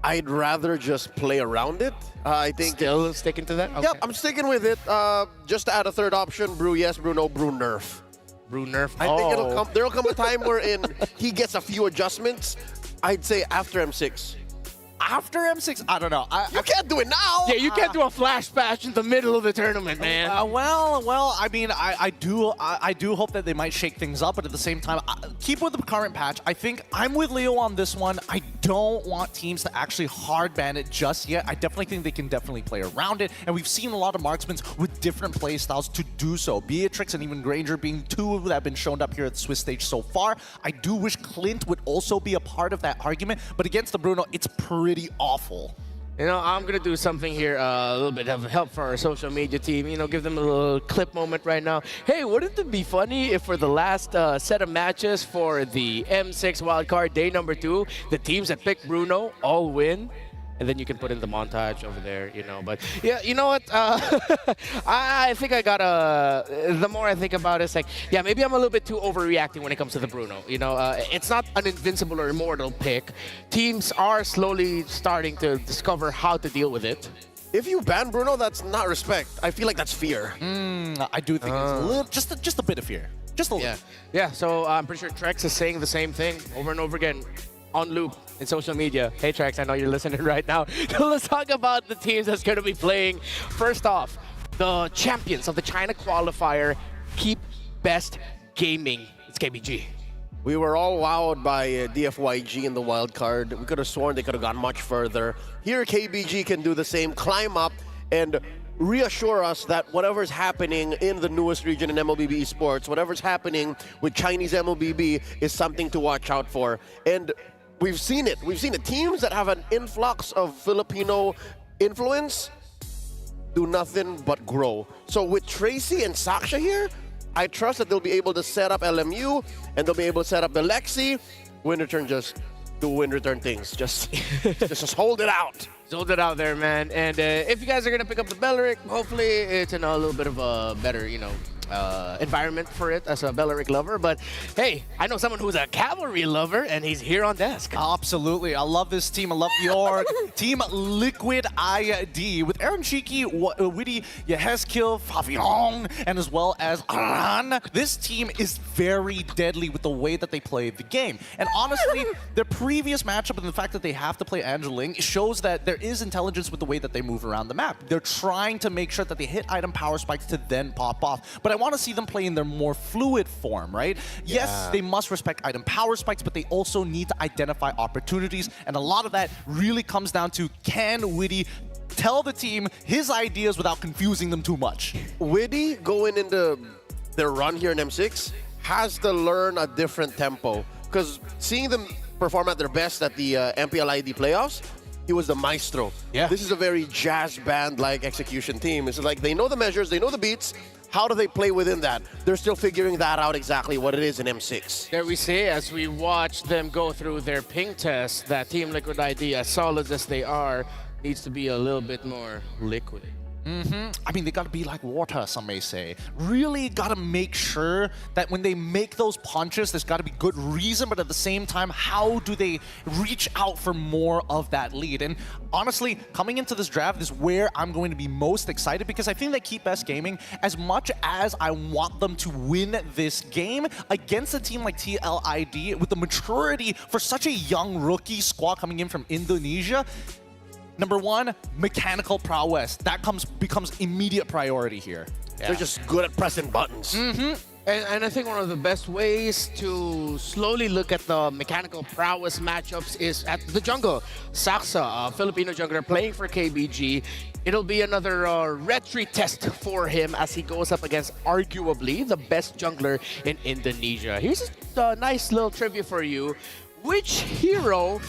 I'd rather just play around it. I think still sticking to that. Okay. Yep, I'm sticking with it. Just to add a third option: Brew yes, Brew no, Brew nerf. Brew nerf. I think there'll come a time wherein he gets a few adjustments. I'd say after M6. After M6, I don't know. You can't do it now. Yeah, you can't do a flash patch in the middle of the tournament, man. Well, I mean, I do hope that they might shake things up, but at the same time, keep with the current patch. I think I'm with Leo on this one. I don't want teams to actually hard ban it just yet. I definitely think they can definitely play around it, and we've seen a lot of marksmen with different play styles to do so. Beatrix and even Granger being two that have been shown up here at the Swiss stage so far. I do wish Clint would also be a part of that argument, but against the Bruno, it's pretty awful. You know, I'm going to do something here, a little bit of help for our social media team. You know, give them a little clip moment right now. Hey, wouldn't it be funny if for the last set of matches for the M6 wildcard day number 2, the teams that picked Bruno all win? And then you can put in the montage over there, you know. But yeah, you know what? I think I gotta. The more I think about it, it's like, yeah, maybe I'm a little bit too overreacting when it comes to the Bruno. You know, it's not an invincible or immortal pick. Teams are slowly starting to discover how to deal with it. If you ban Bruno, that's not respect. I feel like that's fear. I do think it's a little, just a bit of fear. Just a little. Yeah. So I'm pretty sure Trex is saying the same thing over and over again on loop. in social media. Hey, Trax, I know you're listening right now. So let's talk about the teams that's going to be playing. First off, the champions of the China qualifier, Keep Best Gaming. It's KBG. We were all wowed by DFYG in the wild card. We could have sworn they could have gone much further. Here, KBG can do the same, climb up, and reassure us that whatever's happening in the newest region in MLBB esports, whatever's happening with Chinese MLBB is something to watch out for. And we've seen it. We've seen it. Teams that have an influx of Filipino influence do nothing but grow. So with Tracy and Saksha here, I trust that they'll be able to set up LMU and they'll be able to set up the Lexi. Wind Return just do Wind Return things. Just hold it out. Hold it out there, man. And if you guys are going to pick up the Belleric, hopefully it's in a little bit of a better, environment for it as a Belleric lover. But hey, I know someone who's a cavalry lover, and he's here on desk. Absolutely. I love this team. I love your Team Liquid ID with Aaron Cheeky, Witty, Yehezkiel, Favion, and as well as Aran. This team is very deadly with the way that they play the game. And honestly, their previous matchup and the fact that they have to play Angeling shows that there is intelligence with the way that they move around the map. They're trying to make sure that they hit item power spikes to then pop off. But I want to see them play in their more fluid form, right? Yeah. Yes, they must respect item power spikes, but they also need to identify opportunities. And a lot of that really comes down to, can Witty tell the team his ideas without confusing them too much? Witty going into their run here in M6 has to learn a different tempo. Because seeing them perform at their best at the MPLID playoffs, he was the maestro. Yeah. This is a very jazz band-like execution team. It's like they know the measures, they know the beats. How do they play within that? They're still figuring that out exactly what it is in M6. There we see, as we watch them go through their ping test, that Team Liquid ID, as solid as they are, needs to be a little bit more liquid. I mean, they gotta be like water, some may say. Really gotta make sure that when they make those punches, there's gotta be good reason, but at the same time, how do they reach out for more of that lead? And honestly, coming into this draft is where I'm going to be most excited, because I think that Keep Best Gaming, as much as I want them to win this game against a team like TLID, with the maturity for such a young rookie squad coming in from Indonesia, number one, mechanical prowess. That becomes immediate priority here. Yeah. They're just good at pressing buttons. And I think one of the best ways to slowly look at the mechanical prowess matchups is at the jungle. Saksa, a Filipino jungler playing for KBG. It'll be another retreat test for him as he goes up against arguably the best jungler in Indonesia. Here's a nice little trivia for you. Which hero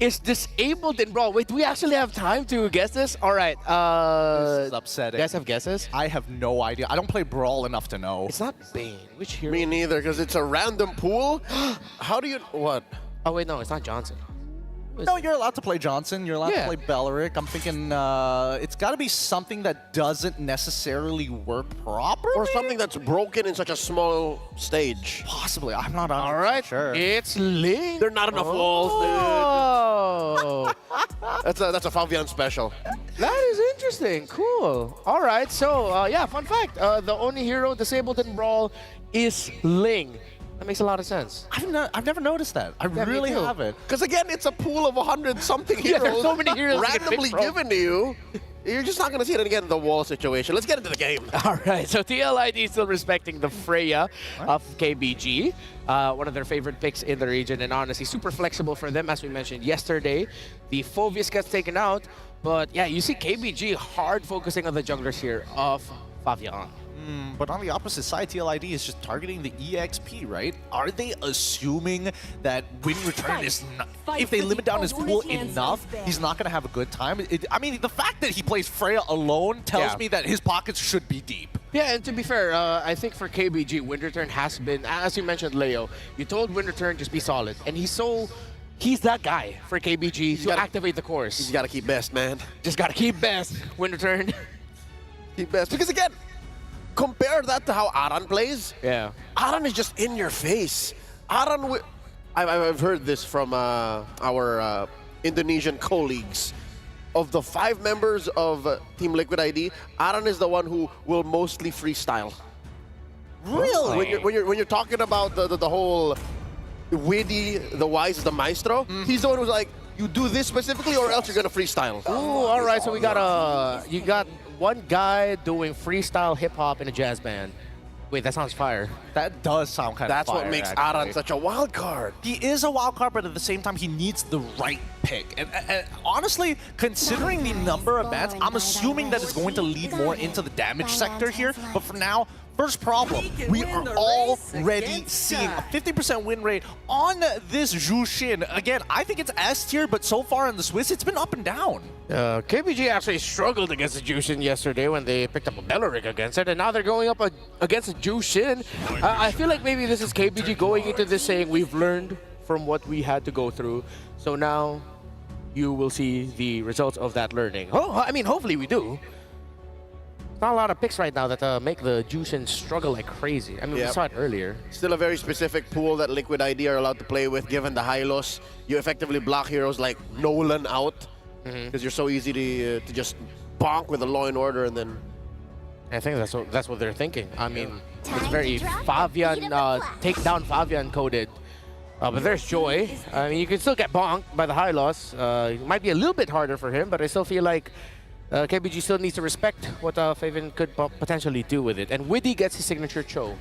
is disabled in Brawl? Wait, do we actually have time to guess this? All right. This is upsetting. You guys have guesses? I have no idea. I don't play Brawl enough to know. It's not Bane. Which hero? Me neither, because it's a random pool. How do you... What? Oh, wait, no, it's not Johnson. No, you're allowed to play Johnson. You're allowed to play Belleric. I'm thinking it's got to be something that doesn't necessarily work properly. Or something that's broken in such a small stage. Possibly. I'm not all right, sure. It's Ling. There are not enough walls, dude. That's a Favian special. That is interesting. Cool. All right. So, yeah, fun fact. The only hero disabled in Brawl is Ling. That makes a lot of sense. I've never noticed that. I really haven't. Because again, it's a pool of 100-something heroes. There's so many heroes randomly given to you. You're just not going to see it again in the wall situation. Let's get into the game. All right, so TLID is still respecting the Freya of KBG, one of their favorite picks in the region, and honestly, super flexible for them. As we mentioned yesterday, the Phoveus gets taken out, but yeah, you see KBG hard focusing on the junglers here of Favian. But on the opposite side, TLID is just targeting the EXP, right? Are they assuming that Wind Return is not... If they limit down his pool enough, he's not going to have a good time? I mean, the fact that he plays Freya alone tells me that his pockets should be deep. Yeah, and to be fair, I think for KBG, Wind Return has been, as you mentioned, Leo, you told Wind Return just be solid, and he's that guy for KBG to activate the course. He's got to keep best, man. Just got to keep best, Wind Return. Keep best. Because again, compare that to how Aran plays. Yeah. Aran is just in your face. Aran, I've heard this from our Indonesian colleagues. Of the 5 members of Team Liquid ID, Aran is the one who will mostly freestyle. Really? When you're talking about the whole Witty, the wise, the maestro. He's the one who's like, you do this specifically or else you're gonna freestyle. Ooh, all right. So we got you got one guy doing freestyle hip hop in a jazz band. Wait, that sounds fire. That does sound kind of That's fire. what makes actually. Aran such a wild card. He is a wild card, but at the same time, he needs the right pick. And honestly, considering the number of bans, I'm assuming that it's going to lead more into the damage sector here. But for now, first problem, we are already seeing a 50% win rate on this Jushin. Again, I think it's S tier, but so far in the Swiss, it's been up and down. KBG actually struggled against the Jushin yesterday when they picked up a Belleric against it, and now they're going up against a Jushin. I feel like maybe this is KBG going into this saying, we've learned from what we had to go through, so now you will see the results of that learning. Oh, I mean, hopefully we do. Not a lot of picks right now that make the Jushin struggle like crazy. I mean, we saw it earlier. Still a very specific pool that Liquid ID are allowed to play with, given the high loss. You effectively block heroes like Nolan out, because you're so easy to just bonk with a Law and Order, and then... I think that's what they're thinking. I mean, it's very Fabian, take down Fabian coded. But there's Joy. I mean, you can still get bonked by the high loss. It might be a little bit harder for him, but I still feel like KBG still needs to respect what Fabian could potentially do with it. And Widdy gets his signature Cho.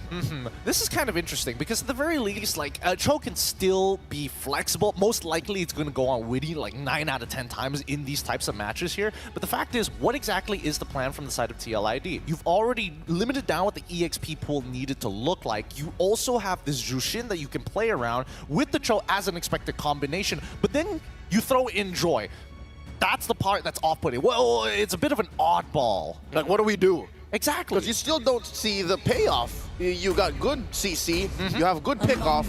This is kind of interesting because at the very least, like, Cho can still be flexible. Most likely it's going to go on Widdy like 9 out of 10 times in these types of matches here. But the fact is, what exactly is the plan from the side of TLID? You've already limited down what the EXP pool needed to look like. You also have this Jushin that you can play around with the Cho as an expected combination. But then you throw in Joy. That's the part that's off-putting. Well, it's a bit of an oddball. Like, what do we do? Exactly. Because you still don't see the payoff. You got good CC, you have good pickoff,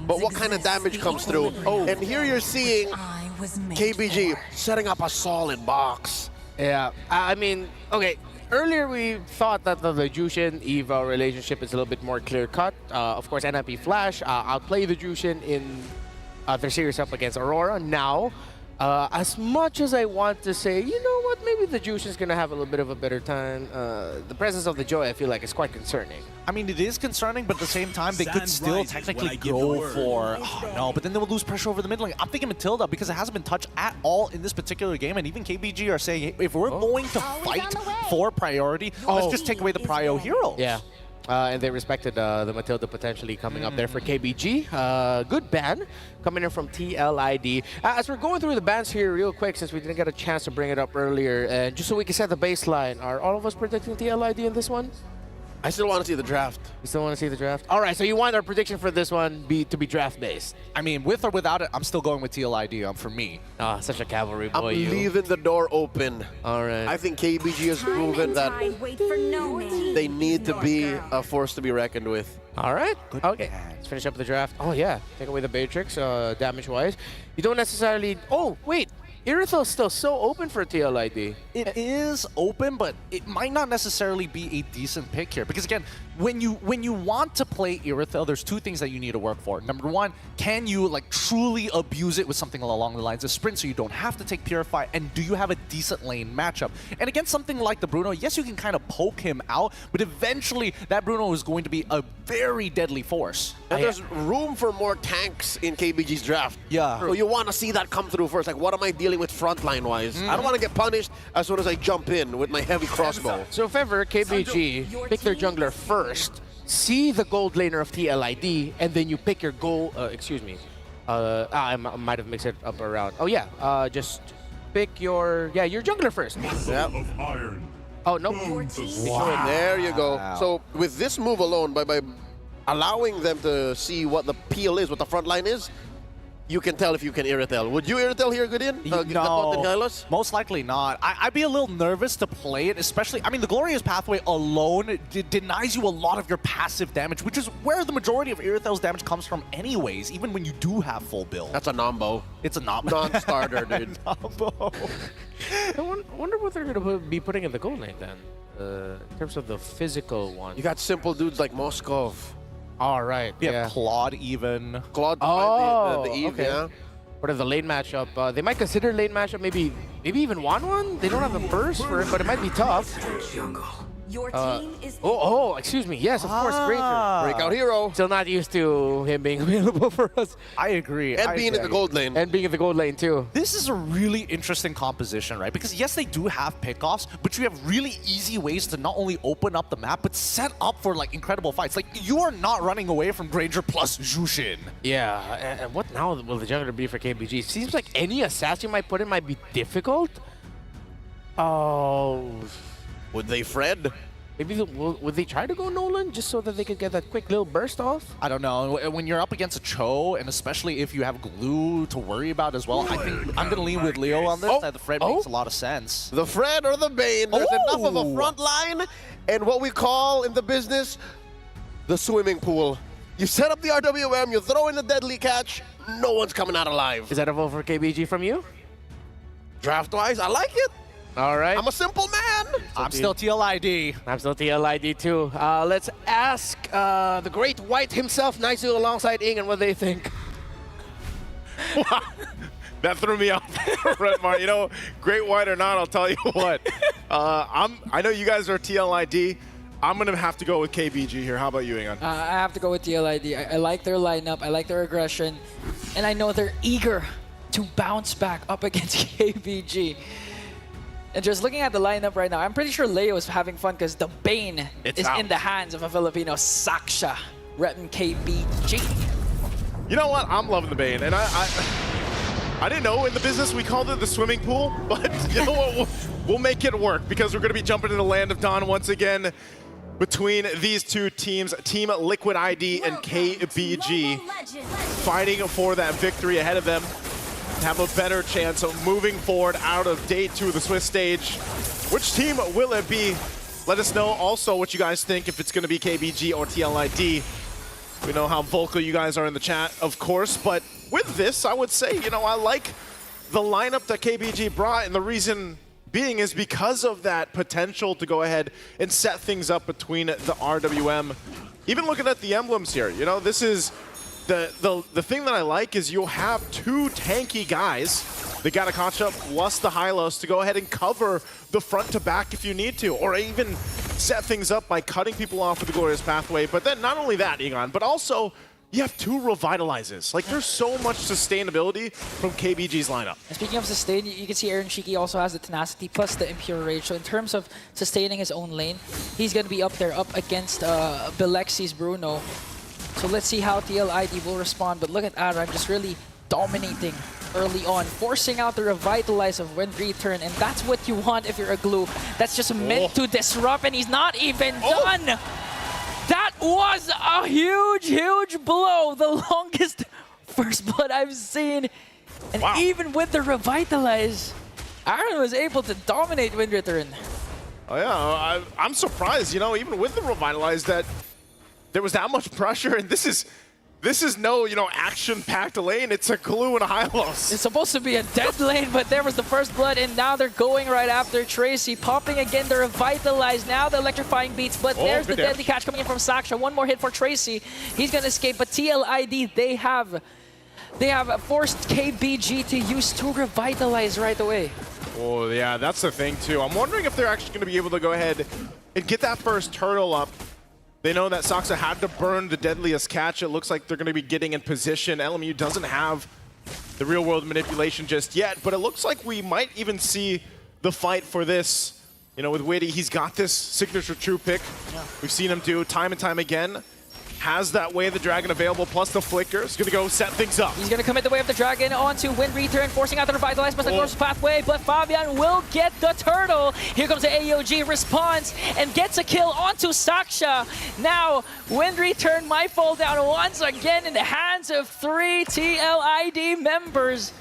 but what kind of damage comes through? And here you're seeing KBG setting up a solid box. Yeah, I mean, okay. Earlier we thought that the Jushin Eva relationship is a little bit more clear-cut. Of course, MLBB outplay the Jushin in their series up against Aurora. Now, as much as I want to say, you know what, maybe the Jushin's going to have a little bit of a better time, the presence of the Joy, I feel like, is quite concerning. I mean, it is concerning, but at the same time, they could still technically go for... Oh, no, but then they will lose pressure over the mid lane. I'm thinking Matilda because it hasn't been touched at all in this particular game, and even KBG are saying, hey, if we're going to fight for priority, let's just take away the prio heroes. Yeah. And they respected the Matilda potentially coming up there for KBG. Good ban coming in from TLID. As we're going through the bans here real quick, since we didn't get a chance to bring it up earlier, and just so we can set the baseline, are all of us predicting TLID in this one? I still want to see the draft. You still want to see the draft? All right, so you want our prediction for this one to be draft-based? I mean, with or without it, I'm still going with TLID for me. Ah, such a cavalry boy, I'm leaving the door open. All right. I think KBG has proven that they need to be a force to be reckoned with. All right. Okay. Let's finish up the draft. Oh, yeah. Take away the Matrix, damage-wise. You don't necessarily... Oh, wait. Irithel's still so open for TLID. It is open, but it might not necessarily be a decent pick here. Because again, when you want to play Irithel, there's two things that you need to work for. Number one, can you like truly abuse it with something along the lines of sprint so you don't have to take Purify? And do you have a decent lane matchup? And against something like the Bruno, yes, you can kind of poke him out, but eventually that Bruno is going to be a very deadly force. And there's room for more tanks in KBG's draft. Yeah. So you want to see that come through first. Like, what am I dealing with frontline-wise? I don't want to get punished as soon as I jump in with my heavy crossbow. So if ever KBG pick their jungler first, see the gold laner of TLID, and then you pick your goal, excuse me. I might have mixed it up around. Oh yeah, just pick your jungler first. Yep. Oh, no. Wow. There you go. So with this move alone, by allowing them to see what the peel is, what the front line is, you can tell if you can Irithel. Would you Irithel here, Goodin? No, most likely not. I'd be a little nervous to play it, especially, I mean, the Glorious Pathway alone denies you a lot of your passive damage, which is where the majority of Irithel's damage comes from anyways, even when you do have full build. That's a Nombo. It's a non-starter, dude. I wonder what they're going to be putting in the gold lane then, in terms of the physical one. You got simple dudes like Moskov. All right. Yeah, Claude even. Claude, the Eve, okay. yeah. What is the lane matchup? They might consider lane matchup, maybe even 1-1. They don't have the burst for it, but it might be tough. Your Uh, team is excuse me. Yes, of course, Granger. Breakout hero. Still not used to him being available for us. I agree. And I being in the agree. gold lane. And being in the gold lane, too. This is a really interesting composition, right? Because yes, they do have pickoffs, but you have really easy ways to not only open up the map, but set up for like incredible fights. Like you are not running away from Granger plus Jushin. Yeah, and what now will the jungler be for KBG? Seems like any assassin you might put in might be difficult. Oh. Would they Fred? Maybe would they try to go Nolan just so that they could get that quick little burst off? I don't know. When you're up against a Cho, and especially if you have glue to worry about as well, I think I'm going to lean with Leo on this. That the Fred makes a lot of sense. The Fred or the Bane. There's enough of a front line and what we call in the business the swimming pool. You set up the RWM, you throw in the deadly catch, no one's coming out alive. Is that a vote for KBG from you? Draft-wise, I like it. All right. I'm a simple man. I'm still TLID. I'm still TLID too. Let's ask the Great White himself, Naisu, alongside Ing, and what they think. That threw me off, Red Mar. You know, Great White or not, I'll tell you what. I know you guys are TLID. I'm going to have to go with KBG here. How about you, Ingan? I have to go with TLID. I like their lineup. I like their aggression. And I know they're eager to bounce back up against KBG. And just looking at the lineup right now, I'm pretty sure Leo is having fun because the Bane is in the hands of a Filipino, Saksha, repping KBG. You know what? I'm loving the Bane. And I didn't know in the business we called it the swimming pool, but you know what? We'll make it work because we're going to be jumping into the land of Dawn once again between these two teams, Team Liquid ID and KBG, fighting for that victory ahead of them. Have a better chance of moving forward out of day 2 of the Swiss stage. Which team will it be? Let us know also what you guys think, if it's going to be KBG or TLID. We know how vocal you guys are in the chat, of course, but with this, I would say, you know, I like the lineup that KBG brought, and the reason being is because of that potential to go ahead and set things up between the RWM. Even looking at the emblems here, you know, this is the thing that I like is you'll have two tanky guys, the Gatakacha plus the Hylos, to go ahead and cover the front to back if you need to, or even set things up by cutting people off with the Glorious Pathway. But then not only that, Egon, but also you have 2 Revitalizes. Like, there's so much sustainability from KBG's lineup. And speaking of sustain, you can see Aaron Shiki also has the Tenacity plus the Impure Rage. So in terms of sustaining his own lane, he's going to be up there up against Bilexi's Bruno. So let's see how TLID will respond. But look at Aram just really dominating early on, forcing out the Revitalize of Wind Return. And that's what you want if you're a glue. That's just meant to disrupt, and he's not even done. That was a huge, huge blow. The longest first blood I've seen. And even with the Revitalize, Aaron was able to dominate Wind Return. Oh yeah, I'm surprised, you know, even with the Revitalize, that there was that much pressure, and this is no, you know, action-packed lane. It's a glue and a Hylos. It's supposed to be a dead lane, but there was the first blood, and now they're going right after Tracy. Popping again the Revitalize, now the electrifying beats, but there's the deadly catch coming in from Saksha. One more hit for Tracy. He's gonna escape, but TLID, they have forced KBG to use 2 Revitalize right away. Oh yeah, that's the thing too. I'm wondering if they're actually gonna be able to go ahead and get that first turtle up. They know that Saksha had to burn the deadliest catch. It looks like they're going to be getting in position. LMU doesn't have the real-world manipulation just yet, but it looks like we might even see the fight for this. You know, with Witty, he's got this signature true pick. Yeah. We've seen him do time and time again. Has that Way of the Dragon available, plus the Flicker. He's going to go set things up. He's going to commit the Way of the Dragon onto Wind Return, forcing out the Revitalize plus the Glorious Pathway, but Fabian will get the turtle. Here comes the AOG, responds, and gets a kill onto Saksha. Now, Wind Return might fall down once again in the hands of 3 TLID members.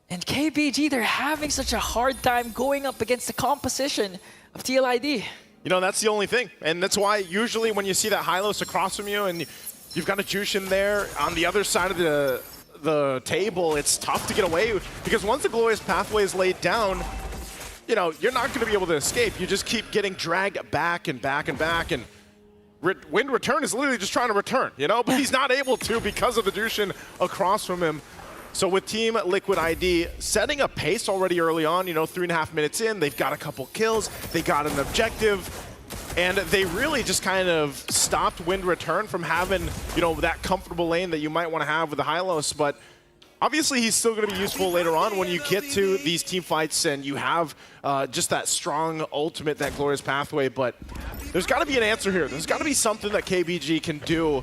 And KBG, they're having such a hard time going up against the composition of TLID. You know, that's the only thing. And that's why usually when you see that Hylos across from you and you've got a Jushin there on the other side of the table, it's tough to get away, because once the Glorious Pathway is laid down, you know, you're not going to be able to escape. You just keep getting dragged back and back and back, and Wind Return is literally just trying to return, you know, but he's not able to because of the Jushin across from him. So with Team Liquid ID setting a pace already early on, you know, 3.5 minutes in, they've got a couple kills, they got an objective. And they really just kind of stopped Wind Return from having, you know, that comfortable lane that you might want to have with the Hylos. But obviously, he's still going to be useful later on when you get to these team fights and you have just that strong ultimate, that glorious pathway. But there's got to be an answer here. There's got to be something that KBG can do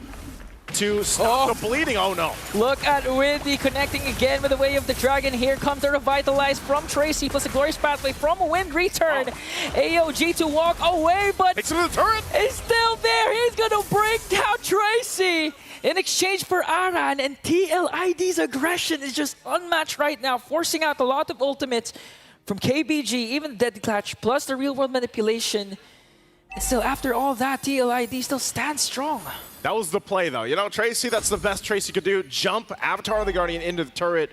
to stop the bleeding. Oh no. Look at Windy connecting again with the Way of the Dragon. Here comes the Revitalize from Tracy, plus a glorious pathway from Wind Return. AOG to walk away, but takes him to the turret. He's still there. He's gonna bring down Tracy in exchange for Aran, and TLID's aggression is just unmatched right now, forcing out a lot of ultimates from KBG, even Dead Clutch, plus the real world manipulation. And still, after all that, TLID still stands strong. That was the play, though. You know, Tracy, that's the best Tracy could do. Jump Avatar of the Guardian into the turret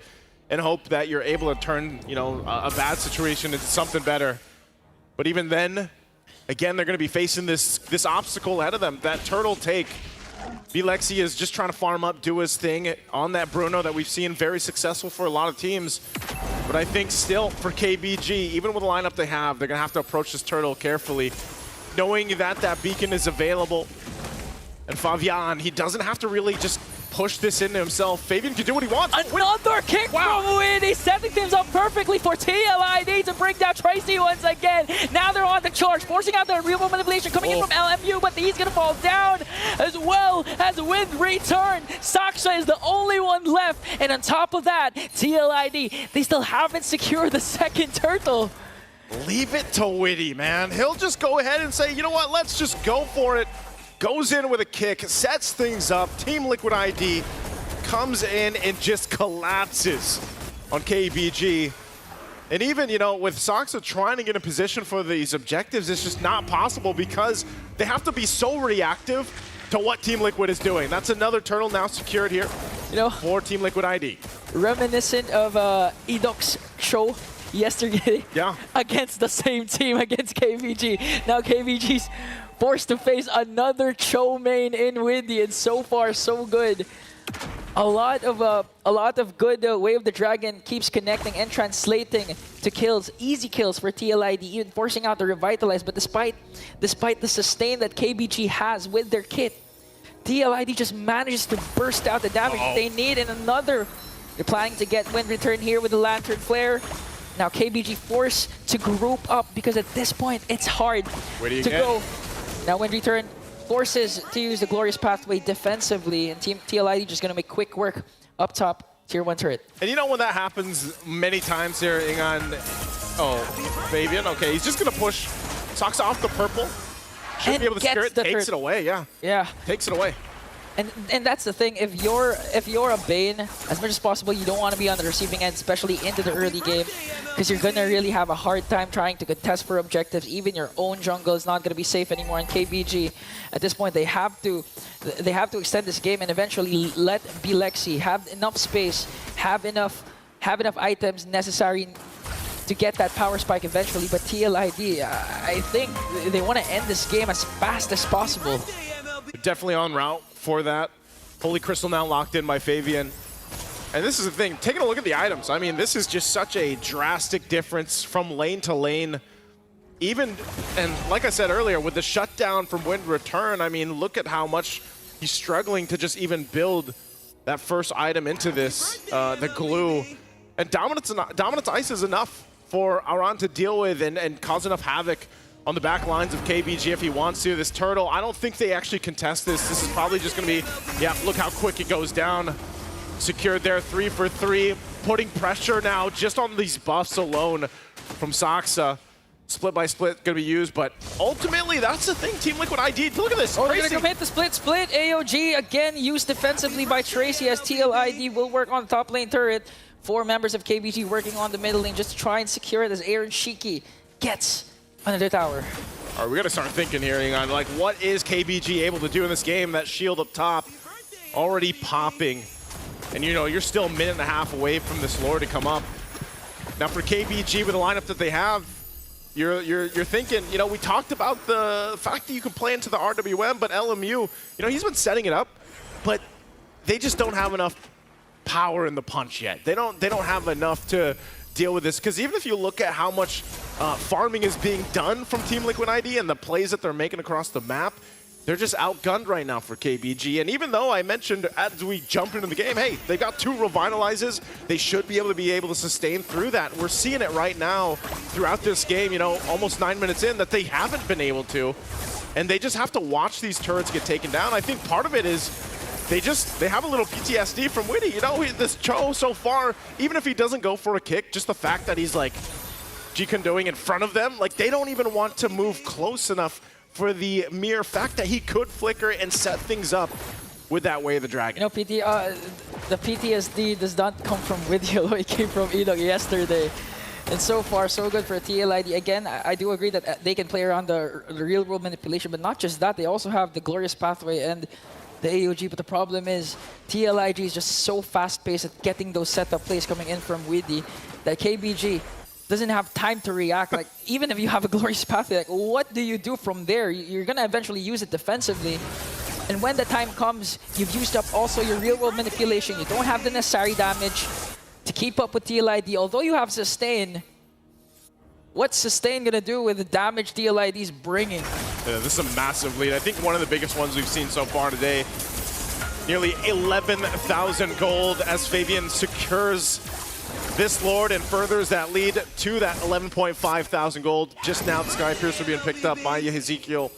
and hope that you're able to turn, you know, a bad situation into something better. But even then, again, they're going to be facing this obstacle ahead of them, that turtle take. Bilexi is just trying to farm up, do his thing on that Bruno that we've seen very successful for a lot of teams. But I think still for KBG, even with the lineup they have, they're going to have to approach this turtle carefully, knowing that that beacon is available. And Fabian, he doesn't have to really just push this into himself. Fabian can do what he wants. Another kick from Windy, setting things up perfectly for TLID to bring down Tracy once again. Now they're on the charge, forcing out the real world manipulation coming in from LMU, but he's gonna fall down as well as Wind Return. Saksha is the only one left, and on top of that, TLID, they still haven't secured the second turtle. Leave it to Witty, man. He'll just go ahead and say, you know what, let's just go for it. Goes in with a kick, sets things up. Team Liquid ID comes in and just collapses on KBG. And even, you know, with Saxa trying to get in position for these objectives, it's just not possible because they have to be so reactive to what Team Liquid is doing. That's another turtle now secured here, you know, for Team Liquid ID. Reminiscent of Edok's show yesterday against the same team, against KBG. Now KBG's forced to face another Cho main in Windy, and so far so good. A lot of good Way of the Dragon keeps connecting and translating to kills, easy kills for TLID, even forcing out the Revitalize. But despite the sustain that KBG has with their kit, TLID just manages to burst out the damage they need. And another, they're planning to get Wind Return here with the Lantern Flare. Now KBG forced to group up because at this point it's hard to go. Now Wind Return forces to use the Glorious Pathway defensively, and Team TLID just going to make quick work up top, Tier 1 turret. And you know when that happens many times here, Ingan, Fabian, okay, he's just going to push Sox off the purple. Should be able to secure it, takes it away, Yeah. Takes it away. And that's the thing, if you're a Bane, as much as possible, you don't want to be on the receiving end, especially into the early game, because you're going to really have a hard time trying to contest for objectives. Even your own jungle is not going to be safe anymore. And KBG, at this point, they have to extend this game and eventually let Bilexi have enough space, have enough items necessary to get that power spike eventually. But TLID, I think they want to end this game as fast as possible. They're definitely en route for that. Holy Crystal now locked in by Fabian. And this is the thing, taking a look at the items, I mean, this is just such a drastic difference from lane to lane. Even, and like I said earlier, with the shutdown from Wind Return, I mean, look at how much he's struggling to just even build that first item into this, the glue. And Dominance Ice is enough for Aran to deal with and cause enough havoc on the back lines of KBG if he wants to. This turtle, I don't think they actually contest this. This is probably just going to be, look how quick it goes down. Secured there, 3 for 3, putting pressure now just on these buffs alone from Saxa. Split by split going to be used, but ultimately that's the thing. Team Liquid ID, look at this. They're going to commit the split. AOG again used defensively by Tracy as TLID will work on the top lane turret. 4 members of KBG working on the middle lane just to try and secure it as Aaron Shiki gets another tower. All right, we got to start thinking here, on like what is KBG able to do in this game? That shield up top already popping. And you know, you're still a minute and a half away from this lore to come up. Now for KBG with the lineup that they have, you're thinking, you know, we talked about the fact that you can play into the RWM, but LMU, you know, he's been setting it up, but they just don't have enough power in the punch yet. They don't have enough to deal with this, because even if you look at how much farming is being done from Team Liquid ID and the plays that they're making across the map, they're just outgunned right now for KBG. And even though I mentioned as we jump into the game, hey, they've got 2 revitalizes, they should be able to sustain through that. We're seeing it right now throughout this game, you know, almost 9 minutes in, that they haven't been able to. And they just have to watch these turrets get taken down. I think part of it is they have a little PTSD from Witty. You know, this Cho so far, even if he doesn't go for a kick, just the fact that he's like G-Condoing in front of them, like they don't even want to move close enough for the mere fact that he could flicker and set things up with that Way of the Dragon. You know, the PTSD does not come from Witty, although it came from Enoch yesterday. And so far, so good for TLID. Again, I do agree that they can play around the real-world manipulation, but not just that, they also have the Glorious Pathway and the AOG, but the problem is TLIG is just so fast-paced at getting those setup plays coming in from Witty that KBG doesn't have time to react. Like, even if you have a Glorious Pathway, like, what do you do from there? You're going to eventually use it defensively. And when the time comes, you've used up also your real-world manipulation. You don't have the necessary damage to keep up with TLID. Although you have Sustain, what's Sustain going to do with the damage TLID's bringing? Yeah, this is a massive lead. I think one of the biggest ones we've seen so far today. Nearly 11,000 gold as Fabian secures this Lord and furthers that lead to that 11.5 thousand gold. Just now the Sky Piercer being picked up by Ezekiel.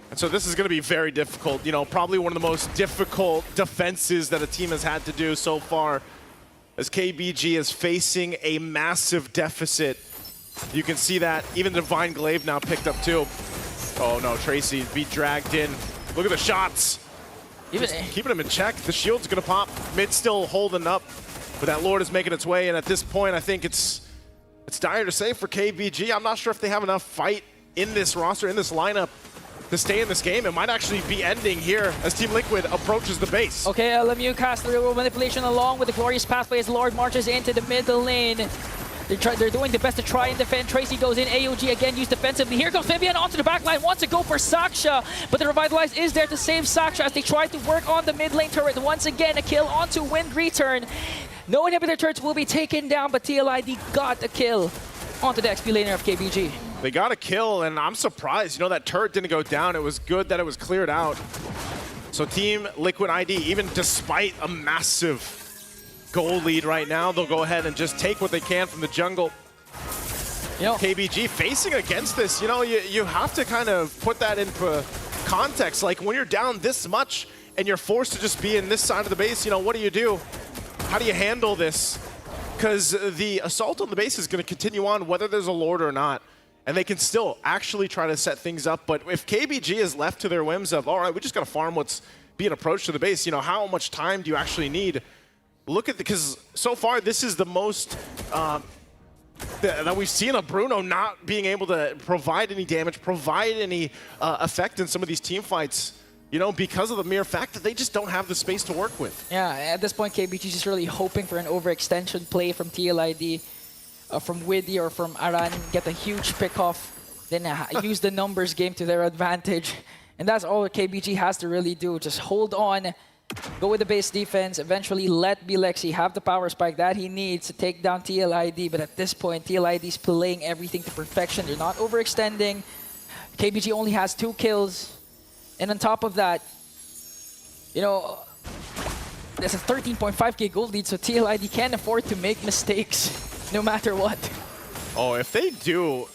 And so this is going to be very difficult. You know, probably one of the most difficult defenses that a team has had to do so far, as KBG is facing a massive deficit. You can see that even Divine Glaive now picked up too. Oh no, Tracy be dragged in. Look at the shots. Even keeping him in check. The shield's gonna pop. Mid still holding up, but that Lord is making its way. And at this point, I think it's dire to say for KBG. I'm not sure if they have enough fight in this roster, in this lineup, to stay in this game. It might actually be ending here as Team Liquid approaches the base. Okay, Lemieux casts the real-world manipulation along with the Glorious Pathway as Lord marches into the middle lane. They're doing the best to try and defend. Tracy goes in. AOG again used defensively. Here comes Fabian onto the back line. Wants to go for Saksha, but the Revitalize is there to save Saksha as they try to work on the mid lane turret. Once again, a kill onto Wind Return. No inhibitor turrets will be taken down, but TLID got a kill onto the XP laner of KBG. They got a kill, and I'm surprised. You know, that turret didn't go down. It was good that it was cleared out. So Team Liquid ID, even despite a massive goal lead right now, they'll go ahead and just take what they can from the jungle. You know, KBG facing against this, you know, you have to kind of put that into context. Like, when you're down this much and you're forced to just be in this side of the base, you know, what do? How do you handle this? Because the assault on the base is going to continue on whether there's a Lord or not. And they can still actually try to set things up. But if KBG is left to their whims of, all right, we just got to farm what's being approached to the base, you know, how much time do you actually need? Look at because so far this is the most that we've seen of Bruno not being able to provide any damage, provide any effect in some of these team fights, you know, because of the mere fact that they just don't have the space to work with. Yeah, at this point, KBG is just really hoping for an overextension play from TLID, from Witty or from Aran, get a huge pick-off, then use the numbers game to their advantage. And that's all KBG has to really do, just hold on, go with the base defense, eventually let Bilexi have the power spike that he needs to take down TLID. But at this point, TLID is playing everything to perfection. They're not overextending. KBG only has 2 kills. And on top of that, you know, there's a 13.5k gold lead, so TLID can't afford to make mistakes no matter what. Oh, if they do,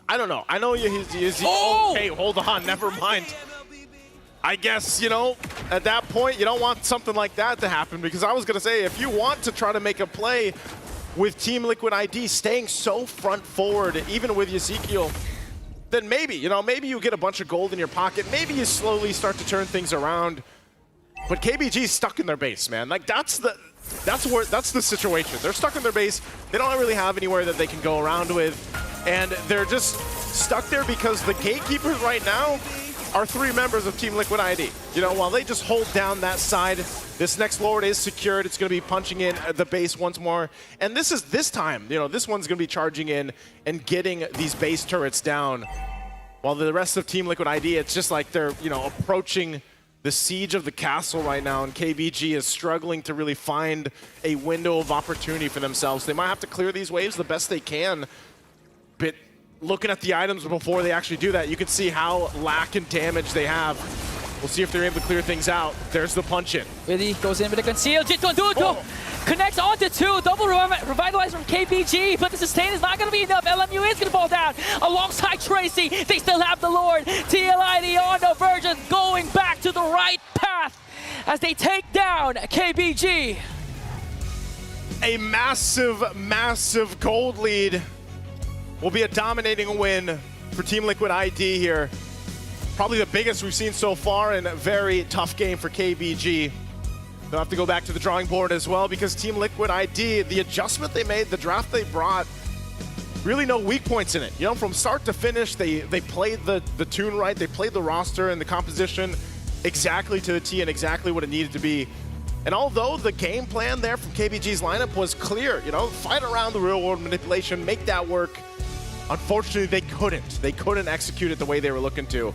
I don't know. I know he's oh! Okay, hold on, never mind. I guess, you know, at that point, you don't want something like that to happen, because I was going to say, if you want to try to make a play with Team Liquid ID staying so front forward, even with Ezekiel, then maybe, you know, maybe you get a bunch of gold in your pocket. Maybe you slowly start to turn things around. But KBG's stuck in their base, man. Like, that's the situation. They're stuck in their base. They don't really have anywhere that they can go around with. And they're just stuck there because the gatekeepers right now are 3 members of Team Liquid ID. You know, while they just hold down that side, this next Lord is secured. It's going to be punching in the base once more. And this time, you know, this one's going to be charging in and getting these base turrets down. While the rest of Team Liquid ID, it's just like they're, you know, approaching the siege of the castle right now, and KBG is struggling to really find a window of opportunity for themselves. They might have to clear these waves the best they can, but looking at the items before they actually do that, you can see how lack and damage they have. We'll see if they're able to clear things out. There's the punch-in. Really goes in with a conceal. Jitondudko connects onto two. Double revitalize from KBG, but the sustain is not going to be enough. LMU is going to fall down alongside Tracy. They still have the Lord. TLID on the verge of going back to the right path as they take down KBG. A massive, massive gold lead will be a dominating win for Team Liquid ID here. Probably the biggest we've seen so far, and a very tough game for KBG. They'll have to go back to the drawing board as well, because Team Liquid ID, the adjustment they made, the draft they brought, really no weak points in it. You know, from start to finish, they played the tune right, they played the roster and the composition exactly to the T and exactly what it needed to be. And although the game plan there from KBG's lineup was clear, you know, fight around the real world manipulation, make that work, unfortunately they couldn't. They couldn't execute it the way they were looking to.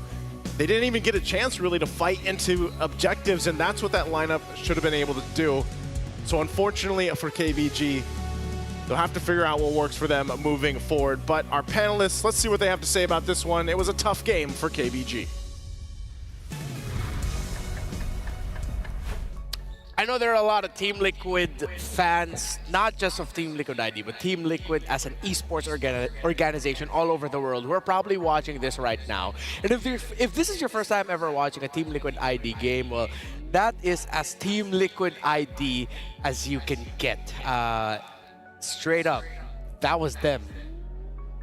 They didn't even get a chance really to fight into objectives, and that's what that lineup should have been able to do. So unfortunately for KBG, they'll have to figure out what works for them moving forward. But our panelists, let's see what they have to say about this one. It was a tough game for KBG. I know there are a lot of Team Liquid fans, not just of Team Liquid ID, but Team Liquid as an esports organization all over the world who are probably watching this right now. And if this is your first time ever watching a Team Liquid ID game, well, that is as Team Liquid ID as you can get. Straight up, that was them.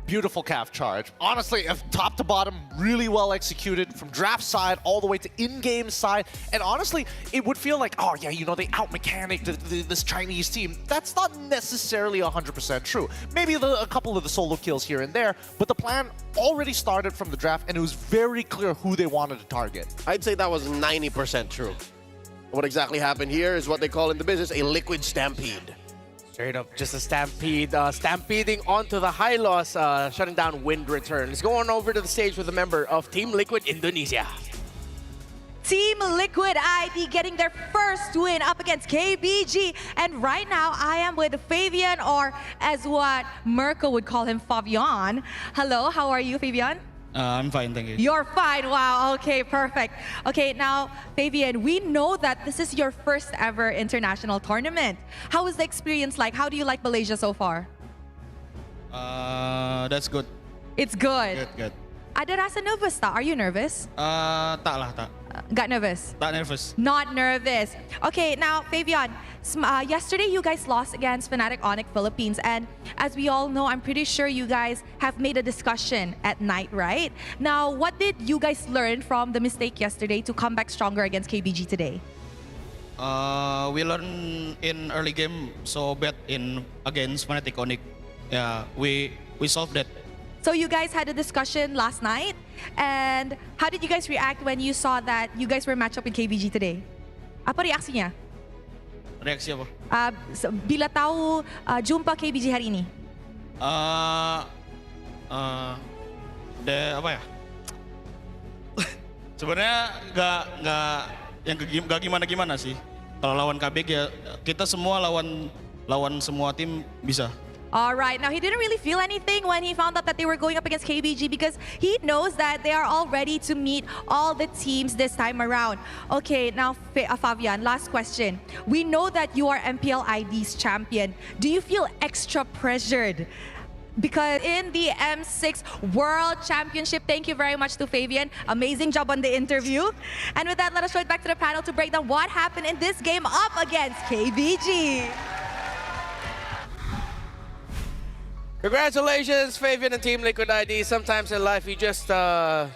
Beautiful calf charge. Honestly, top to bottom, really well executed from draft side all the way to in-game side. And honestly, it would feel like, oh yeah, you know, they out-mechanicked this Chinese team. That's not necessarily 100% true. Maybe a couple of the solo kills here and there, but the plan already started from the draft, and it was very clear who they wanted to target. I'd say that was 90% true. What exactly happened here is what they call in the business a liquid stampede. Straight up, just a stampede, stampeding onto the high loss, shutting down wind return. Let's go on over to the stage with a member of Team Liquid Indonesia. Team Liquid ID getting their first win up against KBG. And right now, I am with Fabian, or as what Mirko would call him, Fabian. Hello, how are you, Fabian? I'm fine, thank you. You're fine. Wow. Okay, perfect. Okay, now, Fabian, we know that this is your first ever international tournament. How was the experience like? How do you like Malaysia so far? That's good. It's good. Good. Ada rasa nervous tak? Are you nervous? Tak lah, tak. Got nervous? Tak nervous. Not nervous. Okay, now, Fabian, yesterday you guys lost against Fnatic Onyx Philippines, and as we all know, I'm pretty sure you guys have made a discussion at night, right? Now, what did you guys learn from the mistake yesterday to come back stronger against KBG today? We learned in early game so bad against Fnatic Onyx. Yeah, we solved that. So you guys had a discussion last night, and how did you guys react when you saw that you guys were matched up with KBG today? Apa reaksinya? Reaksi apa? Bila tahu jumpa KBG hari ini? Apa ya? Sebenarnya nggak gimana sih. Kalau lawan KBG ya kita semua lawan semua tim bisa. All right, now he didn't really feel anything when he found out that they were going up against KBG because he knows that they are all ready to meet all the teams this time around. Okay, now Fabian, last question. We know that you are MPLID's champion. Do you feel extra pressured? Because in the M6 World Championship, thank you very much to Fabian. Amazing job on the interview. And with that, let us throw it back to the panel to break down what happened in this game up against KBG. Congratulations, Fabian and Team Liquid ID. Sometimes in life, you just gotta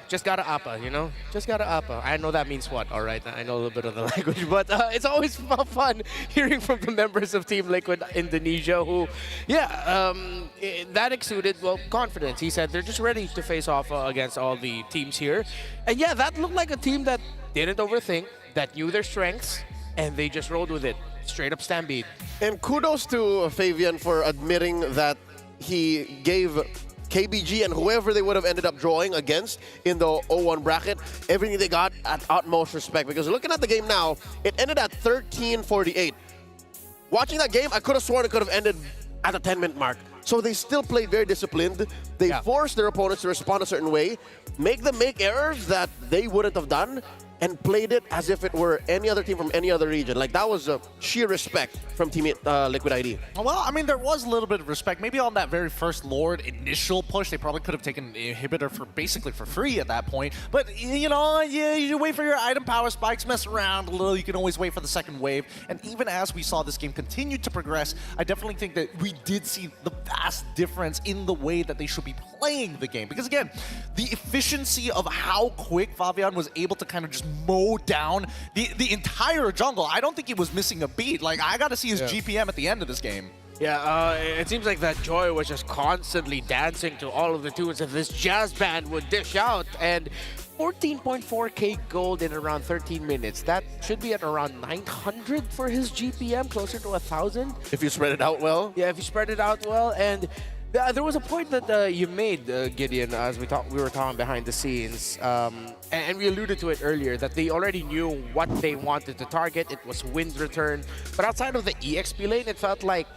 appa, you know? Just gotta appa. I know that means what, all right? I know a little bit of the language, but it's always fun hearing from the members of Team Liquid Indonesia who, that exuded, well, confidence. He said they're just ready to face off against all the teams here. And yeah, that looked like a team that didn't overthink, that knew their strengths, and they just rolled with it. Straight up stampede. And kudos to Fabian for admitting that he gave KBG and whoever they would have ended up drawing against in the 0-1 bracket, everything they got at utmost respect. Because looking at the game now, it ended at 13-48. Watching that game, I could have sworn it could have ended at the 10-minute mark. So they still played very disciplined. They forced their opponents to respond a certain way, make them make errors that they wouldn't have done, and played it as if it were any other team from any other region. Like, that was sheer respect from teammate Liquid ID. Well, I mean, there was a little bit of respect. Maybe on that very first Lord initial push, they probably could have taken an inhibitor for basically for free at that point. But, you know, you wait for your item power spikes, mess around a little. You can always wait for the second wave. And even as we saw this game continue to progress, I definitely think that we did see the vast difference in the way that they should be playing the game. Because, again, the efficiency of how quick Fabian was able to kind of just mow down the entire jungle. I don't think he was missing a beat. Like, I got to see his GPM at the end of this game. Yeah, it seems like that Joy was just constantly dancing to all of the tunes that this jazz band would dish out. And 14.4k gold in around 13 minutes. That should be at around 900 for his GPM, closer to 1,000. If you spread it out well. Yeah, if you spread it out well. And there was a point that you made, Gideon, as we were talking behind the scenes, and we alluded to it earlier, that they already knew what they wanted to target. It was wind return. But outside of the EXP lane, it felt like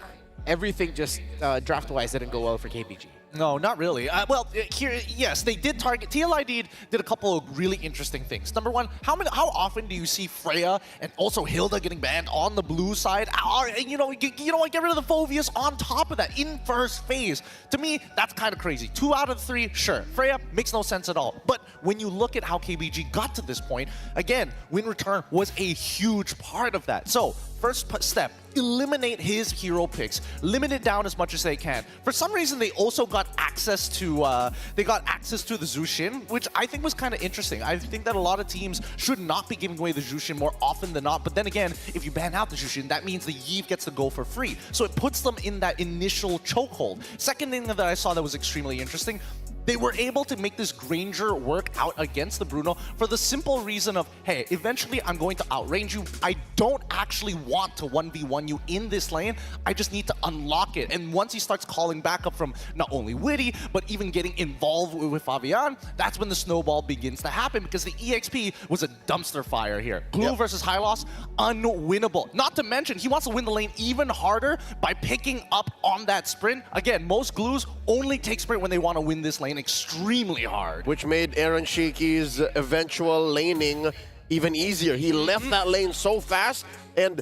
everything just draft-wise didn't go well for KBG. No, not really. Well, here, yes, they did target. TLID did a couple of really interesting things. Number one, how often do you see Freya and also Hilda getting banned on the blue side? You know, get rid of the Phoveus on top of that in first phase. To me, that's kind of crazy. 2 out of 3, sure. Freya makes no sense at all. But when you look at how KBG got to this point, again, win return was a huge part of that. So, first step, eliminate his hero picks. Limit it down as much as they can. For some reason, they also got access to the Zushin, which I think was kind of interesting. I think that a lot of teams should not be giving away the Zushin more often than not. But then again, if you ban out the Zushin, that means the Yve gets to go for free. So it puts them in that initial chokehold. Second thing that I saw that was extremely interesting, they were able to make this Granger work out against the Bruno for the simple reason of, hey, eventually I'm going to outrange you. I don't actually want to 1v1 you in this lane. I just need to unlock it. And once he starts calling back up from not only Witty, but even getting involved with Fabian, that's when the snowball begins to happen, because the EXP was a dumpster fire here. Glue versus Hylos, unwinnable. Not to mention, he wants to win the lane even harder by picking up on that sprint. Again, most Glues only take sprint when they want to win this lane extremely hard. Which made Aaron Shiki's eventual laning even easier. He left that lane so fast, and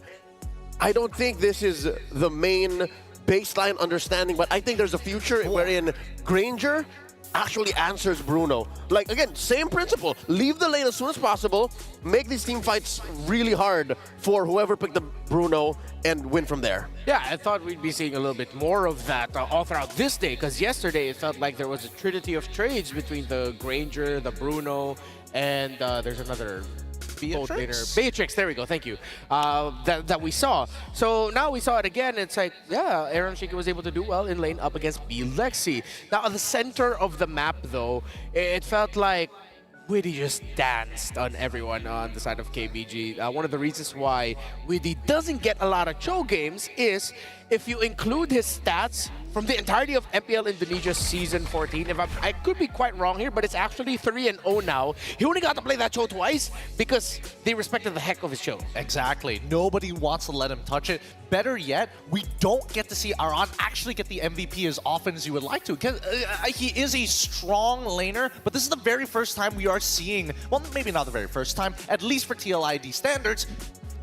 I don't think this is the main baseline understanding, but I think there's a future wherein Granger actually answers Bruno. Like, again, same principle. Leave the lane as soon as possible, make these team fights really hard for whoever picked the Bruno, and win from there. Yeah, I thought we'd be seeing a little bit more of that all throughout this day, because yesterday it felt like there was a trinity of trades between the Granger, the Bruno, and there's another Beatrix, there we go, thank you, that we saw. So now we saw it again. It's like, yeah, Aaron Shiki was able to do well in lane up against B-Lexi. Now, at the center of the map, though, it felt like Witty just danced on everyone on the side of KBG. One of the reasons why Witty doesn't get a lot of Cho games is if you include his stats from the entirety of MPL Indonesia Season 14. I could be quite wrong here, but it's actually 3-0 now. He only got to play that Cho twice because they respected the heck of his Cho. Exactly. Nobody wants to let him touch it. Better yet, we don't get to see Aran actually get the MVP as often as you would like to. He is a strong laner, but this is the very first time we are seeing, well, maybe not the very first time, at least for TLID standards,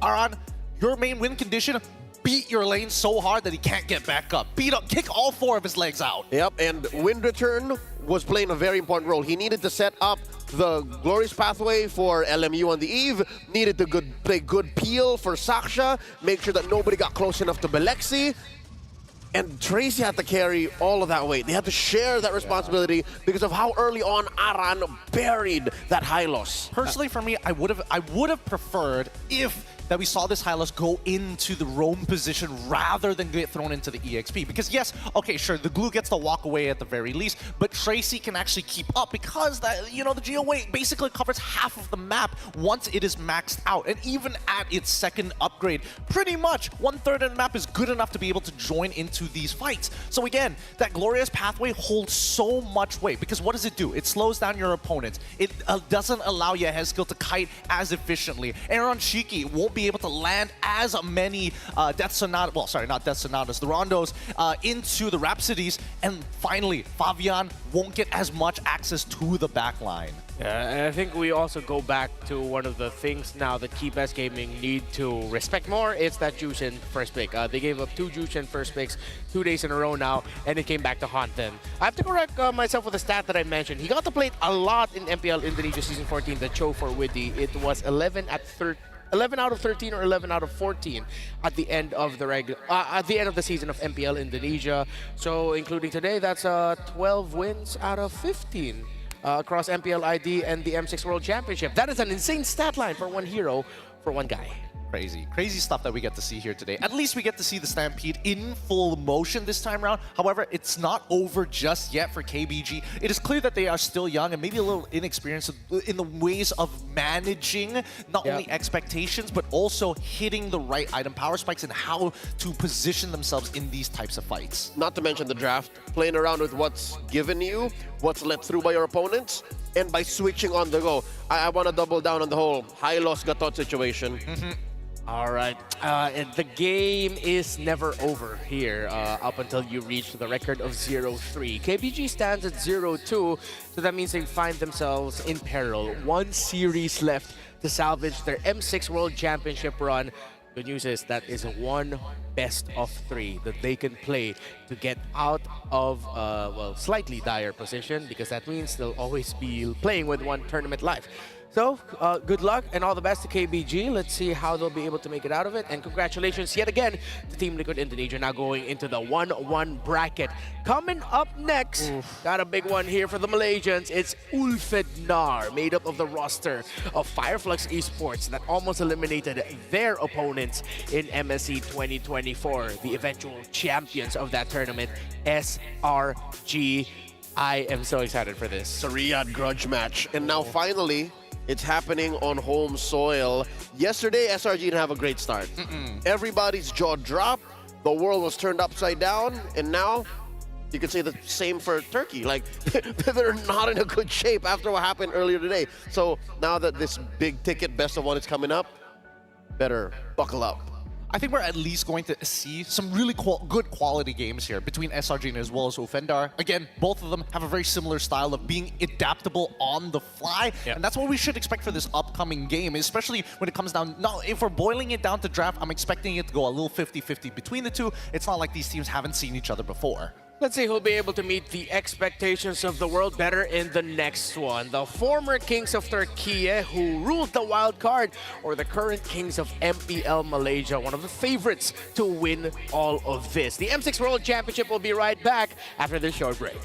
Aran, your main win condition, beat your lane so hard that he can't get back up. Kick all 4 of his legs out. Yep, and Wind Return was playing a very important role. He needed to set up the glorious pathway for LMU on the Eve, needed to play good peel for Saksha, make sure that nobody got close enough to Belexi, and Tracy had to carry all of that weight. They had to share that responsibility because of how early on Aran buried that Hylos. Personally, for me, I would have preferred if that we saw this Hylos go into the roam position rather than get thrown into the EXP. Because yes, okay, sure, the glue gets to walk away at the very least, but Tracy can actually keep up because that, you know, the GOA basically covers half of the map once it is maxed out. And even at its second upgrade, pretty much 1/3 of the map is good enough to be able to join into these fights. So again, that glorious pathway holds so much weight because what does it do? It slows down your opponents. It doesn't allow Yehezkiel to kite as efficiently. Aaron Shiki won't be able to land as many Death Sonata, well, sorry, not Death Sonatas, the Rondos into the Rhapsodies. And finally, Fabian won't get as much access to the backline. Yeah, and I think we also go back to one of the things now that Key Best Gaming need to respect more. It's that Jushin first pick. They gave up 2 Jushin first picks 2 days in a row now, and it came back to haunt them. I have to correct myself with the stat that I mentioned. He got to play a lot in MPL Indonesia Season 14, the Cho for Widdy. It was 11 out of 13 or 11 out of 14 at the end of the season of MPL Indonesia. So including today, that's 12 wins out of 15. Across MPL ID and the M6 World Championship. That is an insane stat line for one hero, for one guy. Crazy stuff that we get to see here today. At least we get to see the Stampede in full motion this time around. However, it's not over just yet for KBG. It is clear that they are still young and maybe a little inexperienced in the ways of managing not only expectations, but also hitting the right item power spikes and how to position themselves in these types of fights. Not to mention the draft, playing around with what's given you, what's let through by your opponents, and by switching on the go. I want to double down on the whole Hylos Gatot situation. All right, and the game is never over here up until you reach the record of 0-3. KBG stands at 0-2, so that means they find themselves in peril. 1 series left to salvage their M6 World Championship run. Good news is that is 1 best of 3 that they can play to get out of, well, slightly dire position, because that means they'll always be playing with 1 tournament live. So, good luck and all the best to KBG. Let's see how they'll be able to make it out of it. And congratulations yet again to Team Liquid Indonesia, now going into the 1-1 bracket. Coming up next, got a big one here for the Malaysians. It's Ulfednar, made up of the roster of Fireflux Esports that almost eliminated their opponents in MSC 2024, the eventual champions of that tournament, SRG. I am so excited for this. It's a Riyadh grudge match. And now finally, it's happening on home soil. Yesterday, SRG didn't have a great start. Everybody's jaw dropped. The world was turned upside down. And now, you could say the same for Turkey. Like, they're not in a good shape after what happened earlier today. So now that this big ticket best of 1 is coming up, better buckle up. I think we're at least going to see some really good quality games here between SRG and as well as Ulfednar. Again, both of them have a very similar style of being adaptable on the fly. And that's what we should expect for this upcoming game, especially when it comes down. Now, if we're boiling it down to draft, I'm expecting it to go a little 50-50 between the two. It's not like these teams haven't seen each other before. Let's see who'll be able to meet the expectations of the world better in the next one. The former Kings of Turkey, who ruled the wild card, or the current Kings of MPL Malaysia, one of the favorites to win all of this. The M6 World Championship will be right back after this short break.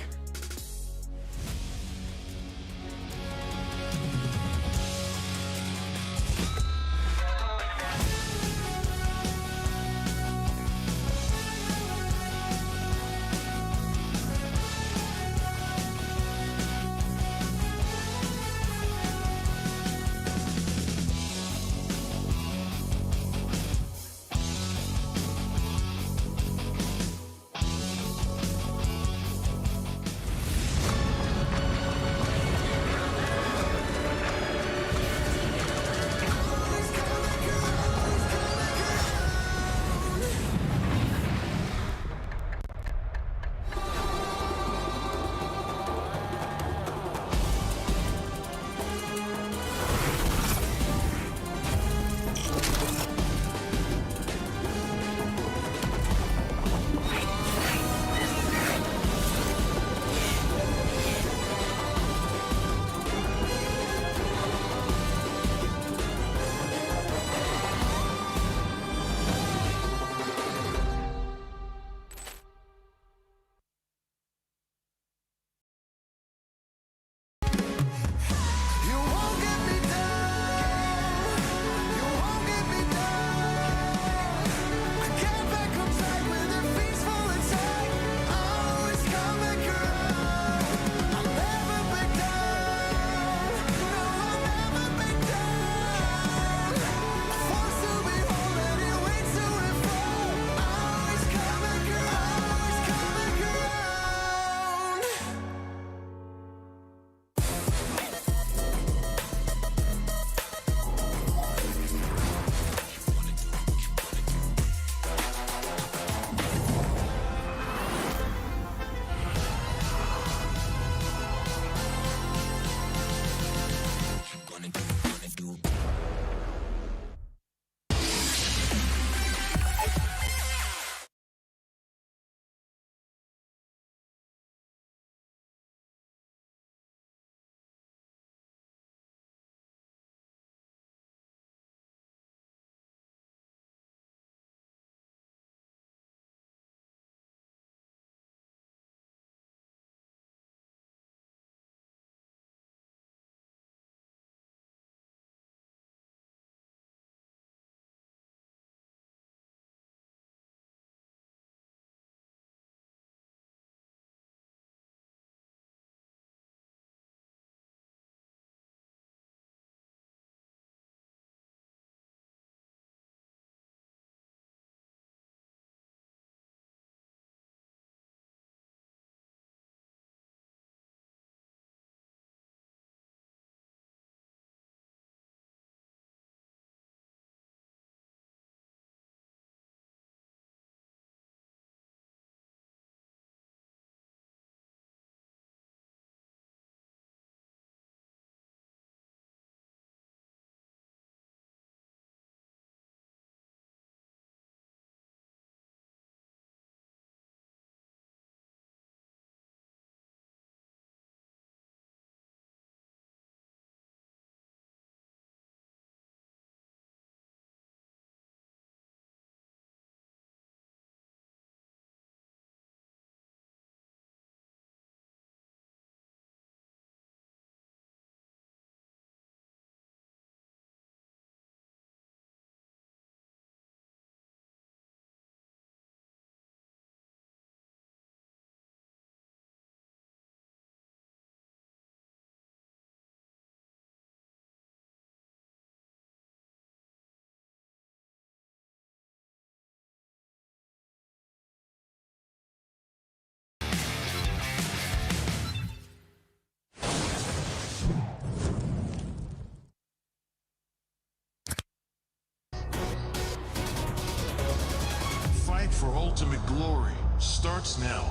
for ultimate glory starts now.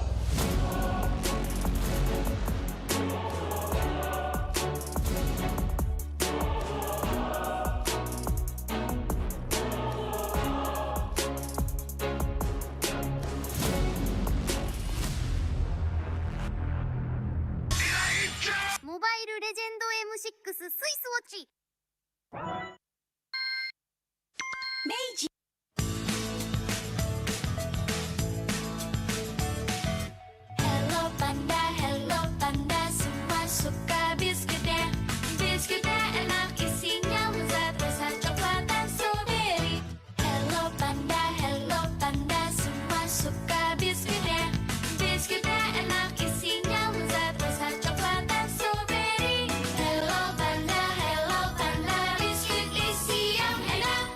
Mobile Legend M6 スイスウォッチ明治 Hello Panda, semua suka biskuitnya. Biskuitnya enak, isinya lezat, rasa coklat dan strawberry. Hello Panda, semua suka biskuitnya. Biskuitnya enak, isinya lezat, rasa coklat dan strawberry. Hello Panda, biskuit isi yang enak.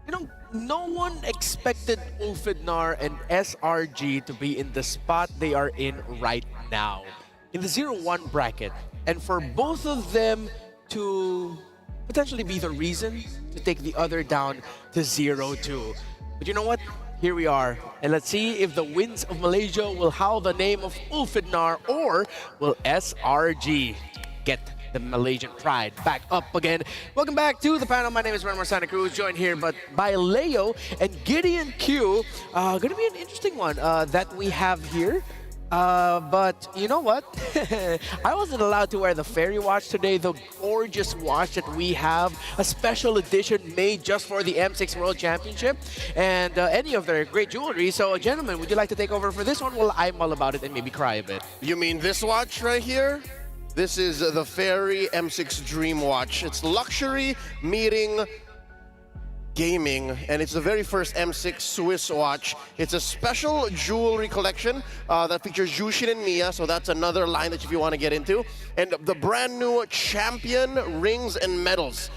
You know, no one expected Ulfidnar and SRG to be in the spot they are in right now, in the 0-1 bracket. And for both of them to potentially be the reason to take the other down to 0-2. But you know what? Here we are. And let's see if the winds of Malaysia will howl the name of Ulfidnar, or will SRG get the Malaysian pride back up again. Welcome back to the panel. My name is Renmar Santa Cruz, joined here by Leo and Gideon Q. Gonna be an interesting one that we have here. But you know what? I wasn't allowed to wear the fairy watch today, the gorgeous watch that we have, a special edition made just for the M6 World Championship, and any of their great jewelry. So, gentlemen, would you like to take over for this one? Well, I'm all about it and maybe cry a bit. You mean this watch right here? This is the Fairy M6 Dream Watch. It's luxury meeting gaming, and it's the very first M6 Swiss watch. It's a special jewelry collection that features Jushin and Mia, so that's another line that if you want to get into. And the brand new champion rings and medals.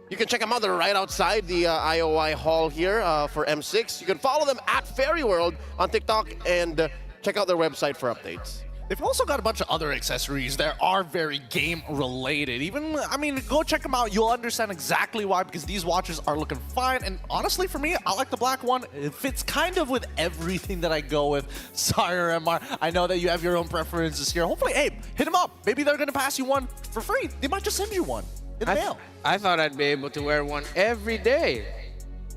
You can check them out. They're right outside the IOI hall here for M6. You can follow them at Fairy World on TikTok and check out their website for updates. They've also got a bunch of other accessories that are very game related. Even, I mean, go check them out. You'll understand exactly why, because these watches are looking fine. And honestly, for me, I like the black one. It fits kind of with everything that I go with. Sorry, MR. I know that you have your own preferences here. Hopefully, hey, hit them up. Maybe they're going to pass you one for free. They might just send you one in the mail. I thought I'd be able to wear one every day,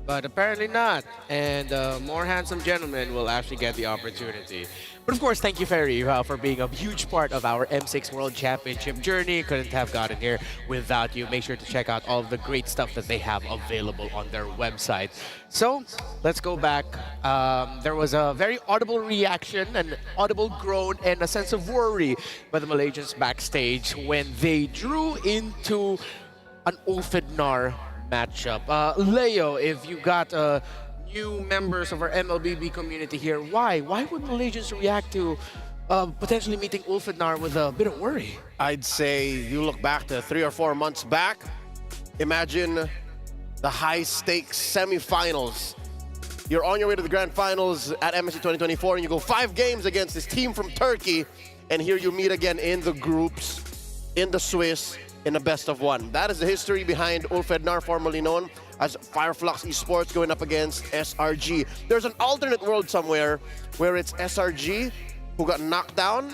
but apparently not. And more handsome gentlemen will actually get the opportunity. But of course, thank you, Fairy, for being a huge part of our M6 World Championship journey. Couldn't have gotten here without you. Make sure to check out all of the great stuff that they have available on their website. So, let's go back. There was a very audible reaction, an audible groan, and a sense of worry by the Malaysians backstage when they drew into an Ulfidnar matchup. Leo, if you got new members of our MLBB community here, why would Malaysians react to potentially meeting Ulfidnar with a bit of worry? I'd say you look back to 3 or 4 months back. Imagine the high-stakes semifinals. You're on your way to the grand finals at MSC 2024, and you go 5 games against this team from Turkey, and here you meet again in the groups, in the Swiss, in a best of 1. That is the history behind Ulfidnar, formerly known as Fireflux Esports going up against SRG. There's an alternate world somewhere where it's SRG who got knocked down,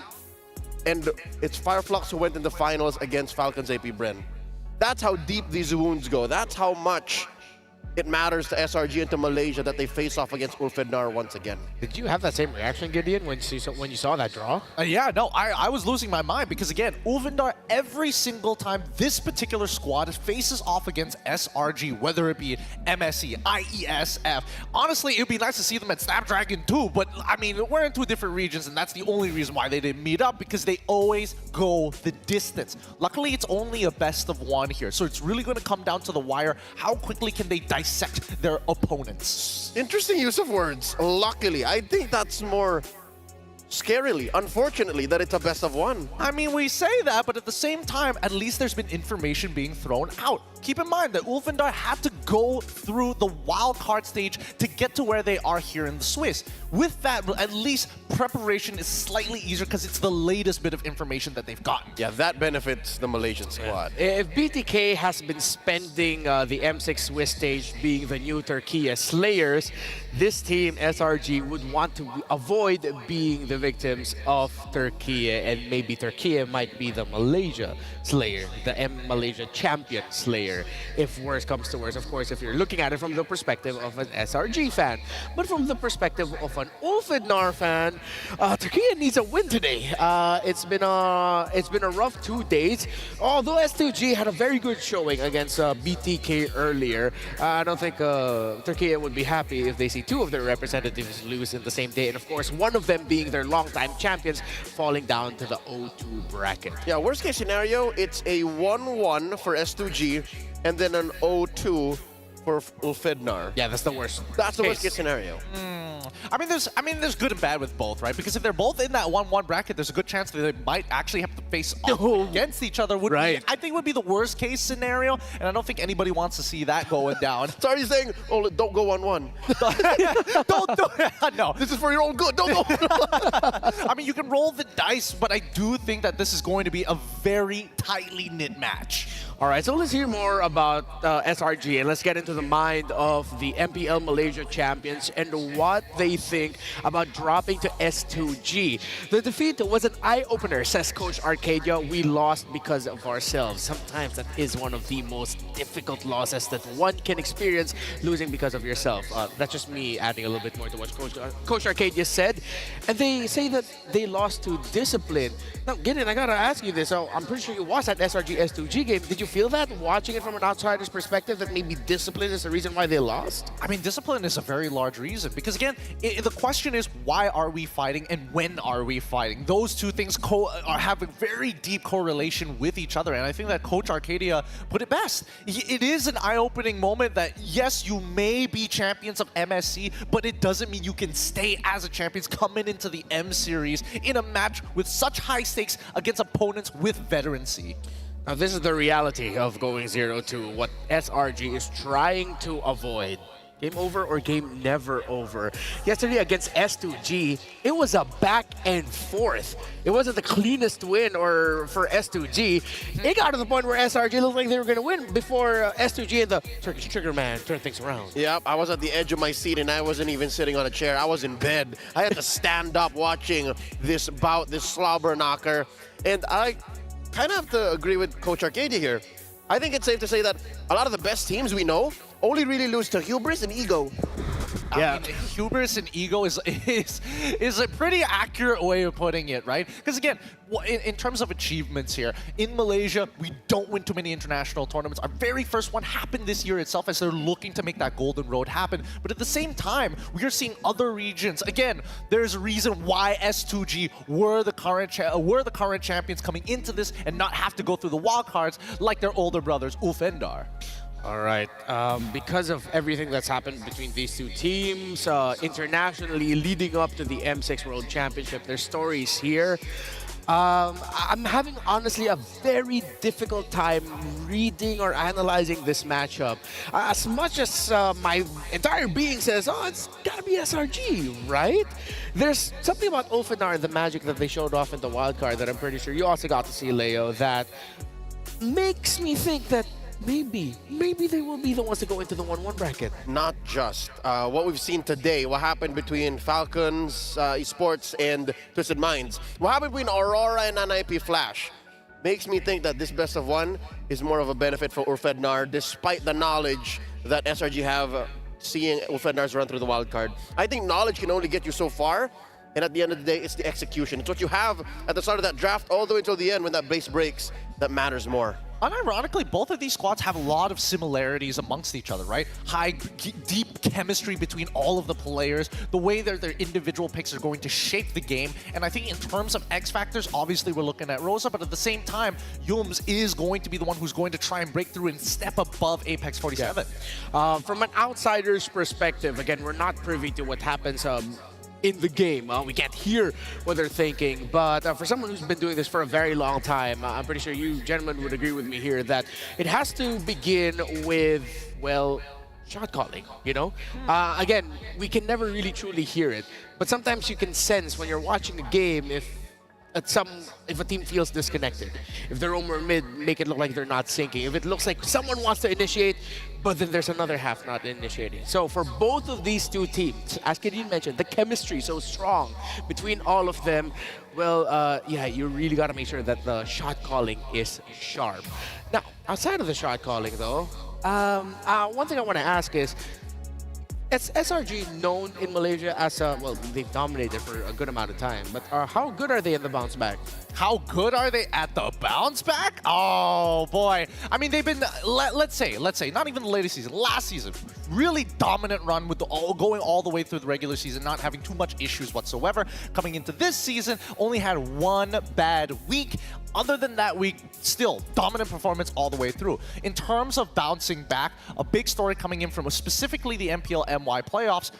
and it's Fireflux who went in the finals against Falcons AP Bren. That's how deep these wounds go. That's how much it matters to SRG and to Malaysia that they face off against Ulfednar once again. Did you have that same reaction, Gideon, when you saw that draw? Yeah, no, I was losing my mind because, again, Ulfednar, every single time this particular squad faces off against SRG, whether it be MSC, IESF, honestly, it would be nice to see them at Snapdragon too, but, I mean, we're in two different regions, and that's the only reason why they didn't meet up, because they always go the distance. Luckily, it's only a best of one here, so it's really going to come down to the wire. How quickly can they dissect their opponents? Interesting use of words. Luckily, I think that's more scarily, unfortunately, that it's a best of one. I mean, we say that, but at the same time, at least there's been information being thrown out. Keep in mind that Ulfednar had to go through the wild card stage to get to where they are here in the Swiss. With that, at least preparation is slightly easier because it's the latest bit of information that they've gotten. Yeah, that benefits the Malaysian squad. If BTK has been spending the M6 Swiss stage being the new Turkey Slayers, this team, SRG, would want to avoid being the victims of Turkey, and maybe Turkey might be the Malaysia Slayer, the Malaysia champion Slayer. If worse comes to worse, of course, if you're looking at it from the perspective of an SRG fan. But from the perspective of an Ulfednar fan, Turkey needs a win today. It's been a rough 2 days. Although S2G had a very good showing against BTK earlier, I don't think Turkey would be happy if they see two of their representatives lose in the same day, and of course one of them being their longtime champions falling down to the O2 bracket. Yeah, worst case scenario, it's a 1-1 for S2G and then an 0-2 for Ulfednar. Yeah, that's the worst. That's the worst case scenario. I mean, there's good and bad with both, right? Because if they're both in that 1-1 bracket, the's a good chance that they might actually have to face off against each other. I think would be the worst case scenario, and I don't think anybody wants to see that going down. Sorry, saying, oh, don't go 1-1. Don't do it. No. This is for your own good. Don't go. I mean, you can roll the dice, but I do think that this is going to be a very tightly knit match. All right, so let's hear more about SRG, and let's get into the mind of the MPL Malaysia champions and what they think about dropping to S2G. The defeat was an eye-opener, says Coach Arcadia. We lost because of ourselves. Sometimes that is one of the most difficult losses that one can experience, losing because of yourself. That's just me adding a little bit more to what Coach Arcadia said. And they say that they lost to discipline. Now, Gideon, I gotta ask you this. So I'm pretty sure you watched that SRG S2G game. Did you feel that, watching it from an outsider's perspective, that maybe discipline is the reason why they lost? I mean, discipline is a very large reason because, again, the question is, why are we fighting and when are we fighting? Those two things have a very deep correlation with each other, and I think that Coach Arcadia put it best. It is an eye-opening moment that, yes, you may be champions of MSC, but it doesn't mean you can stay as a champions coming into the M Series in a match with such high stakes against opponents with veterancy. Now, this is the reality of going 0-2, what SRG is trying to avoid. Game over or game never over. Yesterday against S2G, it was a back and forth. It wasn't the cleanest win for S2G. It got to the point where SRG looked like they were going to win before S2G and the Turkish Trigger Man turned things around. Yep, I was at the edge of my seat and I wasn't even sitting on a chair. I was in bed. I had to stand up watching this bout, this slobber knocker. And I kind of have to agree with Coach Arcadia here. I think it's safe to say that a lot of the best teams we know only really lose to hubris and ego. Yeah, I mean, hubris and ego is a pretty accurate way of putting it, right? Because again, in terms of achievements here, in Malaysia, we don't win too many international tournaments. Our very first one happened this year itself as they're looking to make that golden road happen. But at the same time, we are seeing other regions. Again, there's a reason why S2G were the current champions coming into this and not have to go through the wild cards like their older brothers, Ulfednar. All right, because of everything that's happened between these two teams, internationally leading up to the M6 World Championship, there's stories here. I'm having, honestly, a very difficult time reading or analyzing this matchup. As much as my entire being says, oh, it's gotta be SRG, right? There's something about Ulfednar and the magic that they showed off in the wildcard that I'm pretty sure you also got to see, Leo, that makes me think that maybe they will be the ones to go into the 1-1 bracket. Not just. What we've seen today, what happened between Falcons, Esports, and Twisted Minds, what happened between Aurora and NIP Flash, makes me think that this best of one is more of a benefit for Ulfednar, despite the knowledge that SRG have seeing Ulfednar's run through the wild card. I think knowledge can only get you so far, and at the end of the day, it's the execution. It's what you have at the start of that draft all the way until the end when that base breaks that matters more. Unironically, both of these squads have a lot of similarities amongst each other, right? Deep chemistry between all of the players, the way that their individual picks are going to shape the game. And I think in terms of X factors, obviously we're looking at Rosa, but at the same time, Yums is going to be the one who's going to try and break through and step above Apex 47. Yeah. From an outsider's perspective, again, we're not privy to what happens in the game. We can't hear what they're thinking, but for someone who's been doing this for a very long time, I'm pretty sure you gentlemen would agree with me here that it has to begin with, well, shot calling, you know? Again, we can never really truly hear it, but sometimes you can sense when you're watching a game if a team feels disconnected. If they're over mid, make it look like they're not syncing. If it looks like someone wants to initiate, but then there's another half not initiating. So for both of these two teams, as Kadeen mentioned, the chemistry so strong between all of them, well, yeah, you really got to make sure that the shot calling is sharp. Now, outside of the shot calling though, one thing I want to ask is SRG known in Malaysia as well, they've dominated for a good amount of time, but how good are they in the bounce back? How good are they at the bounce back? Oh boy. I mean, they've been, let's say, not even the latest season, last season, really dominant run with going all the way through the regular season, not having too much issues whatsoever. Coming into this season, only had one bad week. Other than that week, still dominant performance all the way through. In terms of bouncing back, a big story coming in from specifically the MPLMY playoffs.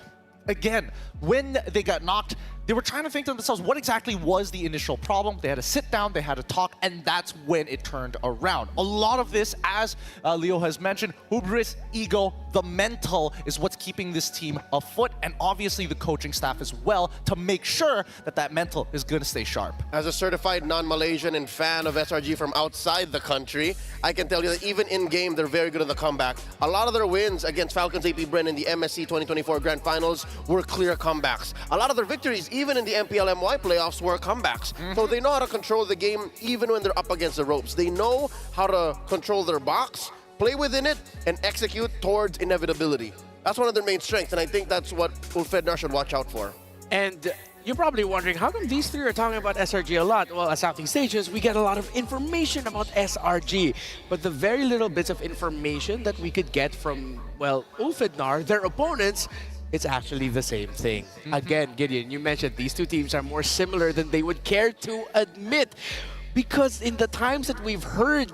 Again, when they got knocked, they were trying to think to themselves, what exactly was the initial problem? They had to sit down, they had to talk, and that's when it turned around. A lot of this, as Leo has mentioned, hubris, ego, the mental is what's keeping this team afoot, and obviously the coaching staff as well, to make sure that that mental is going to stay sharp. As a certified non-Malaysian and fan of SRG from outside the country, I can tell you that even in-game, they're very good at the comeback. A lot of their wins against Falcons AP Bren in the MSC 2024 Grand Finals were clear comebacks. A lot of their victories, even in the MPLMY playoffs, were comebacks. So they know how to control the game even when they're up against the ropes. They know how to control their box, play within it, and execute towards inevitability. That's one of their main strengths, and I think that's what Ulfednar should watch out for. And you're probably wondering, how come these three are talking about SRG a lot? Well, at Southeast Asians, we get a lot of information about SRG, but the very little bits of information that we could get from, well, Ulfednar, their opponents, it's actually the same thing. Again, Gideon, you mentioned these two teams are more similar than they would care to admit. Because in the times that we've heard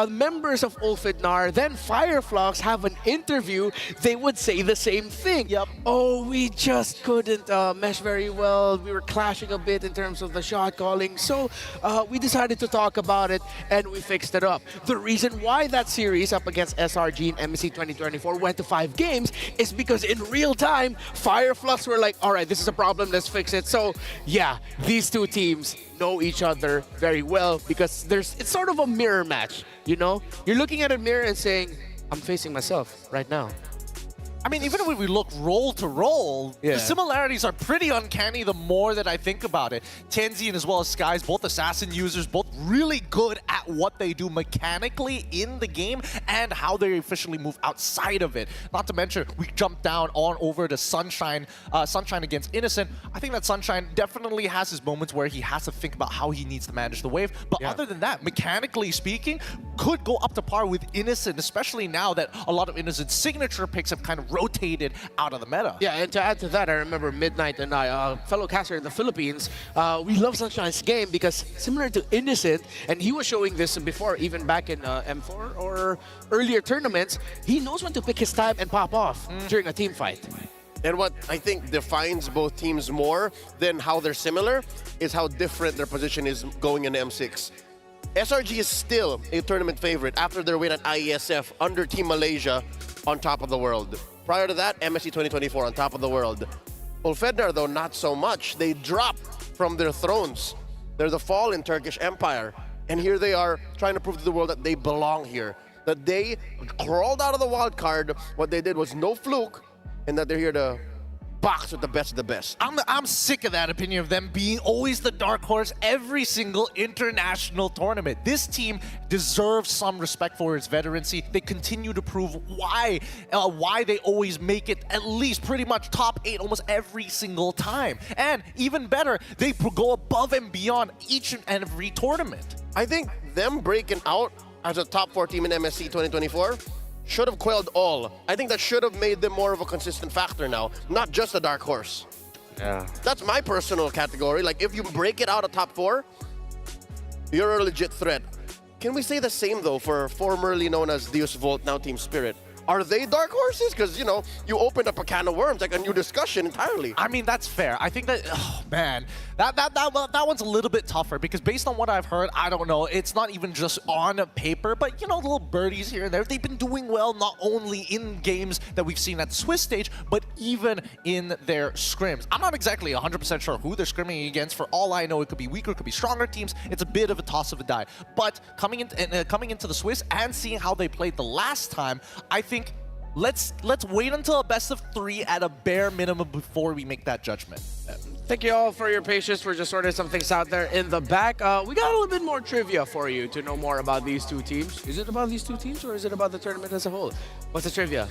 members of Ulfednar, then Fireflux have an interview, they would say the same thing. Yep. Oh, we just couldn't mesh very well. We were clashing a bit in terms of the shot calling. So we decided to talk about it and we fixed it up. The reason why that series up against SRG in MSC 2024 went to 5 games is because in real time, Fireflux were like, all right, this is a problem, let's fix it. So yeah, these two teams know each other very well because it's sort of a mirror match, you know? You're looking at a mirror and saying, I'm facing myself right now. I mean, even when we look role to role, Yeah. the similarities are pretty uncanny the more that I think about it. Tenzi and as well as Skies, both assassin users, both really good at what they do mechanically in the game and how they efficiently move outside of it. Not to mention, we jump down on over to Sunshine, Sunshine against Innocent. I think that Sunshine definitely has his moments where he has to think about how he needs to manage the wave. But other than that, mechanically speaking, could go up to par with Innocent, especially now that a lot of Innocent's signature picks have kind of rotated out of the meta. Yeah, and to add to that, I remember Midnight and I, fellow caster in the Philippines, we love Sunshine's game because similar to Innocent, and he was showing this before, even back in M4 or earlier tournaments, he knows when to pick his time and pop off during a team fight. And what I think defines both teams more than how they're similar is how different their position is going into M6. SRG is still a tournament favorite after their win at IESF under Team Malaysia on top of the world. Prior to that, MSC 2024 on top of the world. Ulfednar, though, not so much. They dropped from their thrones. They're the fallen Turkish Empire. And here they are trying to prove to the world that they belong here. that they crawled out of the wild card. What they did was no fluke, and that they're here to box with the best of the best. I'm sick of that opinion of them being always the dark horse every single international tournament. This team deserves some respect for its veterancy. They continue to prove why they always make it at least pretty much top 8 almost every single time. And even better, they go above and beyond each and every tournament. I think them breaking out as a top 4 team in MSC 2024 should have quelled all. I think that should have made them more of a consistent factor now, not just a dark horse. Yeah. That's my personal category. Like, if you break it out of top 4, you're a legit threat. Can we say the same, though, for formerly known as Deus Volt, now Team Spirit? Are they dark horses? Because, you know, you opened up a can of worms, like a new discussion entirely. I mean, that's fair. I think that, oh man, that one's a little bit tougher because based on what I've heard, I don't know, it's not even just on paper, but you know, little birdies here and there, they've been doing well not only in games that we've seen at the Swiss stage, but even in their scrims. I'm not exactly 100% sure who they're scrimming against. For all I know, it could be weaker, it could be stronger teams. It's a bit of a toss of a die. But coming into the Swiss and seeing how they played the last time, I think let's wait until a best of 3 at a bare minimum before we make that judgment. Thank you all for your patience. We're just sorting some things out there in the back. We got a little bit more trivia for you to know more about these two teams. Is it about these two teams or is it about the tournament as a whole? What's the trivia?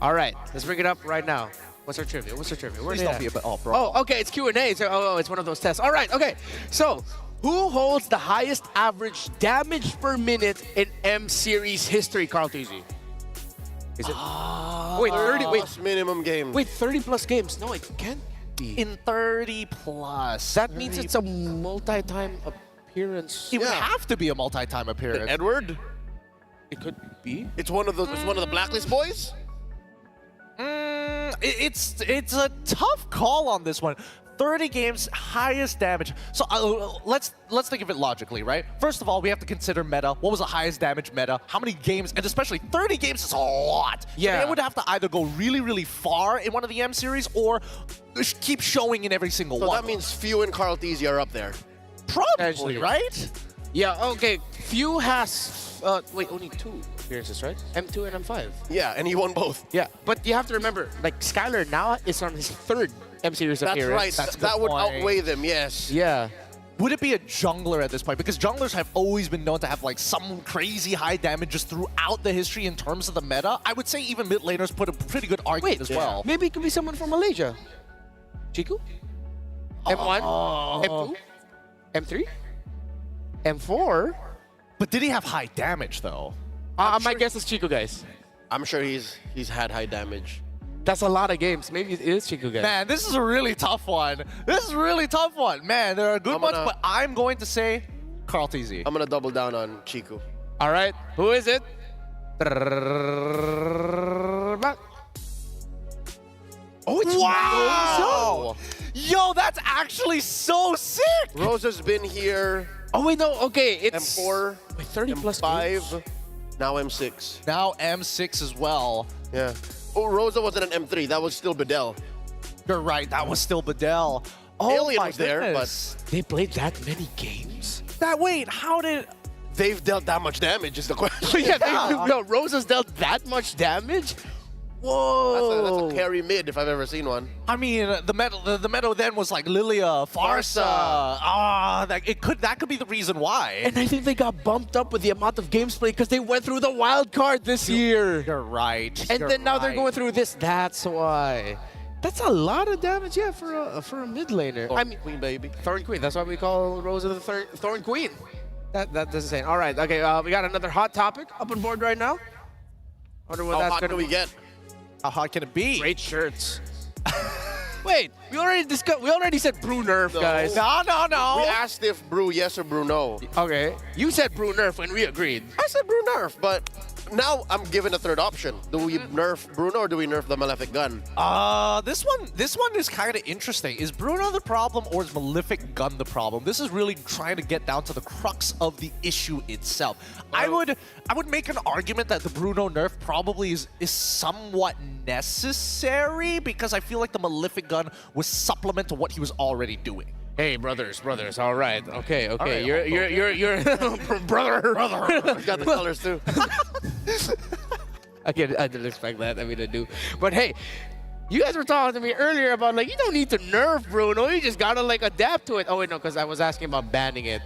All right, let's bring it up right now. What's our trivia? What's our trivia? Please don't be a bit, bro. Oh, okay, it's Q&A. So, it's one of those tests. All right, okay. So, who holds the highest average damage per minute in M Series history, Carl Tuzzi? Is it? Wait, 30. Wait, minimum game. Wait, 30 plus games. No, it can't be. In 30 plus. That means it's a multi-time appearance. It would have to be a multi-time appearance. Edward? It could be. It's one of the Blacklist boys? It's a tough call on this one. 30 games, highest damage. So let's think of it logically, right? First of all, we have to consider meta. What was the highest damage meta? How many games? And especially 30 games is a lot. Yeah. They would have to either go really, really far in one of the M series or keep showing in every single one. So that means Few and Carl Tuzzi are up there. Probably, right? Yeah, okay. Few has, wait, only 2 appearances, right? M2 and M5. Yeah, and he won both. Yeah, but you have to remember, like, Skylar now is on his 3rd M Series appearance. That's right. That would outweigh them, yes. Yeah. Would it be a jungler at this point? Because junglers have always been known to have like some crazy high damage just throughout the history in terms of the meta. I would say even mid laners put a pretty good argument as well. Maybe it could be someone from Malaysia. Chiku? M1? M2? M3? M4? But did he have high damage though? My guess is Chiku, guys. I'm sure he's had high damage. That's a lot of games. Maybe it is Chiku, guys. Man, this is a really tough one. This is a really tough one. Man, there are good ones, but I'm going to say Carl Tuzzi. I'm going to double down on Chiku. All right. Who is it? Oh, it's wow! Yo, that's actually so sick! Rosa's been here. Oh, wait, no. Okay, it's M4, wait, 30 plus M5, games? now M6. Now M6 as well. Yeah. Oh, Rosa wasn't an M3. That was still Bedell. You're right. That was still Bedell. Oh, Alien my was there, goodness. but they played that many games? Wait, how did... They've dealt that much damage is the question. No, Rosa's dealt that much damage? Whoa. That's a carry mid if I've ever seen one. I mean, the meta then was like Lilia, Farsa. That could be the reason why. And I think they got bumped up with the amount of games played because they went through the wild card this year. You're right. And then now they're going through this. That's why. That's a lot of damage, yeah, for a mid laner. Thorn Queen, baby. Thorn Queen. That's why we call Rosa the Thorn Queen. That doesn't say. All right. Okay. We got another hot topic up on board right now. Wonder what How that's hot gonna do we get? How hot can it be? Great shirts. Wait, we already discussed. We already said brew nerf, guys. No. We asked if brew yes or brew no. Okay, you said brew nerf when we agreed. I said brew nerf, but now I'm given a third option. Do we nerf Bruno or do we nerf the Malefic gun? This one is kind of interesting. Is Bruno the problem or is Malefic gun the problem? This is really trying to get down to the crux of the issue itself. I would make an argument that the Bruno nerf probably is somewhat necessary because I feel like the Malefic gun was supplement to what he was already doing. Hey, brothers. All right. Okay. All right, you're brother. Got the colors too. I didn't expect that. I mean, I do. But hey, you guys were talking to me earlier about like you don't need to nerf Bruno. You just gotta like adapt to it. Oh wait, no, because I was asking about banning it.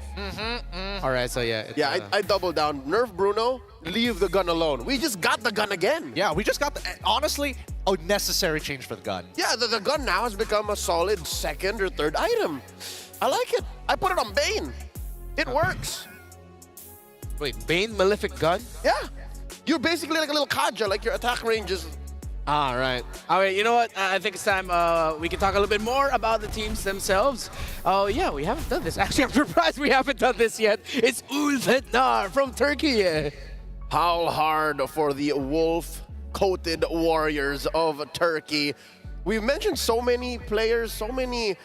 All right, so yeah. Yeah, I double down. Nerf Bruno, leave the gun alone. We just got the gun again. Yeah, we just got honestly a necessary change for the gun. Yeah, the gun now has become a solid second or third item. I like it. I put it on Bane. It works. Wait, Bane Malefic gun? Yeah. You're basically like a little Kaja, like your attack range is... All right. You know what? I think it's time we can talk a little bit more about the teams themselves. Oh, yeah, we haven't done this. Actually, I'm surprised we haven't done this yet. It's Ulfednar from Turkey. Howl hard for the wolf-coated warriors of Turkey. We've mentioned so many players, so many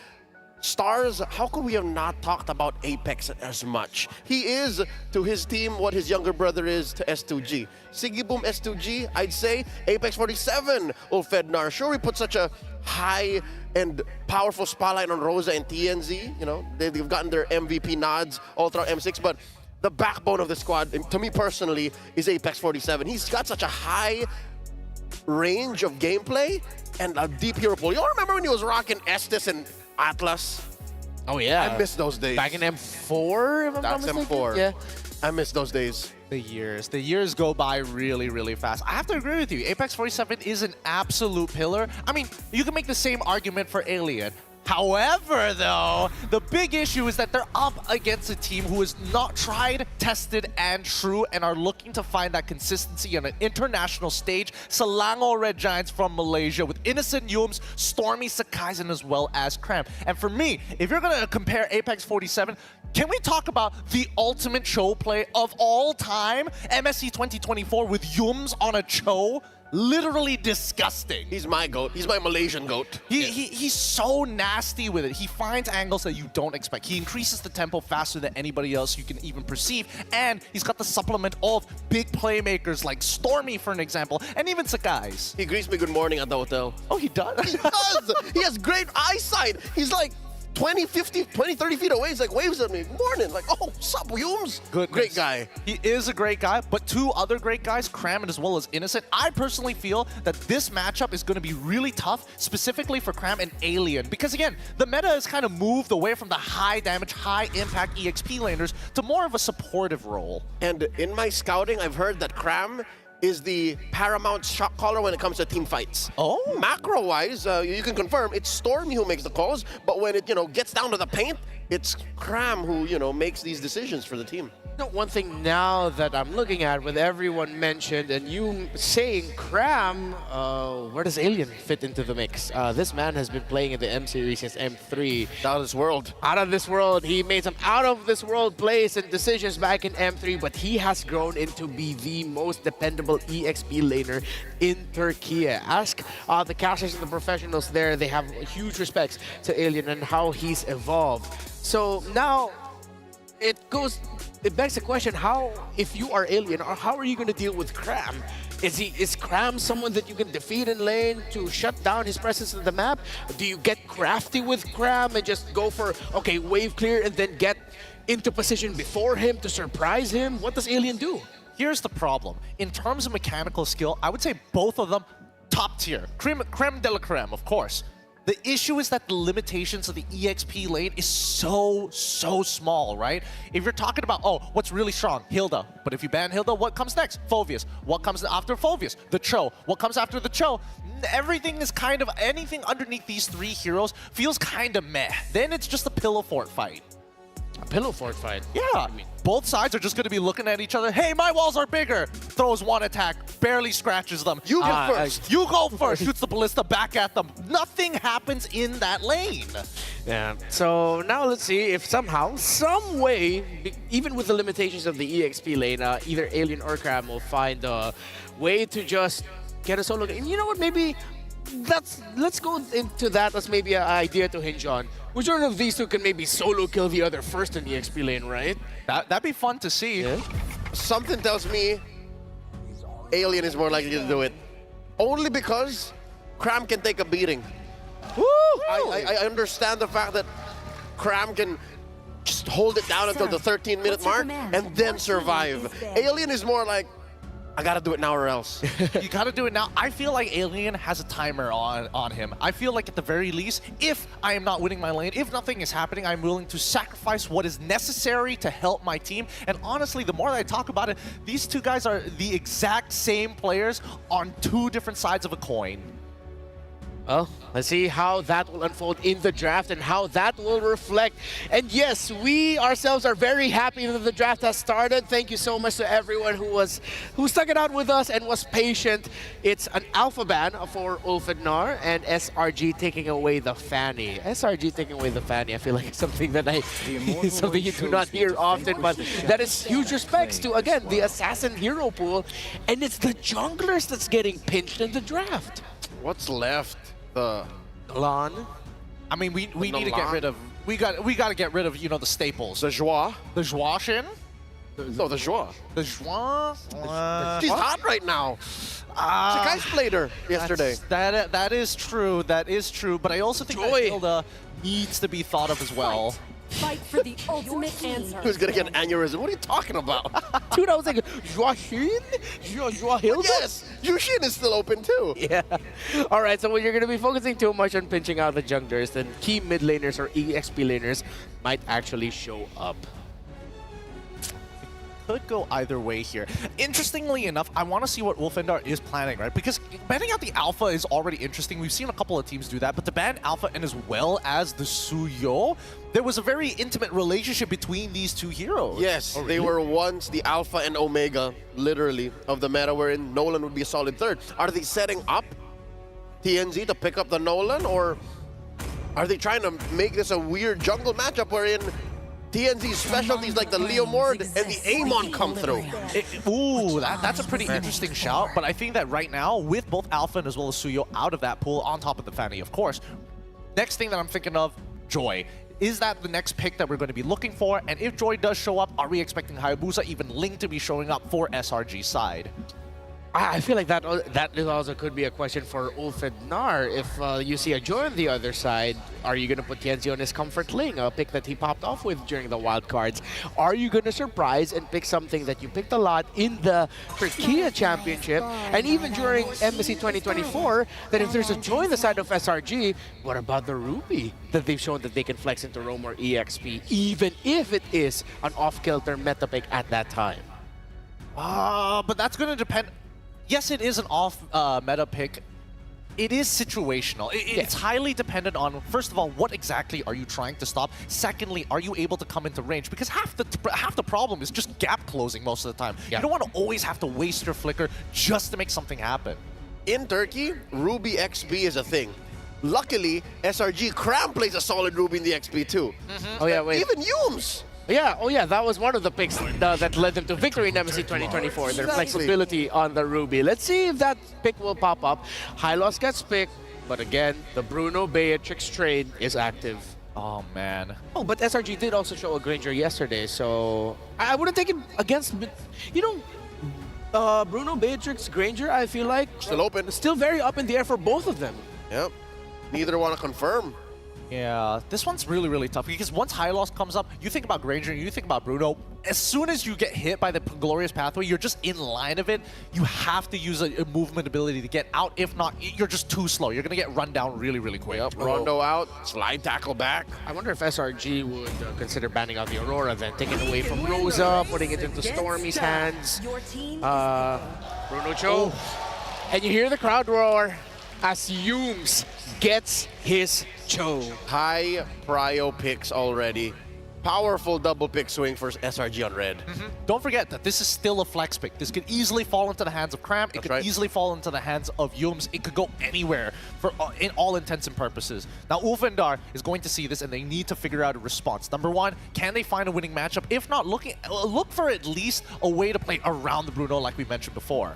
stars. How could we have not talked about Apex as much? He is to his team what his younger brother is to S2G. Sigiboom S2G, I'd say. Apex 47, Ulfednar. Sure, we put such a high and powerful spotlight on Rosa and TNZ. You know, they've gotten their MVP nods all throughout M6, but the backbone of the squad, to me personally, is Apex 47. He's got such a high range of gameplay and a deep hero pool. You all remember when he was rocking Estes and Atlas? Oh yeah, I miss those days. Back in M4, if I'm not That's mistaken. M4. Yeah, I miss those days. The years go by really, really fast. I have to agree with you. Apex 47 is an absolute pillar. I mean, you can make the same argument for Alien. However, though, the big issue is that they're up against a team who is not tried, tested, and true, and are looking to find that consistency on an international stage. Selangor Red Giants from Malaysia with Innocent Yums, Stormy Sakaisen, as well as Cram. And for me, if you're going to compare Apex 47, can we talk about the ultimate Cho play of all time? MSC 2024 with Yums on a Cho? Literally disgusting. He's my goat. He's my Malaysian goat. He's so nasty with it. He finds angles that you don't expect. He increases the tempo faster than anybody else you can even perceive. And he's got the supplement of big playmakers like Stormy, for an example, and even Sakai's. He greets me good morning at the hotel. Oh, he does? He does. He has great eyesight. He's like 20, 30 feet away. He's like waves at me. Morning. Like, oh, sup, Yums? Great guy. He is a great guy, but two other great guys, Cram as well as Innocent. I personally feel that this matchup is going to be really tough, specifically for Cram and Alien. Because again, the meta has kind of moved away from the high damage, high impact EXP laners to more of a supportive role. And in my scouting, I've heard that Cram is the paramount shot caller when it comes to team fights. Oh. Macro-wise, you can confirm it's Stormy who makes the calls, but when it, gets down to the paint, it's Cram who, makes these decisions for the team. One thing now that I'm looking at with everyone mentioned and you saying Cram, where does Alien fit into the mix? This man has been playing in the M series since M3. Out of this world. Out of this world. He made some out of this world plays and decisions back in M3, but he has grown into be the most dependable EXP laner in Turkey. Ask the casters and the professionals there. They have huge respects to Alien and how he's evolved. So now it begs the question, if you are Alien, or how are you going to deal with Cram? Is Cram someone that you can defeat in lane to shut down his presence on the map? Do you get crafty with Cram and just go for, okay, wave clear and then get into position before him to surprise him? What does Alien do? Here's the problem. In terms of mechanical skill, I would say both of them top tier. Creme de la creme, of course. The issue is that the limitations of the EXP lane is so small, right? If you're talking about, what's really strong? Hilda. But if you ban Hilda, what comes next? Phoveus. What comes after Phoveus? The Cho. What comes after the Cho? Everything is kind of, anything underneath these three heroes feels kind of meh. Then it's just a pillow fort fight. A pillow fort fight? Yeah. Both sides are just going to be looking at each other. Hey, my walls are bigger. Throws one attack, barely scratches them. You go first. You go first. Shoots the ballista back at them. Nothing happens in that lane. Yeah. So now let's see if somehow, some way, even with the limitations of the EXP lane, either Alien or Cram will find a way to just get a solo game. You know what? Maybe let's go into that as maybe an idea to hinge on. Which one of these two can maybe solo kill the other first in the EXP lane, right? That'd be fun to see. Yeah. Something tells me Alien is more likely to do it. Only because Cram can take a beating. Woo! I understand the fact that Cram can just hold it down until the 13-minute mark and then survive. Alien is more like, I gotta do it now or else. You gotta do it now. I feel like Alien has a timer on him. I feel like at the very least, if I am not winning my lane, if nothing is happening, I'm willing to sacrifice what is necessary to help my team. And honestly, the more that I talk about it, these two guys are the exact same players on two different sides of a coin. Well, let's see how that will unfold in the draft and how that will reflect. And yes, we ourselves are very happy that the draft has started. Thank you so much to everyone who stuck it out with us and was patient. It's an alpha ban for Ulfednar and SRG taking away the Fanny. SRG taking away the Fanny, I feel like it's something that something you do not hear often, but that is huge respects to, again, the assassin hero pool. And it's the junglers that's getting pinched in the draft. What's left? The Lan. I mean, we need to get rid of. We got to get rid of the staples. The Joie. The Joie Shin. No, the Joie. The Joie. She's hot right now. Shikai's played her yesterday. That is true. That is true. But I also think that Hilda needs to be thought of as well. Fight for the ultimate answer. Who's gonna get an aneurysm? What are you talking about? Dude, I was like, Joachim? Hilda? Yes, Yushin is still open too. Yeah. All right, so when you're gonna be focusing too much on pinching out the junglers, then key mid laners or EXP laners might actually show up. Could go either way here. Interestingly enough, I want to see what Ulfednar is planning, right? Because banning out the Alpha is already interesting. We've seen a couple of teams do that, but to ban Alpha and as well as the Suyo, there was a very intimate relationship between these two heroes. Yes, they were once the Alpha and Omega, literally, of the meta wherein Nolan would be a solid third. Are they setting up TNZ to pick up the Nolan, or are they trying to make this a weird jungle matchup wherein TNZ's specialties like the Leomord and the Amon come through? That's a pretty interesting shout, but I think that right now, with both Alpha and as well as Suyo out of that pool, on top of the Fanny, of course, next thing that I'm thinking of, Joy. Is that the next pick that we're going to be looking for? And if Joy does show up, are we expecting Hayabusa, even Ling, to be showing up for SRG's side? I feel like that also could be a question for Ulfednar. If you see a Joy on the other side, are you going to put Tienzi on his Comfort Ling, a pick that he popped off with during the wildcards? Are you going to surprise and pick something that you picked a lot in the Turkey Championship and even during Embassy 2024, that if there's a Joy on the side of SRG, what about the Ruby that they've shown that they can flex into Roam or EXP, even if it is an off-kilter meta pick at that time? But that's going to depend. Yes, it is an off-meta pick. It is situational. It's highly dependent on, first of all, what exactly are you trying to stop? Secondly, are you able to come into range? Because half the problem is just gap closing most of the time. You don't want to always have to waste your flicker just to make something happen. In Turkey, Ruby XP is a thing. Luckily, SRG Cram plays a solid Ruby in the XP too. Oh yeah, wait. Even Yums. Yeah, that was one of the picks that led them to victory in MSC 2024, their flexibility on the Ruby. Let's see if that pick will pop up. Hylos gets picked, but again, the Bruno Beatrix trade is active. Oh, man. Oh, but SRG did also show a Granger yesterday, so I wouldn't take it against, Bruno Beatrix, Granger, I feel like still open. Still very up in the air for both of them. Yep. Neither want to confirm. Yeah, this one's really, really tough because once Hylos comes up, you think about Granger, you think about Bruno. As soon as you get hit by the Glorious Pathway, you're just in line of it. You have to use a movement ability to get out. If not, you're just too slow. You're going to get run down really, really quick. Yep, Rondo out, slide tackle back. I wonder if SRG would consider banning out the Aurora then, taking it away from Rosa, putting it into Stormy's hands. Bruno Cho. And you hear the crowd roar as Yums gets his Cho. High prio picks already. Powerful double pick swing for SRG on red. Don't forget that this is still a flex pick. This could easily fall into the hands of Cram. It could easily fall into the hands of Yums. It could go anywhere for in all intents and purposes. Now, Ulfednar is going to see this and they need to figure out a response. Number one, can they find a winning matchup? If not, look for at least a way to play around the Bruno like we mentioned before.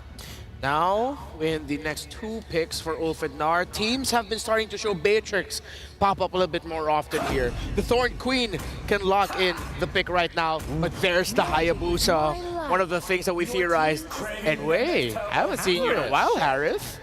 Now, in the next two picks for Ulfednar, teams have been starting to show Beatrix pop up a little bit more often here. The Thorn Queen can lock in the pick right now, but there's the Hayabusa, one of the things that we theorized. And wait, I haven't seen you in a while, Harith.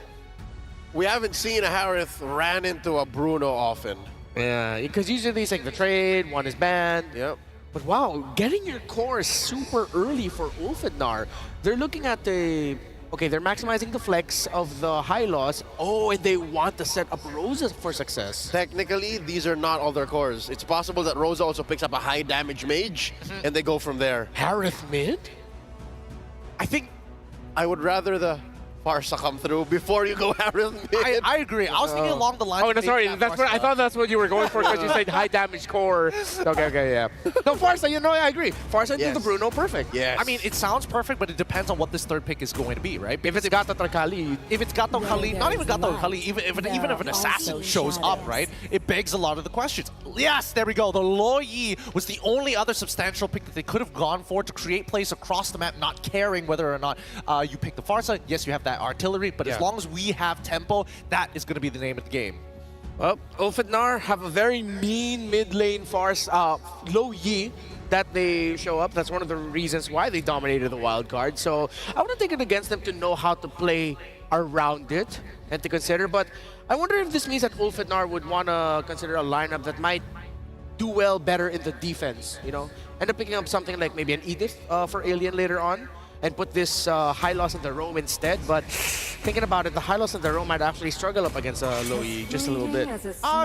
We haven't seen a Harith ran into a Bruno often. Yeah, because usually it's like the trade, one is banned. Yep. But wow, getting your core super early for Ulfednar. They're looking at the... Okay, they're maximizing the flex of the high loss. Oh, and they want to set up Rosa for success. Technically, these are not all their cores. It's possible that Rosa also picks up a high damage mage, and they go from there. Harith mid? I think I would rather the Farsa come through before you go Harith mid. I agree. I was thinking along the lines. Oh, no, sorry. That's what I thought. That's what you were going for because you said high damage core. Okay, yeah. No, Farsa. You know, I agree. Farsa into the Bruno, perfect. Yes. I mean, it sounds perfect, but it depends on what this third pick is going to be, right? If it's Gato Kali, if it's Gato Kali, not even Gato Kali, even if an assassin shows up, right? It begs a lot of the questions. Yes, there we go. The Lo Yi was the only other substantial pick that they could have gone for to create plays across the map, not caring whether or not you pick the Farsa. Yes, you have that artillery, but as long as we have tempo, that is going to be the name of the game. Well, Ulfednar have a very mean mid lane Farsa, Lo Yi, that they show up. That's one of the reasons why they dominated the wild card. So I wouldn't take it against them to know how to play around it and to consider. But I wonder if this means that Ulfednar would want to consider a lineup that might do well better in the defense, you know? End up picking up something like maybe an Edith for Alien later on and put this high loss in the roam instead. But thinking about it, the high loss in the roam might actually struggle up against Lo Yi just a little bit.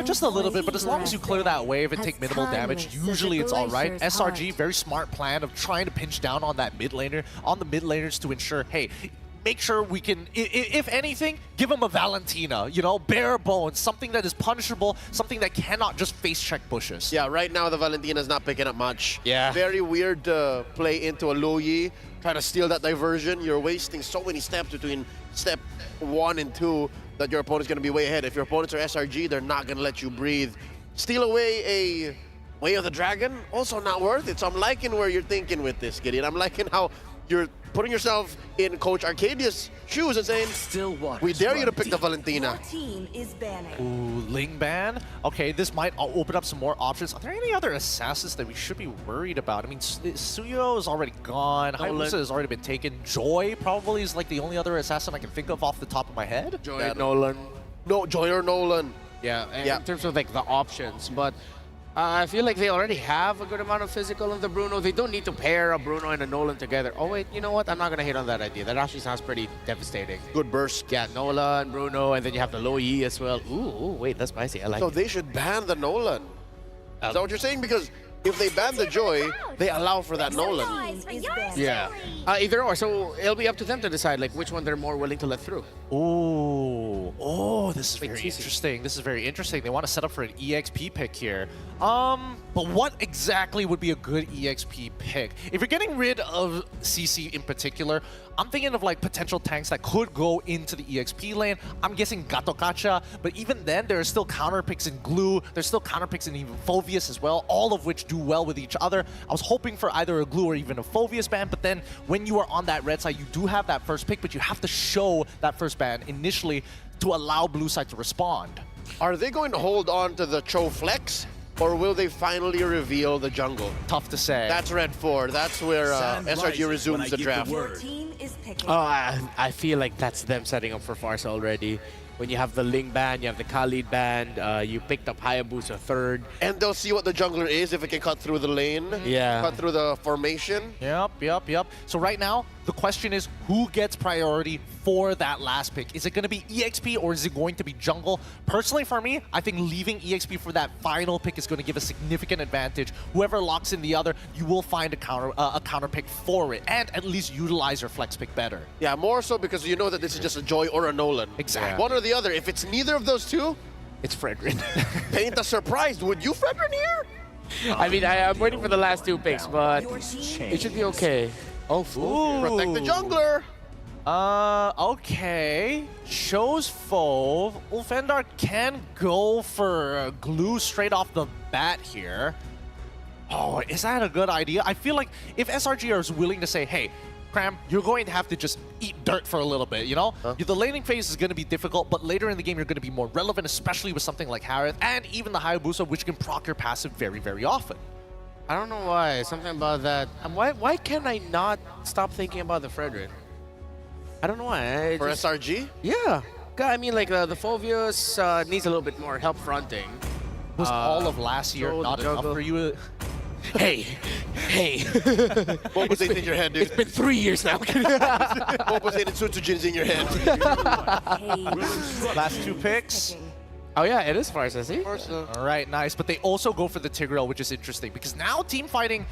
Just a little bit, but as long as you clear that wave and take minimal damage, usually it's all right. SRG, very smart plan of trying to pinch down on that mid laner, on the mid laners to ensure, hey, make sure we can, if anything, give them a Valentina, you know, bare bones, something that is punishable, something that cannot just face check bushes. Yeah, right now the Valentina's not picking up much. Yeah. Very weird to play into a Lo Yi, try to steal that diversion. You're wasting so many steps between step 1 and 2 that your opponent's going to be way ahead. If your opponents are SRG, they're not going to let you breathe. Steal away a Way of the Dragon, also not worth it. So I'm liking where you're thinking with this, Gideon. I'm liking how you're putting yourself in Coach Arcadia's shoes and saying, we dare you to pick the Valentina. Team is banning. Ooh, Ling ban. Okay, this might open up some more options. Are there any other assassins that we should be worried about? I mean, Suyo is already gone. Hayabusa has already been taken. Joy probably is like the only other assassin I can think of off the top of my head. Joy, Nolan. No, Joy or Nolan. Yeah, in terms of like the options, but I feel like they already have a good amount of physical in the Bruno. They don't need to pair a Bruno and a Nolan together. Oh wait, you know what? I'm not gonna hate on that idea. That actually sounds pretty devastating. Good burst. Yeah, Nolan, Bruno, and then you have the Lo Yi as well. Ooh, wait, that's spicy. I like So it. they should ban the Nolan. Is that what you're saying? Because if they ban the Joy, they allow for that Nolan. Yeah. Either or. So it'll be up to them to decide like which one they're more willing to let through. Oh, this is very interesting. This is very interesting. They want to set up for an EXP pick here. But what exactly would be a good EXP pick? If you're getting rid of CC in particular, I'm thinking of like potential tanks that could go into the EXP lane. I'm guessing Gato Kacha, but even then, there are still counter picks in Glue. There's still counter picks in even Phovius as well, all of which do well with each other. I was hoping for either a Glue or even a Phovius ban, but then when you are on that red side, you do have that first pick, but you have to show that first ban initially to allow blue side to respond. Are they going to hold on to the Cho Flex, or will they finally reveal the jungle? Tough to say. That's red 4. That's where SRG resumes the draft. I feel like that's them setting up for Farsa already. When you have the Ling band, you have the Khalid band, you picked up Hayabusa third. And they'll see what the jungler is, if it can cut through the lane, cut through the formation. Yep. So right now, the question is, who gets priority for that last pick? Is it going to be EXP or is it going to be jungle? Personally, for me, I think leaving EXP for that final pick is going to give a significant advantage. Whoever locks in the other, you will find a counter pick for it, and at least utilize your flex pick better. Yeah, more so because you know that this is just a Joy or a Nolan. Exactly. One or the other. If it's neither of those two, it's Fredrin. Paint a surprise. Would you Fredrin here? I mean, I'm waiting for the last 2 picks, but it should be okay. Oh, fool. Protect the jungler. Okay. Shows Fove. Ulfednar can go for Glue straight off the bat here. Oh, is that a good idea? I feel like if SRG is willing to say, hey, Cram, you're going to have to just eat dirt for a little bit, you know? The laning phase is going to be difficult, but later in the game, you're going to be more relevant, especially with something like Harith and even the Hayabusa, which can proc your passive very, very often. I don't know why. Something about that. Why can I not stop thinking about the Fredrin? I don't know why. For SRG? Yeah. I mean, like, the Phovius needs a little bit more help fronting. Was all of last year not enough for you? Hey. What was it in your head, dude? It's been 3 years now. What was it in Sutsujin's in your head? Last 2 picks. Oh yeah, it is Farsa, see? All right, nice. But they also go for the Tigreal, which is interesting because now team fighting,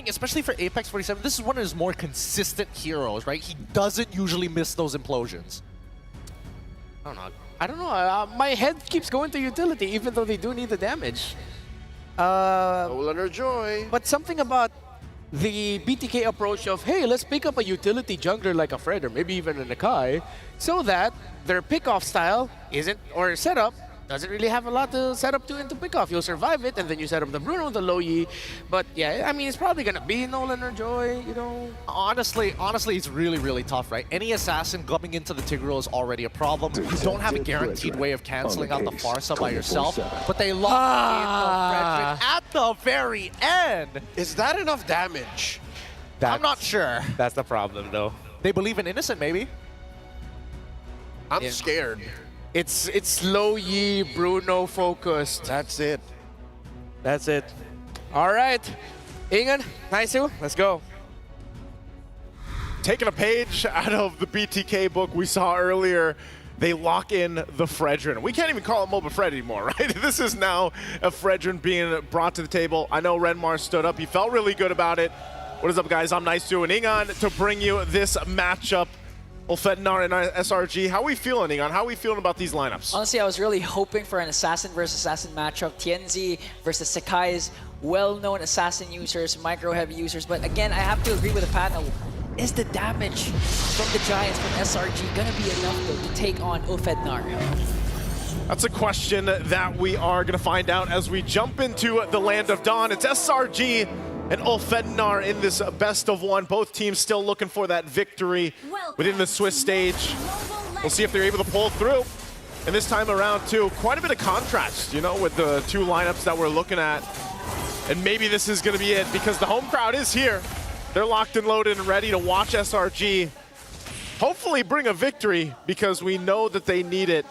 especially for Apex 47, this is one of his more consistent heroes, right? He doesn't usually miss those implosions. I don't know. My head keeps going to utility, even though they do need the damage. Joy. But something about the BTK approach of, hey, let's pick up a utility jungler like a Fred or maybe even a Nakai, so that their pick-off style isn't, or setup, doesn't really have a lot to set up to into pick-off. You'll survive it, and then you set up the Bruno, the Low Yi. But yeah, I mean, it's probably going to be Nolan or Joy, you know. Honestly, it's really, really tough, right? Any assassin coming into the Tigreal is already a problem. You don't have a guaranteed way of canceling out the Farsa by yourself, but they lock in the Frederick at the very end. Is that enough damage? I'm not sure. That's the problem, though. They believe in Innocent, maybe. I'm scared. It's Low Yi, Bruno focused. That's it. That's it. All right. Ingan, Naisu, let's go. Taking a page out of the BTK book we saw earlier, they lock in the Fredrin. We can't even call it MOBA Fred anymore, right? This is now a Fredrin being brought to the table. I know Renmar stood up. He felt really good about it. What is up, guys? I'm Naisu and Ingan to bring you this matchup. Ulfednar and SRG. How are we feeling, Ingan? How are we feeling about these lineups? Honestly, I was really hoping for an assassin versus assassin matchup. TNZ versus Sakai's well-known assassin users, micro-heavy users. But again, I have to agree with the panel. Is the damage from the Giants, from SRG, going to be enough, though, to take on Ulfednar? That's a question that we are going to find out as we jump into the Land of Dawn. It's SRG and Ulfednar in this best of one. Both teams still looking for that victory within the Swiss stage. We'll see if they're able to pull through. And this time around, too, quite a bit of contrast, you know, with the 2 lineups that we're looking at. And maybe this is going to be it because the home crowd is here. They're locked and loaded and ready to watch SRG hopefully bring a victory because we know that they need it.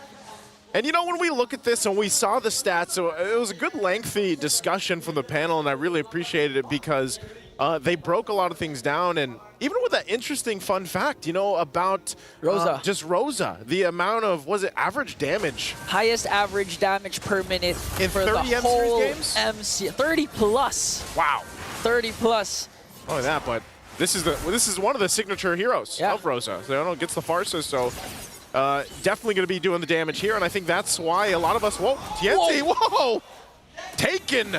And you know, when we look at this and we saw the stats, so it was a good lengthy discussion from the panel, and I really appreciated it because they broke a lot of things down. And even with that interesting fun fact, you know, about Rosa. Just Rosa, the amount of, was it average damage? Highest average damage per minute in for 30 the whole games? MC. 30 plus. Wow. 30 plus. Not only that, but this is one of the signature heroes of Rosa. So gets the Farsa, so definitely going to be doing the damage here, and I think that's why a lot of us, whoa, TNT, whoa, taken.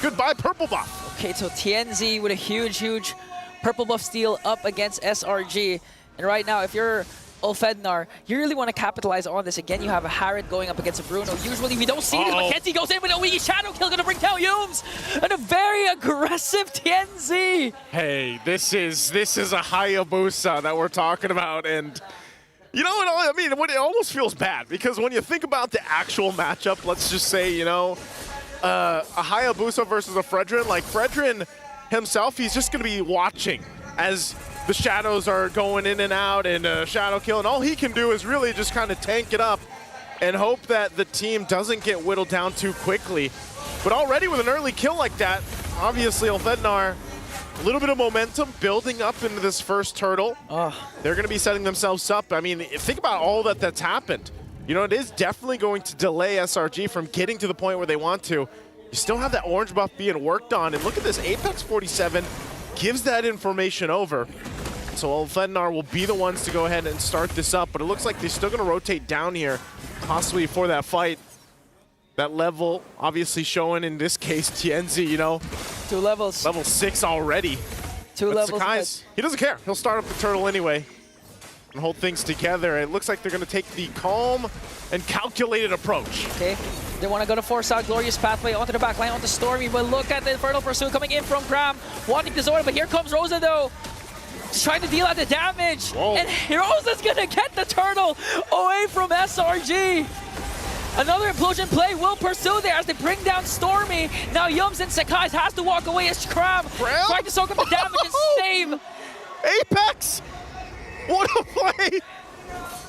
Goodbye, purple buff. Okay, so TNZ with a huge purple buff steal up against SRG. And right now, if you're Ulfednar, you really want to capitalize on this. Again, you have a Harrod going up against a Bruno. Usually we don't see this, but Kenzie goes in with a wee shadow kill, going to bring down Yumes. And a very aggressive TNZ. Hey, this is a Hayabusa that we're talking about, and you know what I mean? It almost feels bad because when you think about the actual matchup, let's just say, you know, a Hayabusa versus a Fredrin, like Fredrin himself, he's just going to be watching as the shadows are going in and out and shadow kill, and all he can do is really just kind of tank it up and hope that the team doesn't get whittled down too quickly. But already with an early kill like that, obviously Ulfednar, a little bit of momentum building up into this first turtle. They're going to be setting themselves up. I mean, think about all that's happened. You know, it is definitely going to delay SRG from getting to the point where they want to. You still have that orange buff being worked on, and look at this, Apex 47 gives that information over. So Ulfednar will be the ones to go ahead and start this up, but it looks like they're still going to rotate down here, possibly for that fight. That level obviously showing in this case TNZ, you know. 2 levels. Level 6 already. 2 but levels. Sakai's, he doesn't care. He'll start up the turtle anyway and hold things together. It looks like they're going to take the calm and calculated approach. Okay. They want to go to force out Glorious Pathway onto the back line, onto Stormy, but look at the Infernal Pursuit coming in from Cram, wanting to Zora, but here comes Rosa though. She's trying to deal out the damage, and Rosa's gonna get the turtle away from SRG. Another implosion play will pursue there as they bring down Stormy. Now Yums and Sakai has to walk away as Cram trying to soak up the damage and save. Apex! What a play!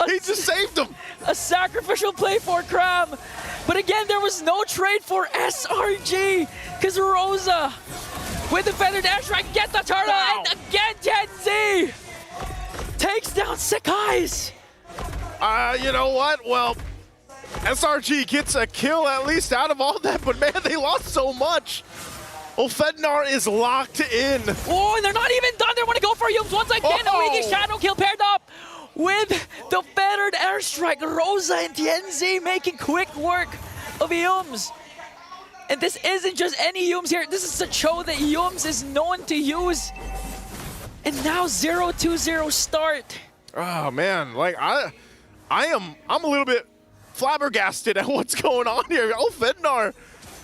He just saved him! A sacrificial play for Cram. But again, there was no trade for SRG because Rosa with the feathered airstrike gets the turtle, and again TNZ takes down Sekai's. You know what? Well, SRG gets a kill at least out of all that, but man, they lost so much. Ulfednar is locked in. Oh, and they're not even done. They want to go for Yums once again. Origi Shadow Kill paired up with the feathered airstrike. Rosa and TNZ making quick work of Yums. And this isn't just any Yums here. This is a Cho that Yums is known to use. And now 0-2-0 start. Oh man, like I'm a little bit flabbergasted at what's going on here. Ulfednar,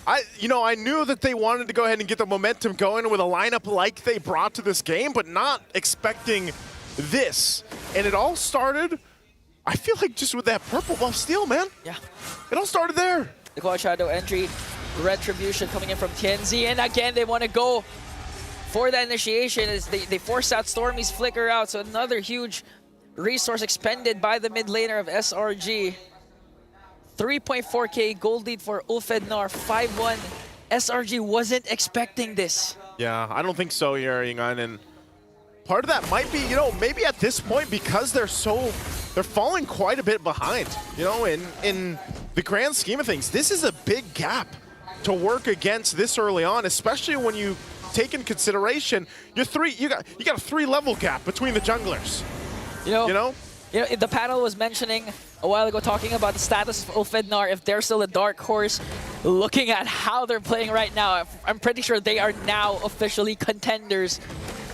I knew that they wanted to go ahead and get the momentum going with a lineup like they brought to this game, but not expecting this. And it all started, I feel like, just with that purple buff steal, man. Yeah. It all started there. The Quad Shadow entry, Retribution coming in from TNZ, and again they want to go for that initiation as they force out Stormy's flicker out, so another huge resource expended by the mid laner of SRG. 3.4k gold lead for Ulfednar, 5-1. SRG wasn't expecting this. Yeah, I don't think so here, Yingan, and part of that might be, maybe at this point, because they're falling quite a bit behind, in the grand scheme of things. This is a big gap to work against this early on, especially when you take in consideration you got a 3-level gap between the junglers. The panel was mentioning a while ago, talking about the status of Ulfednar, if they're still a dark horse. Looking at how they're playing right now, I'm pretty sure they are now officially contenders.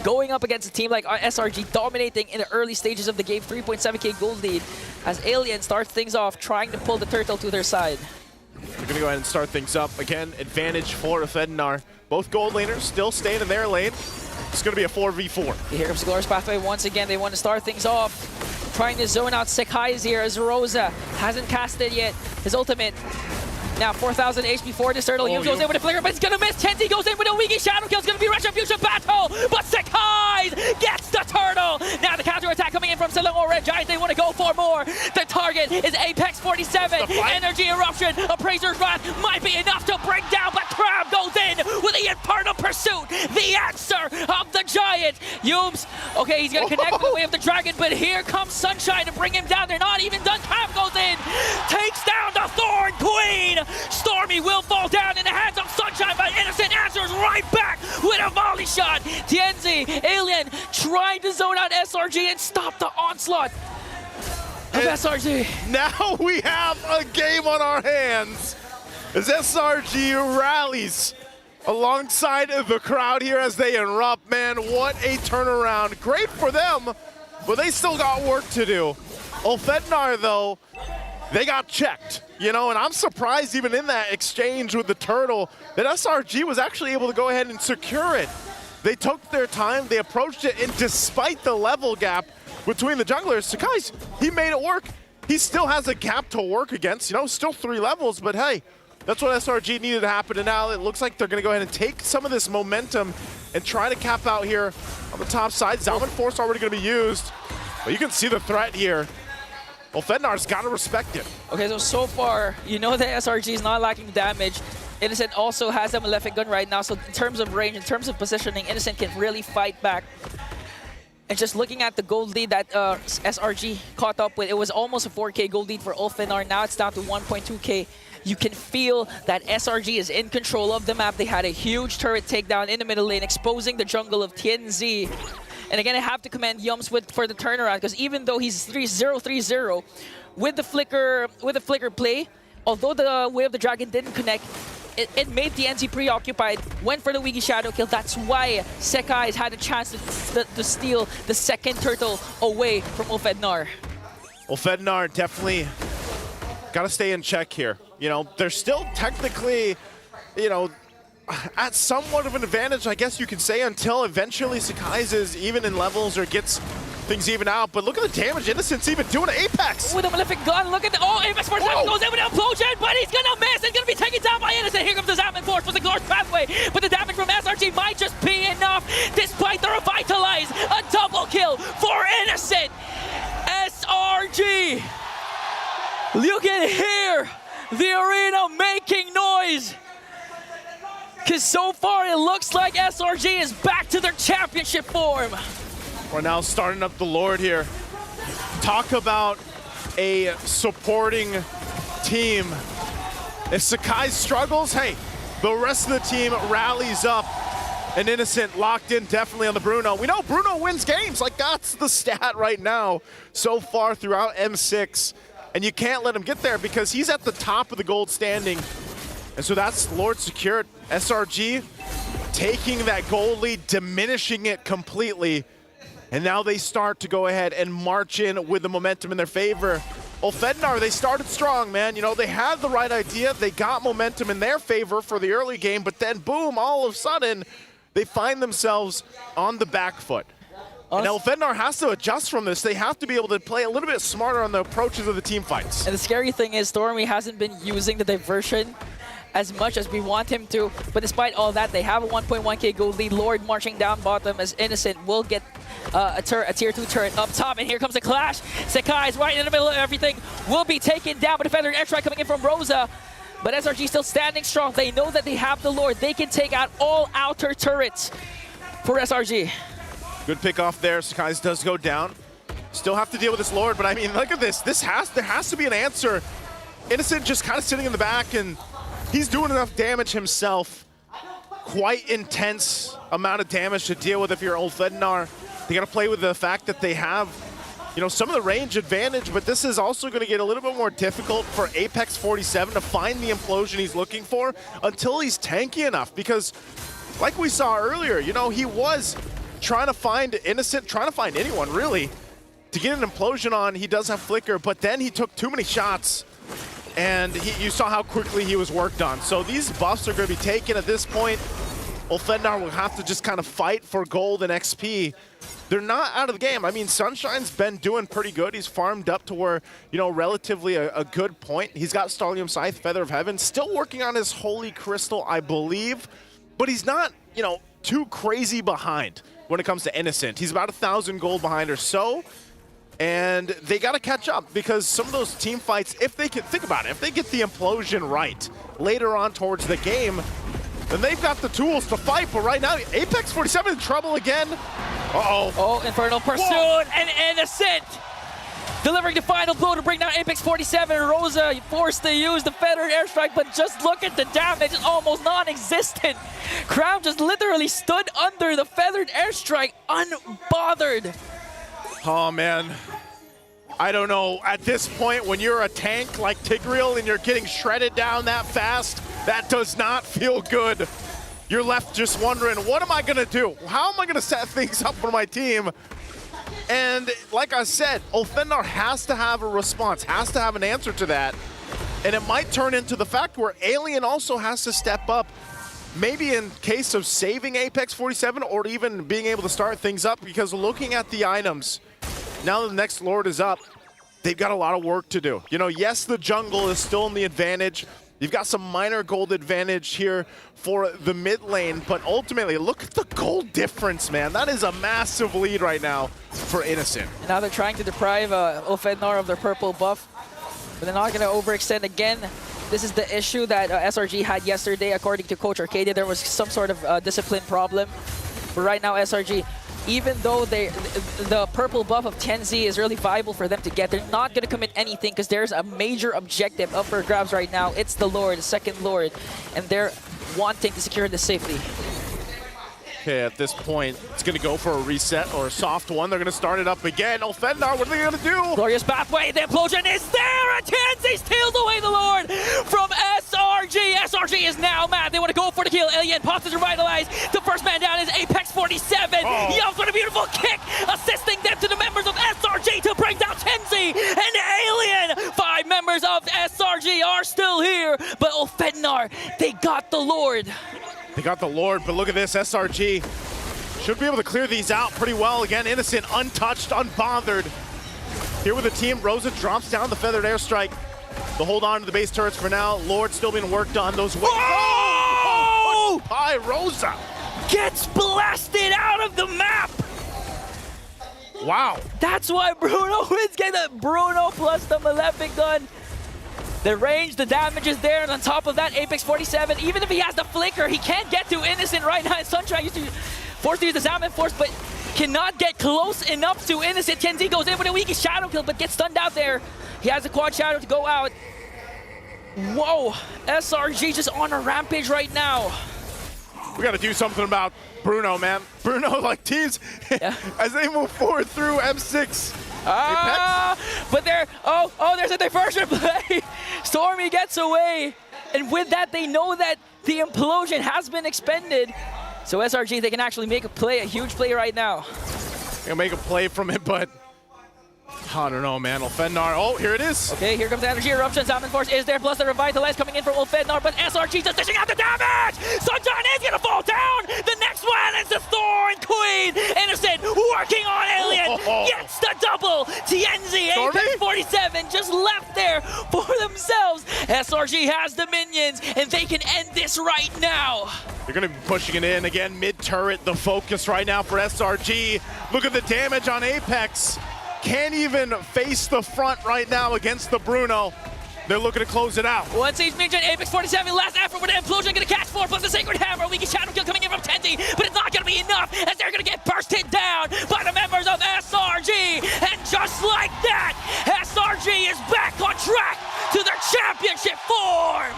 Going up against a team like SRG, dominating in the early stages of the game, 3.7k gold lead, as Alien starts things off, trying to pull the turtle to their side. We're gonna go ahead and start things up. Again, advantage for Ulfednar. Both gold laners still staying in their lane. It's gonna be a 4v4. Here comes the Glorious Pathway once again. They want to start things off. Trying to zone out Sekai's here as Rosa hasn't casted yet his ultimate. Now 4,000 HP for this turtle. Yums goes in with a flicker, but it's gonna miss. TNZ goes in with a Wiki Shadow Kill. It's gonna be Retribution battle, but Sekai's gets the turtle. Now the counter attack coming in from Silong Red Giant. They want to go for more. The target is Apex 47. Energy Eruption. Appraiser's Wrath might be enough to bring down, but Crab goes in with the Infernal Pursuit. The answer of the Giant. Yums, okay, he's gonna connect with the Way of the Dragon, but here comes Sunshine to bring him down. They're not even done. Crab goes in, takes down the Thorn Queen. Stormy will fall down in the hands of Sunshine, but Innocent answers right back with a volley shot. TNZ, Alien, trying to zone out SRG and stop the onslaught of SRG. Now we have a game on our hands as SRG rallies alongside the crowd here as they erupt. Man, what a turnaround. Great for them, but they still got work to do. Ulfednar, though, they got checked. And I'm surprised even in that exchange with the turtle that SRG was actually able to go ahead and secure it. They took their time, they approached it, and despite the level gap between the junglers, Sekai's, he made it work. He still has a gap to work against, still 3 levels, but hey, that's what SRG needed to happen, and now it looks like they're gonna go ahead and take some of this momentum and try to cap out here on the top side. Zalman Force already gonna be used, but you can see the threat here. Ulfednar's got to respect it. Okay, so far, that SRG is not lacking damage. Innocent also has a Malefic gun right now, so in terms of range, in terms of positioning, Innocent can really fight back. And just looking at the gold lead that SRG caught up with, it was almost a 4k gold lead for Ulfednar. Now it's down to 1.2k. You can feel that SRG is in control of the map. They had a huge turret takedown in the middle lane, exposing the jungle of TNZ. And again, I have to commend Yums for the turnaround, because even though he's 3-0-3-0 with the flicker play, although the Way of the Dragon didn't connect, it made TNZ preoccupied, went for the Wiki Shadow Kill. That's why Sekai's had a chance to steal the second turtle away from Ulfednar. Ulfednar definitely got to stay in check here. They're still technically, at somewhat of an advantage, I guess you could say, until eventually Sekai's is even in levels or gets things even out. But look at the damage Innocent's even doing to Apex. With a Malefic gun, look at the... Apex Force goes in with an implosion, but he's gonna miss. He's gonna be taken down by Innocent. Here comes the Zalman Force with the Glorious Pathway. But the damage from SRG might just be enough, despite the Revitalize. A double kill for Innocent. SRG. You can hear the arena making noise. Because so far it looks like SRG is back to their championship form. We're now starting up the Lord here. Talk about a supporting team. If Sakai struggles, hey, the rest of the team rallies up. And Innocent locked in definitely on the Bruno. We know Bruno wins games. Like, that's the stat right now so far throughout M6. And you can't let him get there because he's at the top of the gold standing. And so that's Lord secured. SRG taking that gold lead, diminishing it completely. And now they start to go ahead and march in with the momentum in their favor. Ulfednar, they started strong, man. You know, they had the right idea. They got momentum in their favor for the early game, but then boom, all of a sudden, they find themselves on the back foot. And Ulfednar has to adjust from this. They have to be able to play a little bit smarter on the approaches of the team fights. And the scary thing is Stormy hasn't been using the diversion as much as we want him to, but despite all that, they have a 1.1k gold lead. Lord marching down bottom as Innocent will get a tier 2 turret up top, and here comes the clash. Sakai is right in the middle of everything, will be taken down by the Feathered Airstrike coming in from Rosa, but SRG still standing strong. They know that they have the Lord. They can take out all outer turrets for SRG. Good pick off there. Sakai's does go down. Still have to deal with this Lord, but I mean, look at this. There has to be an answer. Innocent just kind of sitting in the back, and he's doing enough damage himself. Quite intense amount of damage to deal with if you're Ulfednar. They got to play with the fact that they have, you know, some of the range advantage, but this is also going to get a little bit more difficult for Apex47 to find the implosion he's looking for until he's tanky enough. Because, like we saw earlier, you know, he was trying to find Innocent, trying to find anyone really to get an implosion on. He does have Flicker, but then he took too many shots. And you saw how quickly he was worked on. So these buffs are going to be taken at this point. Ulfednar will have to just kind of fight for gold and XP. They're not out of the game. I mean, Sunshine's been doing pretty good. He's farmed up to where, you know, relatively a good point. He's got Stallium Scythe, Feather of Heaven, still working on his Holy Crystal, I believe. But he's not, you know, too crazy behind when it comes to Innocent. He's about 1,000 gold behind or so. And they got to catch up because some of those team fights, if they can think about it, if they get the implosion right later on towards the game, then they've got the tools to fight. But right now, Apex47 in trouble again. Uh-oh. Oh, Infernal Pursuit. Whoa. And Innocent delivering the final blow to bring down Apex47. Rosa forced to use the Feathered Airstrike, but just look at the damage. It's almost non-existent. Crown just literally stood under the Feathered Airstrike unbothered. Oh, man. I don't know. At this point, when you're a tank like Tigreal and you're getting shredded down that fast, that does not feel good. You're left just wondering, what am I going to do? How am I going to set things up for my team? And like I said, Ulfednar has to have a response, has to have an answer to that. And it might turn into the fact where Alien also has to step up, maybe in case of saving Apex47 or even being able to start things up, because looking at the items, now that the next Lord is up, they've got a lot of work to do. You know, yes, the jungle is still in the advantage. You've got some minor gold advantage here for the mid lane, but ultimately, look at the gold difference, man. That is a massive lead right now for Innocent. And now they're trying to deprive Ulfednar of their purple buff, but they're not going to overextend again. This is the issue that SRG had yesterday. According to Coach Arcadia, there was some sort of discipline problem. But right now, SRG, even though the purple buff of Tenzi is really viable for them to get, they're not going to commit anything because there's a major objective up for grabs right now. It's the Lord, the second Lord, and they're wanting to secure this safely. Okay, at this point, it's going to go for a reset or a soft one. They're going to start it up again. Ulfednar, what are they going to do? Glorious Pathway, the implosion is there! And Tenzi steals away the Lord from SRG. SRG is now mad. They want to go for the kill. Alien pops to revitalize. The first man down is Apex47. Oh. Yums with a beautiful kick, assisting them to the members of SRG to bring down Tenzi and Alien. 5 members of SRG are still here, but Ulfednar, they got the Lord. They got the Lord, but look at this, SRG should be able to clear these out pretty well. Again, Innocent, untouched, unbothered. Here with the team, Rosa drops down the Feathered Airstrike. They'll hold on to the base turrets for now. Lord still being worked on. Those waves. Oh! By Rosa. Gets blasted out of the map. Wow. That's why Bruno wins. Get that Bruno plus the Malefic gun. The range, the damage is there, and on top of that, Apex 47, even if he has the flicker, he can't get to Innocent right now. Sunshine used to force to use the Salmon Force, but cannot get close enough to Innocent. Kenzie goes in with a weak shadow kill, but gets stunned out there. He has a quad shadow to go out. Whoa, SRG just on a rampage right now. We got to do something about Bruno, man. Bruno, like, teams, as they move forward through M6. But there, there's a diversion play. Stormy gets away. And with that, they know that the implosion has been expended. So SRG, they can actually make a play, a huge play right now. They'll make a play from it, but I don't know, man. Ulfednar, oh, here it is. Okay, here comes the Energy Eruption. Salmon Force is there, plus the Revitalize coming in from Ulfednar, but SRG just dishing out the damage! Sunshine is gonna fall down! The next one is the Thorn Queen! Innocent working on Alien, gets the double! TNZ, Apex 47 just left there for themselves. SRG has the minions, and they can end this right now. They're going to be pushing it in again, mid-turret, the focus right now for SRG. Look at the damage on Apex. Can't even face the front right now against the Bruno. They're looking to close it out. One Siege Minion, Apex 47, last effort with an implosion, gonna catch 4 plus the Sacred Hammer. Weaky Shadow Kill coming in from Tenzi, but it's not gonna be enough as they're gonna get bursted down by the members of SRG. And just like that, SRG is back on track to their championship form.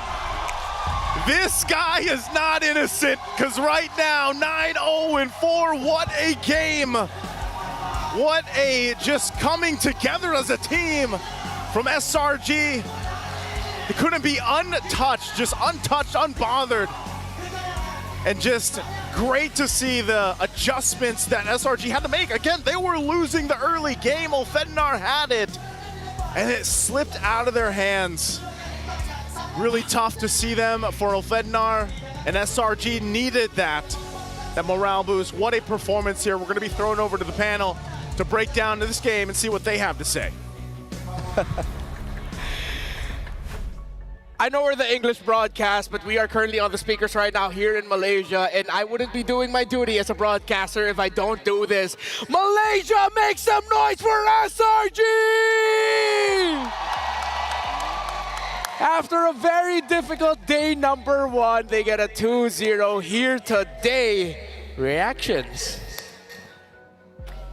This guy is not innocent, because right now, 9-0-4, what a game. What a just coming together as a team from SRG. It couldn't be untouched, just untouched, unbothered. And just great to see the adjustments that SRG had to make. Again, they were losing the early game. Ulfednar had it, and it slipped out of their hands. Really tough to see them for Ulfednar, and SRG needed that morale boost. What a performance here. We're going to be thrown over to the panel to break down this game and see what they have to say. I know we're the English broadcast, but we are currently on the speakers right now here in Malaysia, and I wouldn't be doing my duty as a broadcaster if I don't do this. Malaysia, make some noise for SRG! After a very difficult day number 1, they get a 2-0 here today. Reactions.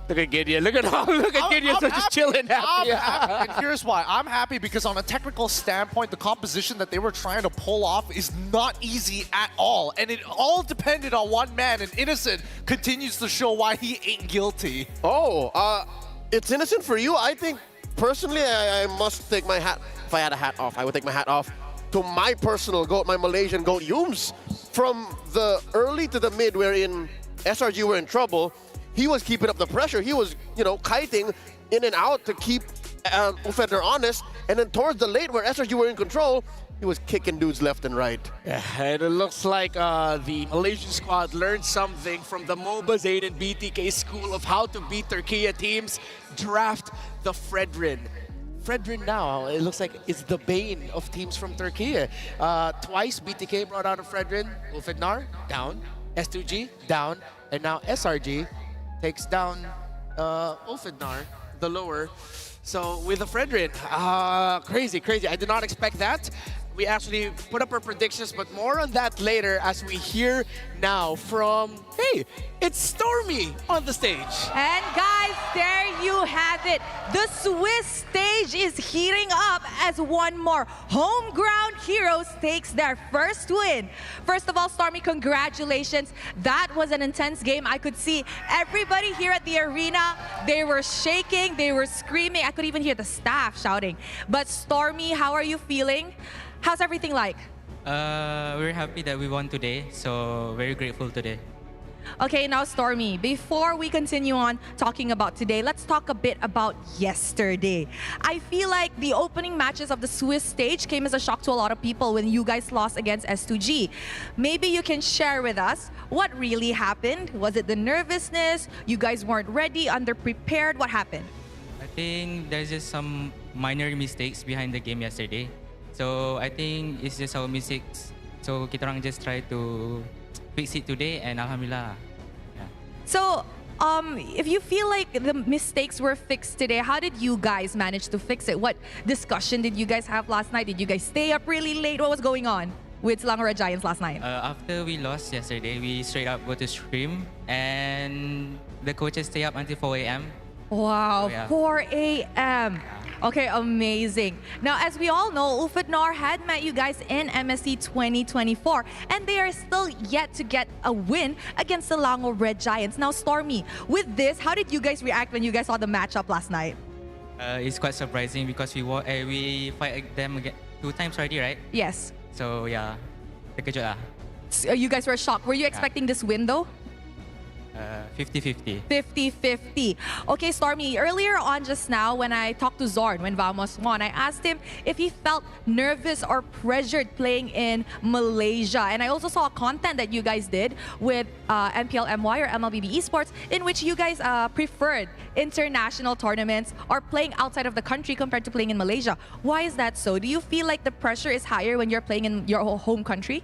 Look at Gideon. Look at Gideon just chilling happy. I'm happy, and here's why. I'm happy because on a technical standpoint, the composition that they were trying to pull off is not easy at all. And it all depended on one man, and Innocent continues to show why he ain't guilty. It's Innocent for you. I think, personally, I must take my hat. If I had a hat off, I would take my hat off to my personal GOAT, my Malaysian GOAT, Yums. From the early to the mid, wherein SRG were in trouble, he was keeping up the pressure. He was, kiting in and out to keep Ulfednar honest. And then towards the late, where SRG were in control, he was kicking dudes left and right. Yeah, and it looks like the Malaysian squad learned something from the MobaZane and BTK school of how to beat Turkey teams. Draft the Fredrin. Fredrin now, it looks like it's the bane of teams from Turkey. Twice BTK brought out a Fredrin. Ulfednar, down. S2G, down. And now SRG takes down Ulfednar, the lower. So with the Fredrin, crazy. I did not expect that. We actually put up our predictions, but more on that later as we hear now from, hey, it's Stormy on the stage. And guys, there you have it. The Swiss stage is heating up as one more home ground heroes takes their first win. First of all, Stormy, congratulations. That was an intense game. I could see everybody here at the arena. They were shaking, they were screaming. I could even hear the staff shouting. But Stormy, how are you feeling? How's everything like? We're happy that we won today, so very grateful today. Okay, now Stormy, before we continue on talking about today, let's talk a bit about yesterday. I feel like the opening matches of the Swiss stage came as a shock to a lot of people when you guys lost against S2G. Maybe you can share with us what really happened. Was it the nervousness? You guys weren't ready, underprepared? What happened? I think there's just some minor mistakes behind the game yesterday. So I think it's just our mistakes. So kita orang just try to fix it today, and alhamdulillah. Yeah. So If you feel like the mistakes were fixed today, how did you guys manage to fix it? What discussion did you guys have last night? Did you guys stay up really late? What was going on with Selangor Red Giants last night? After we lost yesterday, we straight up go to stream, and the coaches stay up until 4 a.m. Wow, Oh, yeah. 4 a.m. Okay, amazing. Now, as we all know, Ufadnar had met you guys in MSC 2024, and they are still yet to get a win against the Selangor Red Giants. Now, Stormy, with this, how did you guys react when you guys saw the matchup last night? It's quite surprising because we fight them again 2 times already, right? Yes. So yeah, terkejut lah. So you guys were shocked. Were you expecting this win, though? 50-50. 50-50. Okay, Stormy, earlier on just now when I talked to Zorn, when Vamos won, I asked him if he felt nervous or pressured playing in Malaysia. And I also saw a content that you guys did with MPLMY or MLBB Esports in which you guys preferred international tournaments or playing outside of the country compared to playing in Malaysia. Why is that so? Do you feel like the pressure is higher when you're playing in your home country?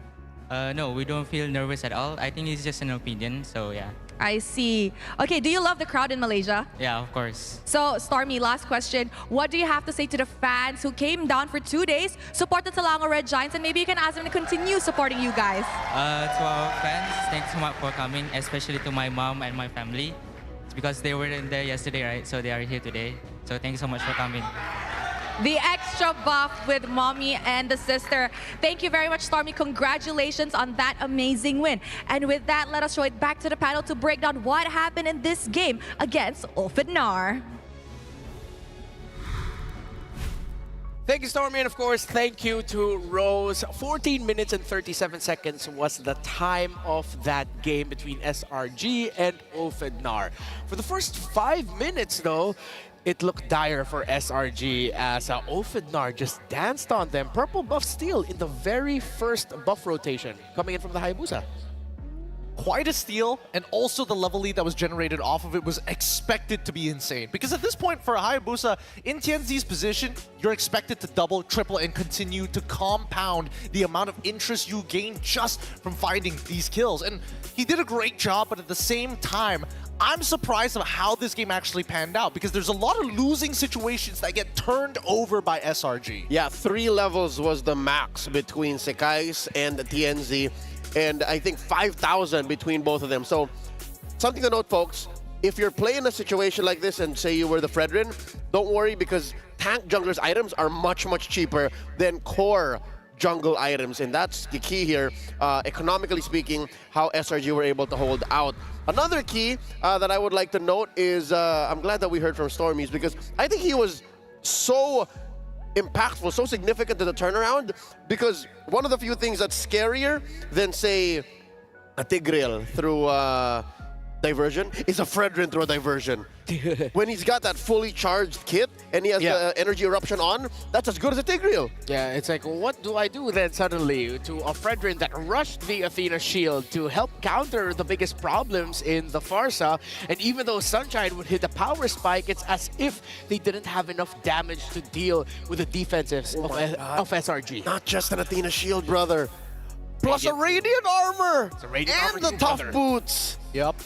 No, we don't feel nervous at all. I think it's just an opinion, so yeah. I see. Okay, do you love the crowd in Malaysia? Yeah, of course. So, Stormy, last question. What do you have to say to the fans who came down for 2 days, supported Selangor Red Giants, and maybe you can ask them to continue supporting you guys? To our fans, thanks so much for coming, especially to my mom and my family. It's because they weren't there yesterday, right? So they are here today. So thanks so much for coming. The extra buff with mommy and the sister. Thank you very much, Stormy. Congratulations on that amazing win. And with that, let us show it back to the panel to break down what happened in this game against Ufadnar. Thank you, Stormy, and of course, thank you to Rose. 14 minutes and 37 seconds was the time of that game between SRG and Ufadnar. For the first 5 minutes, though, it looked dire for SRG as Ufadnar just danced on them. Purple buff steal in the very first buff rotation coming in from the Hayabusa. Quite a steal, and also the level lead that was generated off of it was expected to be insane. Because at this point for a Hayabusa, in TNZ's position, you're expected to double, triple, and continue to compound the amount of interest you gain just from finding these kills. And he did a great job, but at the same time, I'm surprised of how this game actually panned out, because there's a lot of losing situations that get turned over by SRG. Yeah, 3 levels was the max between Sekais and TNZ, and I think 5,000 between both of them. So something to note, folks, if you're playing a situation like this and say you were the Fredrin, don't worry, because tank junglers items are much, much cheaper than core jungle items, and that's the key here, economically speaking, how SRG were able to hold out. Another key that I would like to note is, I'm glad that we heard from Stormies, because I think he was so impactful, so significant to the turnaround, because one of the few things that's scarier than, say, a Tigreal through diversion is a Fredrin through a diversion. When he's got that fully charged kit and he has the energy eruption on, that's as good as a Tigreal. Yeah, it's like, what do I do then suddenly to a Fredrin that rushed the Athena shield to help counter the biggest problems in the Farsa? And even though Sunshine would hit the power spike, it's as if they didn't have enough damage to deal with the defensives of SRG. Not just an Athena shield, brother. Plus a Radiant armor! And the tough boots! Yep.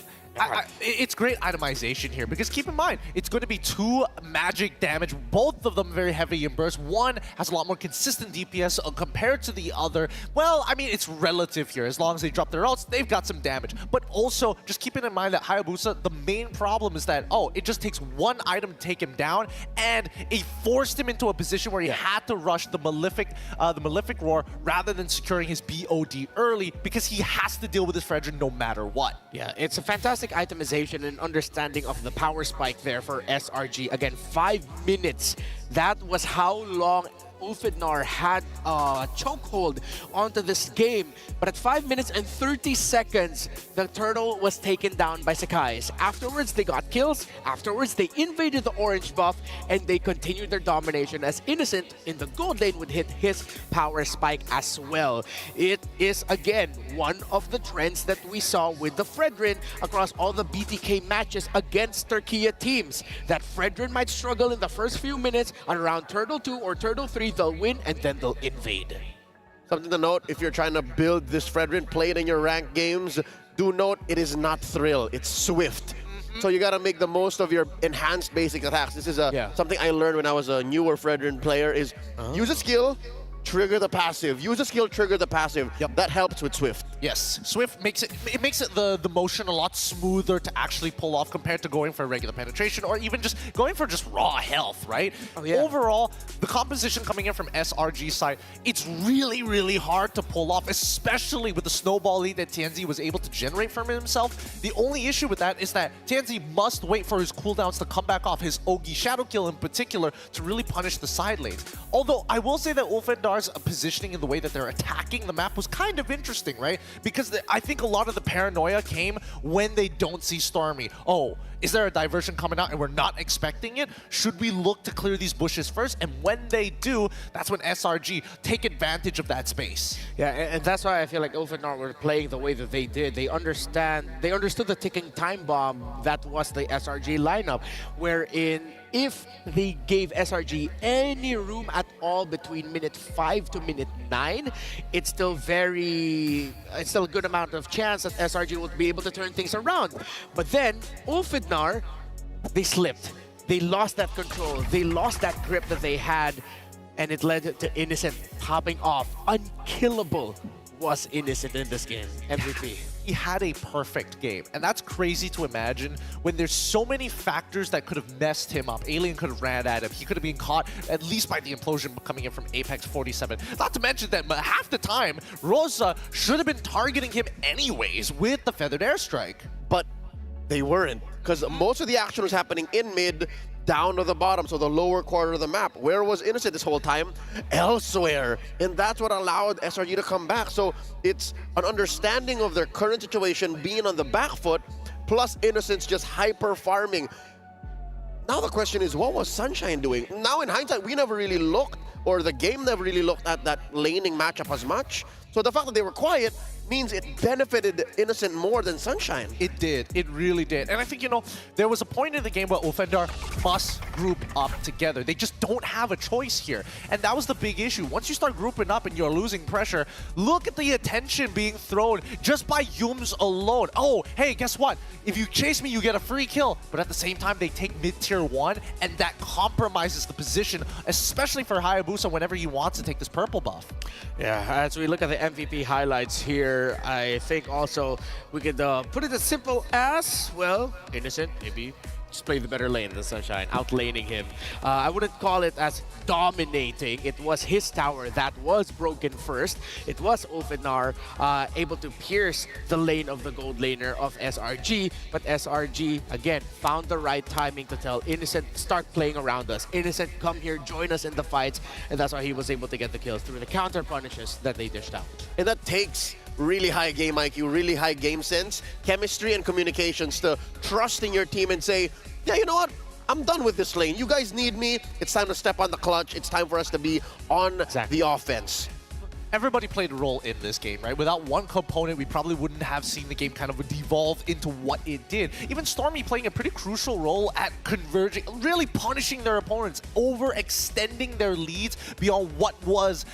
It's great itemization here, because keep in mind, it's going to be 2 magic damage, both of them very heavy in burst. One has a lot more consistent DPS compared to the other. Well, I mean, it's relative here. As long as they drop their ults, they've got some damage. But also, just keeping in mind that Hayabusa, the main problem is that, it just takes 1 item to take him down, and it forced him into a position where he had to rush the Malefic Roar rather than securing his BOD early, because he has to deal with his Fredrin no matter what. Yeah, it's a fantastic itemization and understanding of the power spike there for SRG. Again, 5 minutes. That was how long Ufadnar had a chokehold onto this game. But at 5 minutes and 30 seconds, the turtle was taken down by Sekais. Afterwards, they got kills. Afterwards, they invaded the orange buff, and they continued their domination as Innocent in the gold lane would hit his power spike as well. It is, again, one of the trends that we saw with the Fredrin across all the BTK matches against Turkey teams. That Fredrin might struggle in the first few minutes, and around Turtle 2 or Turtle 3, they'll win, and then they'll invade. Something to note, if you're trying to build this Fredrin, play it in your ranked games, do note it is not Thrill, it's Swift. So you gotta make the most of your enhanced basic attacks. This is something I learned when I was a newer Fredrin player is use a skill, trigger the passive. Use a skill, trigger the passive. That helps with Swift. Yes, Swift makes it the motion a lot smoother to actually pull off compared to going for regular penetration or even just going for just raw health, right? Overall, the composition coming in from SRG's side, it's really, really hard to pull off, especially with the snowball lead that Tianzi was able to generate from himself. The only issue with that is that Tianzi must wait for his cooldowns to come back off, his Ogi Shadow Kill in particular, to really punish the side lanes. Although, I will say that Ulfandar's positioning in the way that they're attacking the map was kind of interesting, right? Because I think a lot of the paranoia came when they don't see Stormy. Oh, is there a diversion coming out and we're not expecting it? Should we look to clear these bushes first? And when they do, that's when SRG take advantage of that space. Yeah, and that's why I feel like Ulfandar were playing the way that they did. They understood the ticking time bomb that was the SRG lineup, wherein if they gave SRG any room at all between minute 5 to minute 9, it's still a good amount of chance that SRG would be able to turn things around. But then Ulfandar, they slipped. They lost that control. They lost that grip that they had, and it led to Innocent popping off. Unkillable was Innocent in this game. MVP. He had a perfect game, and that's crazy to imagine when there's so many factors that could have messed him up. Alien could have ran at him. He could have been caught at least by the implosion coming in from Apex 47. Not to mention that half the time, Rosa should have been targeting him anyways with the Feathered Airstrike. But they weren't, because most of the action was happening in mid, down to the bottom, so the lower quarter of the map. Where was Innocent this whole time? Elsewhere. And that's what allowed SRG to come back. So it's an understanding of their current situation being on the back foot, plus Innocent's just hyper farming. Now the question is, what was Sunshine doing? Now in hindsight, we never really looked, or the game never really looked at that laning matchup as much. So the fact that they were quiet means it benefited Innocent more than Sunshine. It did. It really did. And I think, there was a point in the game where Ulfandar must group up together. They just don't have a choice here. And that was the big issue. Once you start grouping up and you're losing pressure, look at the attention being thrown just by Yums alone. Oh, hey, guess what? If you chase me, you get a free kill. But at the same time, they take mid-tier 1, and that compromises the position, especially for Hayabusa whenever he wants to take this purple buff. Yeah, as we look at the MVP highlights here, I think also we could put it as simple as, well, Innocent, maybe just play the better lane than Sunshine, outlaning him. I wouldn't call it as dominating. It was his tower that was broken first. It was Ulfandar able to pierce the lane of the gold laner of SRG, but SRG, again, found the right timing to tell Innocent, start playing around us. Innocent, come here, join us in the fights, and that's why he was able to get the kills through the counter punishes that they dished out. And that takes really high game IQ, really high game sense, chemistry and communications to trust in your team and say, yeah, you know what? I'm done with this lane. You guys need me. It's time to step on the clutch. It's time for us to be on the offense. Everybody played a role in this game, right? Without one component, we probably wouldn't have seen the game kind of devolve into what it did. Even Stormy playing a pretty crucial role at converging, really punishing their opponents, overextending their leads beyond what was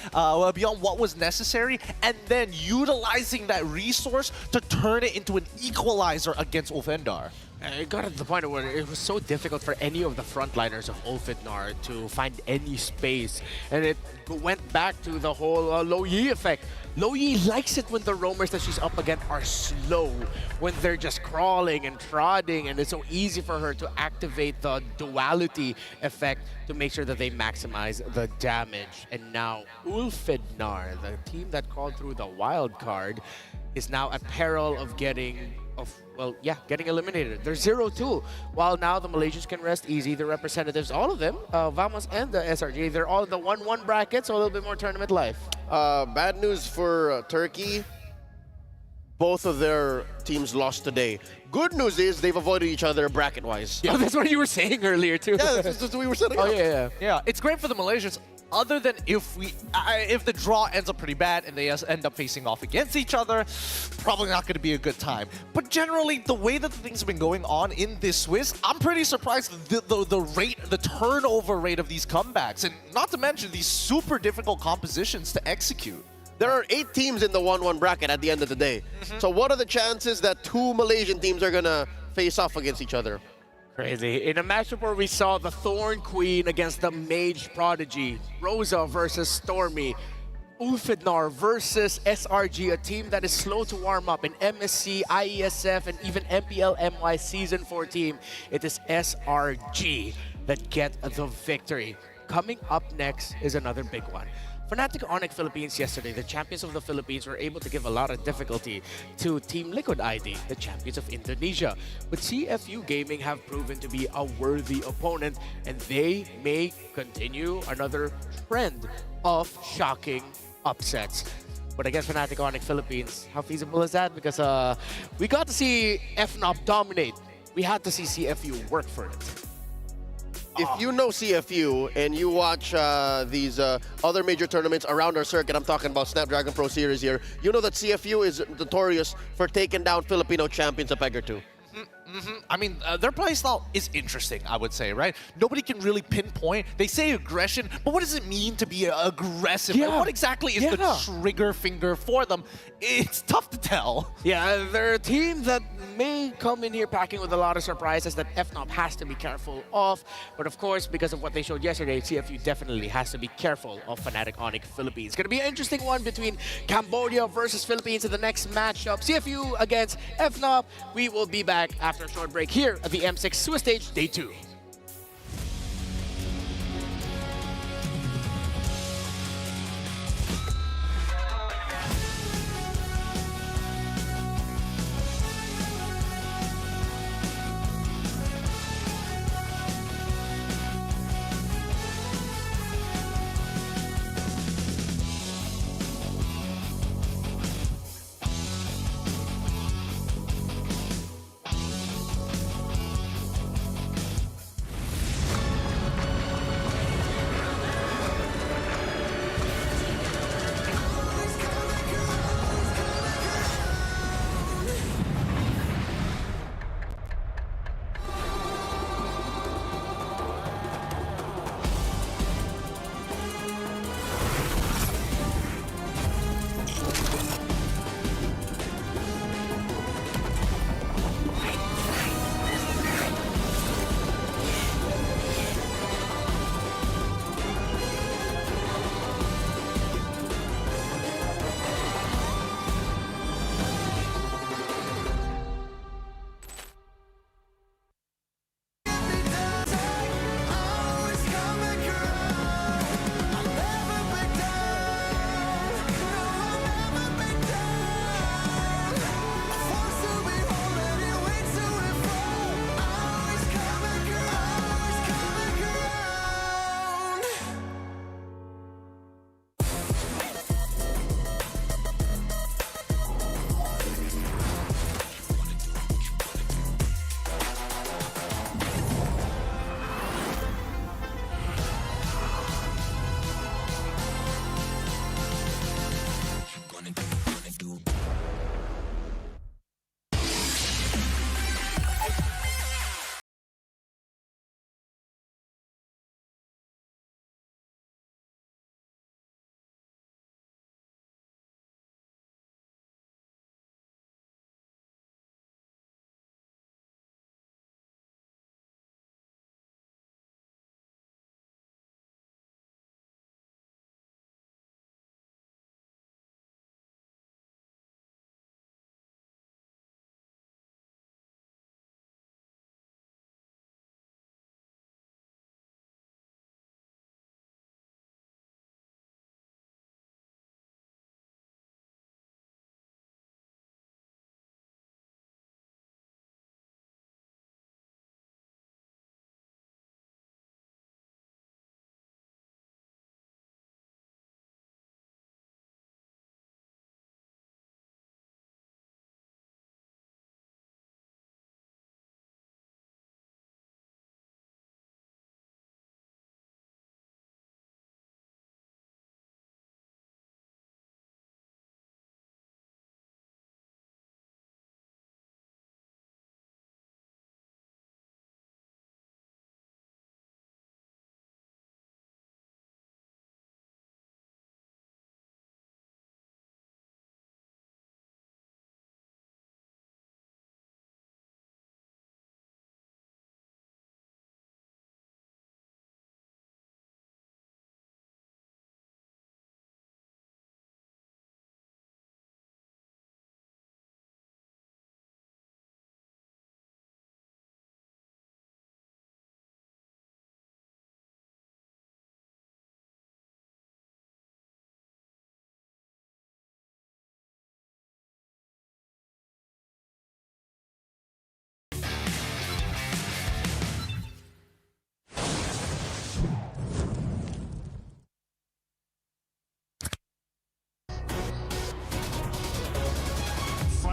necessary, and then utilizing that resource to turn it into an equalizer against Ulfandar. It got to the point where it was so difficult for any of the frontliners of Ulfandar to find any space. And it went back to the whole Lo Yi effect. Lo Yi likes it when the roamers that she's up against are slow, when they're just crawling and prodding, and it's so easy for her to activate the duality effect to make sure that they maximize the damage. And now Ulfandar, the team that called through the wild card, is now at peril of getting eliminated. They're 0-2. While now the Malaysians can rest easy, the representatives, all of them, Vamos and the SRG, they're all in the 1-1 bracket, so a little bit more tournament life. Bad news for Turkey. Both of their teams lost today. Good news is they've avoided each other bracket-wise. Yeah, that's what you were saying earlier, too. Yeah, that's what we were setting up. Yeah, it's great for the Malaysians. Other than if the draw ends up pretty bad and they end up facing off against each other, probably not going to be a good time. But generally, the way that things have been going on in this Swiss, I'm pretty surprised the turnover rate of these comebacks, and not to mention these super difficult compositions to execute. There are 8 teams in the 1-1 bracket at the end of the day. So what are the chances that 2 Malaysian teams are going to face off against each other. Crazy. In a matchup where we saw the Thorn Queen against the Mage Prodigy, Rosa versus Stormy, Ulfidnar versus SRG, a team that is slow to warm up in MSC, IESF, and even MPLMY Season 4 team. It is SRG that get the victory. Coming up next is another big one. Fnatic Onyx Philippines yesterday, the champions of the Philippines, were able to give a lot of difficulty to Team Liquid ID, the champions of Indonesia. But CFU Gaming have proven to be a worthy opponent, and they may continue another trend of shocking upsets. But against Fnatic Onyx Philippines, how feasible is that? Because we got to see FNOP dominate. We had to see CFU work for it. If you know CFU and you watch these other major tournaments around our circuit, I'm talking about Snapdragon Pro Series here, you know that CFU is notorious for taking down Filipino champions a peg or two. I mean, their playstyle is interesting, I would say, right? Nobody can really pinpoint. They say aggression, but what does it mean to be aggressive? Yeah. Like, what exactly is the trigger finger for them? It's tough to tell. Yeah, they're a team that may come in here packing with a lot of surprises that FNOP has to be careful of. But of course, because of what they showed yesterday, CFU definitely has to be careful of Fnatic Onyx Philippines. It's going to be an interesting one between Cambodia versus Philippines in the next matchup. CFU against FNOP. We will be back after a short break here at the M6 Swiss Stage Day 2.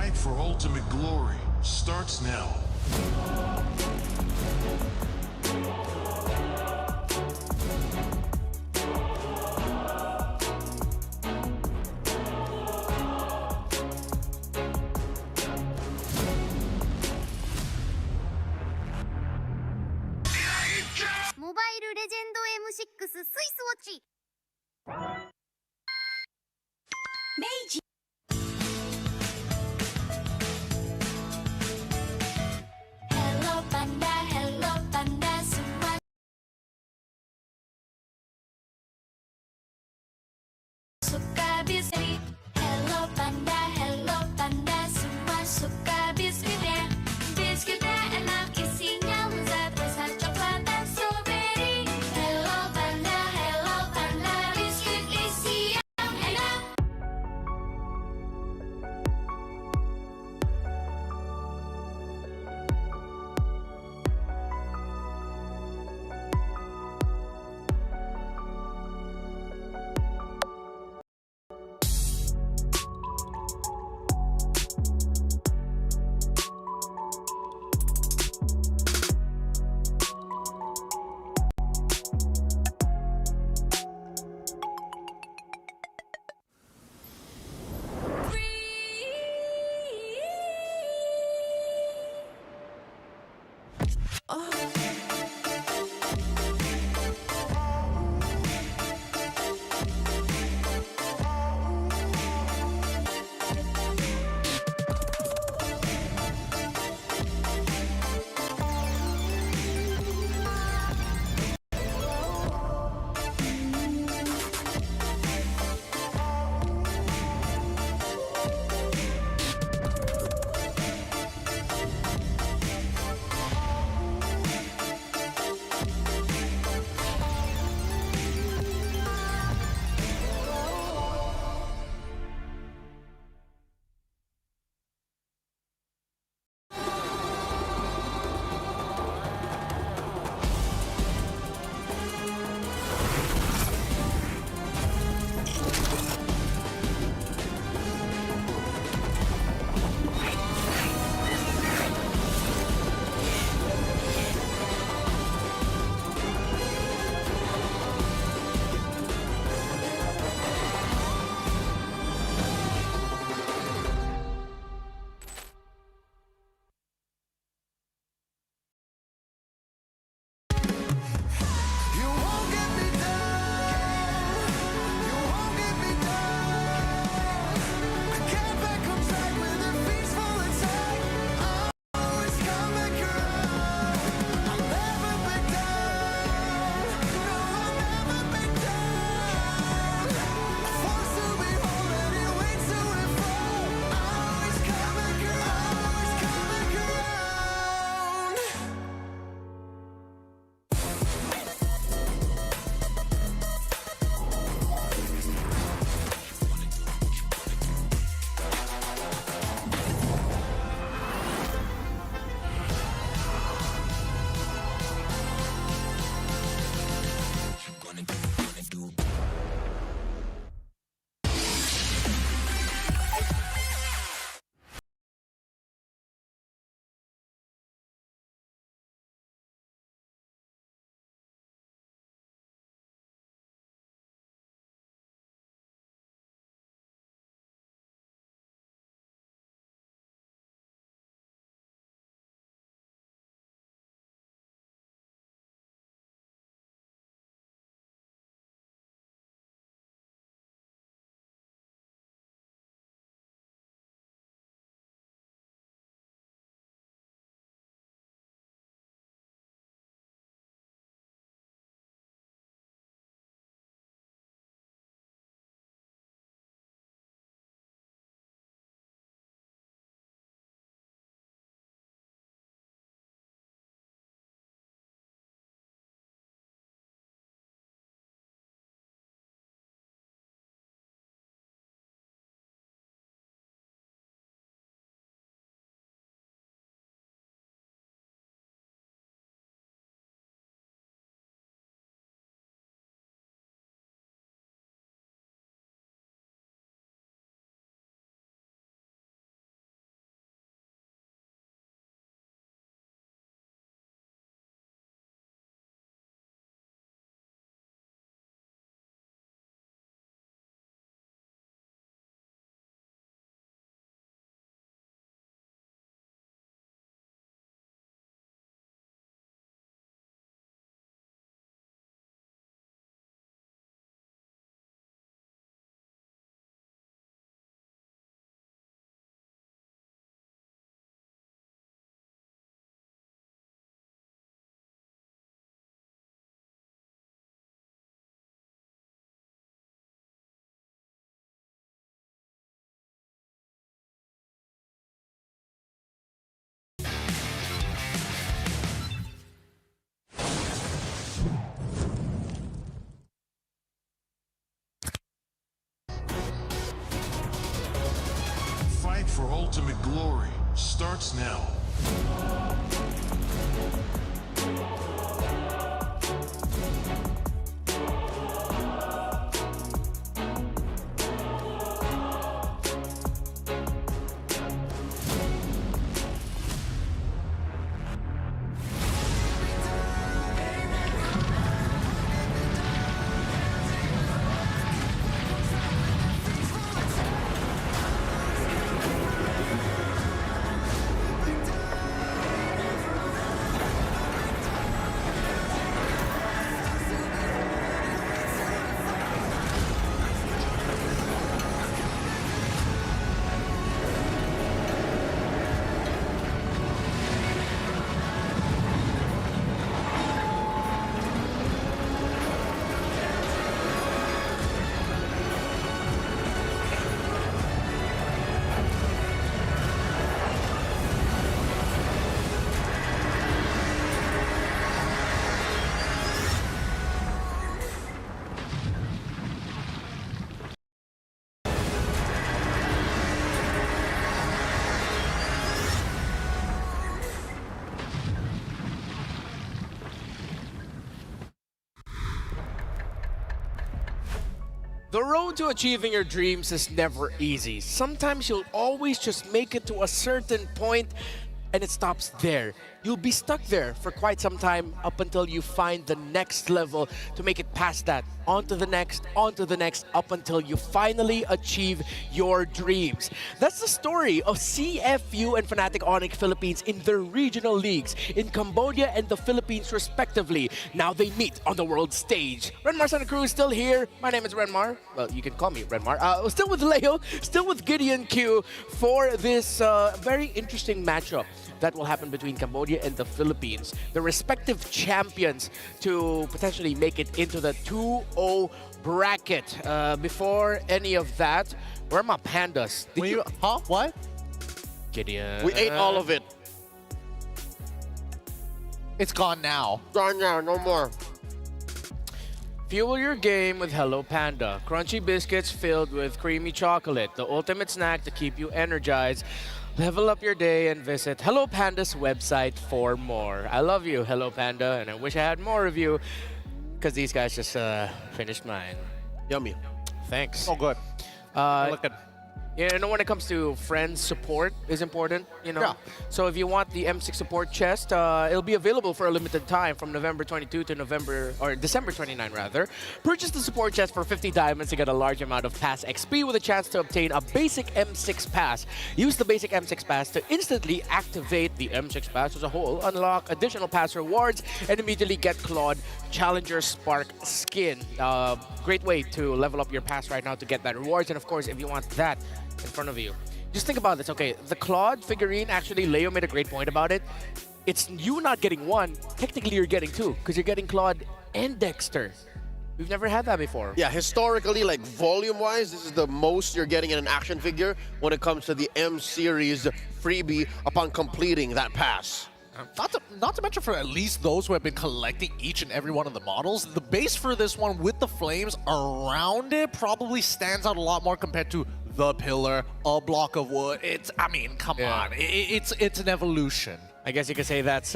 fight for ultimate glory starts now. Mobile Legend M6 スイスウォッチ Meiji Hello panda semua suka biskuit. Hello panda semua suka biskuitnya. Biskuitnya enak isinya lezat rasa coklat dan strawberry. Hello panda biskuit isi yang enak. glory starts now. The road to achieving your dreams is never easy. Sometimes you'll always just make it to a certain point and it stops there. You'll be stuck there for quite some time up until you find the next level to make it past that, on to the next, up until you finally achieve your dreams. That's the story of CFU and Fnatic Onyx Philippines in their regional leagues in Cambodia and the Philippines respectively. Now they meet on the world stage. Renmar Santa Cruz still here. My name is Renmar. Well, you can call me Renmar. Still with Leo, still with Gideon Q for this very interesting matchup that will happen between Cambodia and the Philippines, the respective champions, to potentially make it into the 2-0 bracket. Before any of that, where are my pandas? Huh? What? Gideon. We ate all of it. It's gone now. Gone now, no more. Fuel your game with Hello Panda. Crunchy biscuits filled with creamy chocolate, the ultimate snack to keep you energized. Level up your day and visit Hello Panda's website for more. I love you, Hello Panda, and I wish I had more of you because these guys just finished mine. Yummy. Thanks. Oh, good. Look at. You know, when it comes to friends, support is important, you know. Yeah. So if you want the M6 support chest, it'll be available for a limited time from November 22 to December 29 rather. Purchase the support chest for 50 diamonds to get a large amount of pass XP with a chance to obtain a basic M6 pass. Use the basic M6 pass to instantly activate the M6 pass as a whole, unlock additional pass rewards, and immediately get Claude Challenger Spark skin. Great way to level up your pass right now to get that rewards. And of course, if you want that in front of you, just think about this. Okay, the Claude figurine, actually, Leo made a great point about it. It's you not getting one, technically you're getting two, because you're getting Claude and Dexter. We've never had that before. Yeah, historically, like volume-wise, this is the most you're getting in an action figure when it comes to the M series freebie upon completing that pass. Not to mention for at least those who have been collecting each and every one of the models, the base for this one with the flames around it probably stands out a lot more compared to the pillar, a block of wood. I mean, come on. It's an evolution. I guess you could say that's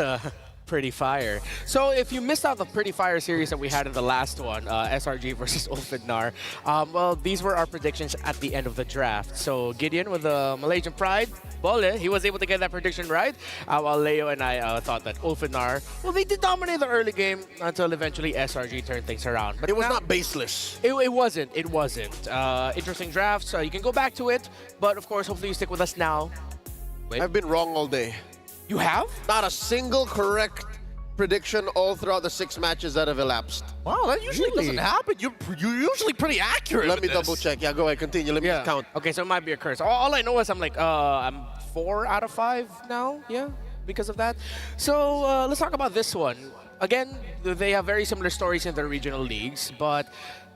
pretty fire. So if you missed out the pretty fire series that we had in the last one, SRG versus Ulfidnar, well, these were our predictions at the end of the draft. So Gideon with the Malaysian Pride, Bole, he was able to get that prediction right, while Leo and I thought that Ulfidnar, well, they did dominate the early game until eventually SRG turned things around. But it was not baseless. It wasn't. It wasn't. Interesting drafts. You can go back to it, but of course, hopefully you stick with us now. Wait. I've been wrong all day. You have? Not a single correct prediction all throughout the 6 matches that have elapsed. Wow, that usually doesn't happen. You're usually pretty accurate. Let me double check. Yeah, go ahead, continue. Let me just count. Okay, so it might be a curse. All I know is I'm 4 out of 5 now. Yeah, because of that. So let's talk about this one. Again, they have very similar stories in their regional leagues, but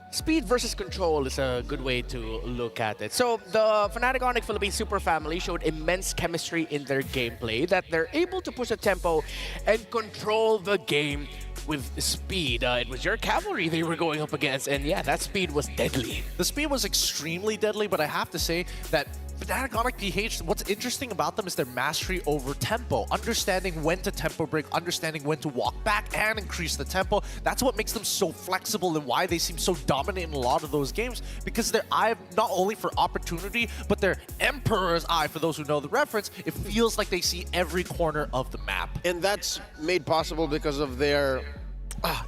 speed versus control is a good way to look at it. So the Fnatic Onyx Philippines Super Family showed immense chemistry in their gameplay, that they're able to push the tempo and control the game with speed. It was your cavalry they were going up against, and yeah, that speed was deadly. The speed was extremely deadly, but I have to say that Fnatic Onyx PH, what's interesting about them is their mastery over tempo, understanding when to tempo break, understanding when to walk back and increase the tempo. That's what makes them so flexible and why they seem so dominant in a lot of those games, because their eye, not only for opportunity, but their Emperor's eye, for those who know the reference, it feels like they see every corner of the map. And that's made possible because of their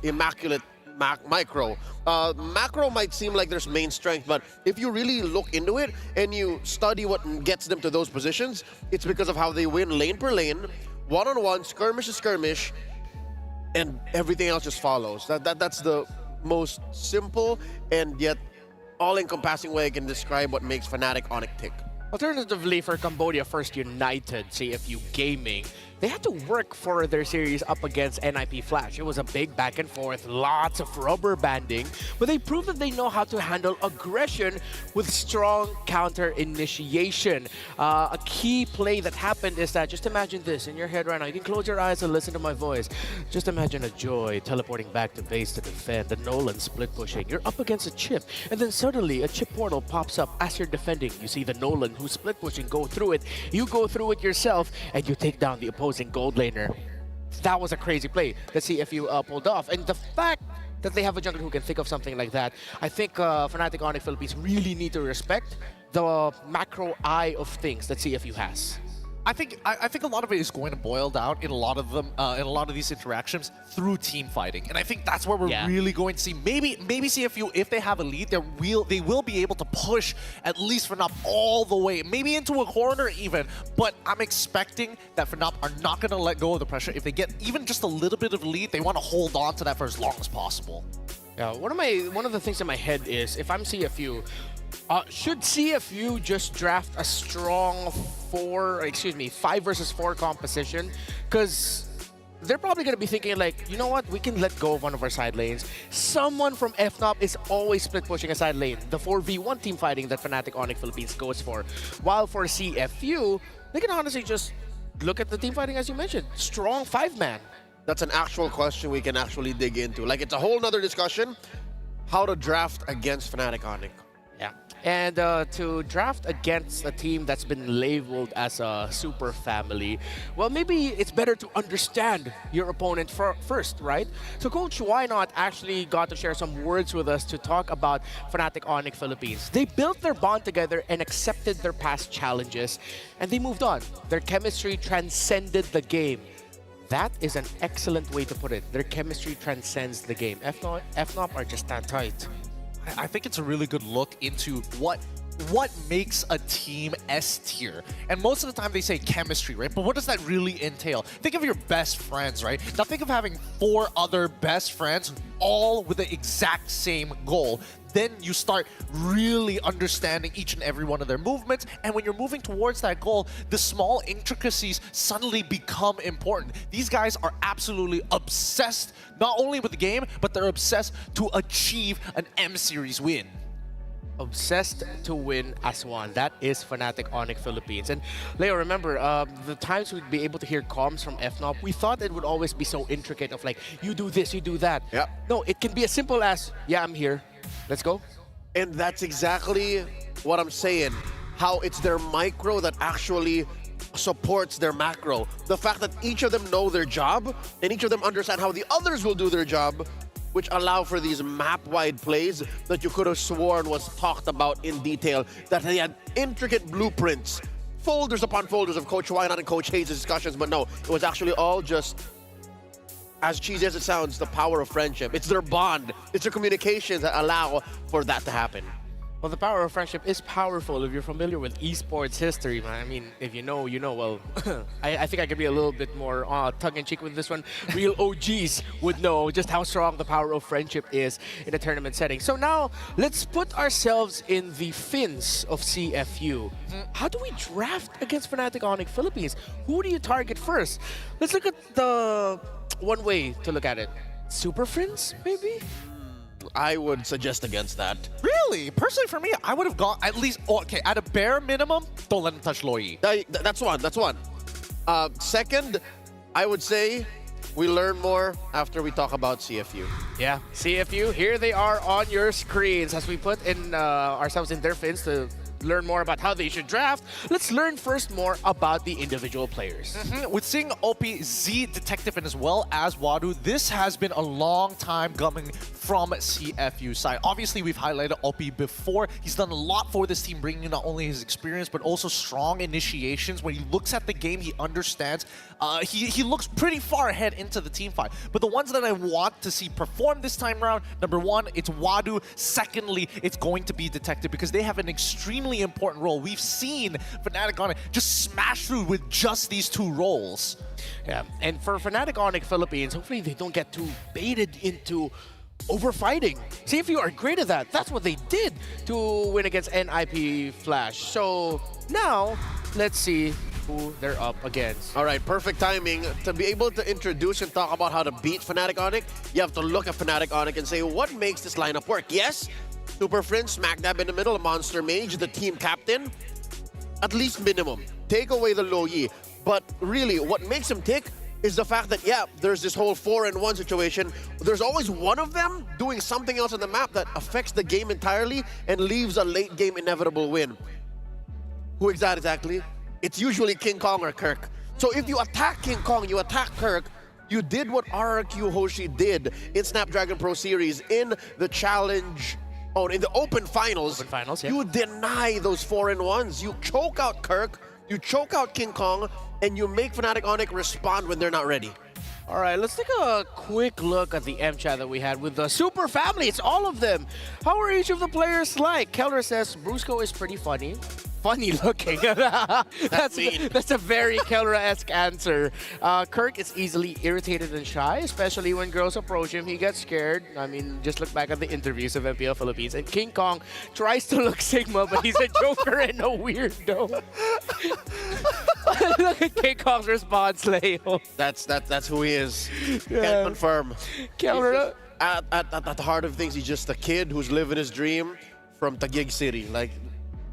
immaculate micro. Macro might seem like their main strength, but if you really look into it and you study what gets them to those positions, it's because of how they win lane per lane, one-on-one, skirmish to skirmish, and everything else just follows. That's the most simple and yet all-encompassing way I can describe what makes Fnatic Onyx tick. Alternatively, for Cambodia First United, CFU Gaming, they had to work for their series up against NIP Flash. It was a big back and forth, lots of rubber banding, but they proved that they know how to handle aggression with strong counter initiation. A key play that happened is that, just imagine this in your head right now. You can close your eyes and listen to my voice. Just imagine a Joy teleporting back to base to defend, the Nolan split pushing. You're up against a chip, and then suddenly a chip portal pops up as you're defending. You see the Nolan who's split pushing go through it. You go through it yourself, and you take down the opposing gold laner. That was a crazy play that CFU pulled off. And the fact that they have a jungler who can think of something like that, I think Fnatic Onyx Philippines really need to respect the macro eye of things that CFU has. I think a lot of it is going to boil down in a lot of them in a lot of these interactions through team fighting, and I think that's where we're really going to see maybe CFU, if they have a lead, they will be able to push at least FNOP all the way, maybe into a corner even. But I'm expecting that FNOP are not going to let go of the pressure. If they get even just a little bit of a lead, they want to hold on to that for as long as possible. Yeah, one of the things in my head is, if I'm CFU, should CFU just draft a strong 5 versus 4 composition? Because they're probably going to be thinking like, you know what, we can let go of one of our side lanes. Someone from FNOP is always split pushing a side lane. The 4v1 team fighting that Fnatic Onyx Philippines goes for. While for CFU, they can honestly just look at the team fighting as you mentioned. Strong 5-man. That's an actual question we can actually dig into. Like, it's a whole nother discussion, how to draft against Fnatic Onyx. Yeah. And to draft against a team that's been labeled as a super family, well, maybe it's better to understand your opponent first, right? So Coach Why Not actually got to share some words with us to talk about Fnatic Onyx Philippines. They built their bond together and accepted their past challenges, and they moved on. Their chemistry transcended the game. That is an excellent way to put it. Their chemistry transcends the game. FNOP are just that tight. I think it's a really good look into what makes a team S tier. And most of the time they say chemistry, right? But what does that really entail? Think of your best friends, right? Now think of having 4 other best friends all with the exact same goal. Then you start really understanding each and every one of their movements. And when you're moving towards that goal, the small intricacies suddenly become important. These guys are absolutely obsessed, not only with the game, but they're obsessed to achieve an M-Series win. Obsessed to win as one. That is Fnatic Onyx Philippines. And Leo, remember, the times we'd be able to hear comms from FNOP, we thought it would always be so intricate of like, you do this, you do that. Yeah. No, it can be as simple as, yeah, I'm here. Let's go. And that's exactly what I'm saying. How it's their micro that actually supports their macro. The fact that each of them know their job and each of them understand how the others will do their job, which allow for these map-wide plays that you could have sworn was talked about in detail, that they had intricate blueprints, folders upon folders of Coach Why Not and Coach Hayes' discussions, but no, it was actually all just, as cheesy as it sounds, the power of friendship. It's their bond, it's their communications that allow for that to happen. Well, the power of friendship is powerful if you're familiar with esports history, man. I mean, if you know, you know. Well, I think I could be a little bit more tongue-in-cheek with this one. Real OGs would know just how strong the power of friendship is in a tournament setting. So now, let's put ourselves in the fins of CFU. How do we draft against Fnatic Onyx Philippines? Who do you target first? Let's look at the one way to look at it. Super Friends, maybe? I would suggest against that. Really? Personally, for me, I would have gone at least, okay, at a bare minimum, don't let him touch Loi. That's one. Second, I would say we learn more after we talk about CFU. Yeah, CFU, here they are on your screens as we put in ourselves in their fins to learn more about how they should draft, let's learn first more about the individual players. With seeing OP, Z, Detective, and as well as Wadu, this has been a long time coming from CFU side. Obviously, we've highlighted OP before. He's done a lot for this team, bringing in not only his experience, but also strong initiations. When he looks at the game, he understands. He looks pretty far ahead into the team fight. But the ones that I want to see perform this time around, number one, it's Wadu. Secondly, it's going to be Detective because they have an extremely important role. We've seen Fnatic Onyx just smash through with just these two roles. Yeah, and for Fnatic Onyx Philippines, hopefully they don't get too baited into overfighting. CFU are great at that. That's what they did to win against NIP Flash. So now, let's see who they're up against. All right, perfect timing. To be able to introduce and talk about how to beat Fnatic Onyx, you have to look at Fnatic Onyx and say, what makes this lineup work? Yes, Super Friend, smack dab in the middle, Monster Mage, the team captain. At least minimum. Take away the low Yi. But really, what makes him tick is the fact that, yeah, there's this whole 4-in-1 situation. There's always one of them doing something else on the map that affects the game entirely and leaves a late game inevitable win. Who is that exactly? It's usually King Kong or Kirk. So if you attack King Kong, you attack Kirk, you did what RRQ Hoshi did in Snapdragon Pro Series in the challenge, in the open finals. Yeah. You deny those 4-in-1s. You choke out Kirk, you choke out King Kong, and you make Fnatic Onyx respond when they're not ready. All right, let's take a quick look at the M chat that we had with the Super Family. It's all of them. How are each of the players like? Keller says, Brusco is pretty funny. Funny looking. That's a very Keller-esque answer. Kirk is easily irritated and shy, especially when girls approach him. He gets scared. I mean, just look back at the interviews of MPL Philippines. And King Kong tries to look Sigma, but he's a joker and a weirdo. Look at King Kong's response, Leo. That's who he is. Yeah. Can't confirm. Keller, at the heart of things, he's just a kid who's living his dream from Taguig City. Like,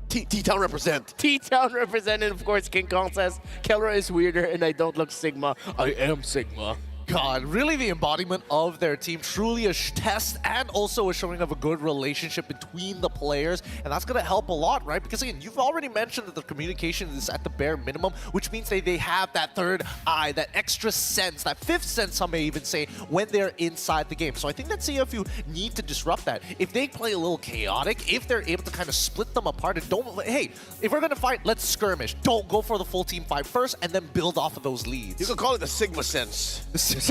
T-Town represent. T-Town represent, and of course, King Kong says, Keller is weirder and I don't look Sigma. I am Sigma. God, really the embodiment of their team. Truly a test and also a showing of a good relationship between the players. And that's going to help a lot, right? Because again, you've already mentioned that the communication is at the bare minimum, which means they have that third eye, that extra sense, that fifth sense, some may even say, when they're inside the game. So I think that CFU need to disrupt that. If they play a little chaotic, if they're able to kind of split them apart and don't, hey, if we're going to fight, let's skirmish. Don't go for the full team fight first and then build off of those leads. You could call it the Sigma sense. The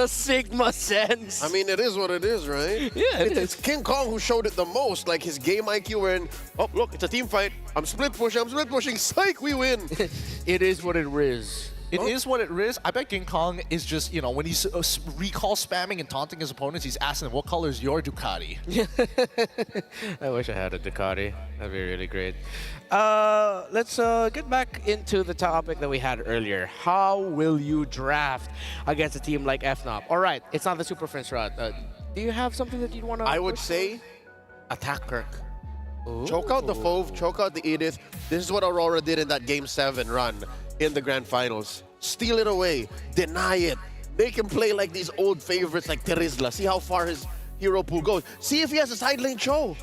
Sigma sense. I mean, it is what it is, right? Yeah, it's King Kong who showed it the most, like his game IQ wherein, oh, look, it's a team fight. I'm split pushing, psych, we win. It is what it is. It is what it is. I bet King Kong is just, you know, when he's recall spamming and taunting his opponents, he's asking them, what color is your Ducati? I wish I had a Ducati. That'd be really great. Let's get back into the topic that we had earlier. How will you draft against a team like FNOP? All right, it's not the Super Friends route. Do you have something that you'd want to... I would say attack Kirk. Ooh. Choke out the Fove, choke out the Edith. This is what Aurora did in that Game 7 run in the Grand Finals. Steal it away, deny it. Make him play like these old favorites like Terizla. See how far his hero pool goes. See if he has a side lane show.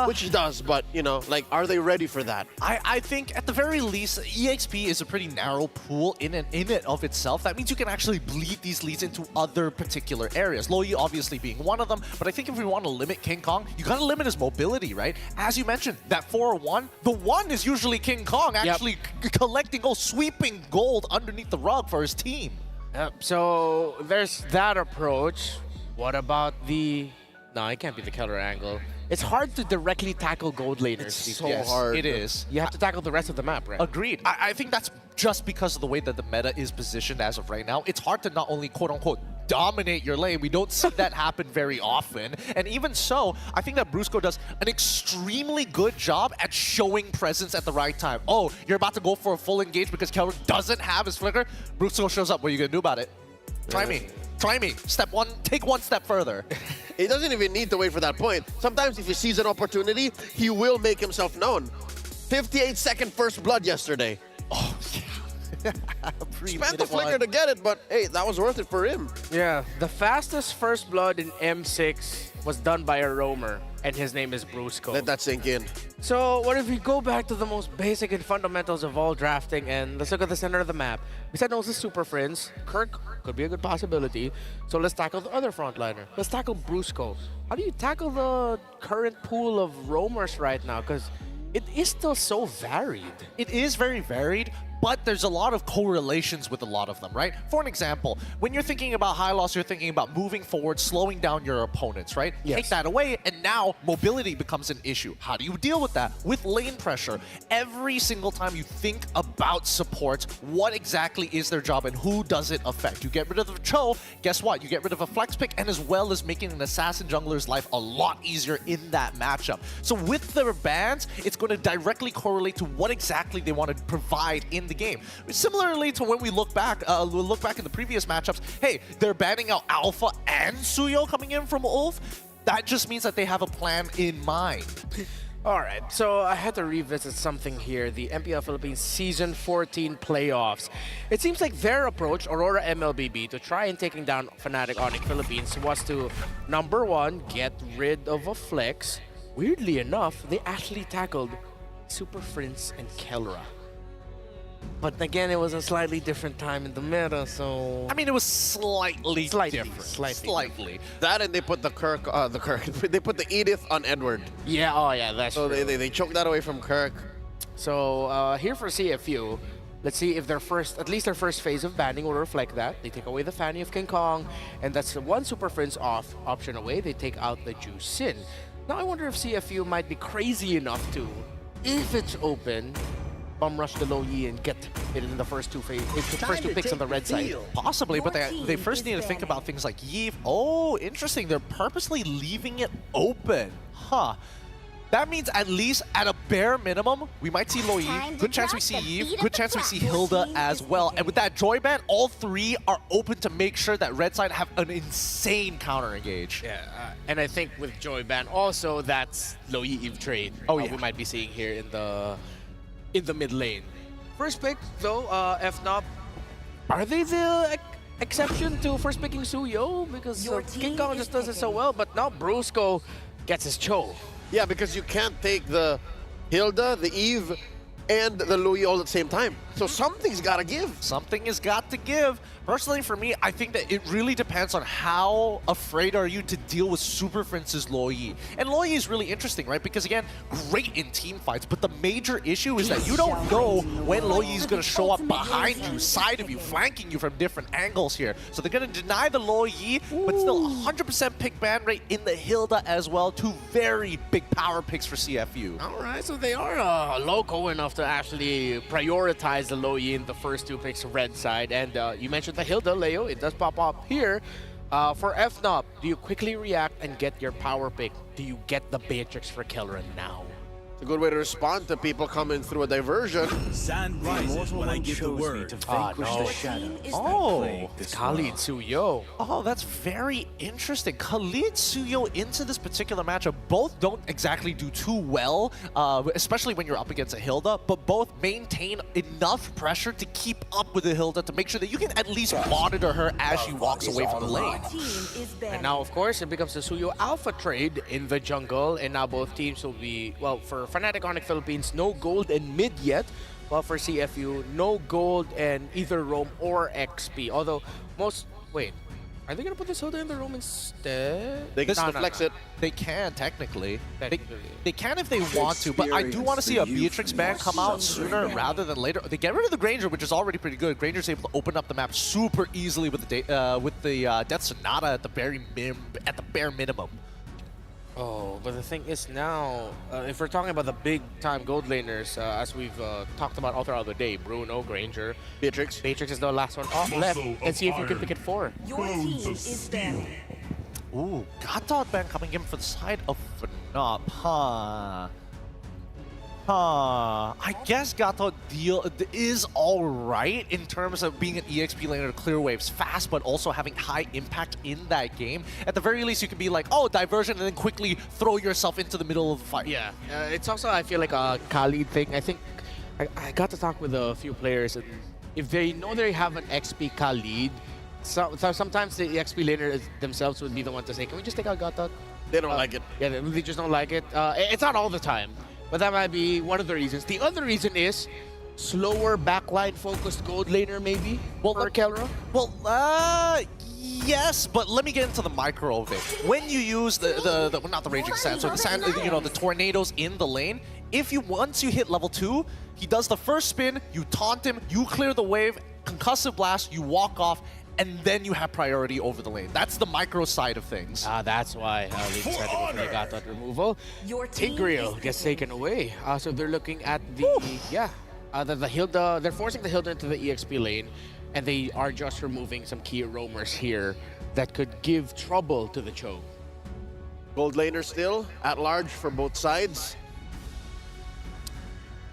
Which he does, but, you know, like, are they ready for that? I think, at the very least, EXP is a pretty narrow pool in it of itself. That means you can actually bleed these leads into other particular areas. Loyi obviously being one of them, but I think if we want to limit King Kong, you gotta limit his mobility, right? As you mentioned, that 4-1, the 1 is usually King Kong actually collecting, sweeping gold underneath the rug for his team. Yep, so there's that approach. What about the... No, it can't be the Keller angle. It's hard to directly tackle gold laners. It's so hard. It is. You have to tackle the rest of the map, right? Agreed. I think that's just because of the way that the meta is positioned as of right now. It's hard to not only quote-unquote dominate your lane. We don't see that happen very often. And even so, I think that Brusco does an extremely good job at showing presence at the right time. Oh, you're about to go for a full engage because Keller doesn't have his flicker. Brusco shows up. What are you going to do about it? Try me. Try me. Step one. Take one step further. He doesn't even need to wait for that point. Sometimes if he sees an opportunity, he will make himself known. 58-second first blood yesterday. Oh, yeah. Spent the flicker to get it, but hey, that was worth it for him. Yeah, the fastest first blood in M6 was done by a roamer. and his name is Brusco. Let that sink in. So what if we go back to the most basic and fundamentals of all drafting, and let's look at the center of the map. We said no, it's the Super Friends. Kirk could be a good possibility. So let's tackle the other frontliner. Let's tackle Brusco. How do you tackle the current pool of roamers right now? Because it is still so varied. It is very varied, but there's a lot of correlations with a lot of them, right? For an example, when you're thinking about high loss, you're thinking about moving forward, slowing down your opponents, right? Yes. Take that away, and now mobility becomes an issue. How do you deal with that? With lane pressure. Every single time you think about support, what exactly is their job and who does it affect? You get rid of the Cho, guess what? You get rid of a flex pick, and as well as making an assassin jungler's life a lot easier in that matchup. So with their bans, it's going to directly correlate to what exactly they want to provide in the game. Similarly to when we look back in the previous matchups, hey, they're banning out Alpha and Suyo coming in from Ulf. That just means that they have a plan in mind. All right, so I had to revisit something here, the MPLPhilippines Season 14 playoffs. It seems like their approach, Aurora MLBB, to try and taking down Fnatic Onyx Philippines was to, number one, get rid of a flex. Weirdly enough, they actually tackled Super Friends and Kelra. But again, it was a slightly different time in the meta, so... I mean, it was slightly different. Slightly. That and they put the they put the Edith on Edward. Yeah, oh yeah, that's so true. they choked that away from Kirk. So here for CFU, let's see if at least their first phase of banning will reflect that. They take away the Fanny of King Kong, and that's one Super Friends off option away. They take out the Ju Sin. Now I wonder if CFU might be crazy enough to, if it's open, bum rush the Low Yi and get it in the first two picks on the red side. Possibly, but they first need to think about things like Yi. Oh, interesting. They're purposely leaving it open. Huh. That means at least at a bare minimum, we might see Low Yi. Good chance we see Yi. Good chance we see Hilda as well. And with that Joy ban, all three are open to make sure that red side have an insane counter engage. Yeah, and I think with Joy ban also, that's Low Yi Eve trade. Oh yeah, we might be seeing here in the mid lane. First pick though, FNOP, are they the exception to first picking Suyo? Because King Kong just does it so well, but now Brusco gets his Cho. Yeah, because you can't take the Hilda, the Eve, and the Louis all at the same time. So something's got to give. Something has got to give. Personally, for me, I think that it really depends on how afraid are you to deal with Super Friends' Lo Yi. And Lo Yi is really interesting, right? Because again, great in team fights, but the major issue is that you don't know when Lo Yi is going to show up behind you, side of you, flanking you from different angles here. So they're going to deny the Lo Yi, but still 100% pick ban rate in the Hilda as well. Two very big power picks for CFU. All right, so they are loco enough to actually prioritize the Lo Yi in the first two picks red side. And you mentioned the Hilda, Leo, it does pop up here. For FNOP, do you quickly react and get your power pick? Do you get the Beatrix for Kelra now? It's a good way to respond to people coming through a diversion. Sand rises when I give the word. No. Oh, Khalid Suyo. Oh, that's very interesting. Khalid Suyo into this particular matchup. Both don't exactly do too well, especially when you're up against a Hilda, but both maintain enough pressure to keep up with the Hilda to make sure that you can at least monitor her as she walks away from the lane. And now, of course, it becomes a Suyo Alpha trade in the jungle, and now both teams will be, well, for Fnatic Onyx Philippines, no gold and mid yet. While for CFU, no gold and either roam or XP. Although wait, are they gonna put this Hilda in the roam instead? They can flex it. They can technically. They can if they want to, but I do want to see a Beatrix ban come out sooner rather than later. They get rid of the Granger, which is already pretty good. Granger's able to open up the map super easily with the Death Sonata at the bare minimum. Oh, but the thing is now, if we're talking about the big-time gold laners, as we've talked about all throughout the day, Bruno, Granger, Beatrix. Beatrix is the last one off left. And see if you can pick it 4. Your team is banned. Ooh, Gatot ban coming in for the side of FNOP, huh? I guess Gatot is alright in terms of being an EXP laner to clear waves fast, but also having high impact in that game. At the very least, you can be like, oh, diversion, and then quickly throw yourself into the middle of the fight. Yeah, it's also, I feel like a Khalid thing. I think I got to talk with a few players, and if they know they have an XP Khalid, so sometimes the XP laner themselves would be the one to say, can we just take out Gatot? They don't like it. Yeah, they just don't like it. It's not all the time, but that might be one of the reasons. The other reason is slower backline focused gold laner maybe for Kelra. Well, yes, but let me get into the micro of it. When you use well, not the raging sands, so the sand, the tornadoes in the lane. Once you hit level 2, he does the first spin, you taunt him, you clear the wave, concussive blast, you walk off, and then you have priority over the lane. That's the micro side of things. That's why they decided to go for the Gatot removal. Tigreal gets taken away. So they're looking at the Hilda. They're forcing the Hilda into the EXP lane, and they are just removing some key roamers here that could give trouble to the Cho. Gold laner still at large for both sides.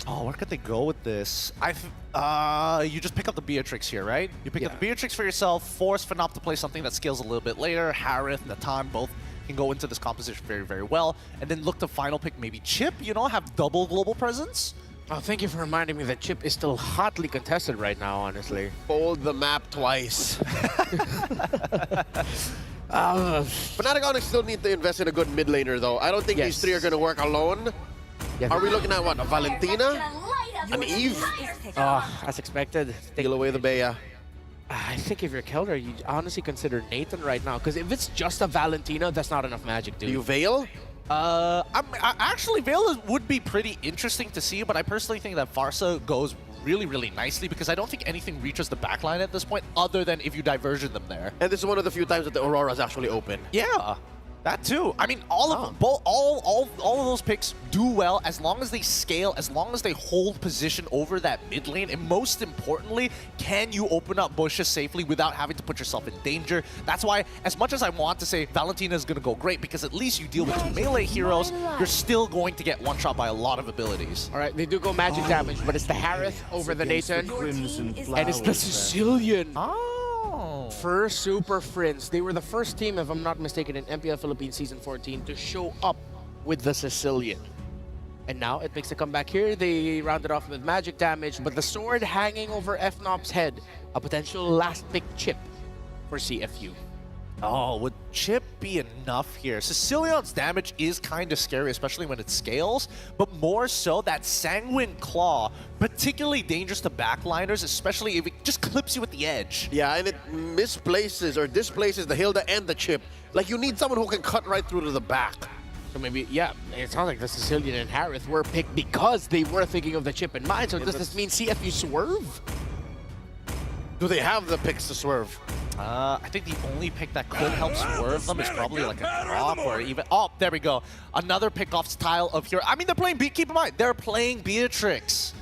Oh, where could they go with this? You just pick up the Beatrix here, right? You pick up the Beatrix for yourself, force Phenop to play something that scales a little bit later. Harith, Natan, both can go into this composition very, very well. And then look to final pick maybe Chip, have double global presence. Oh, thank you for reminding me that Chip is still hotly contested right now, honestly. Fold the map twice. Fnatic Onyx still need to invest in a good mid laner, though. I don't think these three are going to work alone. Are we looking at what? A Valentina? An Eve? As expected. Steal away the Bea. I think if you're Kelder, you honestly consider Nathan right now. Because if it's just a Valentina, that's not enough magic, dude. Do you Veil? Actually, Veil would be pretty interesting to see, but I personally think that Farsa goes really, really nicely because I don't think anything reaches the backline at this point other than if you diversion them there. And this is one of the few times that the Aurora's actually open. Yeah. That too. I mean, all of them, all of those picks do well as long as they scale, as long as they hold position over that mid lane, and most importantly, can you open up bushes safely without having to put yourself in danger? That's why, as much as I want to say Valentina is going to go great, because at least you deal with 2 melee heroes, you're still going to get one shot by a lot of abilities. All right, they do go magic damage, but it's the Harith over the Nathan, and it's the Sicilian. For Super Friends. They were the first team, if I'm not mistaken, in MPLPhilippines Season 14 to show up with the Sicilian. And now it makes a comeback here. They rounded off with magic damage, but the sword hanging over FNOP's head, a potential last pick chip for CFU. Oh, would Chip be enough here? Sicilion's damage is kind of scary, especially when it scales, but more so that Sanguine Claw, particularly dangerous to backliners, especially if it just clips you at the edge. Yeah, and it misplaces or displaces the Hilda and the Chip. Like, you need someone who can cut right through to the back. So maybe, it sounds like the Sicilian and Harith were picked because they were thinking of the Chip in mind. So does this mean CFU swerve? Do they have the picks to swerve? I think the only pick that could help swerve them is probably like a drop or even... Oh, there we go. Another pick-off style of hero. I mean, they're playing... Keep in mind, they're playing Beatrix.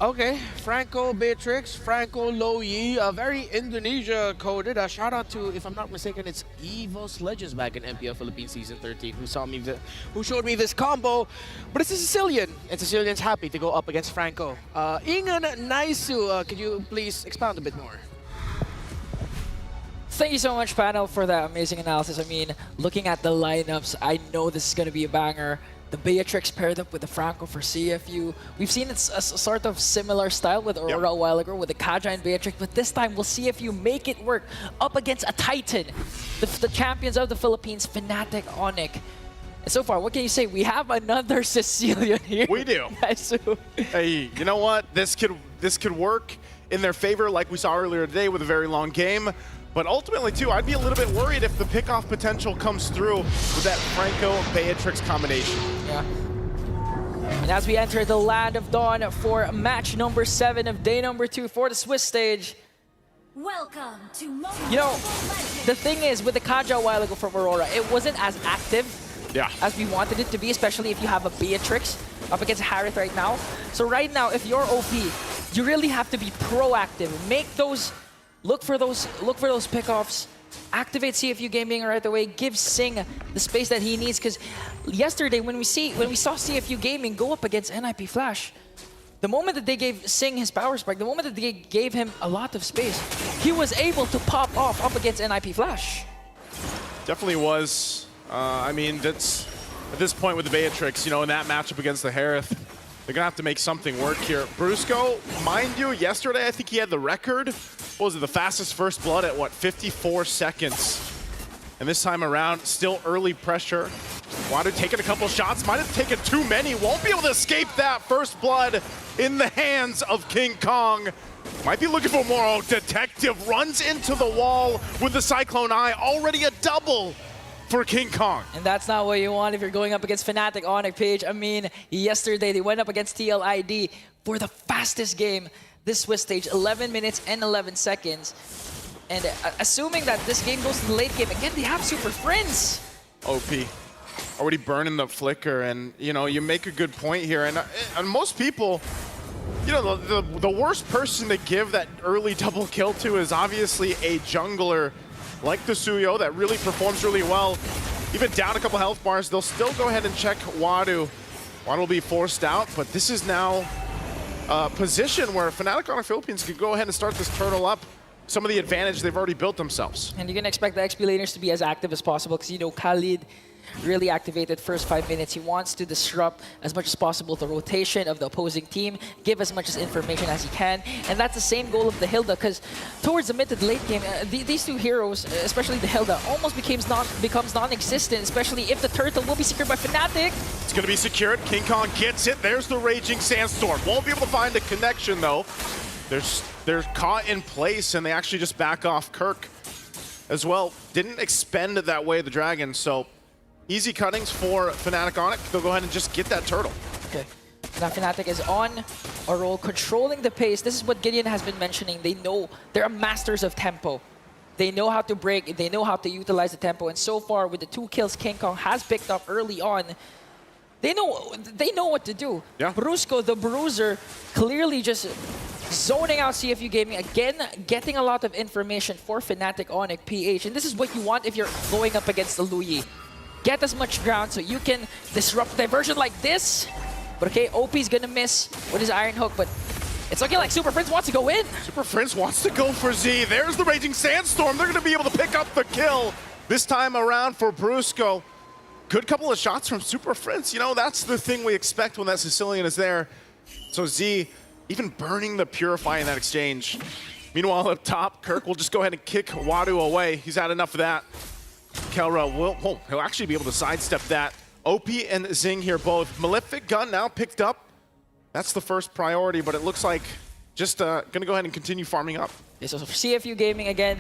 Okay, Franco Beatrix, Franco Loyi, very Indonesia coded. A shout out to, if I'm not mistaken, it's Evos Legends back in MPLPhilippines Season 13 who showed me this combo. But it's a Sicilian, and Sicilian's happy to go up against Franco. Ingan Naisu, could you please expound a bit more? Thank you so much, panel, for that amazing analysis. I mean, looking at the lineups, I know this is going to be a banger. The Beatrix paired up with the Franco for CFU. We've seen it's a sort of similar style with Aurora a while ago with the Kaja and Beatrix, but this time we'll see if you make it work up against a Titan, the champions of the Philippines, Fnatic Onyx. And so far, what can you say? We have another Sicilian here. We do. Hey, you know what? This could work in their favor, like we saw earlier today with a very long game. But ultimately, too, I'd be a little bit worried if the pickoff potential comes through with that Franco-Beatrix combination. Yeah. And as we enter the Land of Dawn for match number 7 of day number 2 for the Swiss stage. Welcome to You know, the thing is, with the Kaja a while ago from Aurora, it wasn't as active as we wanted it to be, especially if you have a Beatrix up against Harith right now. So right now, if you're OP, you really have to be proactive. Make those... Look for those pickoffs. Activate CFU Gaming right away. Give Sing the space that he needs. Because yesterday, when we saw CFU Gaming go up against NIP Flash, the moment that they gave Sing his power spike, the moment that they gave him a lot of space, he was able to pop off up against NIP Flash. Definitely was. I mean, that's at this point with the Beatrix, in that matchup against the Harith, they're gonna have to make something work here. Brusco, mind you, yesterday I think he had the record. What was it, the fastest first blood at what, 54 seconds? And this time around, still early pressure. Wadu taking a couple shots, might have taken too many. Won't be able to escape that. First blood in the hands of King Kong. Might be looking for more. Oh, Detective runs into the wall with the Cyclone Eye. Already a double for King Kong. And that's not what you want if you're going up against Fnatic Onyx Page. I mean, yesterday they went up against TLID for the fastest game this Swiss stage, 11 minutes and 11 seconds. And assuming that this game goes to the late game, again, they have Super Friends. OP. Already burning the flicker, and you know, you make a good point here. And most people, you know, the worst person to give that early double kill to is obviously a jungler like the Suyo that really performs really well. Even down a couple health bars, they'll still go ahead and check Wadu. Wadu will be forced out, but this is now a position where Fnatic MLBB could go ahead and start this turtle up. Some of the advantage they've already built themselves. And you're going to expect the XP laners to be as active as possible because, you know, Khalid really activated first 5 minutes. He wants to disrupt as much as possible the rotation of the opposing team, give as much information as he can. And that's the same goal of the Hilda because towards the mid to late game, these two heroes, especially the Hilda, almost becomes non-existent, especially if the turtle will be secured by Fnatic. It's going to be secured. King Kong gets it. There's the Raging Sandstorm. Won't be able to find a connection, though. They're caught in place, and they actually just back off Kirk as well. Didn't expend it that way, the Dragon, so easy cuttings for Fnatic Onyx. They'll go ahead and just get that turtle. Okay. Now Fnatic is on a roll, controlling the pace. This is what Gideon has been mentioning. They know they're masters of tempo. They know how to break, they know how to utilize the tempo, and so far with the 2 kills King Kong has picked up early on, they know what to do. Yeah. Brusco, the Bruiser, clearly just zoning out CFU Gaming, again, getting a lot of information for Fnatic Onyx PH. And this is what you want if you're going up against the Luyi. Get as much ground so you can disrupt diversion like this. But okay, OP's gonna miss with his Iron Hook, but it's looking like Super Prince wants to go in. Super Prince wants to go for Z. There's the Raging Sandstorm. They're gonna be able to pick up the kill this time around for Brusco. Good couple of shots from Super Prince. You know, that's the thing we expect when that Sicilian is there. So Z, even burning the Purify in that exchange. Meanwhile, up top, Kirk will just go ahead and kick Wadu away. He's had enough of that. Kelra he'll actually be able to sidestep that. OP and Zing here both. Malefic Gun now picked up. That's the first priority, but it looks like just gonna go ahead and continue farming up. Yeah, so for CFU Gaming, again,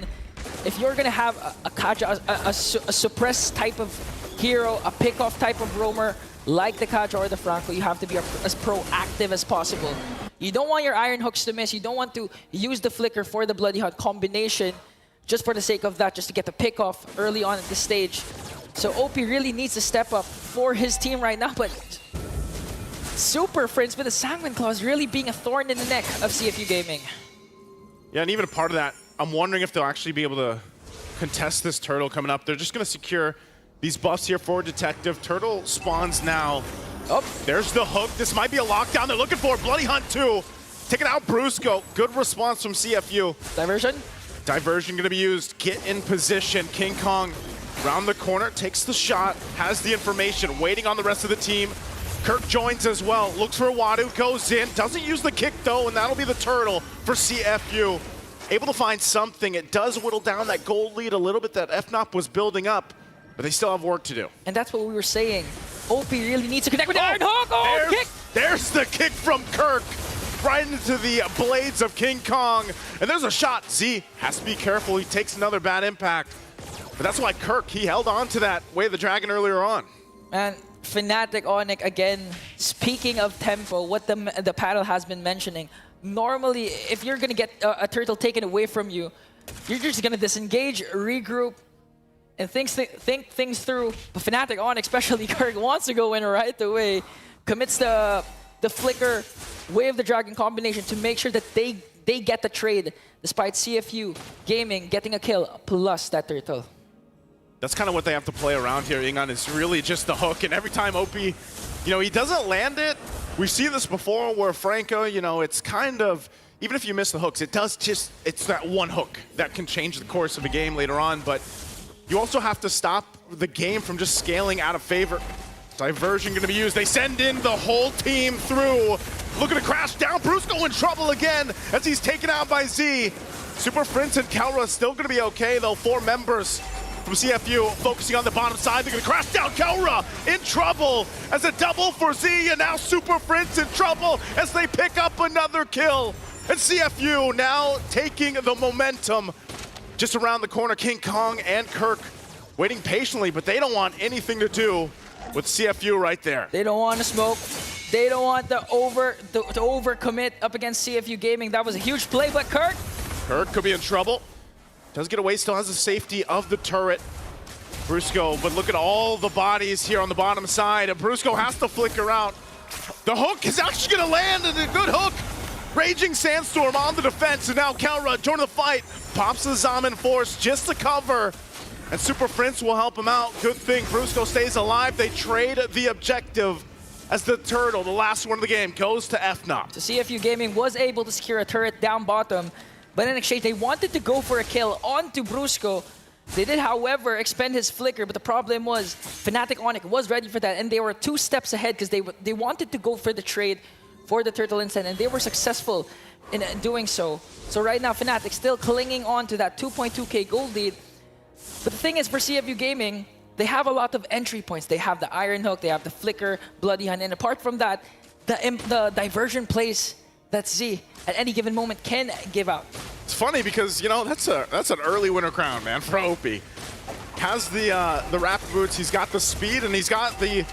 if you're gonna have a Kaja, a suppress type of hero, a pick-off type of roamer, like the Kaja or the Franco, you have to be as proactive as possible. You don't want your Iron Hooks to miss. You don't want to use the Flicker for the Bloody Hunt combination just for the sake of that, just to get the pick-off early on at this stage. So OP really needs to step up for his team right now, but Super Friends with the Sanguine Claws really being a thorn in the neck of CFU Gaming. Yeah, and even a part of that, I'm wondering if they'll actually be able to contest this turtle coming up. They're just going to secure these buffs here for Detective. Turtle spawns now. Oh, there's the hook. This might be a lockdown they're looking for. Bloody Hunt too. Taking out Brusco. Good response from CFU. Diversion? Diversion going to be used. Get in position. King Kong round the corner, takes the shot, has the information, waiting on the rest of the team. Kirk joins as well. Looks for Wadu, goes in. Doesn't use the kick though, and that'll be the turtle for CFU. Able to find something. It does whittle down that gold lead a little bit that FNOP was building up, but they still have work to do. And that's what we were saying. OP really needs to connect with the Iron Hook. Oh, kick! There's the kick from Kirk. Right into the blades of King Kong. And there's a shot. Z has to be careful. He takes another bad impact. But that's why Kirk, he held on to that Way of the Dragon earlier on. And Fnatic Onyx, again, speaking of tempo, what the panel has been mentioning, normally, if you're going to get a turtle taken away from you, you're just going to disengage, regroup, and think things through. But Fnatic Onyx, especially Kirk, wants to go in right away, commits the Flicker, Way of the Dragon combination to make sure that they get the trade, despite CFU Gaming getting a kill plus that turtle. That's kind of what they have to play around here, Ingan, is really just the hook. And every time OP, you know, he doesn't land it. We've seen this before where Franco, you know, it's kind of, even if you miss the hooks, it's that one hook that can change the course of a game later on. But you also have to stop the game from just scaling out of favor. Diversion going to be used. They send in the whole team through. Looking to crash down. Brusco in trouble again as he's taken out by Z. Super Prince and Kelra still going to be okay, though. 4 members from CFU, focusing on the bottom side. They're gonna crash down. Kelra in trouble as a double for Z, and now Super Prince in trouble as they pick up another kill. And CFU now taking the momentum just around the corner. King Kong and Kirk waiting patiently, but they don't want anything to do with CFU right there. They don't want to smoke. They don't want to overcommit up against CFU Gaming. That was a huge play, but Kirk could be in trouble. Does get away, still has the safety of the turret. Brusco, but look at all the bodies here on the bottom side. And Brusco has to flicker out. The hook is actually going to land, and a good hook. Raging Sandstorm on the defense, and now Kelra joining the fight. Pops the Zaman Force just to cover. And Super Prince will help him out. Good thing Brusco stays alive. They trade the objective as the turtle, the last one of the game, goes to FNOP. So CFU Gaming was able to secure a turret down bottom, but in exchange, they wanted to go for a kill onto Brusco. They did, however, expend his flicker, but the problem was Fnatic Onyx was ready for that, and they were 2 steps ahead because they wanted to go for the trade for the turtle instead, and they were successful in doing so. So right now, Fnatic still clinging on to that 2.2k gold lead. But the thing is, for CFU Gaming, they have a lot of entry points. They have the Iron Hook, they have the Flicker, Bloody Hunt, and apart from that, the diversion plays that Z at any given moment can give out. It's funny because, you know, that's an early winner crown, man, for Opie. Has the rapid boots, he's got the speed, and he's got the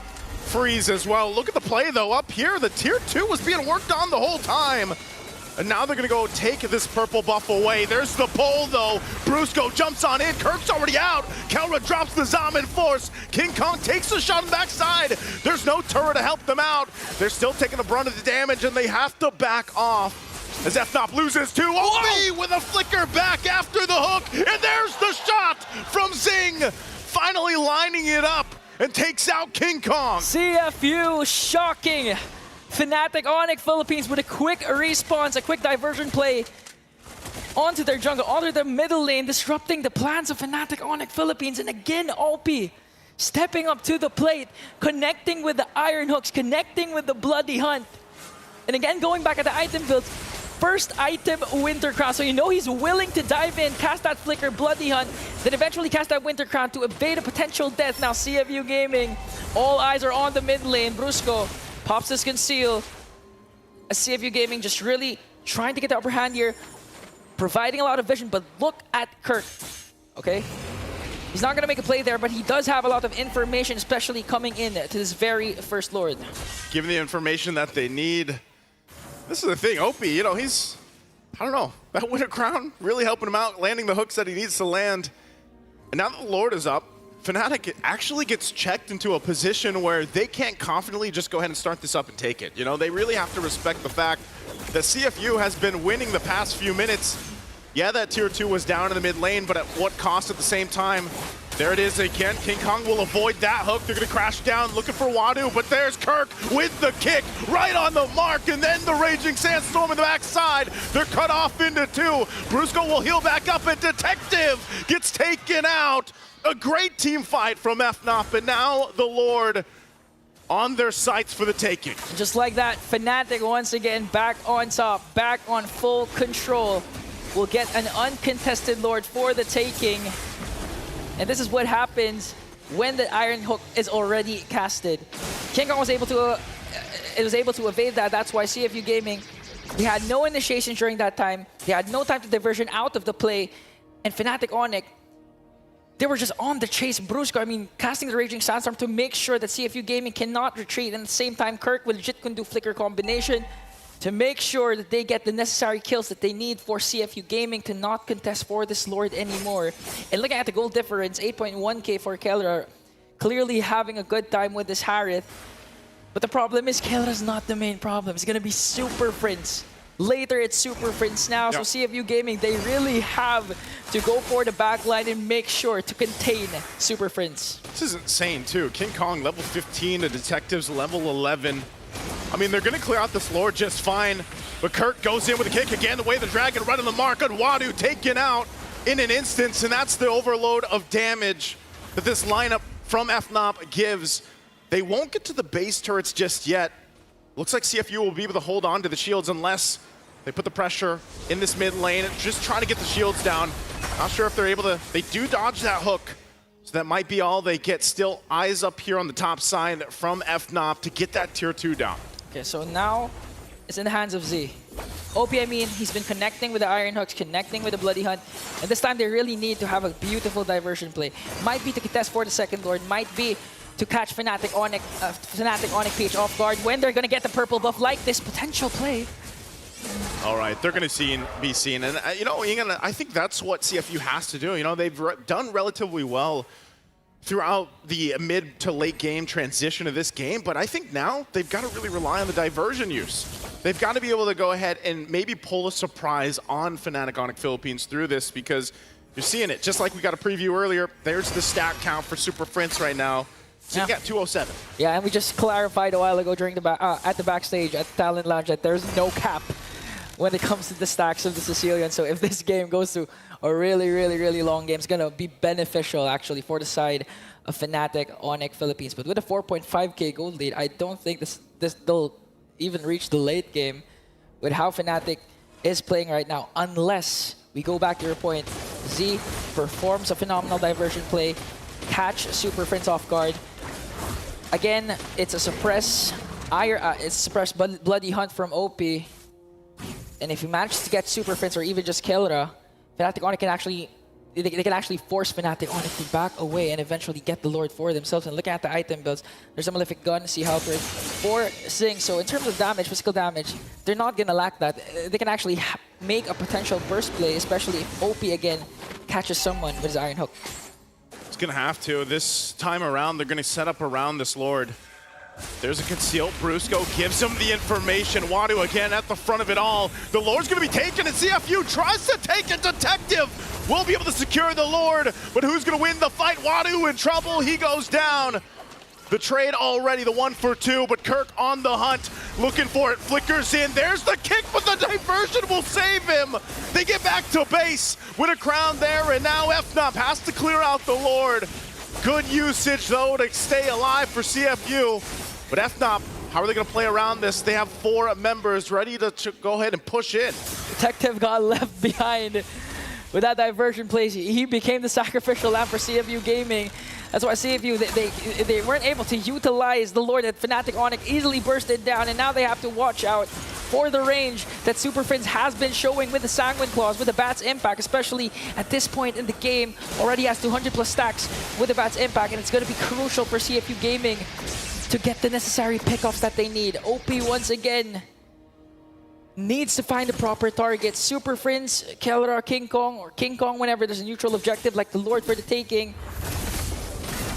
freeze as well. Look at the play, though. Up here, the tier 2 was being worked on the whole time. And now they're going to go take this purple buff away. There's the pull, though. Brusco jumps on in. Kirk's already out. Kelra drops the Zaman Force. King Kong takes the shot on the backside. There's no turret to help them out. They're still taking the brunt of the damage, and they have to back off as FNOP loses too. Obi with a flicker back after the hook. And there's the shot from Zing. Finally lining it up and takes out King Kong. CFU shocking Fnatic Onyx Philippines with a quick response, a quick diversion play onto their jungle, onto their middle lane, disrupting the plans of Fnatic Onyx Philippines. And again, OP stepping up to the plate, connecting with the Iron Hooks, connecting with the Bloody Hunt. And again, going back at the item build, first item, Winter Crown. So you know he's willing to dive in, cast that Flicker, Bloody Hunt, then eventually cast that Winter Crown to evade a potential death. Now CFU Gaming, all eyes are on the mid lane. Brusco pops his conceal. As CFU Gaming just really trying to get the upper hand here, providing a lot of vision, but look at Kirk, okay? He's not gonna make a play there, but he does have a lot of information, especially coming in to this very first Lord. Given the information that they need, this is the thing, Opie, you know, he's, I don't know, that Winter Crown really helping him out, landing the hooks that he needs to land. And now that the Lord is up, Fnatic actually gets checked into a position where they can't confidently just go ahead and start this up and take it. You know, they really have to respect the fact that CFU has been winning the past few minutes. Yeah, that tier 2 was down in the mid lane, but at what cost at the same time? There it is again. King Kong will avoid that hook. They're going to crash down looking for Wadu, but there's Kirk with the kick right on the mark, and then the Raging Sandstorm in the backside. They're cut off into 2. Brusco will heal back up, and Detective gets taken out. A great team fight from FNOP, and now the Lord on their sights for the taking. Just like that, Fnatic once again back on top, back on full control. We'll get an uncontested Lord for the taking. And this is what happens when the Iron Hook is already casted. King Kong was able to evade that. That's why CFU Gaming, they had no initiation during that time. They had no time to diversion out of the play. And Fnatic Onyx, they were just on the chase. Brusco, I mean, casting the Raging Sandstorm to make sure that CFU Gaming cannot retreat. And at the same time, Kirk will legit can do Flicker combination to make sure that they get the necessary kills that they need for CFU Gaming to not contest for this Lord anymore. And looking at the gold difference, 8.1k for Kelra, clearly having a good time with this Harith. But the problem is Kelra's not the main problem. It's going to be Super Prince. Later, it's Super Prince now. So CFU Gaming, they really have to go for the backline and make sure to contain Super Prince. This is insane, too. King Kong, level 15, the Detectives, level 11. I mean, they're going to clear out this Lord just fine. But Kirk goes in with a kick again, the way the Dragon right on the mark. And Wadu taken out in an instance. And that's the overload of damage that this lineup from FNOP gives. They won't get to the base turrets just yet. Looks like CFU will be able to hold on to the shields unless they put the pressure in this mid lane, just trying to get the shields down. Not sure if they're able to. They do dodge that hook So that might be all they get. Still eyes up here on the top side from FNOP to get that tier 2 down. Okay, so now it's in the hands of Z. OP, I mean, he's been connecting with the Iron Hooks, connecting with the Bloody Hunt, and this time they really need to have a beautiful diversion play. Might be to contest for the second Lord, might be to catch Fnatic Onyx PH off guard when they're going to get the purple buff, like this potential play. All right, they're going to be seen. And, you know, Ian, I think that's what CFU has to do. You know, they've done relatively well throughout the mid to late game transition of this game, but I think now they've got to really rely on the diversion use. They've got to be able to go ahead and maybe pull a surprise on Fnatic Philippines through this, because you're seeing it. Just like we got a preview earlier, there's the stat count for Super Prince right now. So you got 207. Yeah, and we just clarified a while ago during the at the backstage at the Talent Lounge that there's no cap when it comes to the stacks of the Sicilian. So if this game goes to a really long game, it's going to be beneficial actually for the side of Fnatic Onyx Philippines. But with a 4.5k gold lead, I don't think they'll even reach the late game with how Fnatic is playing right now, unless we go back to your point. Z performs a phenomenal diversion play, catch Super Prince off guard. Again, it's a suppress Bloody Hunt from OP. And if he manages to get Super Prince or even just Kelra, Fnatic Onyx can actually force Fnatic Onyx to back away and eventually get the Lord for themselves. And looking at the item builds, there's a Malefic Gun, Sea Helper for Sing. So in terms of damage, physical damage, they're not gonna lack that. They can actually make a potential burst play, especially if OP again catches someone with his Iron Hook. It's gonna have to. This time around, they're gonna set up around this Lord. There's a concealed. Brusco gives him the information. Wadu again at the front of it all. The Lord's going to be taken, and CFU tries to take it. Detective will be able to secure the Lord, but who's going to win the fight? Wadu in trouble. He goes down. The trade already, the 1 for 2, but Kirk on the hunt, looking for it. Flickers in. There's the kick, but the diversion will save him. They get back to base with a crown there, and now FNOP has to clear out the Lord. Good usage, though, to stay alive for CFU. But FNOP, how are they going to play around this? They have 4 members ready to go ahead and push in. Detective got left behind with that diversion play. He became the sacrificial lamb for CFU Gaming. That's why CFU, they weren't able to utilize the Lord that Fnatic Onyx easily bursted down, and now they have to watch out for the range that Super Prince has been showing with the Sanguine Claws, with the Bat's Impact, especially at this point in the game. Already has 200 plus stacks with the Bat's Impact, and it's going to be crucial for CFU Gaming to get the necessary pickoffs that they need. OP once again needs to find the proper target. Super Prince, Kelra, King Kong, or King Kong whenever there's a neutral objective like the Lord for the taking.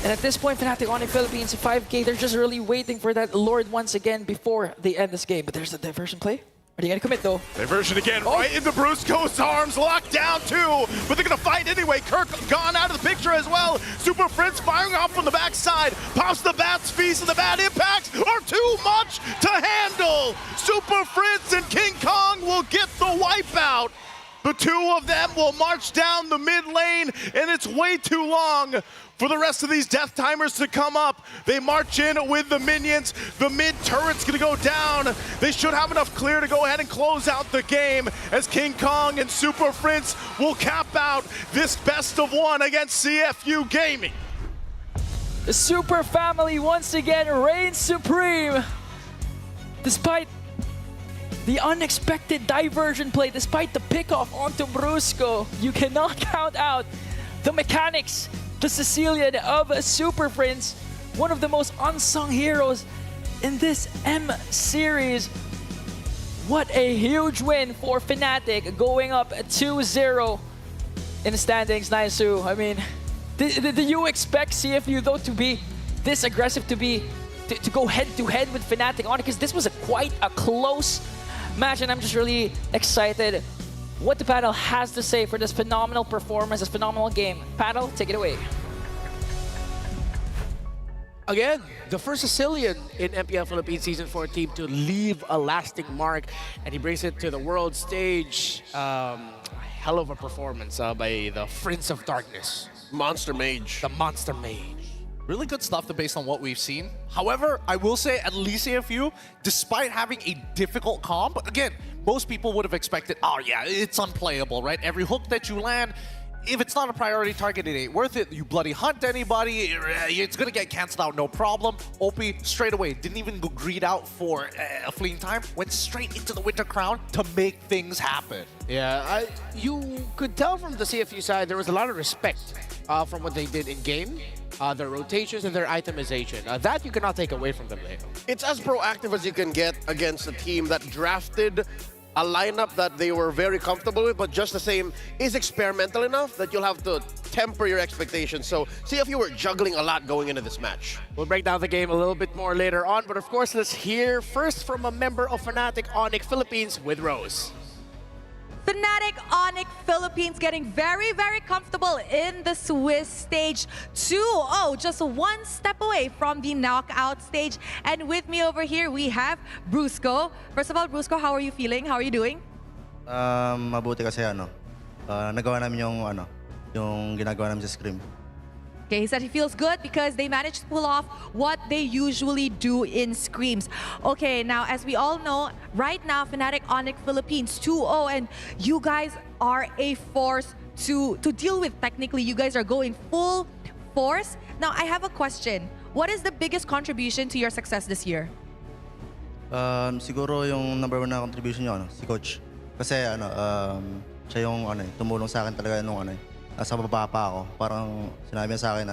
And at this point, Fnatic Onyx Philippines 5k, they're just really waiting for that Lord once again before they end this game. But there's the diversion play. Are they going to commit though? Diversion again, right into Brusco's arms, locked down too, but they're going to fight anyway. Kirk gone out of the picture as well. Super Prince firing off from the backside, pops the Bat's Feast, and the Bat Impacts are too much to handle. Super Prince and King Kong will get the wipeout. The 2 of them will march down the mid lane, and it's way too long for the rest of these death timers to come up. They march in with the minions. The mid turret's gonna go down. They should have enough clear to go ahead and close out the game, as King Kong and Super Prince will cap out this best of 1 against CFU Gaming. The Super Family once again reigns supreme. Despite the unexpected diversion play, despite the pickoff onto Brusco, you cannot count out the mechanics, the Sicilian of Super Prince, one of the most unsung heroes in this M series. What a huge win for Fnatic, going up 2-0 in the standings, Naisu. I mean, do you expect CFU though to be this aggressive, to go head-to-head with Fnatic Onyx? Because this was quite a close match, and I'm just really excited what the panel has to say for this phenomenal performance, this phenomenal game. Panel, take it away. Again, the first Sicilian in MPLPhilippines Season 4 team to leave a lasting mark, and he brings it to the world stage. Hell of a performance by the Prince of Darkness. Monster Mage. The Monster Mage. Really good stuff based on what we've seen. However, I will say at least CFU, despite having a difficult comp, again, most people would have expected, oh yeah, it's unplayable, right? Every hook that you land, if it's not a priority target, it ain't worth it. You bloody hunt anybody, it's gonna get canceled out, no problem. OP straight away, didn't even go greed out for a fleeting time, went straight into the Winter Crown to make things happen. Yeah, you could tell from the CFU side there was a lot of respect from what they did in game, their rotations and their itemization. That you cannot take away from them, Leo. It's as proactive as you can get against a team that drafted a lineup that they were very comfortable with, but just the same is experimental enough that you'll have to temper your expectations. So see if you were juggling a lot going into this match. We'll break down the game a little bit more later on, but of course, let's hear first from a member of Fnatic Onyx Philippines with Rose. Fnatic Onyx Philippines getting very, very comfortable in the Swiss stage 2-0, just one step away from the knockout stage. And with me over here, we have Brusco. First of all, Brusco, how are you feeling? How are you doing? Mabuti kasi nagawa namin yung ginagawa namin sa scrim. Okay, he said he feels good because they managed to pull off what they usually do in scrims. Okay, now as we all know, right now Fnatic Onyx Philippines 2-0, and you guys are a force to deal with. Technically, you guys are going full force. Now, I have a question. What is the biggest contribution to your success this year? Siguro yung number 1 na contribution niyo, si Coach. Kasi siya yung tumulong sa akin talaga nung nasa baba pa ako. Parang sinabi niya sa akin,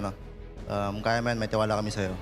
kaya man, may tiwala kami sa'yo.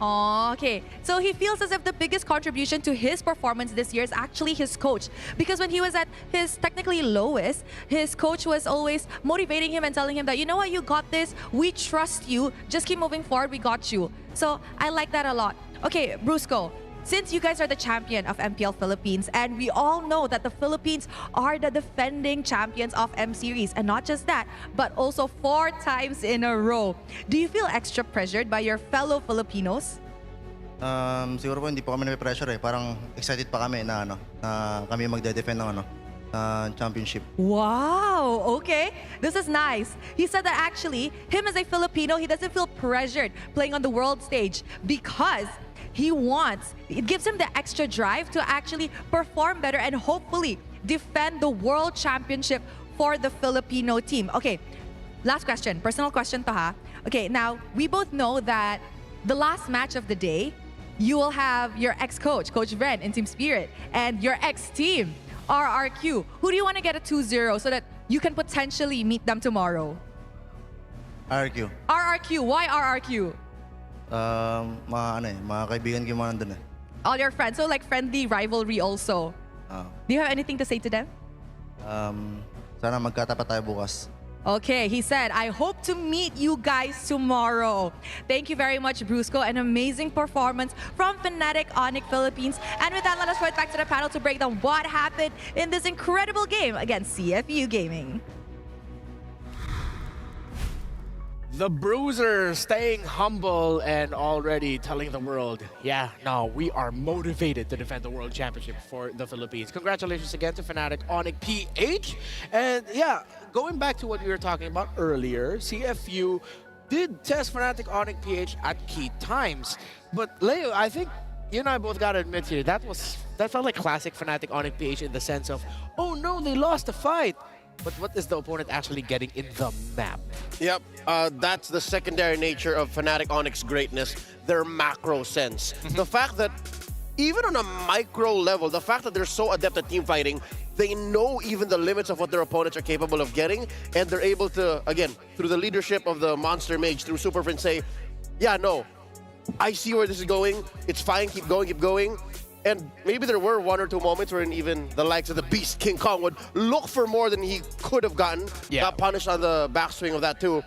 Oh, okay. So he feels as if the biggest contribution to his performance this year is actually his coach. Because when he was at his technically lowest, his coach was always motivating him and telling him that, you know what, you got this, we trust you, just keep moving forward, we got you. So I like that a lot. Okay, Brusco, since you guys are the champion of MPL Philippines, and we all know that the Philippines are the defending champions of M Series, and not just that, but also 4 times in a row, do you feel extra pressured by your fellow Filipinos? Siguro po hindi po kami na-pressure Parang excited pa kami na kami magde-defend ng championship. Wow, okay. This is nice. He said that actually, him as a Filipino, he doesn't feel pressured playing on the world stage because it gives him the extra drive to actually perform better and hopefully defend the world championship for the Filipino team. Okay, last question, personal question to ha. Okay, now we both know that the last match of the day, you will have your ex-coach, Coach Ren in Team Spirit, and your ex-team, RRQ. Who do you want to get a 2-0 so that you can potentially meet them tomorrow? RRQ. RRQ, why RRQ? Mga kaibigan ko mga nandun All your friends, so like friendly rivalry also. Do you have anything to say to them? Sana magkatapat tayo bukas. Okay, he said, I hope to meet you guys tomorrow. Thank you very much, Brusco. An amazing performance from Fnatic Onyx Philippines. And with that, let us go back to the panel to break down what happened in this incredible game against CFU Gaming. The Bruiser staying humble and already telling the world, yeah, no, we are motivated to defend the World Championship for the Philippines. Congratulations again to Fnatic Onyx PH. And yeah, going back to what we were talking about earlier, CFU did test Fnatic Onyx PH at key times. But Leo, I think you and I both got to admit here, that felt like classic Fnatic Onyx PH in the sense of, oh no, they lost the fight. But what is the opponent actually getting in the map? Yep, that's the secondary nature of Fnatic Onyx greatness, their macro sense. The fact that even on a micro level, the fact that they're so adept at team fighting, they know even the limits of what their opponents are capable of getting, and they're able to, again, through the leadership of the Monster Mage, through Super Friend, say, yeah, no, I see where this is going, it's fine, keep going, keep going. And maybe there were 1 or 2 moments where even the likes of the Beast King Kong would look for more than he could have gotten. Yeah. Got punished on the backswing of that too.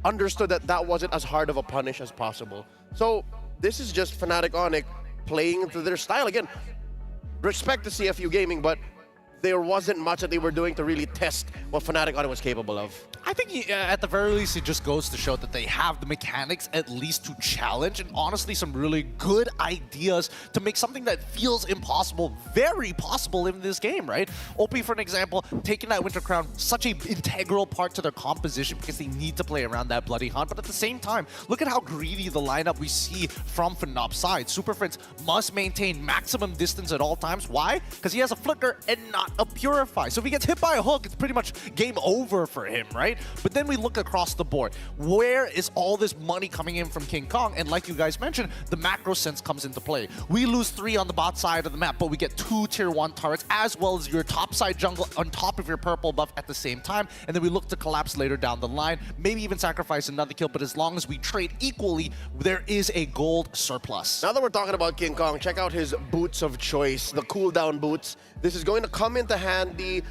Understood that that wasn't as hard of a punish as possible. So this is just Fnatic Onyx playing into their style. Again, respect to CFU Gaming, but there wasn't much that they were doing to really test what Fnatic Onyx was capable of. I think at the very least, it just goes to show that they have the mechanics at least to challenge, and honestly, some really good ideas to make something that feels impossible very possible in this game, right? OP, for an example, taking that Winter Crown, such an integral part to their composition because they need to play around that Bloody Hunt, but at the same time, look at how greedy the lineup we see from Phenop's side. Super Friends must maintain maximum distance at all times. Why? Because he has a Flicker and not a Purify. So if he gets hit by a hook, it's pretty much game over for him, right? But then we look across the board. Where is all this money coming in from King Kong? And like you guys mentioned, the macro sense comes into play. We lose 3 on the bot side of the map, but we get 2 tier 1 turrets, as well as your top side jungle on top of your purple buff at the same time. And then we look to collapse later down the line, maybe even sacrifice another kill, but as long as we trade equally, there is a gold surplus. Now that we're talking about King Kong, check out his boots of choice, the cooldown boots. This is going to come in handy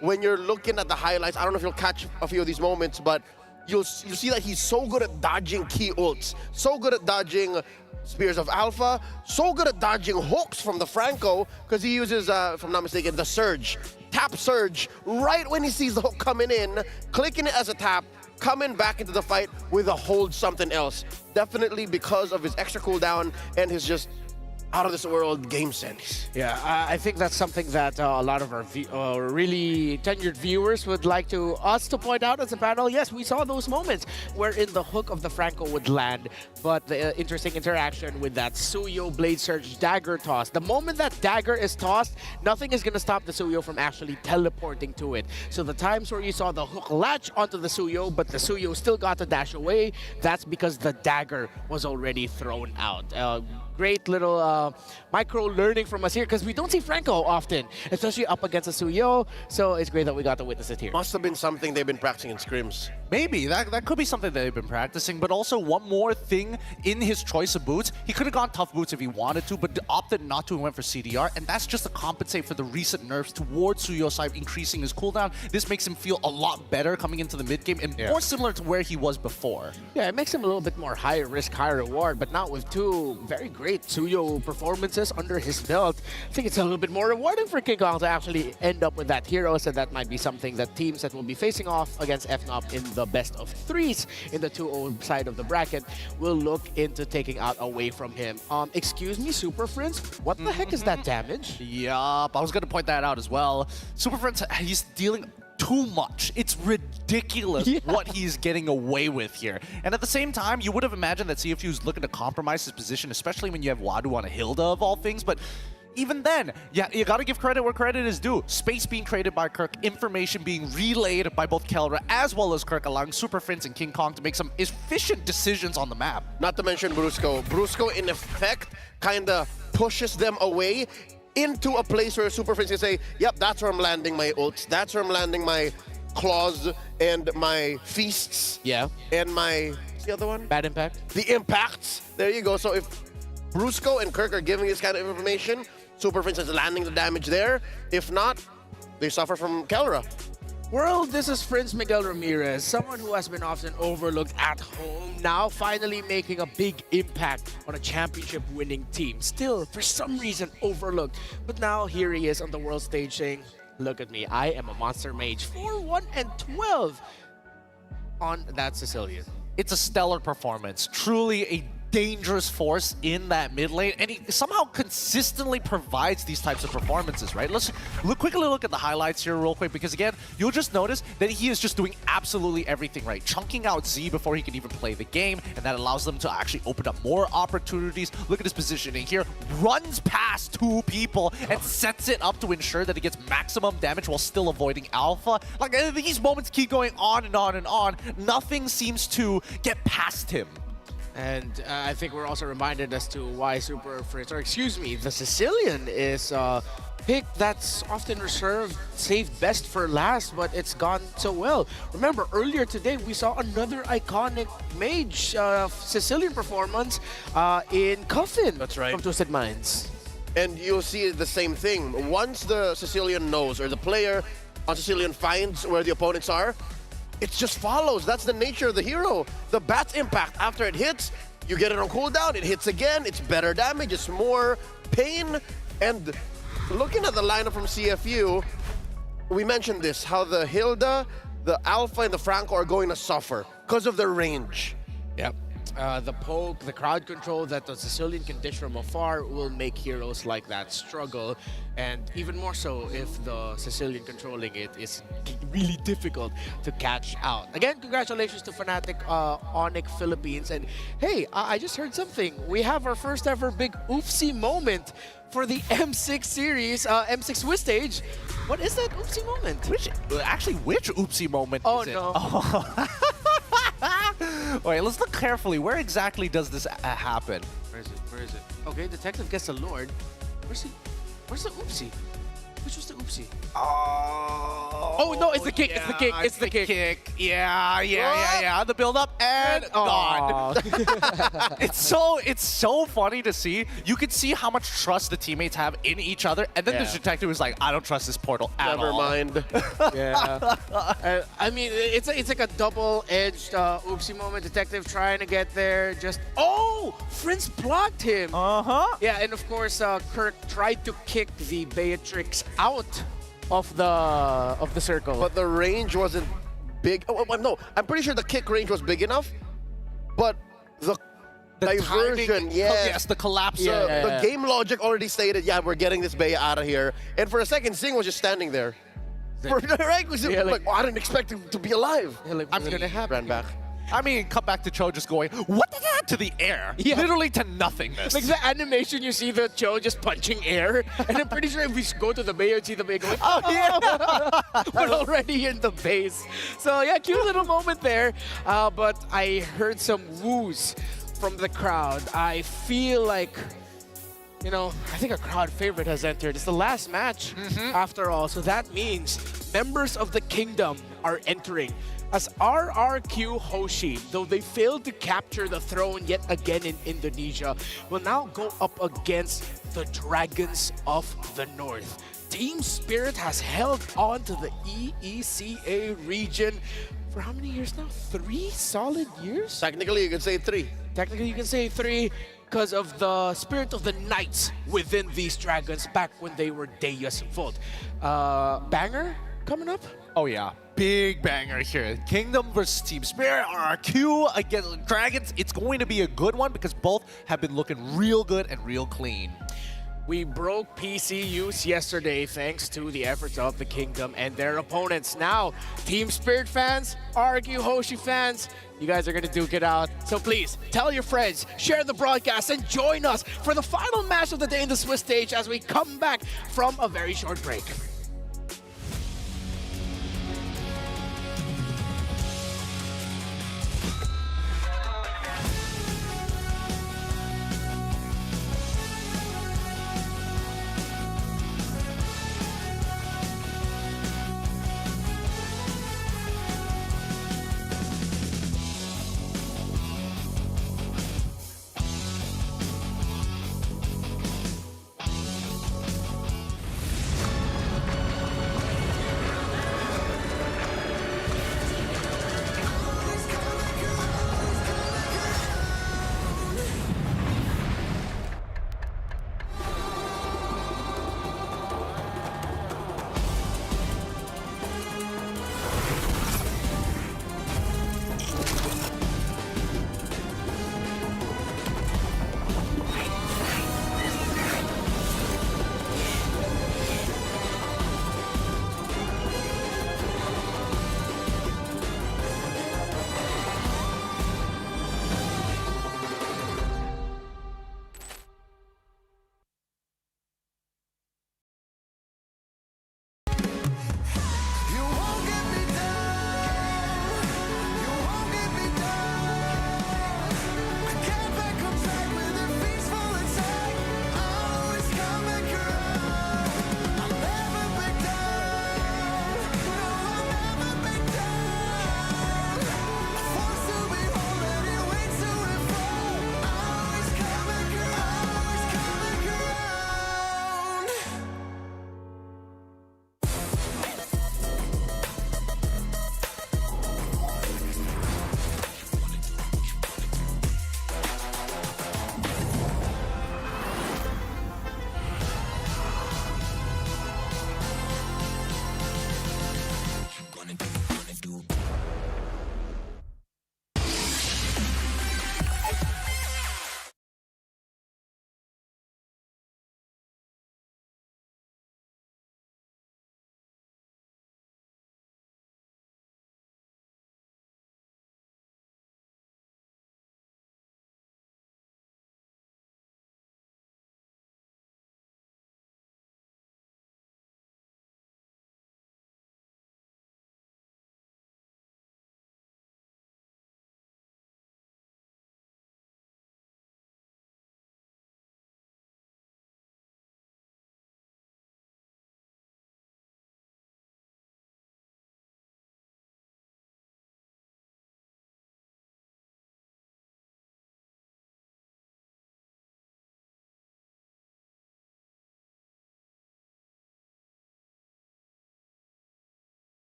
when you're looking at the highlights. I don't know if you'll catch a few of these moments, but you'll see that he's so good at dodging key ults, so good at dodging Spears of Alpha, so good at dodging hooks from the Franco, because he uses, if I'm not mistaken, the Surge. Tap Surge, right when he sees the hook coming in, clicking it as a tap, coming back into the fight with a hold something else. Definitely because of his extra cooldown and his just out-of-this-world game sense. Yeah, I think that's something that a lot of our really tenured viewers would like us to point out as a panel. Yes, we saw those moments wherein the hook of the Franco would land, but the interesting interaction with that Suyo Blade Surge dagger toss. The moment that dagger is tossed, nothing is going to stop the Suyo from actually teleporting to it. So the times where you saw the hook latch onto the Suyo, but the Suyo still got to dash away, that's because the dagger was already thrown out. Great little micro learning from us here, because we don't see Franco often, especially up against a Suyo. So it's great that we got to witness it here. Must have been something they've been practicing in scrims. Maybe, that could be something that they've been practicing, but also one more thing in his choice of boots. He could have gone tough boots if he wanted to, but opted not to and went for CDR, and that's just to compensate for the recent nerfs towards Suyo's side, increasing his cooldown. This makes him feel a lot better coming into the mid-game and more similar to where he was before. Yeah, it makes him a little bit more high risk, high reward, but not with 2 very great Suyo performances under his belt. I think it's a little bit more rewarding for King Kong to actually end up with that hero, so that might be something that teams that will be facing off against FNOP in the best of 3s in the 2-0 side of the bracket will look into taking out away from him. Excuse me, Super Friends, what the heck is that damage? Yup, I was going to point that out as well. Super Friends, he's dealing too much. It's ridiculous what he's getting away with here. And at the same time, you would have imagined that CFU's looking to compromise his position, especially when you have Wadu on a Hilda of all things, but even then, yeah, you gotta give credit where credit is due. Space being created by Kirk, information being relayed by both Kelra as well as Kirk, allowing Super Friends and King Kong to make some efficient decisions on the map. Not to mention Brusco. Brusco, in effect, kind of pushes them away into a place where Super Friends can say, yep, that's where I'm landing my ults, that's where I'm landing my claws and my feasts. Yeah. And my, what's the other one? Bad impact. The impacts. There you go. So if Brusco and Kirk are giving this kind of information, Super Friends is landing the damage there. If not, they suffer from Kelra. World, this is Prince Miguel Ramirez, someone who has been often overlooked at home, now finally making a big impact on a championship-winning team. Still, for some reason, overlooked. But now here he is on the world stage saying, look at me, I am a monster mage. 4-1 and 12 on that Sicilian. It's a stellar performance. Truly a dangerous force in that mid lane, and he somehow consistently provides these types of performances, right? Let's quickly look at the highlights here real quick, because again, you'll just notice that he is just doing absolutely everything right. Chunking out Z before he can even play the game, and that allows them to actually open up more opportunities. Look at his positioning here. Runs past 2 people and sets it up to ensure that he gets maximum damage while still avoiding alpha. Like, these moments keep going on and on and on. Nothing seems to get past him. And I think we're also reminded as to why Super Friends, or excuse me, the Sicilian is a pick that's often saved best for last, but it's gone so well. Remember, earlier today, we saw another iconic mage Sicilian performance in Coffin. That's right. From Twisted Minds. And you'll see the same thing. Once the Sicilian knows, or the player on Sicilian finds where the opponents are, it just follows. That's the nature of the hero. The Bat's impact, after it hits, you get it on cooldown, it hits again, it's better damage, it's more pain. And looking at the lineup from CFU, we mentioned this, how the Hilda, the Alpha and the Franco are going to suffer because of their range. Yep. The poke, the crowd control that the Sicilian can dish from afar will make heroes like that struggle. And even more so if the Sicilian controlling it is really difficult to catch out. Again, congratulations to Fnatic Onyx Philippines. And hey, I just heard something. We have our first ever big oopsie moment for the M6 series, M6 Swiss stage. What is that oopsie moment? Which oopsie moment Oh, is it? no. Wait, let's look carefully. Where exactly does this happen? Where is it? Where is it? Okay, detective gets the Lord. Where's the oopsie? Which was the oopsie? Oh no, it's the kick, it's the kick, it's the kick. Yeah. The build up and gone. It's so funny to see. You can see how much trust the teammates have in each other, and then the detective was like, I don't trust this portal at all. Never mind. Yeah. I mean, it's like a double-edged oopsie moment. Detective trying to get there, just Prince blocked him. Yeah, and of course, Kirk tried to kick the Beatrix out of the circle. But the range wasn't big. No, I'm pretty sure the kick range was big enough, but the diversion, timing, yes, the collapse. The game logic already stated, yeah, we're getting this Bay out of here. And for a second, Sing was just standing there. Right? Was like, I didn't expect him to be alive. Yeah, like, what's gonna happen? Ran back. I mean, come back to Cho just going, what did that to the air? Yeah. Literally to nothingness. Like the animation, you see the Cho just punching air, and I'm pretty sure if we go to the Bay, you'd see the Bay going, oh yeah, we're already in the base. So yeah, cute little moment there. But I heard some woos from the crowd. I feel like, you know, I think a crowd favorite has entered. It's the last match after all, so that means members of the kingdom are entering. As RRQ Hoshi, though they failed to capture the throne yet again in Indonesia, will now go up against the Dragons of the North. Team Spirit has held on to the EECA region for how many years now? 3 solid years? Technically, you can say 3. Technically, you can say 3 because of the spirit of the knights within these dragons back when they were Deus Vult. Banger coming up? Oh yeah, big banger here. Kingdom versus Team Spirit, RRQ against Dragons. It's going to be a good one because both have been looking real good and real clean. We broke PC use yesterday thanks to the efforts of the Kingdom and their opponents. Now, Team Spirit fans, RRQ Hoshi fans, you guys are going to duke it out. So please, tell your friends, share the broadcast, and join us for the final match of the day in the Swiss stage as we come back from a very short break.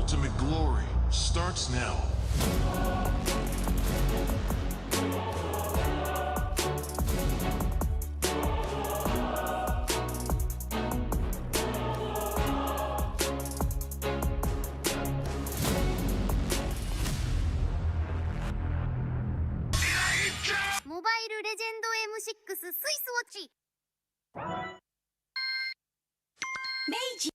ultimate glory starts now. Mobile Legend M6 スイスウォッチ Meiji.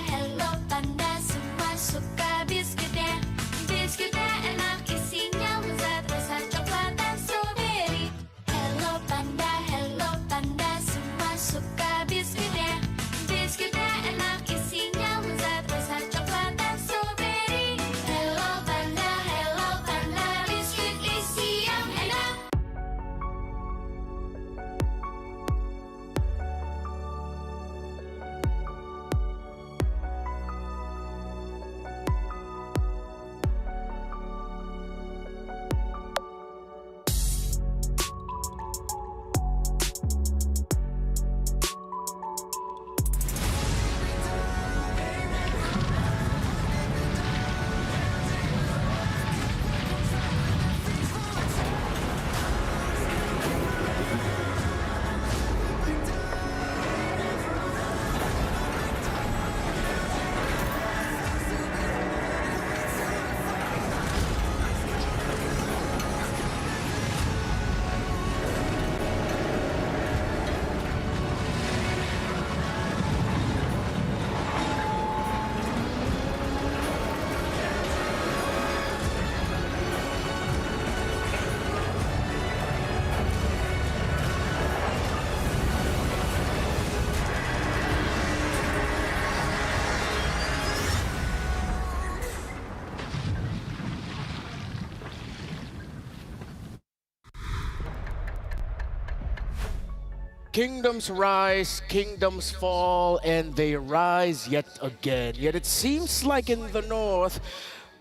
Hello panda, semua suka biskuitnya. Biskuitnya enak, isinya lezat, rasa coklat dan strawberry. Hello panda, semua suka biskuitnya. Biskuitnya enak, isinya lezat, rasa coklat dan strawberry. Hello panda, biskuit isi yang enak. Kingdoms rise, kingdoms fall, and they rise yet again. Yet it seems like in the north,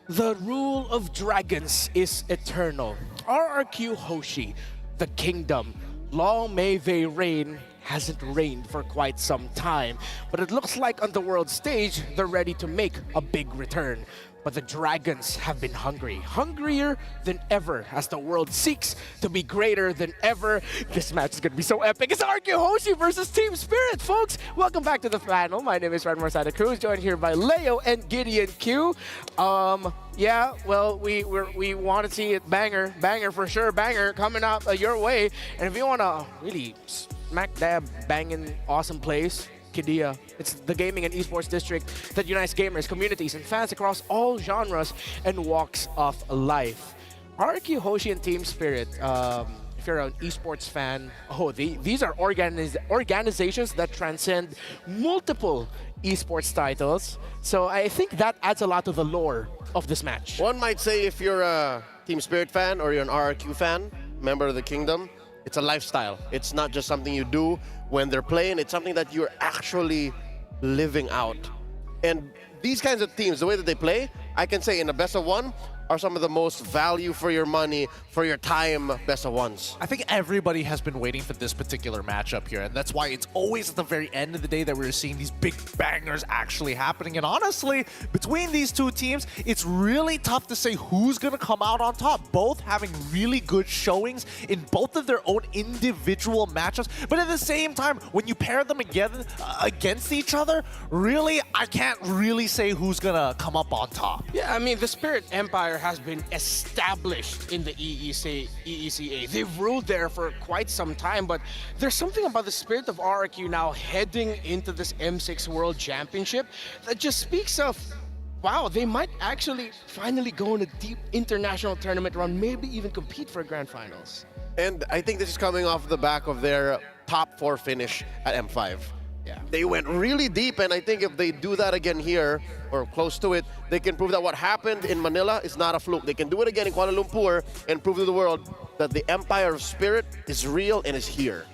the rule of dragons is eternal. RRQ Hoshi, the kingdom, long may they reign, hasn't reigned for quite some time. But it looks like on the world stage, they're ready to make a big return. But the dragons have been hungry, hungrier than ever as the world seeks to be greater than ever. This match is going to be so epic. It's RQ Hoshi versus Team Spirit, folks. Welcome back to the panel. My name is Ranmar Santa Cruz, joined here by Leo and Gideon Q. Yeah, well, we want to see it banger for sure, banger coming up your way. And if you want to really smack dab banging awesome plays, Kidia. It's the gaming and esports district that unites gamers, communities, and fans across all genres and walks of life. RQ Hoshi and Team Spirit, if you're an esports fan, these are organizations that transcend multiple esports titles. So I think that adds a lot to the lore of this match. One might say if you're a Team Spirit fan or you're an RRQ fan, member of the kingdom, it's a lifestyle. It's not just something you do when they're playing. It's something that you're actually living out. And these kinds of teams, the way that they play, I can say in a best of one, are some of the most value for your money, for your time, best of ones. I think everybody has been waiting for this particular matchup here, and that's why it's always at the very end of the day that we're seeing these big bangers actually happening. And honestly, between these two teams, it's really tough to say who's going to come out on top. Both having really good showings in both of their own individual matchups, but at the same time, when you pair them together against each other, really, I can't really say who's going to come up on top. Yeah, I mean, the Spirit Empire has been established in the EECA. They've ruled there for quite some time, but there's something about the Spirit of RRQ now heading into this M6 World Championship that just speaks of, wow, they might actually finally go in a deep international tournament run, maybe even compete for grand finals. And I think this is coming off the back of their top 4 finish at M5. Yeah. They went really deep, and I think if they do that again here, or close to it, they can prove that what happened in Manila is not a fluke. They can do it again in Kuala Lumpur and prove to the world that the Empire of Spirit is real and is here.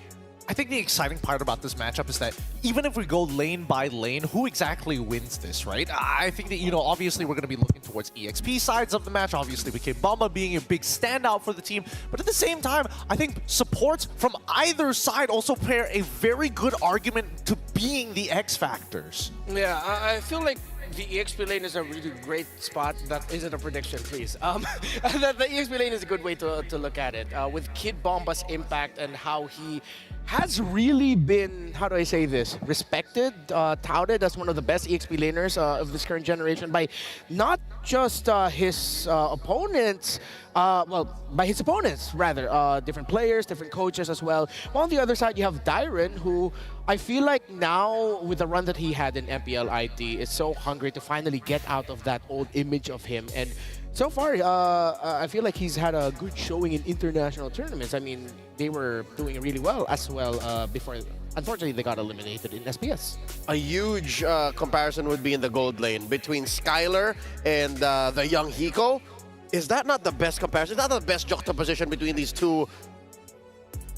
I think the exciting part about this matchup is that even if we go lane by lane, who exactly wins this, right? I think that, obviously we're going to be looking towards EXP sides of the match, obviously with Bomba being a big standout for the team, but at the same time, I think supports from either side also pair a very good argument to being the X factors. Yeah, I feel like the EXP lane is a really great spot. That isn't a prediction, please. The EXP lane is a good way to look at it. With Kid Bomba's impact and how he has really been, how do I say this, respected, touted as one of the best EXP laners of this current generation by not just his opponents, by his opponents, rather. Different players, different coaches as well. While on the other side, you have Dyron, who I feel like now, with the run that he had in MPLIT, is so hungry to finally get out of that old image of him. And so far, I feel like he's had a good showing in international tournaments. I mean, they were doing really well as well before. Unfortunately, they got eliminated in SPS. A huge comparison would be in the gold lane between Skylar and the young Hiko. Is that not the best comparison? Is that not the best juxtaposition between these two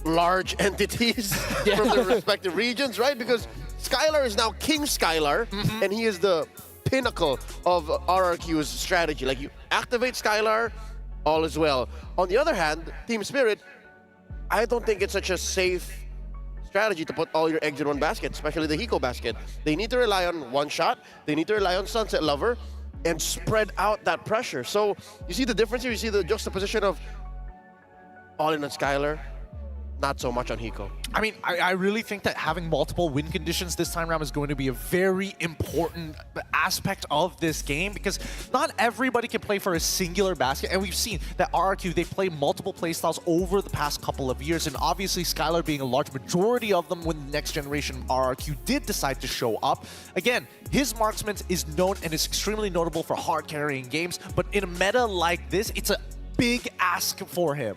large entities from their respective regions, right? Because Skylar is now King Skylar, and he is the pinnacle of RRQ's strategy. Like, you activate Skylar, all is well. On the other hand, Team Spirit, I don't think it's such a safe strategy to put all your eggs in one basket, especially the Hiko basket. They need to rely on one shot, they need to rely on Sunset Lover, and spread out that pressure. So you see the difference here, you see the juxtaposition of all in on Skylar, not so much on Hiko. I mean, I really think that having multiple win conditions this time around is going to be a very important aspect of this game, because not everybody can play for a singular basket, and we've seen that RRQ, they play multiple playstyles over the past couple of years, and obviously Skylar being a large majority of them when the next generation RRQ did decide to show up. Again, his marksman is known and is extremely notable for hard carrying games, but in a meta like this, it's a big ask for him.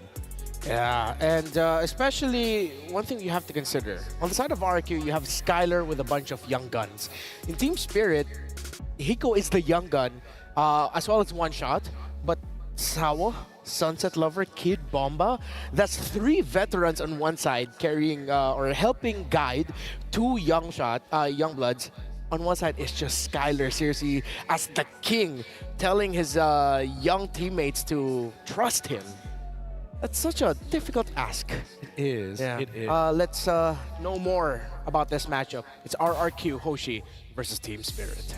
Yeah, and especially one thing you have to consider. On the side of RQ, you have Skylar with a bunch of young guns. In Team Spirit, Hiko is the young gun, as well as one shot, but Sawa, Sunset Lover, Kid Bomba, that's 3 veterans on one side carrying or helping guide 2 young bloods. On one side, it's just Skylar, seriously, as the king, telling his young teammates to trust him. That's such a difficult ask. It is. Yeah. It is. Let's know more about this matchup. It's RRQ Hoshi versus Team Spirit.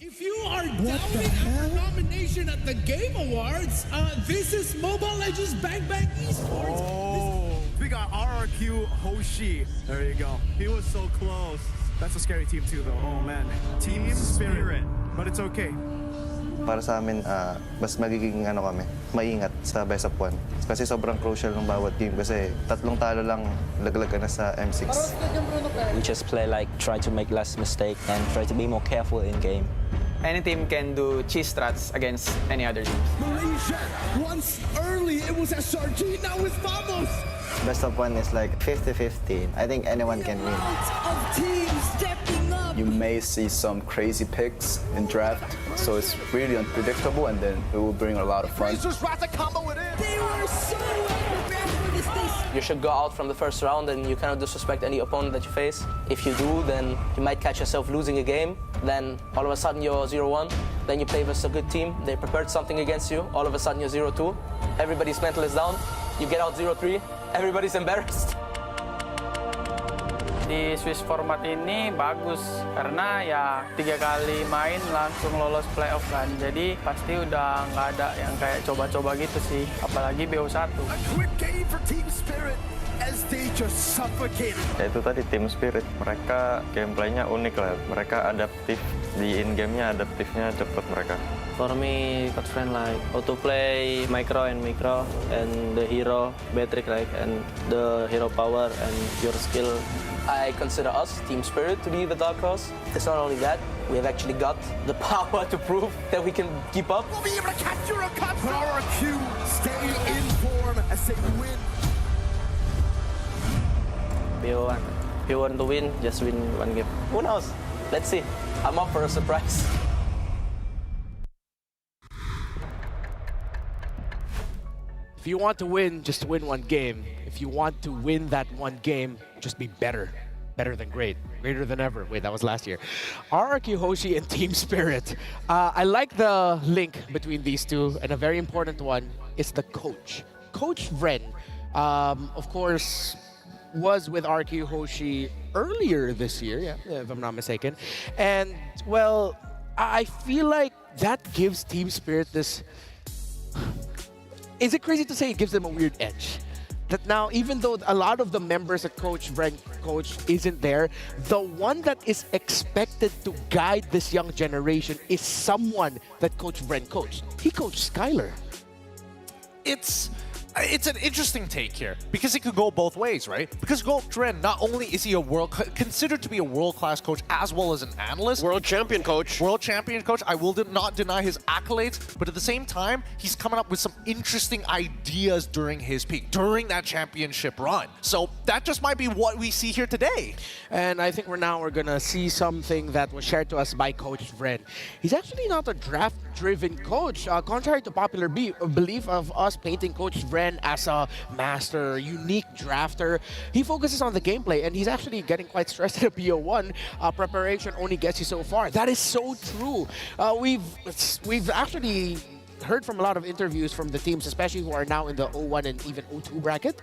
If you are doubting our nomination at the Game Awards, this is Mobile Legends Bang Bang Esports. Oh, we got RRQ Hoshi. There you go. He was so close. That's a scary team too, though. Oh man, Team Spirit. But it's okay. Para sa amin, mas magiging kami, maingat sa best of 1. Kasi sobrang crucial ng bawat team kasi 3 talo lang, laglag ka na sa M6. We just play like try to make less mistake and try to be more careful in game. Any team can do cheese strats against any other team. Malaysia, once early it was SRG, now it's Vamos. Best of 1 is like 50-50. I think anyone can win. Of teams stepping up. You may see some crazy picks in draft, so it's really unpredictable, and then it will bring a lot of fun. They were so prepared for this stage. You should go out from the first round and you cannot disrespect any opponent that you face. If you do, then you might catch yourself losing a game. Then all of a sudden you're 0-1. Then you play versus a good team. They prepared something against you. All of a sudden you're 0-2. Everybody's mental is down. You get out 0-3. Everybody's embarrassed. Di Swiss format ini bagus karena ya 3 kali main langsung lolos playoff kan. Jadi pasti udah nggak ada yang kayak coba-coba gitu sih, apalagi BO1. Quick game for Team Spirit as they just suffocated. Ya itu tadi Team Spirit, mereka gameplaynya unik lah, mereka adaptif, di in-game-nya adaptifnya cepet mereka. For me, got friend like how to play micro and the hero Beatrix like and the hero power and your skill. I consider us, Team Spirit, to be the dark horse. It's not only that, we have actually got the power to prove that we can keep up. We'll be able to catch your cut. But RRQ stay in form as they win. BO1. If you want to win, just win 1 game. Who knows? Let's see. I'm up for a surprise. If you want to win, just win one game. If you want to win that one game, just be better. Better than great. Greater than ever. Wait, that was last year. RRQ Hoshi and Team Spirit. I like the link between these two, and a very important one is the coach. Coach Vren, of course, was with RQ Hoshi earlier this year, yeah, if I'm not mistaken. And, well, I feel like that gives Team Spirit this... Is it crazy to say it gives them a weird edge? That now, even though a lot of the members that Coach Vren coach isn't there, the one that is expected to guide this young generation is someone that Coach Vren coached. He coached Skylar. It's an interesting take here because it could go both ways, right? Because Coach Vren, not only is he considered to be a world-class coach as well as an analyst, world champion coach. I will not deny his accolades, but at the same time, he's coming up with some interesting ideas during his peak, during that championship run. So that just might be what we see here today. And I think we're gonna see something that was shared to us by Coach Vren. He's actually not a draft-driven coach, contrary to popular belief of us painting Coach Vren as a master, unique drafter. He focuses on the gameplay, and he's actually getting quite stressed at a BO1. Preparation only gets you so far. That is so true. We've actually heard from a lot of interviews from the teams, especially who are now in the 01 and even 02 bracket,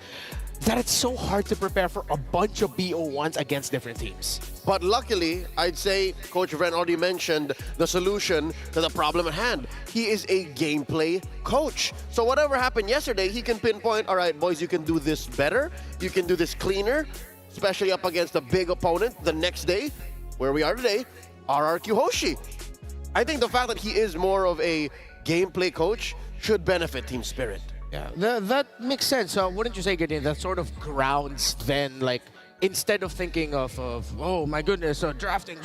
that it's so hard to prepare for a bunch of BO1s against different teams. But luckily, I'd say Coach Vren already mentioned the solution to the problem at hand. He is a gameplay coach. So whatever happened yesterday, he can pinpoint, all right, boys, you can do this better. You can do this cleaner, especially up against a big opponent the next day, where we are today, RRQ Hoshi. I think the fact that he is more of a gameplay coach should benefit Team Spirit. Yeah, that makes sense. Wouldn't you say, Gideon, that sort of grounds then, like, instead of thinking of oh my goodness, drafting,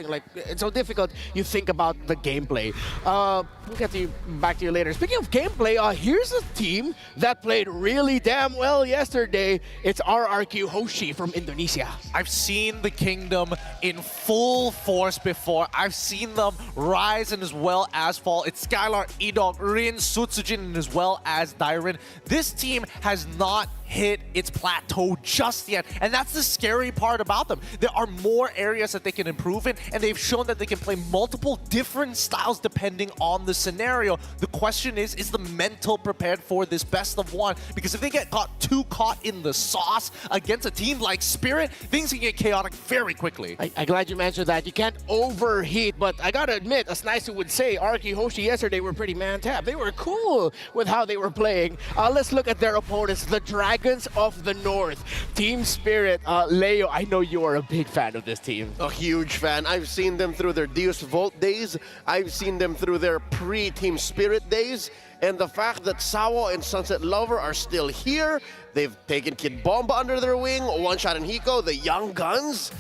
like it's so difficult, you think about the gameplay. We'll get back to you later. Speaking of gameplay, here's a team that played really damn well yesterday. It's RRQ Hoshi from Indonesia. I've seen the Kingdom in full force before. I've seen them rise and as well as fall. It's Skylar, Edog, Rin, Sutsujin, and as well as Dairin. This team has not hit its plateau just yet, and that's the scary part about them. There are more areas that they can improve in, and they've shown that they can play multiple different styles depending on the scenario. The question is the mental prepared for this best of one? Because if they get too caught in the sauce against a team like Spirit, things can get chaotic very quickly. I'm glad you mentioned that. You can't overheat, but I gotta admit, as nice as would say, RRQ Hoshi yesterday were pretty man-tapped. They were cool with how they were playing. Let's look at their opponents, the Dragons of the North. Team Spirit, Leo, I know you are a big fan of this team. A huge fan. I've seen them through their Deus Volt days. I've seen them through their pre-Team Spirit days. And the fact that Sawo and Sunset Lover are still here, they've taken Kid Bomba under their wing, One Shot and Hiko, the young guns.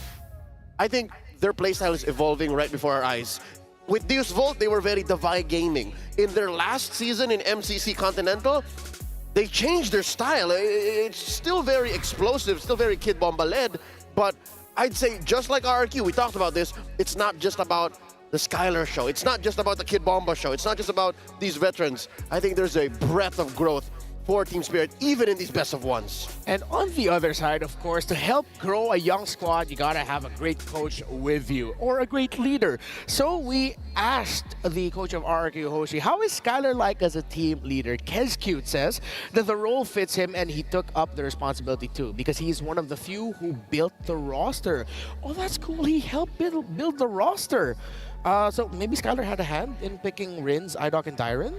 I think their playstyle is evolving right before our eyes. With Deus Volt, they were very Divide Gaming. In their last season in MCC Continental, they changed their style. It's still very explosive, still very Kid Bomba-led, but I'd say just like RRQ, we talked about this, it's not just about the Skylar show. It's not just about the Kid Bomba show. It's not just about these veterans. I think there's a breadth of growth for Team Spirit, even in these best of ones. And on the other side, of course, to help grow a young squad, you gotta have a great coach with you, or a great leader. So we asked the coach of RRQ Hoshi, how is Skylar like as a team leader? Kezcute says that the role fits him and he took up the responsibility too, because he's one of the few who built the roster. Oh, that's cool. He helped build the roster. So maybe Skylar had a hand in picking Rins, Idok, and Dairin?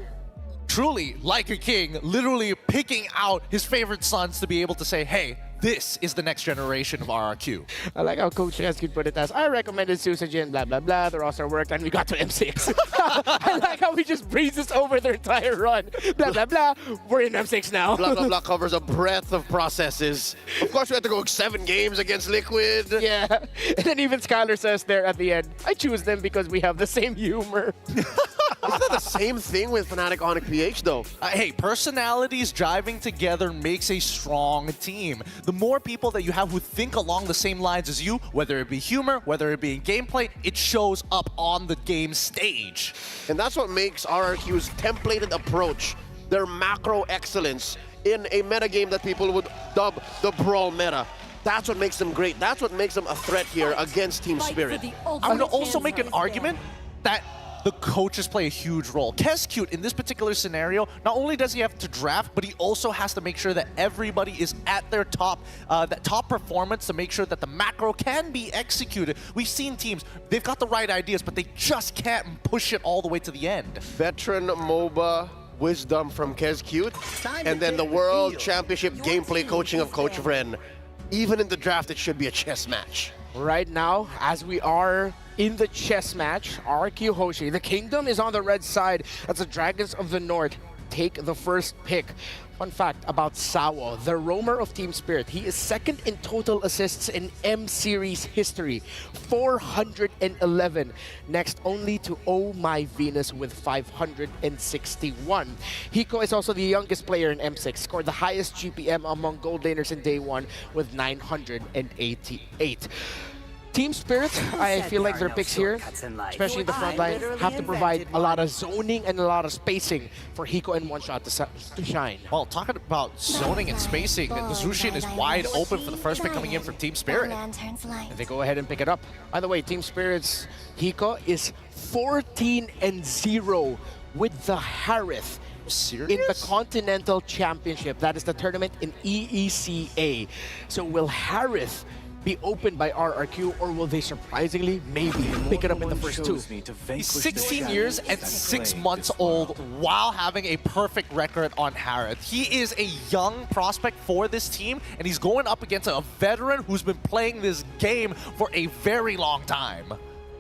Truly, like a king, literally picking out his favorite sons to be able to say, hey, this is the next generation of RRQ. I like how Coach could put it as, I recommended Susajin, blah, blah, blah, the roster worked, and we got to M6. I like how he just breezes over their entire run. Blah, blah, blah, we're in M6 now. Blah, blah, blah covers a breadth of processes. Of course, we had to go 7 games against Liquid. Yeah, and then even Skylar says there at the end, I choose them because we have the same humor. Isn't that the same thing with Fnatic Onyx PH, though? Hey, personalities driving together makes a strong team. The more people that you have who think along the same lines as you, whether it be humor, whether it be in gameplay, it shows up on the game stage. And that's what makes RRQ's templated approach their macro excellence in a meta game that people would dub the brawl meta. That's what makes them great. That's what makes them a threat here against Team Spirit. I'm gonna also make an argument that the coaches play a huge role. Kescute, in this particular scenario, not only does he have to draft, but he also has to make sure that everybody is at their top, that top performance to make sure that the macro can be executed. We've seen teams, they've got the right ideas, but they just can't push it all the way to the end. Veteran MOBA wisdom from Kescute, and then the World Championship gameplay coaching of Coach Vren. Even in the draft, it should be a chess match. Right now, as we are in the chess match, RQ Hoshi, the Kingdom is on the red side. That's the Dragons of the North take the first pick. Fun fact about Sawo, the roamer of Team Spirit. He is second in total assists in M-Series history, 411. Next only to Oh My Venus with 561. Hiko is also the youngest player in M6, scored the highest GPM among gold laners in day one with 988. Team Spirit, I feel like their picks here, especially in the front line, have to provide a lot of zoning and a lot of spacing for Hiko and One Shot to shine. Well, talking about zoning and spacing, Zushin is wide open for the first pick coming in from Team Spirit. And they go ahead and pick it up. By the way, Team Spirit's Hiko is 14-0 with the Harith. Serious? In the Continental Championship. That is the tournament in EECA. So will Harith be opened by RRQ, or will they surprisingly maybe pick it up in the first two? He's 16 years and 6 months old while having a perfect record on Harith. He is a young prospect for this team, and he's going up against a veteran who's been playing this game for a very long time.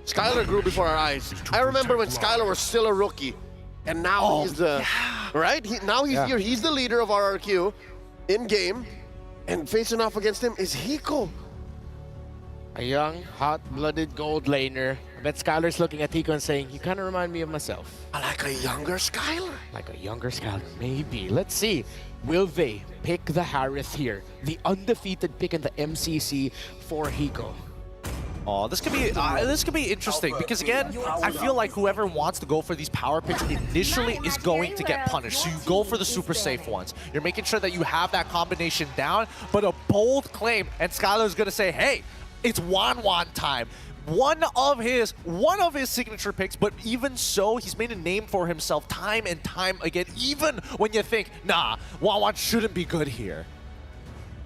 Skylar grew before our eyes. I remember when Skylar was still a rookie, and now he's the right. Now he's here. He's the leader of RRQ in game, and facing off against him is Hiko. A young, hot-blooded gold laner. I bet Skylar's looking at Hiko and saying, you kind of remind me of myself. I like a younger Skylar. Like a younger Skylar, maybe. Let's see. Will they pick the Harith here? The undefeated pick in the MCC for Hiko. Oh, this could be interesting because again, I feel like whoever wants to go for these power picks initially is going to get punished. So you go for the super safe ones. You're making sure that you have that combination down, but a bold claim, and Skylar's gonna say, hey, it's Wan time. One of his signature picks, but even so, he's made a name for himself time and time again, even when you think, nah, Wan shouldn't be good here.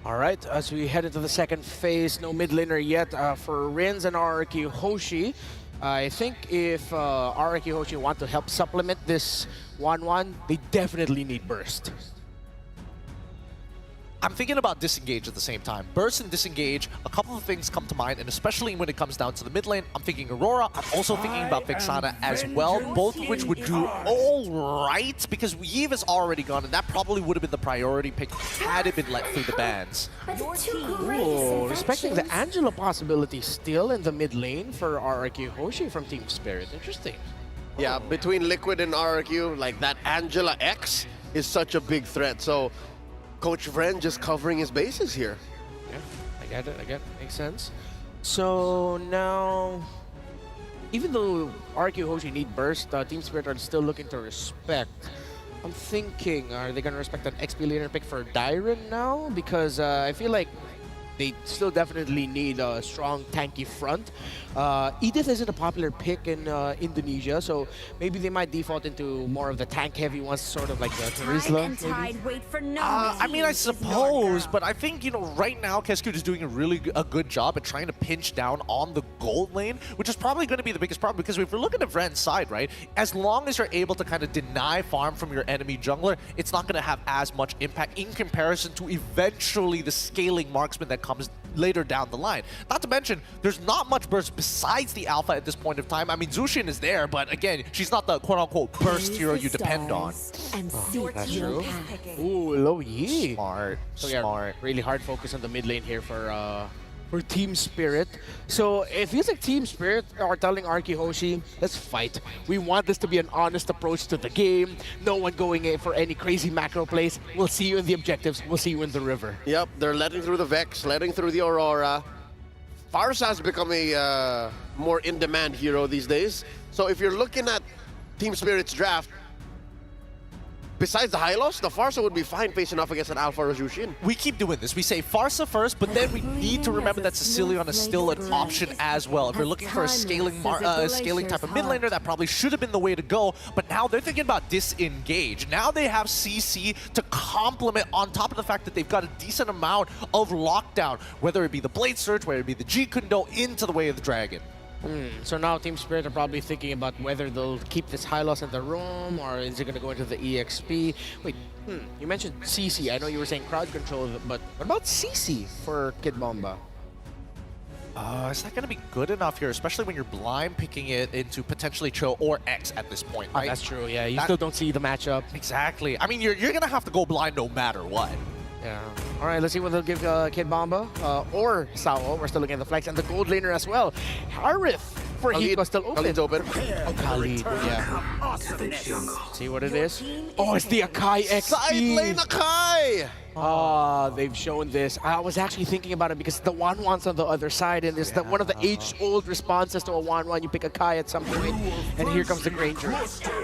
All right, as we head into the second phase, no mid laner yet for Rins and RRQ Hoshi. I think if RRQ Hoshi want to help supplement this 1-1, they definitely need Burst. I'm thinking about disengage at the same time. Burst and disengage, a couple of things come to mind, and especially when it comes down to the mid lane, I'm thinking Aurora. I'm also thinking about Vexana as well, both of which would do all right, because Yve is already gone, and that probably would have been the priority pick had it been let through the bans. Ooh, respecting the Angela possibility still in the mid lane for RRQ Hoshi from Team Spirit. Interesting. Yeah, between Liquid and RRQ, like that Angela X is such a big threat. So Coach Vren just covering his bases here. Yeah, I get it. Makes sense. So now, even though RQ Hoshi need burst, Team Spirit are still looking to respect. I'm thinking, are they going to respect an XP laner pick for Dyron now? Because I feel like they still definitely need a strong tanky front. Edith isn't a popular pick in Indonesia, so maybe they might default into more of the tank-heavy ones, sort of like the Terizla. I mean, I suppose, but I think, you know, right now, Kescute is doing a good job at trying to pinch down on the gold lane, which is probably going to be the biggest problem, because if we're looking at Vren's side, right, as long as you're able to kind of deny farm from your enemy jungler, it's not going to have as much impact in comparison to eventually the scaling marksman that comes later down the line. Not to mention, there's not much burst besides the alpha at this point of time. I mean, Zushin is there, but again, she's not the quote-unquote burst hero you depend on. Oh, that's true. Ooh, low Yi. Smart, so yeah, smart. Really hard focus on the mid lane here for Team Spirit. So it feels like Team Spirit are telling RQ Hoshi, let's fight. We want this to be an honest approach to the game. No one going in for any crazy macro plays. We'll see you in the objectives. We'll see you in the river. Yep, they're letting through the Vex, letting through the Aurora. Farsa has become a more in-demand hero these days. So if you're looking at Team Spirit's draft, besides the high loss, the Farsa would be fine facing off against an Alpha or Jushin. We keep doing this. We say Farsa first, but then we need to remember that Sicilion is still an option as well. If you're looking for a scaling type of mid laner, that probably should have been the way to go. But now they're thinking about disengage. Now they have CC to complement on top of the fact that they've got a decent amount of lockdown, whether it be the Blade Surge, whether it be the G-Kundo into the Way of the Dragon. So now Team Spirit are probably thinking about whether they'll keep this high loss in the room or is it going to go into the EXP. Wait, you mentioned CC. I know you were saying crowd control, but what about CC for Kid Bomba? It's not going to be good enough here, especially when you're blind picking it into potentially Cho or X at this point, right? That's true, yeah. You still don't see the matchup. Exactly. I mean, you're going to have to go blind no matter what. Yeah. All right, let's see what they'll give Kid Bomba or Sao. We're still looking at the flex and the gold laner as well. Harith for Heat was still open. Khalid's open. Oh, Khalid, yeah. See what it is? Oh, it's the Akai XP. Side lane Akai! They've shown this. I was actually thinking about it because the 1-1's on the other side, and it's one of the age-old responses to a 1-1. You pick a Kai at some point, and here comes the Granger.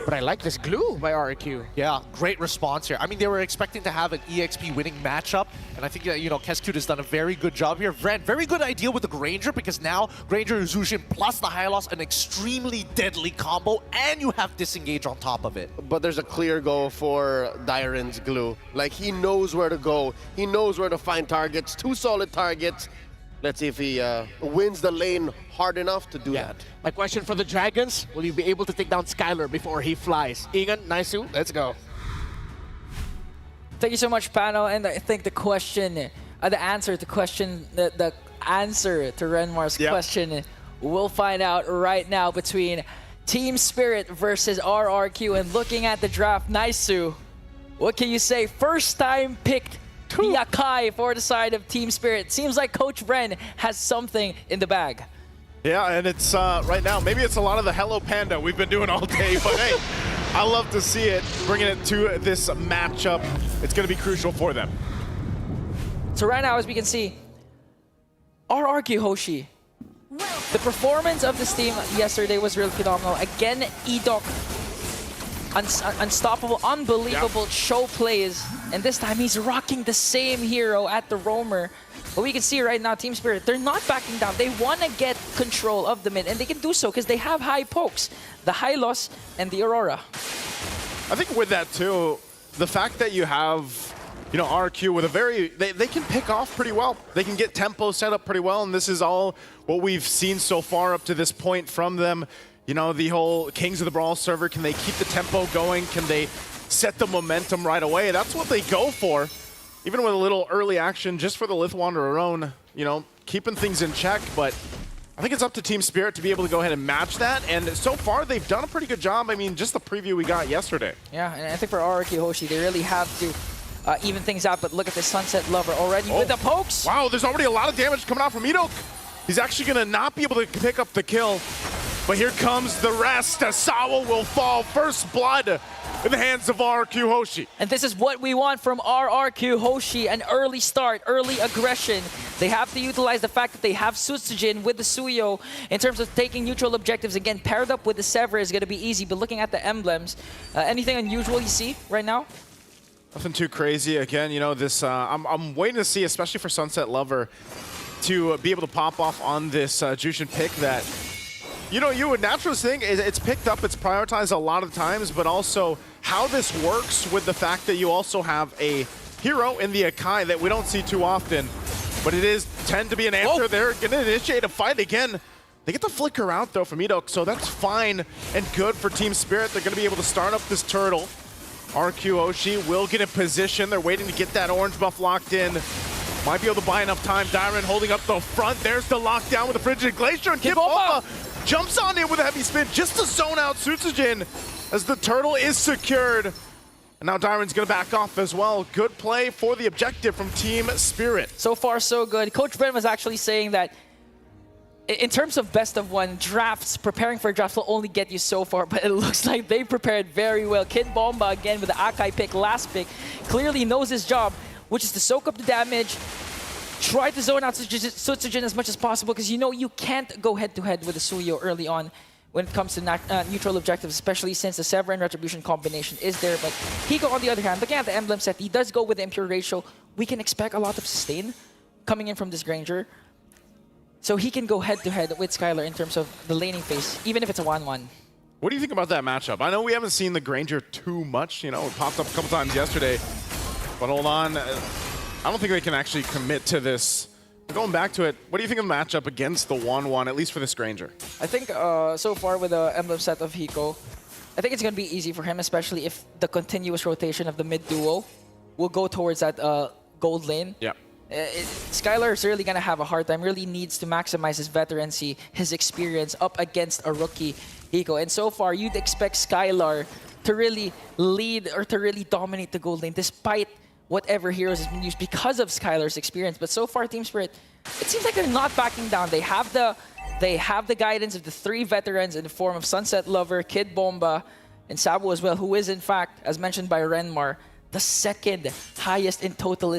But I like this glue by RQ. Yeah, great response here. I mean, they were expecting to have an EXP winning matchup, and I think that, Kescute has done a very good job here. Vren, very good idea with the Granger, because now Granger Zushin plus the high loss, an extremely deadly combo, and you have disengage on top of it. But there's a clear go for Dyren's glue. Like, he knows where to go. He knows where to find targets. 2 solid targets. Let's see if he wins the lane hard enough to do that. My question for the Dragons, will you be able to take down Skylar before he flies? Ingan, Naisu, let's go. Thank you so much, panel. And I think the question, the answer to Renmar's question, we'll find out right now between Team Spirit versus RRQ. And looking at the draft, Naisu, what can you say? First time picked the Akai for the side of Team Spirit. Seems like Coach Bren has something in the bag. Yeah, and it's right now, maybe it's a lot of the Hello Panda we've been doing all day, but hey, I love to see it, bringing it to this matchup. It's going to be crucial for them. So right now, as we can see, RRQ Hoshi. The performance of this team yesterday was really phenomenal. Again, Edok, unstoppable, unbelievable show plays. And this time, he's rocking the same hero at the Roamer. But we can see right now, Team Spirit, they're not backing down. They want to get control of the mid, and they can do so because they have high pokes, the high loss, and the Aurora. I think with that too, the fact that you have, RQ with a they can pick off pretty well. They can get tempo set up pretty well, and this is all what we've seen so far up to this point from them. The whole Kings of the Brawl server, can they keep the tempo going? Can they set the momentum right away? That's what they go for. Even with a little early action, just for the Lith Wanderer own, keeping things in check. But I think it's up to Team Spirit to be able to go ahead and match that. And so far, they've done a pretty good job. I mean, just the preview we got yesterday. Yeah, and I think for RRQ Hoshi, they really have to even things out. But look at the Sunset Lover already with the pokes. Wow, there's already a lot of damage coming out from Edok. He's actually going to not be able to pick up the kill. But here comes the rest. Asawa will fall. First blood in the hands of RRQ Hoshi. And this is what we want from RRQ Hoshi, an early start, early aggression. They have to utilize the fact that they have Sutsujin with the Suyo in terms of taking neutral objectives. Again, paired up with the Sever is going to be easy, but looking at the emblems, anything unusual you see right now? Nothing too crazy. Again, this I'm waiting to see, especially for Sunset Lover, to be able to pop off on this Jushin pick that you would naturally think it's picked up, it's prioritized a lot of times, but also how this works with the fact that you also have a hero in the Akai that we don't see too often, but it tend to be an answer. They're going to initiate a fight again. They get the flicker out though from Edok, so that's fine and good for Team Spirit. They're going to be able to start up this turtle. RQ Hoshi will get in position. They're waiting to get that orange buff locked in. Might be able to buy enough time. Dyren holding up the front. There's the lockdown with the Frigid Glacier, and Kid Bomba jumps on in with a heavy spin just to zone out Sutsujin as the turtle is secured. And now Dyren's going to back off as well. Good play for the objective from Team Spirit. So far, so good. Coach Bren was actually saying that in terms of best of one, drafts, preparing for drafts will only get you so far, but it looks like they prepared very well. Kid Bomba, again, with the Akai pick, last pick, clearly knows his job, which is to soak up the damage, try to zone out Sutsujin as much as possible, because you can't go head-to-head with the Suyo early on. when it comes to neutral objectives, especially since the Sever and Retribution combination is there. But Hiko, on the other hand, looking at the emblem set, he does go with the impure ratio. We can expect a lot of sustain coming in from this Granger. So he can go head-to-head with Skylar in terms of the laning phase, even if it's a 1-1. What do you think about that matchup? I know we haven't seen the Granger too much. You know, it popped up a couple times yesterday. But hold on. I don't think they can actually commit to this. Going back to it, what do you think of the matchup against the 1-1, at least for this Granger? I think so far with the emblem set of Hiko, I think it's going to be easy for him, especially if the continuous rotation of the mid duo will go towards that gold lane. Yeah. Skylar is really going to have a hard time, really needs to maximize his veterancy, his experience up against a rookie Hiko. And so far, you'd expect Skylar to really lead or to really dominate the gold lane despite whatever heroes has been used because of Skylar's experience. But so far, Team Spirit, it seems like they're not backing down. They have the guidance of the 3 veterans in the form of Sunset Lover, Kid Bomba, and Sabo as well, who is in fact, as mentioned by Renmar, the 2nd highest in total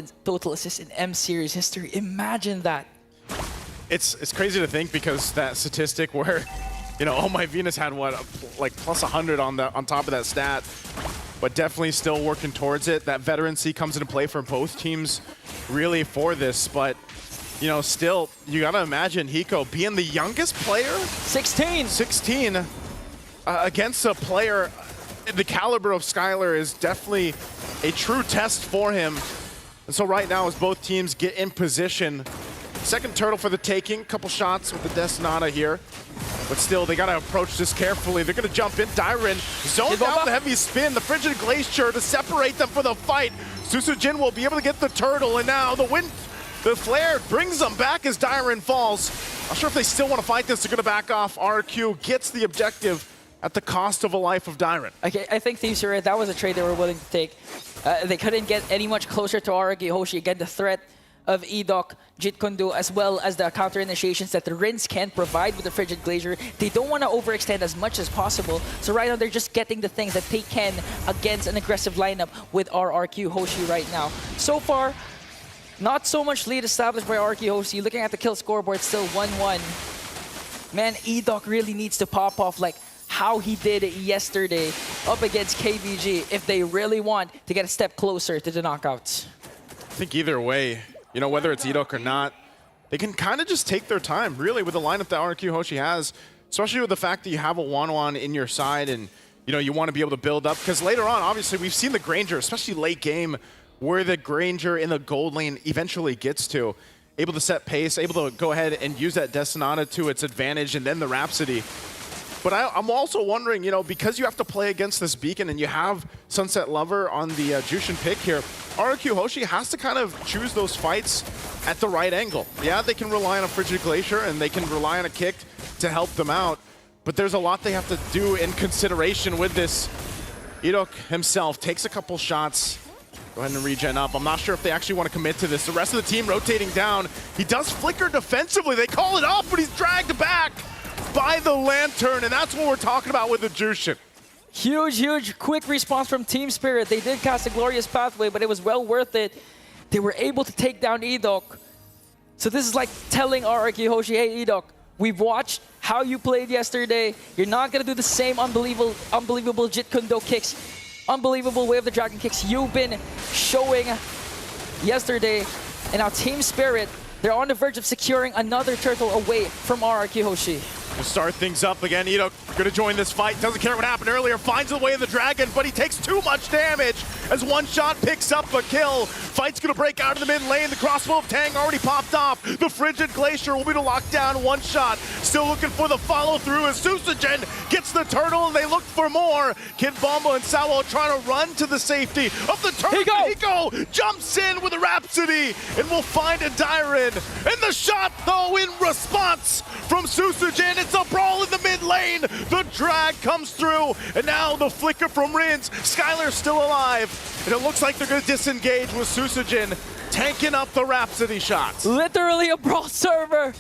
assists in M Series history. Imagine that. It's crazy to think because that statistic where, you know, Oh My Venus had what, like plus 100 on top of that stat, but definitely still working towards it. That veterancy comes into play for both teams really for this, but you know, still, you gotta imagine Hiko being the youngest player. 16 against a player the caliber of Skylar is definitely a true test for him. And so right now, as both teams get in position, second turtle for the taking, couple shots with the Destinata here. But still, they gotta approach this carefully. They're gonna jump in. Dyren zones out the heavy spin, the Frigid Glacier to separate them for the fight. Susujin will be able to get the turtle, and now the flare brings them back as Dyren falls. Not sure if they still want to fight this. They're gonna back off. RQ gets the objective at the cost of a life of Dyren. Okay, I think Thieves are right. That was a trade they were willing to take. They couldn't get any much closer to Araki Hoshi. Again, the threat of Edok, Jit Kundu, as well as the counter initiations that the Rins can provide with the Frigid Glacier. They don't want to overextend as much as possible. So right now, they're just getting the things that they can against an aggressive lineup with RRQ Hoshi right now. So far, not so much lead established by RRQ Hoshi. Looking at the kill scoreboard, still 1-1. Man, Edok really needs to pop off like how he did it yesterday up against KBG if they really want to get a step closer to the knockouts. I think either way, you know, whether it's Edok or not, they can kind of just take their time, really, with the lineup that RQ Hoshi has, especially with the fact that you have a 1-1 in your side and, you know, you want to be able to build up. Because later on, obviously, we've seen the Granger, especially late game, where the Granger in the gold lane eventually gets to. Able to set pace, able to go ahead and use that Destinata to its advantage, and then the Rhapsody. But I'm also wondering, you know, because you have to play against this Beacon and you have Sunset Lover on the Jushin pick here, RQ Hoshi has to kind of choose those fights at the right angle. Yeah, they can rely on a Frigid Glacier and they can rely on a kick to help them out, but there's a lot they have to do in consideration with this. Edok himself takes a couple shots. Go ahead and regen up. I'm not sure if they actually want to commit to this. The rest of the team rotating down. He does flicker defensively. They call it off, but he's dragged back by the Lantern, and that's what we're talking about with the Jushin. Huge, quick response from Team Spirit. They did cast a glorious pathway, but it was well worth it. They were able to take down Edok. So this is like telling RRQ Hoshi, hey Edok, we've watched how you played yesterday. You're not going to do the same unbelievable Jit Kundo kicks, unbelievable Way of the Dragon kicks you've been showing yesterday. And now Team Spirit, they're on the verge of securing another turtle away from RRQ Hoshi. To start things up again, Edok gonna join this fight. Doesn't care what happened earlier. Finds the Way of the Dragon, but he takes too much damage as one shot picks up a kill. Fight's gonna break out in the mid lane. The crossbow of Tang already popped off. The Frigid Glacier will be to lock down one shot. Still looking for the follow through as Susujin gets the turtle and they look for more. Kid Bombo and Sawo trying to run to the safety of the turtle. Hiko jumps in with a Rhapsody and will find a Dyren. And the shot though in response from Susujin. It's a brawl in the mid lane. The drag comes through, and now the flicker from Rins. Skylar's still alive, and it looks like they're going to disengage with Susujin tanking up the Rhapsody shots. Literally a brawl server.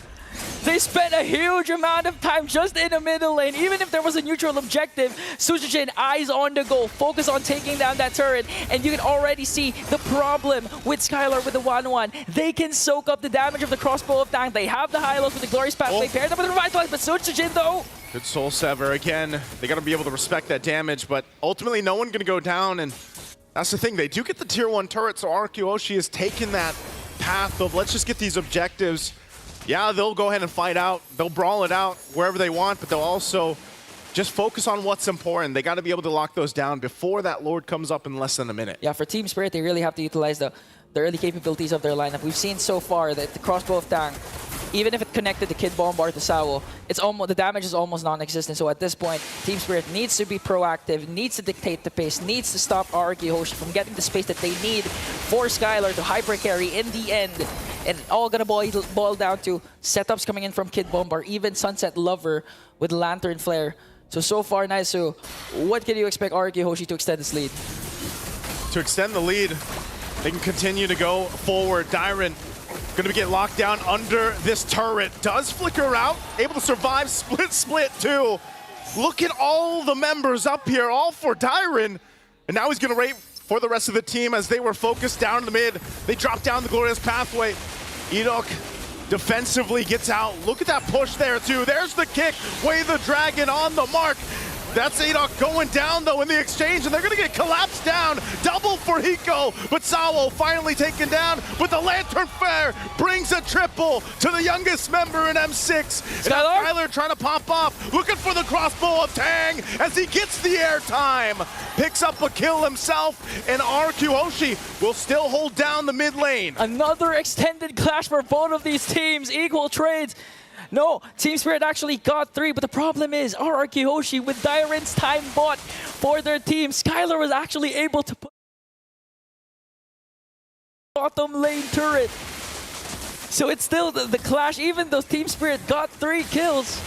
They spent a huge amount of time just in the middle lane. Even if there was a neutral objective, Susujin eyes on the goal, focus on taking down that turret, and you can already see the problem with Skylar with the 1-1. They can soak up the damage of the crossbow of Tang. They have the high lows with the glorious pathway paired up with the revitalize, but Susujin though, Good soul sever again. They got to be able to respect that damage, but ultimately no one going to go down, and that's the thing. They do get the tier 1 turret, so RQOshi has taken that path of let's just get these objectives. Yeah, they'll go ahead and fight out. They'll brawl it out wherever they want, but they'll also just focus on what's important. They got to be able to lock those down before that Lord comes up in less than a minute. Yeah, for Team Spirit, they really have to utilize the early capabilities of their lineup. We've seen so far that the crossbow of Tang, even if it connected the Kid Bombar to Sao, the damage is almost non-existent. So at this point, Team Spirit needs to be proactive, needs to dictate the pace, needs to stop RRQ Hoshi from getting the space that they need for Skylar to hyper carry in the end. And it all gonna boil down to setups coming in from Kid Bombar, even Sunset Lover with Lantern Flare. So far, Naisu, what can you expect RRQ Hoshi to extend this lead? To extend the lead, they can continue to go forward. Dyron going to get locked down under this turret. Does flicker out, able to survive split too. Look at all the members up here, all for Dyron. And now he's going to wait for the rest of the team as they were focused down in the mid. They drop down the Glorious Pathway. Edok defensively gets out. Look at that push there too. There's the kick. Way the Dragon on the mark. That's Edok going down though in the exchange, and they're gonna get collapsed down. Double for Hiko, but Sawo finally taken down with the Lantern Flare, brings a triple to the youngest member in M6. Skylar trying to pop off, looking for the crossbow of Tang as he gets the airtime. Picks up a kill himself, and RQ Hoshi will still hold down the mid lane. Another extended clash for both of these teams, equal trades. No, Team Spirit actually got 3, but the problem is RRQ Hoshi with Dyron's time bought for their team. Skylar was actually able to put bottom lane turret. So it's still the clash, even though Team Spirit got 3 kills.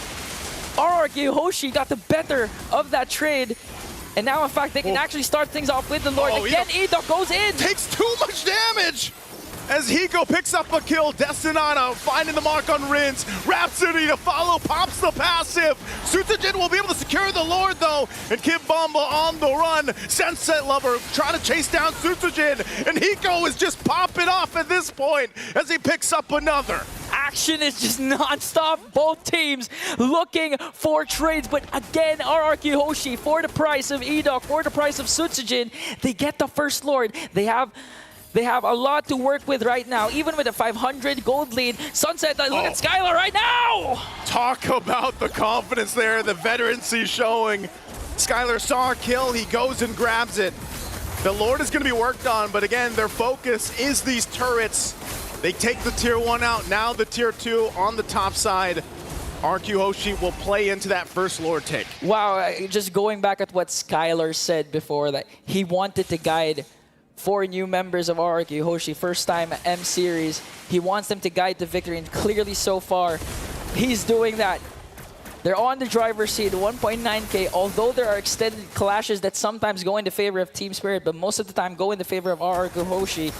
RRQ Hoshi got the better of that trade. And now, in fact, they can actually start things off with the Lord. Again, Edok goes in. Takes too much damage. As Hiko picks up a kill, Destinana finding the mark on Rins. Rhapsody to follow, pops the passive. Sutajin will be able to secure the Lord though, and Kid Bomba on the run. Sunset Lover trying to chase down Sutajin, and Hiko is just popping off at this point as he picks up another. Action is just non-stop. Both teams looking for trades, but again, RRQ Hoshi for the price of Edok, for the price of Sutajin, they get the first Lord. They have a lot to work with right now, even with a 500 gold lead. Sunset, look at Skylar right now! Talk about the confidence there, the veterancy showing. Skylar saw a kill, he goes and grabs it. The Lord is going to be worked on, but again, their focus is these turrets. They take the tier 1 out, now the tier 2 on the top side. RQ Hoshi will play into that first Lord take. Wow, just going back at what Skylar said before, that he wanted to guide 4 new members of RRQ Hoshi, first time M Series. He wants them to guide the victory, and clearly so far, he's doing that. They're on the driver's seat, 1.9k, although there are extended clashes that sometimes go in the favor of Team Spirit, but most of the time go in the favor of RRQ Hoshi.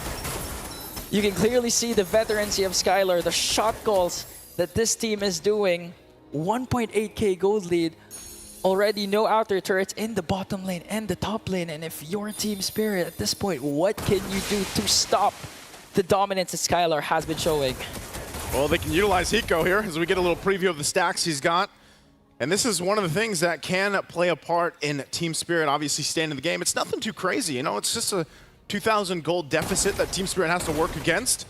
You can clearly see the veterancy of Skylar, the shot calls that this team is doing. 1.8k gold lead. Already no outer turrets in the bottom lane and the top lane. And if you're Team Spirit at this point, what can you do to stop the dominance that Skylar has been showing? Well, they can utilize Hiko here as we get a little preview of the stacks he's got. And this is one of the things that can play a part in Team Spirit obviously staying in the game. It's nothing too crazy, you know, it's just a 2,000 gold deficit that Team Spirit has to work against.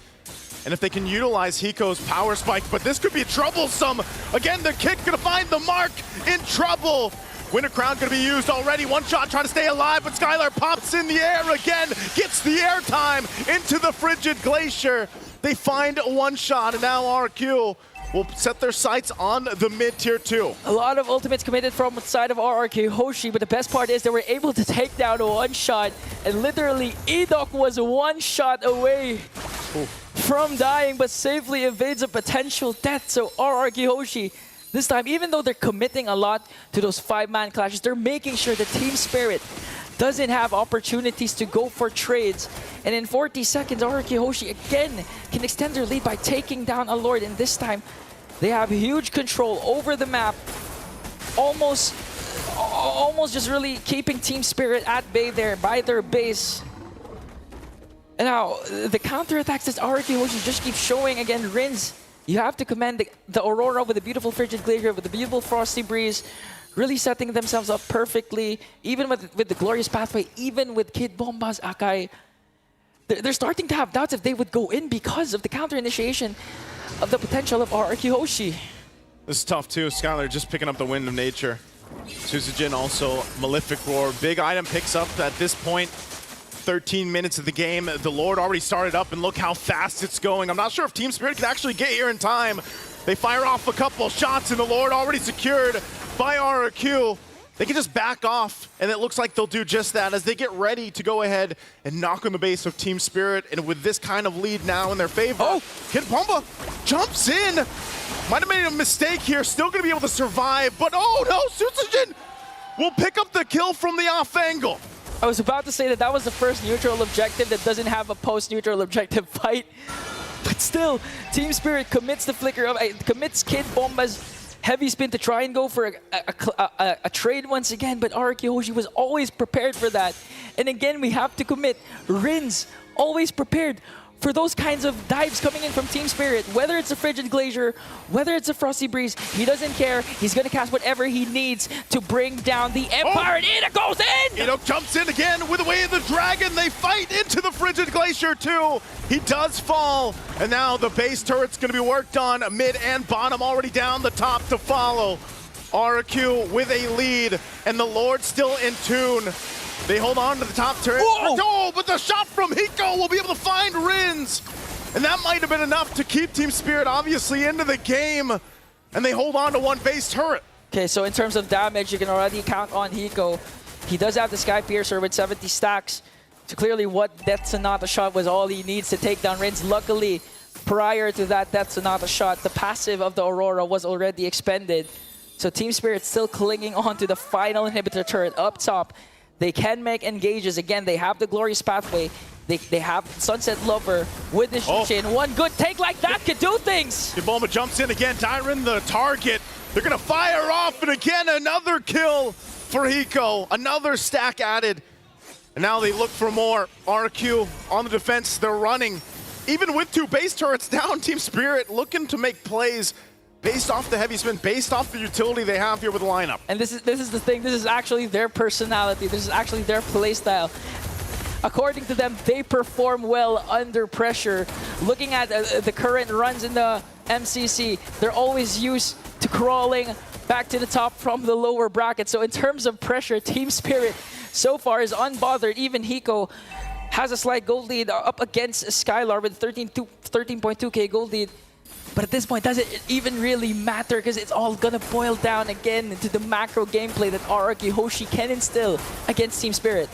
And if they can utilize Hiko's power spike, but this could be troublesome. Again, the kick gonna find the mark, in trouble. Winter Crown gonna be used already. One shot trying to stay alive, but Skylar pops in the air again, gets the airtime into the frigid glacier. They find a one shot, and now RQ will set their sights on the mid tier 2. A lot of ultimates committed from the side of RRQ Hoshi, but the best part is they were able to take down one shot, and literally Edok was one shot away from dying, but safely evades a potential death. So RRQ Hoshi, this time, even though they're committing a lot to those 5-man clashes, they're making sure that Team Spirit doesn't have opportunities to go for trades. And in 40 seconds, RRQ Hoshi again can extend their lead by taking down a Lord. And this time, they have huge control over the map. Almost just really keeping Team Spirit at bay there by their base. And now, the counterattacks that RRQ Hoshi just keep showing again. Rins You have to commend the Aurora with the beautiful Frigid Glacier, with the beautiful Frosty Breeze, really setting themselves up perfectly, even with the Glorious Pathway, even with Kid Bomba's Akai. They're starting to have doubts if they would go in because of the counter initiation of the potential of RRQ Hoshi. This is tough too. Skylar just picking up the wind of nature. Susujin also Malefic Roar. Big item picks up at this point. 13 minutes of the game. The Lord already started up, and look how fast it's going. I'm not sure if Team Spirit can actually get here in time. They fire off a couple shots, and the Lord already secured by RRQ. They can just back off, and it looks like they'll do just that as they get ready to go ahead and knock on the base of Team Spirit. And with this kind of lead now in their favor, Kid Bomba jumps in. Might have made a mistake here, still gonna be able to survive, but oh no, Susujin will pick up the kill from the off angle. I was about to say that was the first neutral objective that doesn't have a post-neutral objective fight. But still, Team Spirit commits the flicker of, commits Kid Bomba's heavy spin to try and go for a trade once again, but RRQ Hoshi was always prepared for that. And again, we have to commit Rins, always prepared for those kinds of dives coming in from Team Spirit. Whether it's a Frigid Glacier, whether it's a Frosty Breeze, he doesn't care. He's going to cast whatever he needs to bring down the Empire, and Ida goes in! Ida jumps in again with the Way of the Dragon. They fight into the Frigid Glacier too. He does fall, and now the base turret's going to be worked on. Mid and bottom already down, the top to follow. RRQ with a lead, and the Lord still in tune. They hold on to the top turret. Oh, but the shot from Hiko will be able to find Rins. And that might have been enough to keep Team Spirit obviously into the game. And they hold on to one base turret. Okay, so in terms of damage, you can already count on Hiko. He does have the Sky Piercer with 70 stacks. So clearly what Death Sonata shot was all he needs to take down Rins. Luckily, prior to that Death Sonata shot, the passive of the Aurora was already expended. So Team Spirit still clinging on to the final inhibitor turret up top. They can make engages. Again, they have the Glorious Pathway. They have Sunset Lover with the Shishin. One good take like that could do things. Bomba jumps in again. Tyron the target. They're going to fire off, and again, another kill for Hiko. Another stack added. And now they look for more. RQ on the defense. They're running. Even with two base turrets down, Team Spirit looking to make plays based off the heavy spin, based off the utility they have here with the lineup. And this is the thing. This is actually their personality. This is actually their playstyle. According to them, they perform well under pressure. Looking at the current runs in the MCC, they're always used to crawling back to the top from the lower bracket. So in terms of pressure, Team Spirit so far is unbothered. Even Hiko has a slight gold lead up against Skylar with 13.2k gold lead. But at this point, does it even really matter? Because it's all going to boil down again into the macro gameplay that RRQ Hoshi can instill against Team Spirit.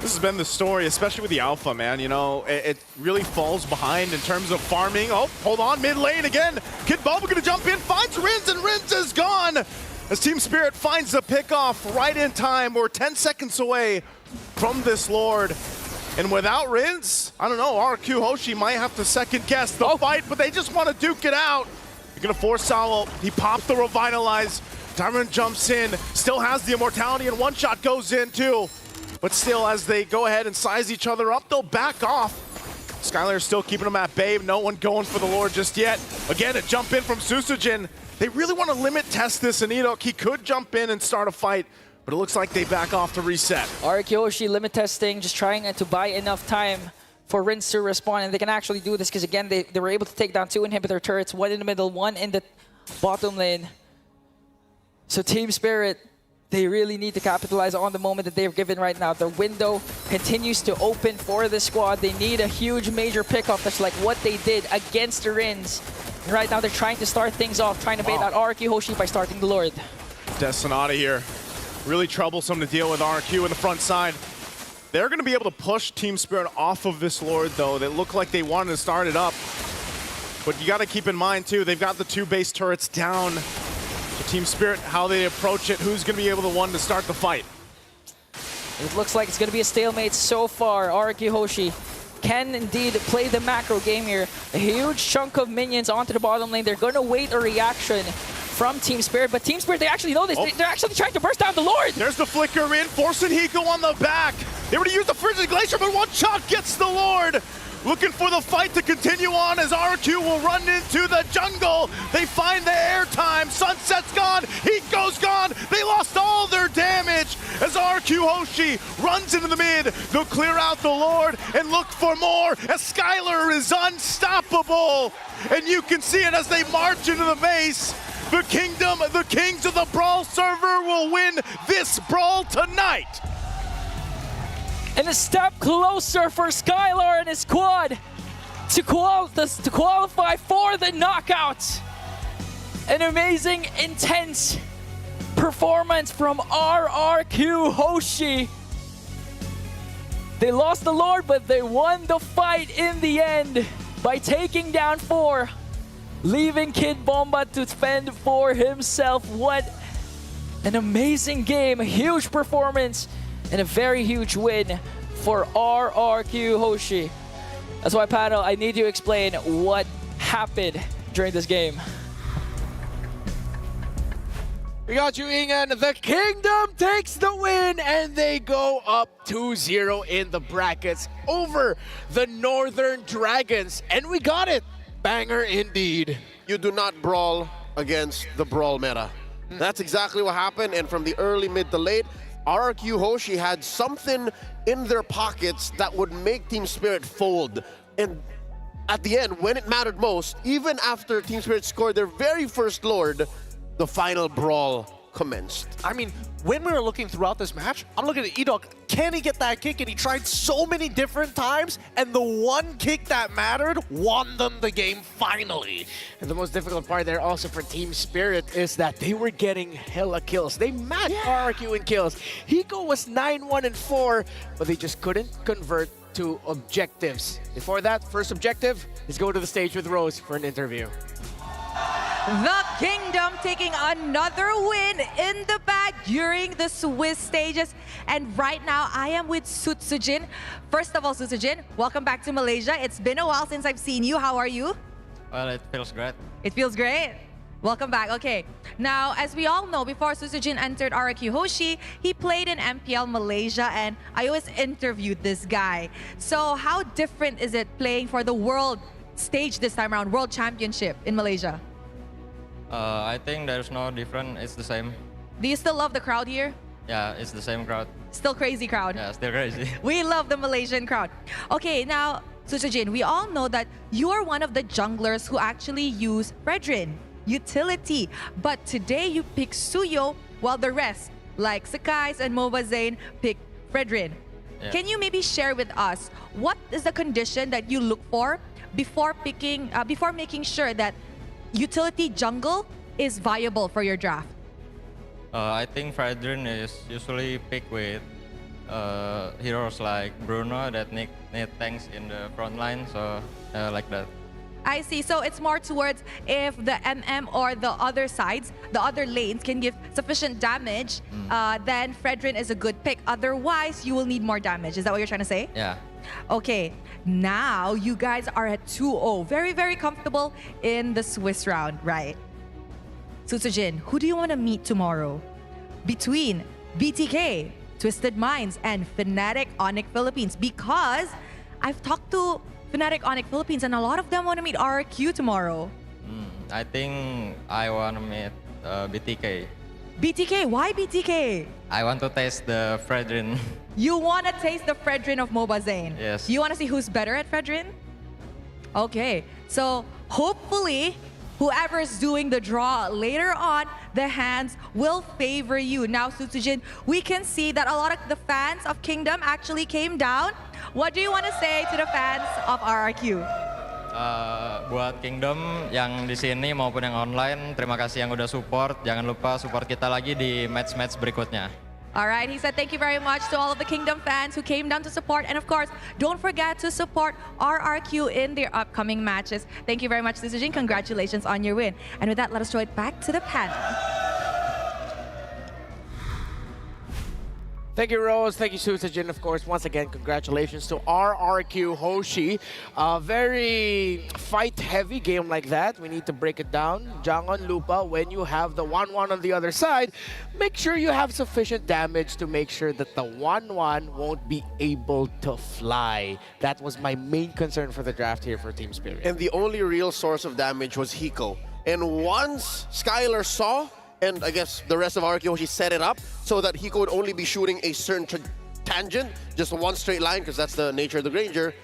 This has been the story, especially with the Alpha, man. You know, it really falls behind in terms of farming. Oh, hold on, mid lane again. Kid Bulba going to jump in, finds Rins, and Rins is gone. As Team Spirit finds the pickoff right in time. We're 10 seconds away from this Lord. And without Rins, I don't know, RQ Hoshi might have to second guess the fight, but they just want to duke it out. They're going to force Salo. He popped the Revitalize. Diamond jumps in, still has the Immortality, and one shot goes in too. But still, as they go ahead and size each other up, they'll back off. Skylar still keeping them at bay. No one going for the Lord just yet. Again, a jump in from Susujin. They really want to limit test this, and Idok, he could jump in and start a fight. But it looks like they back off to reset. RRQ Hoshi limit testing, just trying to buy enough time for Rins to respond. And they can actually do this because, again, they were able to take down two inhibitor turrets, one in the middle, one in the bottom lane. So Team Spirit, they really need to capitalize on the moment that they've given right now. The window continues to open for the squad. They need a huge major pickoff. That's like what they did against the Rins. And right now they're trying to start things off, trying to bait out RRQ Hoshi by starting the Lord. Death Sonata here. Really troublesome to deal with RQ in the front side. They're going to be able to push Team Spirit off of this Lord, though. They look like they wanted to start it up. But you got to keep in mind, too, they've got the two base turrets down. So Team Spirit, how they approach it, who's going to be able to one to start the fight? It looks like it's going to be a stalemate so far. RQ Hoshi can indeed play the macro game here. A huge chunk of minions onto the bottom lane. They're going to wait a reaction from Team Spirit, but Team Spirit, they actually know this. They're actually trying to burst down the Lord. There's the flicker in, forcing Hiko on the back. They were to use the Frigid Glacier, but one shot gets the Lord. looking for the fight to continue on as RQ will run into the jungle. They find the airtime. Sunset's gone. Heat goes gone. They lost all their damage as RQ Hoshi runs into the mid. They'll clear out the Lord and look for more as Skylar is unstoppable. And you can see it as they march into the base. The Kingdom, the Kings of the Brawl server will win this brawl tonight. And a step closer for Skylar and his squad to qualify for the knockout. An amazing, intense performance from RRQ Hoshi. They lost the Lord, but they won the fight in the end by taking down 4, leaving Kid Bomba to fend for himself. What an amazing game, a huge performance, and a very huge win for RRQ Hoshi. That's why, panel, I need you to explain what happened during this game. We got you, Ingen. The Kingdom takes the win, and they go up 2-0 in the brackets over the Northern Dragons. And we got it. Banger indeed. You do not brawl against the brawl meta. That's exactly what happened, and from the early, mid to late, RRQ Hoshi had something in their pockets that would make Team Spirit fold. And at the end, when it mattered most, even after Team Spirit scored their very first Lord, the final brawl commenced. I mean, when we were looking throughout this match, I'm looking at Edok. Can he get that kick? And he tried so many different times, and the one kick that mattered won them the game finally. And the most difficult part there also for Team Spirit is that they were getting hella kills. They matched RRQ in kills. Hiko was 9-1-4, but they just couldn't convert to objectives. Before that, first objective is go to the stage with Rose for an interview. The Kingdom taking another win in the bag during the Swiss stages. And right now, I am with Sutsujin. First of all, Sutsujin, welcome back to Malaysia. It's been a while since I've seen you. How are you? Well, it feels great. It feels great. Welcome back. Okay. Now, as we all know, before Sutsujin entered RRQ Hoshi, he played in MPL Malaysia, and I always interviewed this guy. So how different is it playing for the world stage this time around, World Championship in Malaysia? I think there's no different. It's the same. Do you still love the crowd here? Yeah, it's the same crowd. Still crazy crowd. Yeah, still crazy. We love the Malaysian crowd. Okay, now, Sutsujin, we all know that you're one of the junglers who actually use Fredrin, utility. But today you pick Suyo, while the rest, like Sakai's and Mobazane, pick Fredrin. Yeah. Can you maybe share with us what is the condition that you look for before making sure that utility jungle is viable for your draft? I think Fredrin is usually picked with heroes like Bruno that need tanks in the front line, so like that. I see. So it's more towards if the MM or the other sides, the other lanes can give sufficient damage, then Fredrin is a good pick. Otherwise, you will need more damage. Is that what you're trying to say? Yeah. Okay, now you guys are at 2-0. Very, very comfortable in the Swiss round, right? Sutsujin, who do you want to meet tomorrow? Between BTK, Twisted Minds, and Fnatic Onyx Philippines. Because I've talked to Fnatic Onyx Philippines and a lot of them want to meet RRQ tomorrow. I think I want to meet BTK. BTK, why BTK? I want to taste the Fredrin. You want to taste the Fredrin of Mobazane? Yes. You want to see who's better at Fredrin? Okay, so hopefully whoever's doing the draw later on, the hands will favor you. Now, Sutsujin, we can see that a lot of the fans of Kingdom actually came down. What do you want to say to the fans of RRQ? Buat Kingdom yang di sini maupun yang online, terima kasih yang udah support. Jangan lupa support kita lagi di match-match berikutnya. All right, he said thank you very much to all of the Kingdom fans who came down to support. And of course, don't forget to support RRQ in their upcoming matches. Thank you very much, Sutsujin. Congratulations on your win. And with that, let us throw it back to the panel. Thank you, Rose. Thank you, Susajin. Of course, once again, congratulations to RRQ Hoshi. A very fight-heavy game like that. We need to break it down. Jangon, Lupa, when you have the 1-1 on the other side, make sure you have sufficient damage to make sure that the 1-1 won't be able to fly. That was my main concern for the draft here for Team Spirit. And the only real source of damage was Hiko. And once Skylar saw, and I guess the rest of RRQ set it up so that Hiko would only be shooting a certain tangent, just one straight line, because that's the nature of the Granger.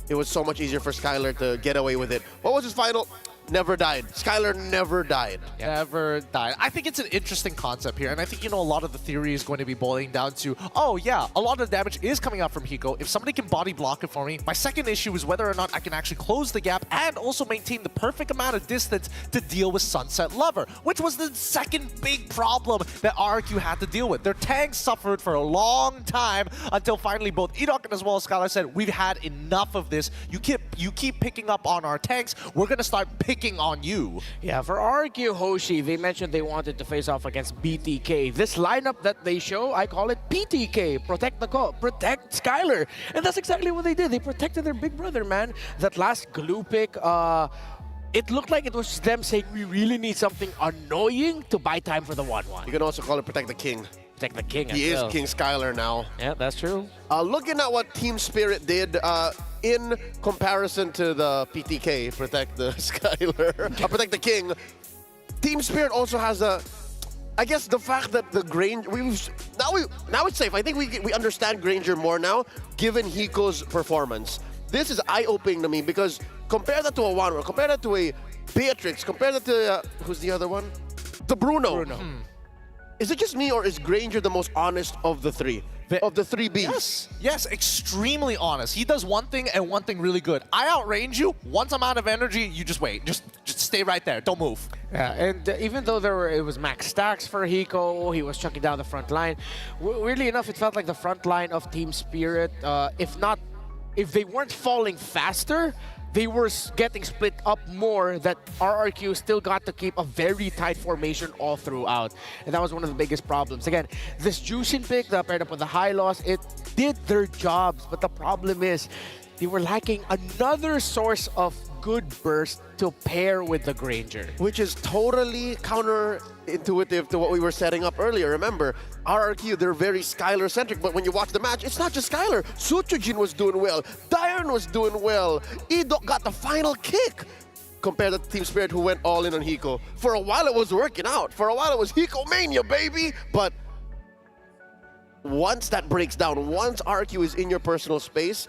It was so much easier for Skylar to get away with it. What was his final? Never died. Skylar never died. Never died. I think it's an interesting concept here, and I think, a lot of the theory is going to be boiling down to, oh yeah, a lot of the damage is coming out from Hiko. If somebody can body block it for me, my second issue is whether or not I can actually close the gap and also maintain the perfect amount of distance to deal with Sunset Lover, which was the second big problem that RRQ had to deal with. Their tanks suffered for a long time until finally both Edok and as well as Skylar said, we've had enough of this. You keep picking up on our tanks. We're going to start picking on you. Yeah, for RQ Hoshi, they mentioned they wanted to face off against BTK. This lineup that they show, I call it PTK, protect the call, protect Skylar. And that's exactly what they did. They protected their big brother, man. That last glue pick, it looked like it was just them saying we really need something annoying to buy time for the 1-1. You can also call it protect the king. Protect the king. He is King Skylar now. Yeah, that's true. Looking at what Team Spirit did, in comparison to the PTK, protect the Skylar, protect the king, Team Spirit also has I guess the fact that the Granger, now it's safe. I think we understand Granger more now, given Hiko's performance. This is eye-opening to me because compare that to a Wanwer, compare that to a Beatrix, compare that to who's the other one? The Bruno. Is it just me or is Granger the most honest of the three? Of the three Bs? Yes, extremely honest. He does one thing and one thing really good. I outrange you. Once I'm out of energy, you just wait. Just stay right there. Don't move. Yeah, and even though it was max stacks for Hiko, he was chucking down the front line. Weirdly enough, it felt like the front line of Team Spirit, if they weren't falling faster, they were getting split up more, that RRQ still got to keep a very tight formation all throughout. And that was one of the biggest problems. Again, this Jushin pick that paired up with the high loss, it did their jobs. But the problem is, they were lacking another source of good burst to pair with the Granger. Which is totally counterintuitive to what we were setting up earlier. Remember, RRQ, they're very Skylar-centric, but when you watch the match, it's not just Skylar. Suchujin was doing well. Diren was doing well. Edok got the final kick. Compared to Team Spirit, who went all in on Hiko. For a while, it was working out. For a while, it was Hiko Mania, baby! But once that breaks down, once RRQ is in your personal space,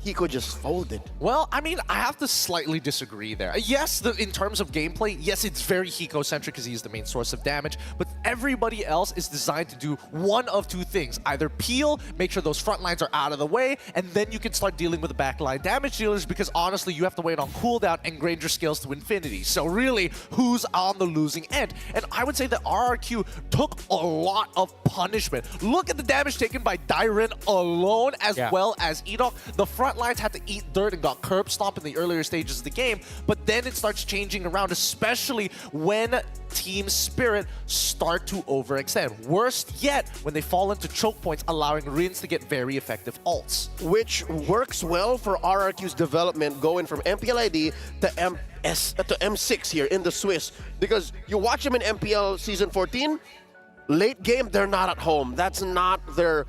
Hiko just folded. Well, I mean, I have to slightly disagree there. Yes, in terms of gameplay, yes, it's very Hiko-centric because he's the main source of damage, but everybody else is designed to do one of two things. Either peel, make sure those front lines are out of the way, and then you can start dealing with the backline damage dealers because honestly, you have to wait on cooldown and Granger scales to infinity. So really, who's on the losing end? And I would say that RRQ took a lot of punishment. Look at the damage taken by Diren alone as well as Edok. The front lines had to eat dirt and got curb stomped in the earlier stages of the game, but then it starts changing around, especially when Team Spirit start to overextend. Worst yet, when they fall into choke points, allowing Rins to get very effective ults. Which works well for RRQ's development going from MPLID to M6 here in the Swiss, because you watch them in MPL Season 14, late game, they're not at home. That's not their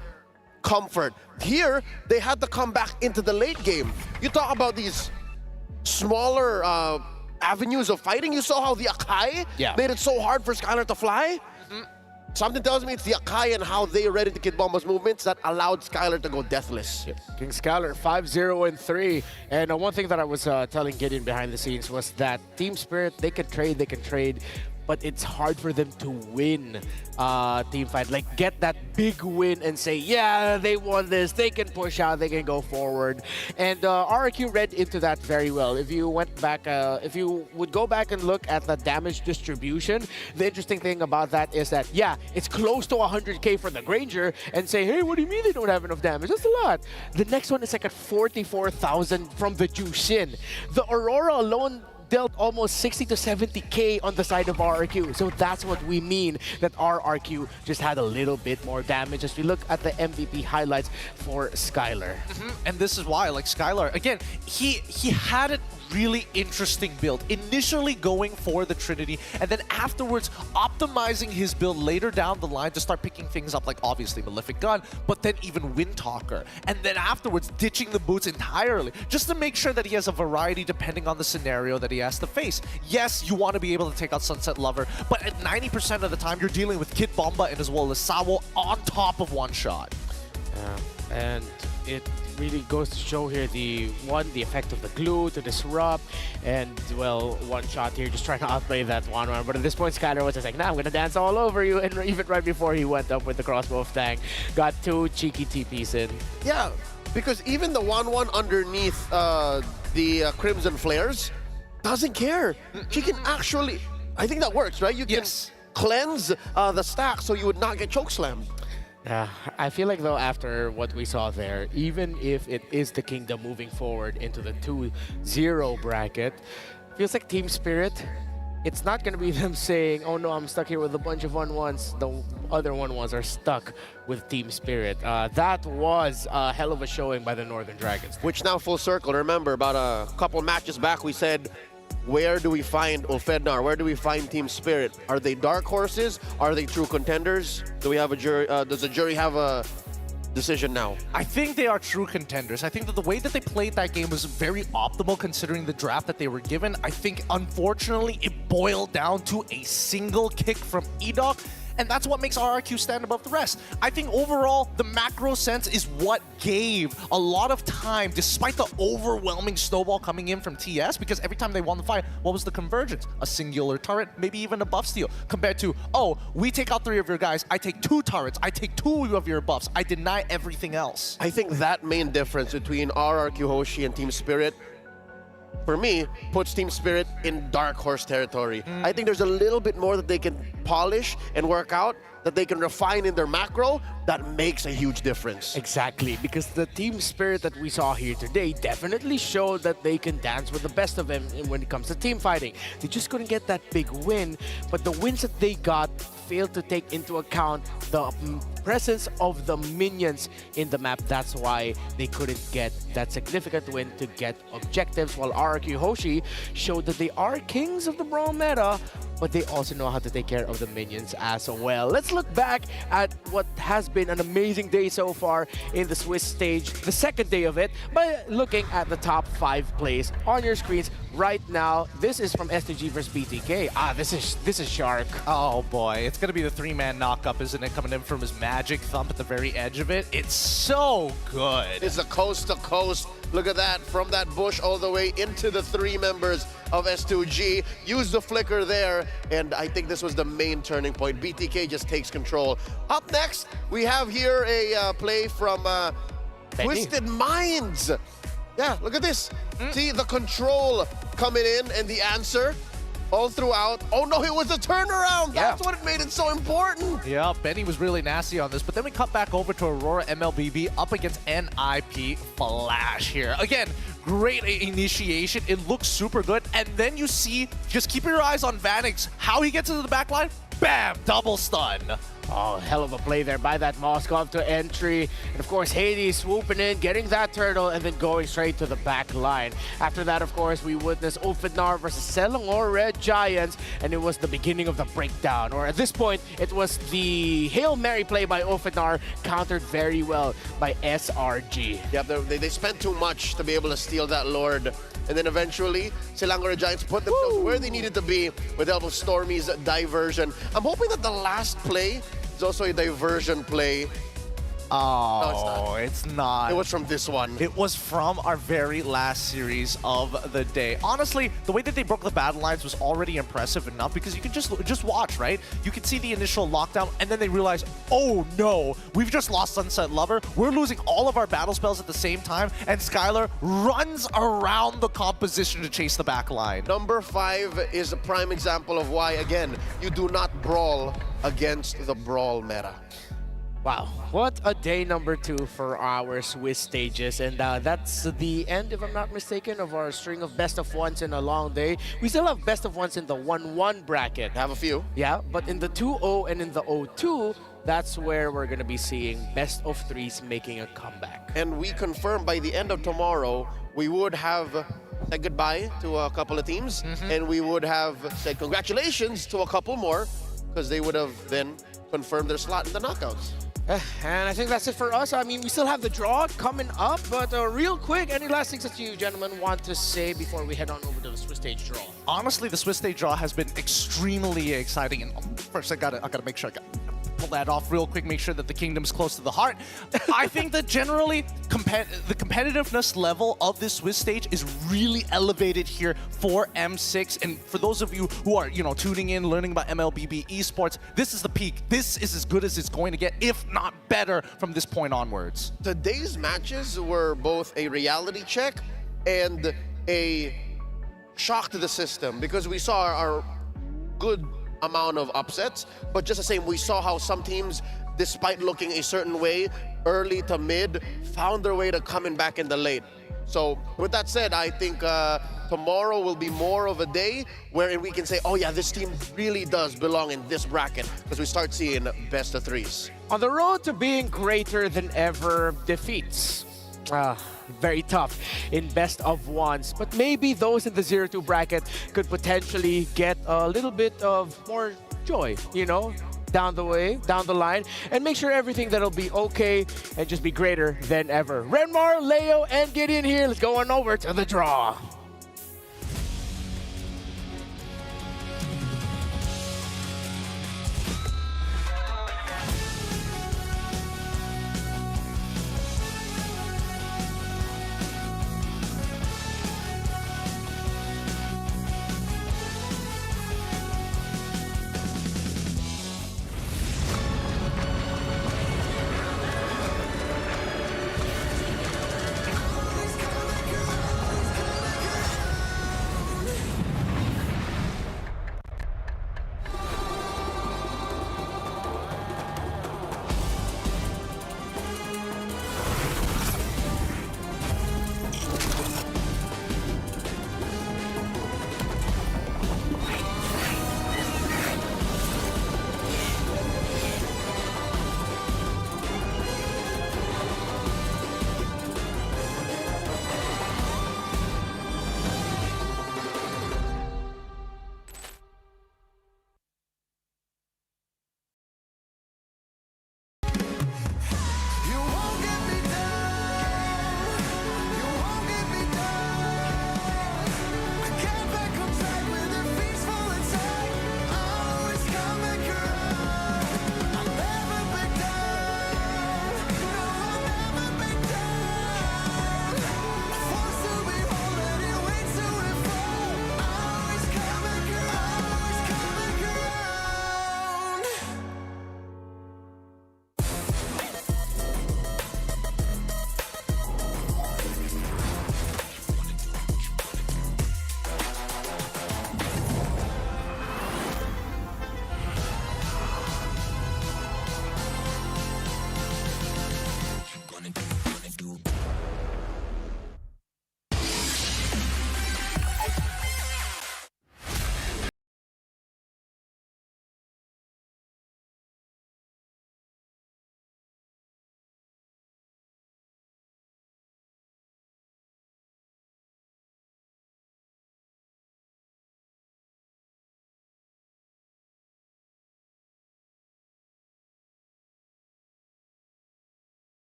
comfort. Here, they had to come back into the late game. You talk about these smaller avenues of fighting. You saw how the Akai made it so hard for Skylar to fly. Something tells me it's the Akai and how they read into Kid Bomba's movements that allowed Skylar to go deathless. King Skylar 5-0-3. And one thing that I was telling Gideon behind the scenes was that Team Spirit, they can trade, but it's hard for them to win team fight. Like, get that big win and say, yeah, they won this, they can push out, they can go forward. And RRQ read into that very well. If you went back, if you would go back and look at the damage distribution, the interesting thing about that is that, yeah, it's close to 100k for the Granger, and say, hey, what do you mean they don't have enough damage? That's a lot. The next one is like at 44,000 from the Jushin. The Aurora alone dealt almost 60 to 70K on the side of RRQ. So that's what we mean, that RRQ just had a little bit more damage as we look at the MVP highlights for Skylar. And this is why, like Skylar, again, he had a really interesting build. Initially going for the Trinity, and then afterwards optimizing his build later down the line to start picking things up, like obviously Malefic Gun, but then even Windtalker. And then afterwards ditching the boots entirely, just to make sure that he has a variety depending on the scenario that he has to face. Yes, you want to be able to take out Sunset Lover, but at 90% of the time you're dealing with Kid Bomba and as well as Sawo on top of one shot. And it really goes to show here the effect of the glue to disrupt, and well, one shot here just trying to outplay that 1-1. But at this point, Skylar was just like, nah, I'm gonna dance all over you. And even right before he went up with the crossbow of Tang, got 2 cheeky TPs in. Yeah, because even the 1-1 underneath the Crimson Flares doesn't care. She can actually, I think that works, right? You can cleanse the stack so you would not get chokeslammed. Yeah, I feel like though after what we saw there, even if it is the Kingdom moving forward into the 2-0 bracket, feels like Team Spirit, it's not going to be them saying, oh no, I'm stuck here with a bunch of 1-1s. The other 1-1s are stuck with Team Spirit. That was a hell of a showing by the Northern Dragons. Which now full circle, remember about a couple matches back we said, where do we find Ulfednar? Where do we find Team Spirit? Are they dark horses? Are they true contenders? Do we have a jury? Does the jury have a decision now? I think they are true contenders. I think that the way that they played that game was very optimal considering the draft that they were given. I think, unfortunately, it boiled down to a single kick from Edok. And that's what makes RRQ stand above the rest. I think overall, the macro sense is what gave a lot of time, despite the overwhelming snowball coming in from TS, because every time they won the fight, what was the convergence? A singular turret, maybe even a buff steal, compared to, oh, we take out 3 of your guys, I take 2 turrets, I take 2 of your buffs, I deny everything else. I think that main difference between RRQ Hoshi and Team Spirit, for me, puts Team Spirit in dark horse territory. I think there's a little bit more that they can polish and work out, that they can refine in their macro, that makes a huge difference. Exactly, because the Team Spirit that we saw here today definitely showed that they can dance with the best of them when it comes to team fighting. They just couldn't get that big win, but the wins that they got failed to take into account the presence of the minions in the map. That's why they couldn't get that significant win to get objectives, while RRQ Hoshi showed that they are kings of the Brawl meta, but they also know how to take care of the minions as well. Let's look back at what has been an amazing day so far in the Swiss stage, the second day of it, by looking at the top 5 plays on your screens right now. This is from S2G versus BTK. This is Shark. Oh boy, it's gonna be the 3-man knockup, isn't it? Coming in from his magic thump at the very edge of it. It's so good. It's a coast to coast. Look at that, from that bush all the way into the 3 members of S2G. Use the flicker there, and I think this was the main turning point. BTK just takes control. Up next, we have here a play from Twisted Minds. Yeah, look at this. See the control coming in and the answer all throughout. Oh no, it was a turnaround. That's what made it so important. Yeah, Benny was really nasty on this, but then we cut back over to Aurora MLBB up against NIP Flash here. Again, great initiation. It looks super good. And then you see, just keep your eyes on Vanix, how he gets into the back line. Bam! Double stun. Oh, hell of a play there by that Moskov to entry. And of course, Hades swooping in, getting that turtle, and then going straight to the back line. After that, of course, we witnessed Ulfednar versus Selangor Red Giants, and it was the beginning of the breakdown. Or at this point, it was the Hail Mary play by Ulfednar, countered very well by SRG. Yeah, they spent too much to be able to steal that Lord. And then eventually, Selangor Red Giants put themselves where they needed to be with the help of Stormy's diversion. I'm hoping that the last play is also a diversion play. Oh, no, it's not. It was from this one. It was from our very last series of the day. Honestly, the way that they broke the battle lines was already impressive enough because you can just watch, right? You can see the initial lockdown, and then they realize, oh no, we've just lost Sunset Lover. We're losing all of our battle spells at the same time, and Skylar runs around the composition to chase the back line. Number 5 is a prime example of why, again, you do not brawl against the Brawl meta. Wow, what a day number 2 for our Swiss stages. And that's the end, if I'm not mistaken, of our string of best of ones in a long day. We still have best of ones in the 1-1 bracket. Have a few. Yeah, but in the 2-0 and in the 0-2, that's where we're going to be seeing best of 3s making a comeback. And we confirm by the end of tomorrow, we would have said goodbye to a couple of teams, and we would have said congratulations to a couple more, because they would have then confirmed their slot in the knockouts. And I think that's it for us. I mean, we still have the draw coming up, but real quick, any last things that you gentlemen want to say before we head on over to the Swiss stage draw? Honestly, the Swiss stage draw has been extremely exciting. And first, I gotta make sure I pull that off real quick, make sure that the kingdom's close to the heart. I think that generally the competitiveness level of this Swiss stage is really elevated here for M6. And for those of you who are, tuning in, learning about MLBB esports, this is the peak. This is as good as it's going to get, if not better, from this point onwards. Today's matches were both a reality check and a shock to the system, because we saw our good amount of upsets, but just the same, we saw how some teams, despite looking a certain way early to mid, found their way to coming back in the late. So with that said, I think tomorrow will be more of a day wherein we can say, oh yeah, this team really does belong in this bracket, because we start seeing best of 3s. On the road to being greater than ever defeats. Very tough in best of 1s, but maybe those in the 0-2 bracket could potentially get a little bit of more joy, down the line, and make sure everything that'll be okay and just be greater than ever. Renmar, Leo, and Gideon here. Let's go on over to the draw.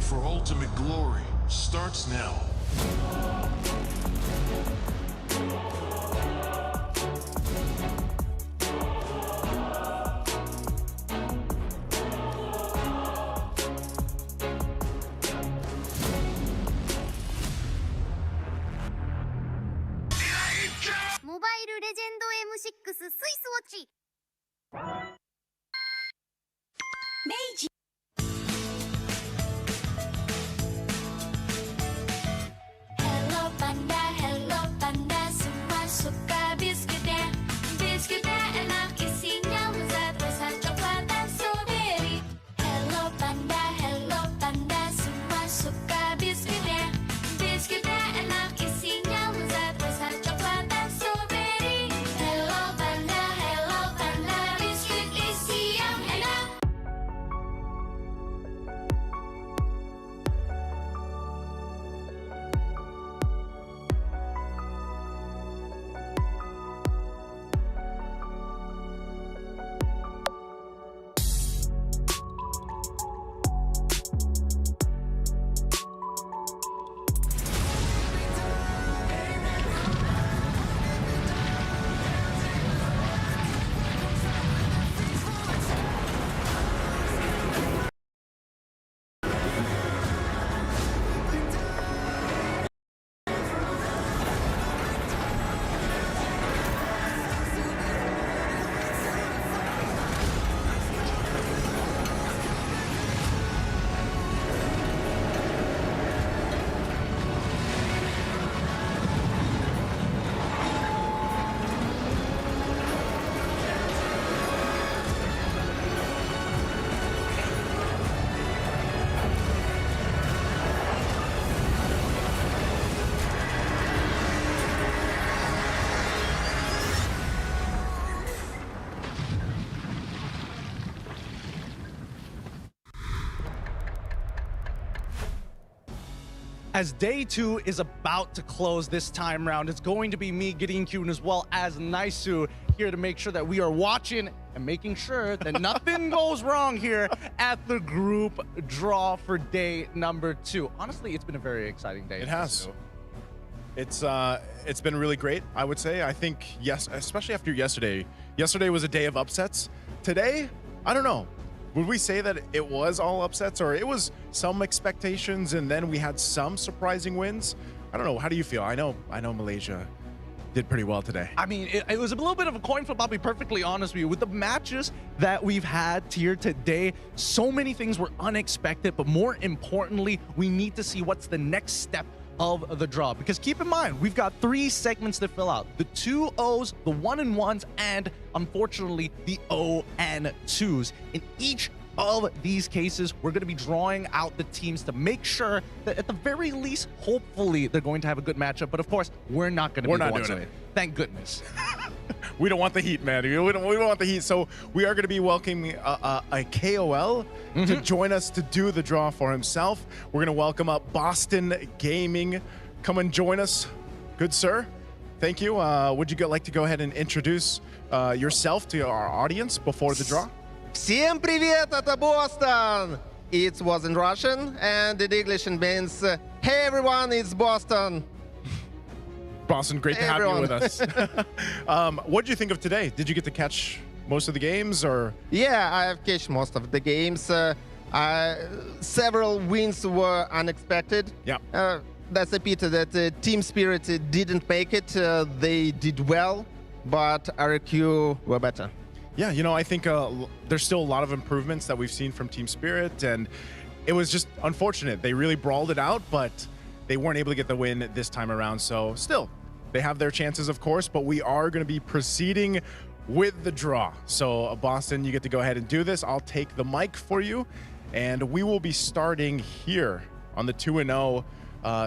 for ultimate glory starts now. Mobile Legend M6 スイスウォッチ Meiji Hello Panda, hello Panda, semua suka biskuitnya. Biskuitnya enak, isinya lezat, rasa coklat dan strawberry. Hello Panda, semua suka biskuitnya. Biskuitnya enak, isinya lezat, rasa coklat dan strawberry. Hello Panda, biskuit isi yang enak. As day 2 is about to close this time round, it's going to be me, Gideon Q, as well as Naisu here to make sure that we are watching and making sure that nothing goes wrong here at the group draw for day number 2. Honestly, it's been a very exciting day. It has. It's been really great, I would say. I think, yes, especially after yesterday. Yesterday was a day of upsets. Today, I don't know. Would we say that it was all upsets, or it was some expectations and then we had some surprising wins? I don't know. How do you feel? I know Malaysia did pretty well today. I mean, it was a little bit of a coin flip, I'll be perfectly honest with you. With the matches that we've had here today, so many things were unexpected, but more importantly, we need to see what's the next step of the draw. Because keep in mind, we've got 3 segments to fill out. The 2 O's, the 1 and 1s, and unfortunately, the O and 2s. In each of these cases, we're going to be drawing out the teams to make sure that at the very least, hopefully, they're going to have a good matchup. But of course, we're not going to be the ones doing it. Thank goodness. We don't want the heat, man. We don't want the heat. So we are going to be welcoming a KOL to join us to do the draw for himself. We're going to welcome up Boston Gaming. Come and join us. Good sir. Thank you. Would you like to go ahead and introduce yourself to our audience before the draw? Всем привет, это Boston! It was in Russian, and in English it means, hey everyone, it's Boston! Boston, great to have you with us. What did you think of today? Did you get to catch most of the games, or? Yeah, I have catched most of the games. Several wins were unexpected. Yeah. That's a pity that Team Spirit didn't make it. They did well, but RQ were better. Yeah, you know, I think there's still a lot of improvements that we've seen from Team Spirit, and it was just unfortunate. They really brawled it out, but they weren't able to get the win this time around. So still, they have their chances, of course, but we are going to be proceeding with the draw. So Boston, you get to go ahead and do this. I'll take the mic for you, and we will be starting here on the 2-0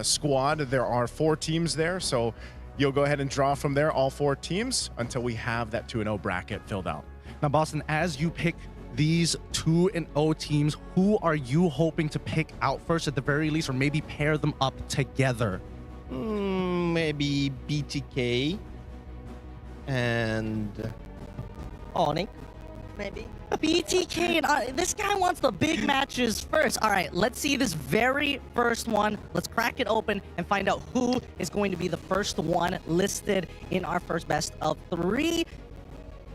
squad. There are 4 teams there, so you'll go ahead and draw from there, all 4 teams, until we have that 2-0 bracket filled out. Now, Boston, as you pick these 2-0 teams, who are you hoping to pick out first at the very least, or maybe pair them up together? Maybe BTK and Onyx. maybe. BTK, this guy wants the big matches first. All right, let's see this very first one. Let's crack it open and find out who is going to be the first one listed in our first best of 3.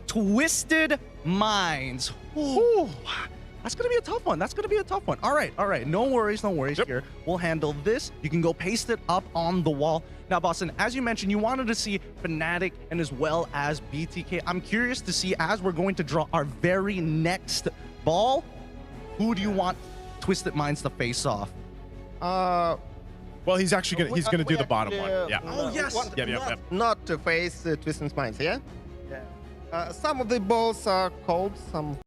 Twisted Minds. Ooh, that's gonna be a tough one. That's gonna be a tough one. All right. No worries here. We'll handle this. You can go paste it up on the wall. Now, Boston, as you mentioned, you wanted to see Fnatic and as well as BTK. I'm curious to see, as we're going to draw our very next ball, who do you want Twisted Minds to face off? Well, he's actually gonna do the bottom one. Yeah. Oh yes. Yep. Not to face Twisted Minds, yeah? Some of the balls are cold, some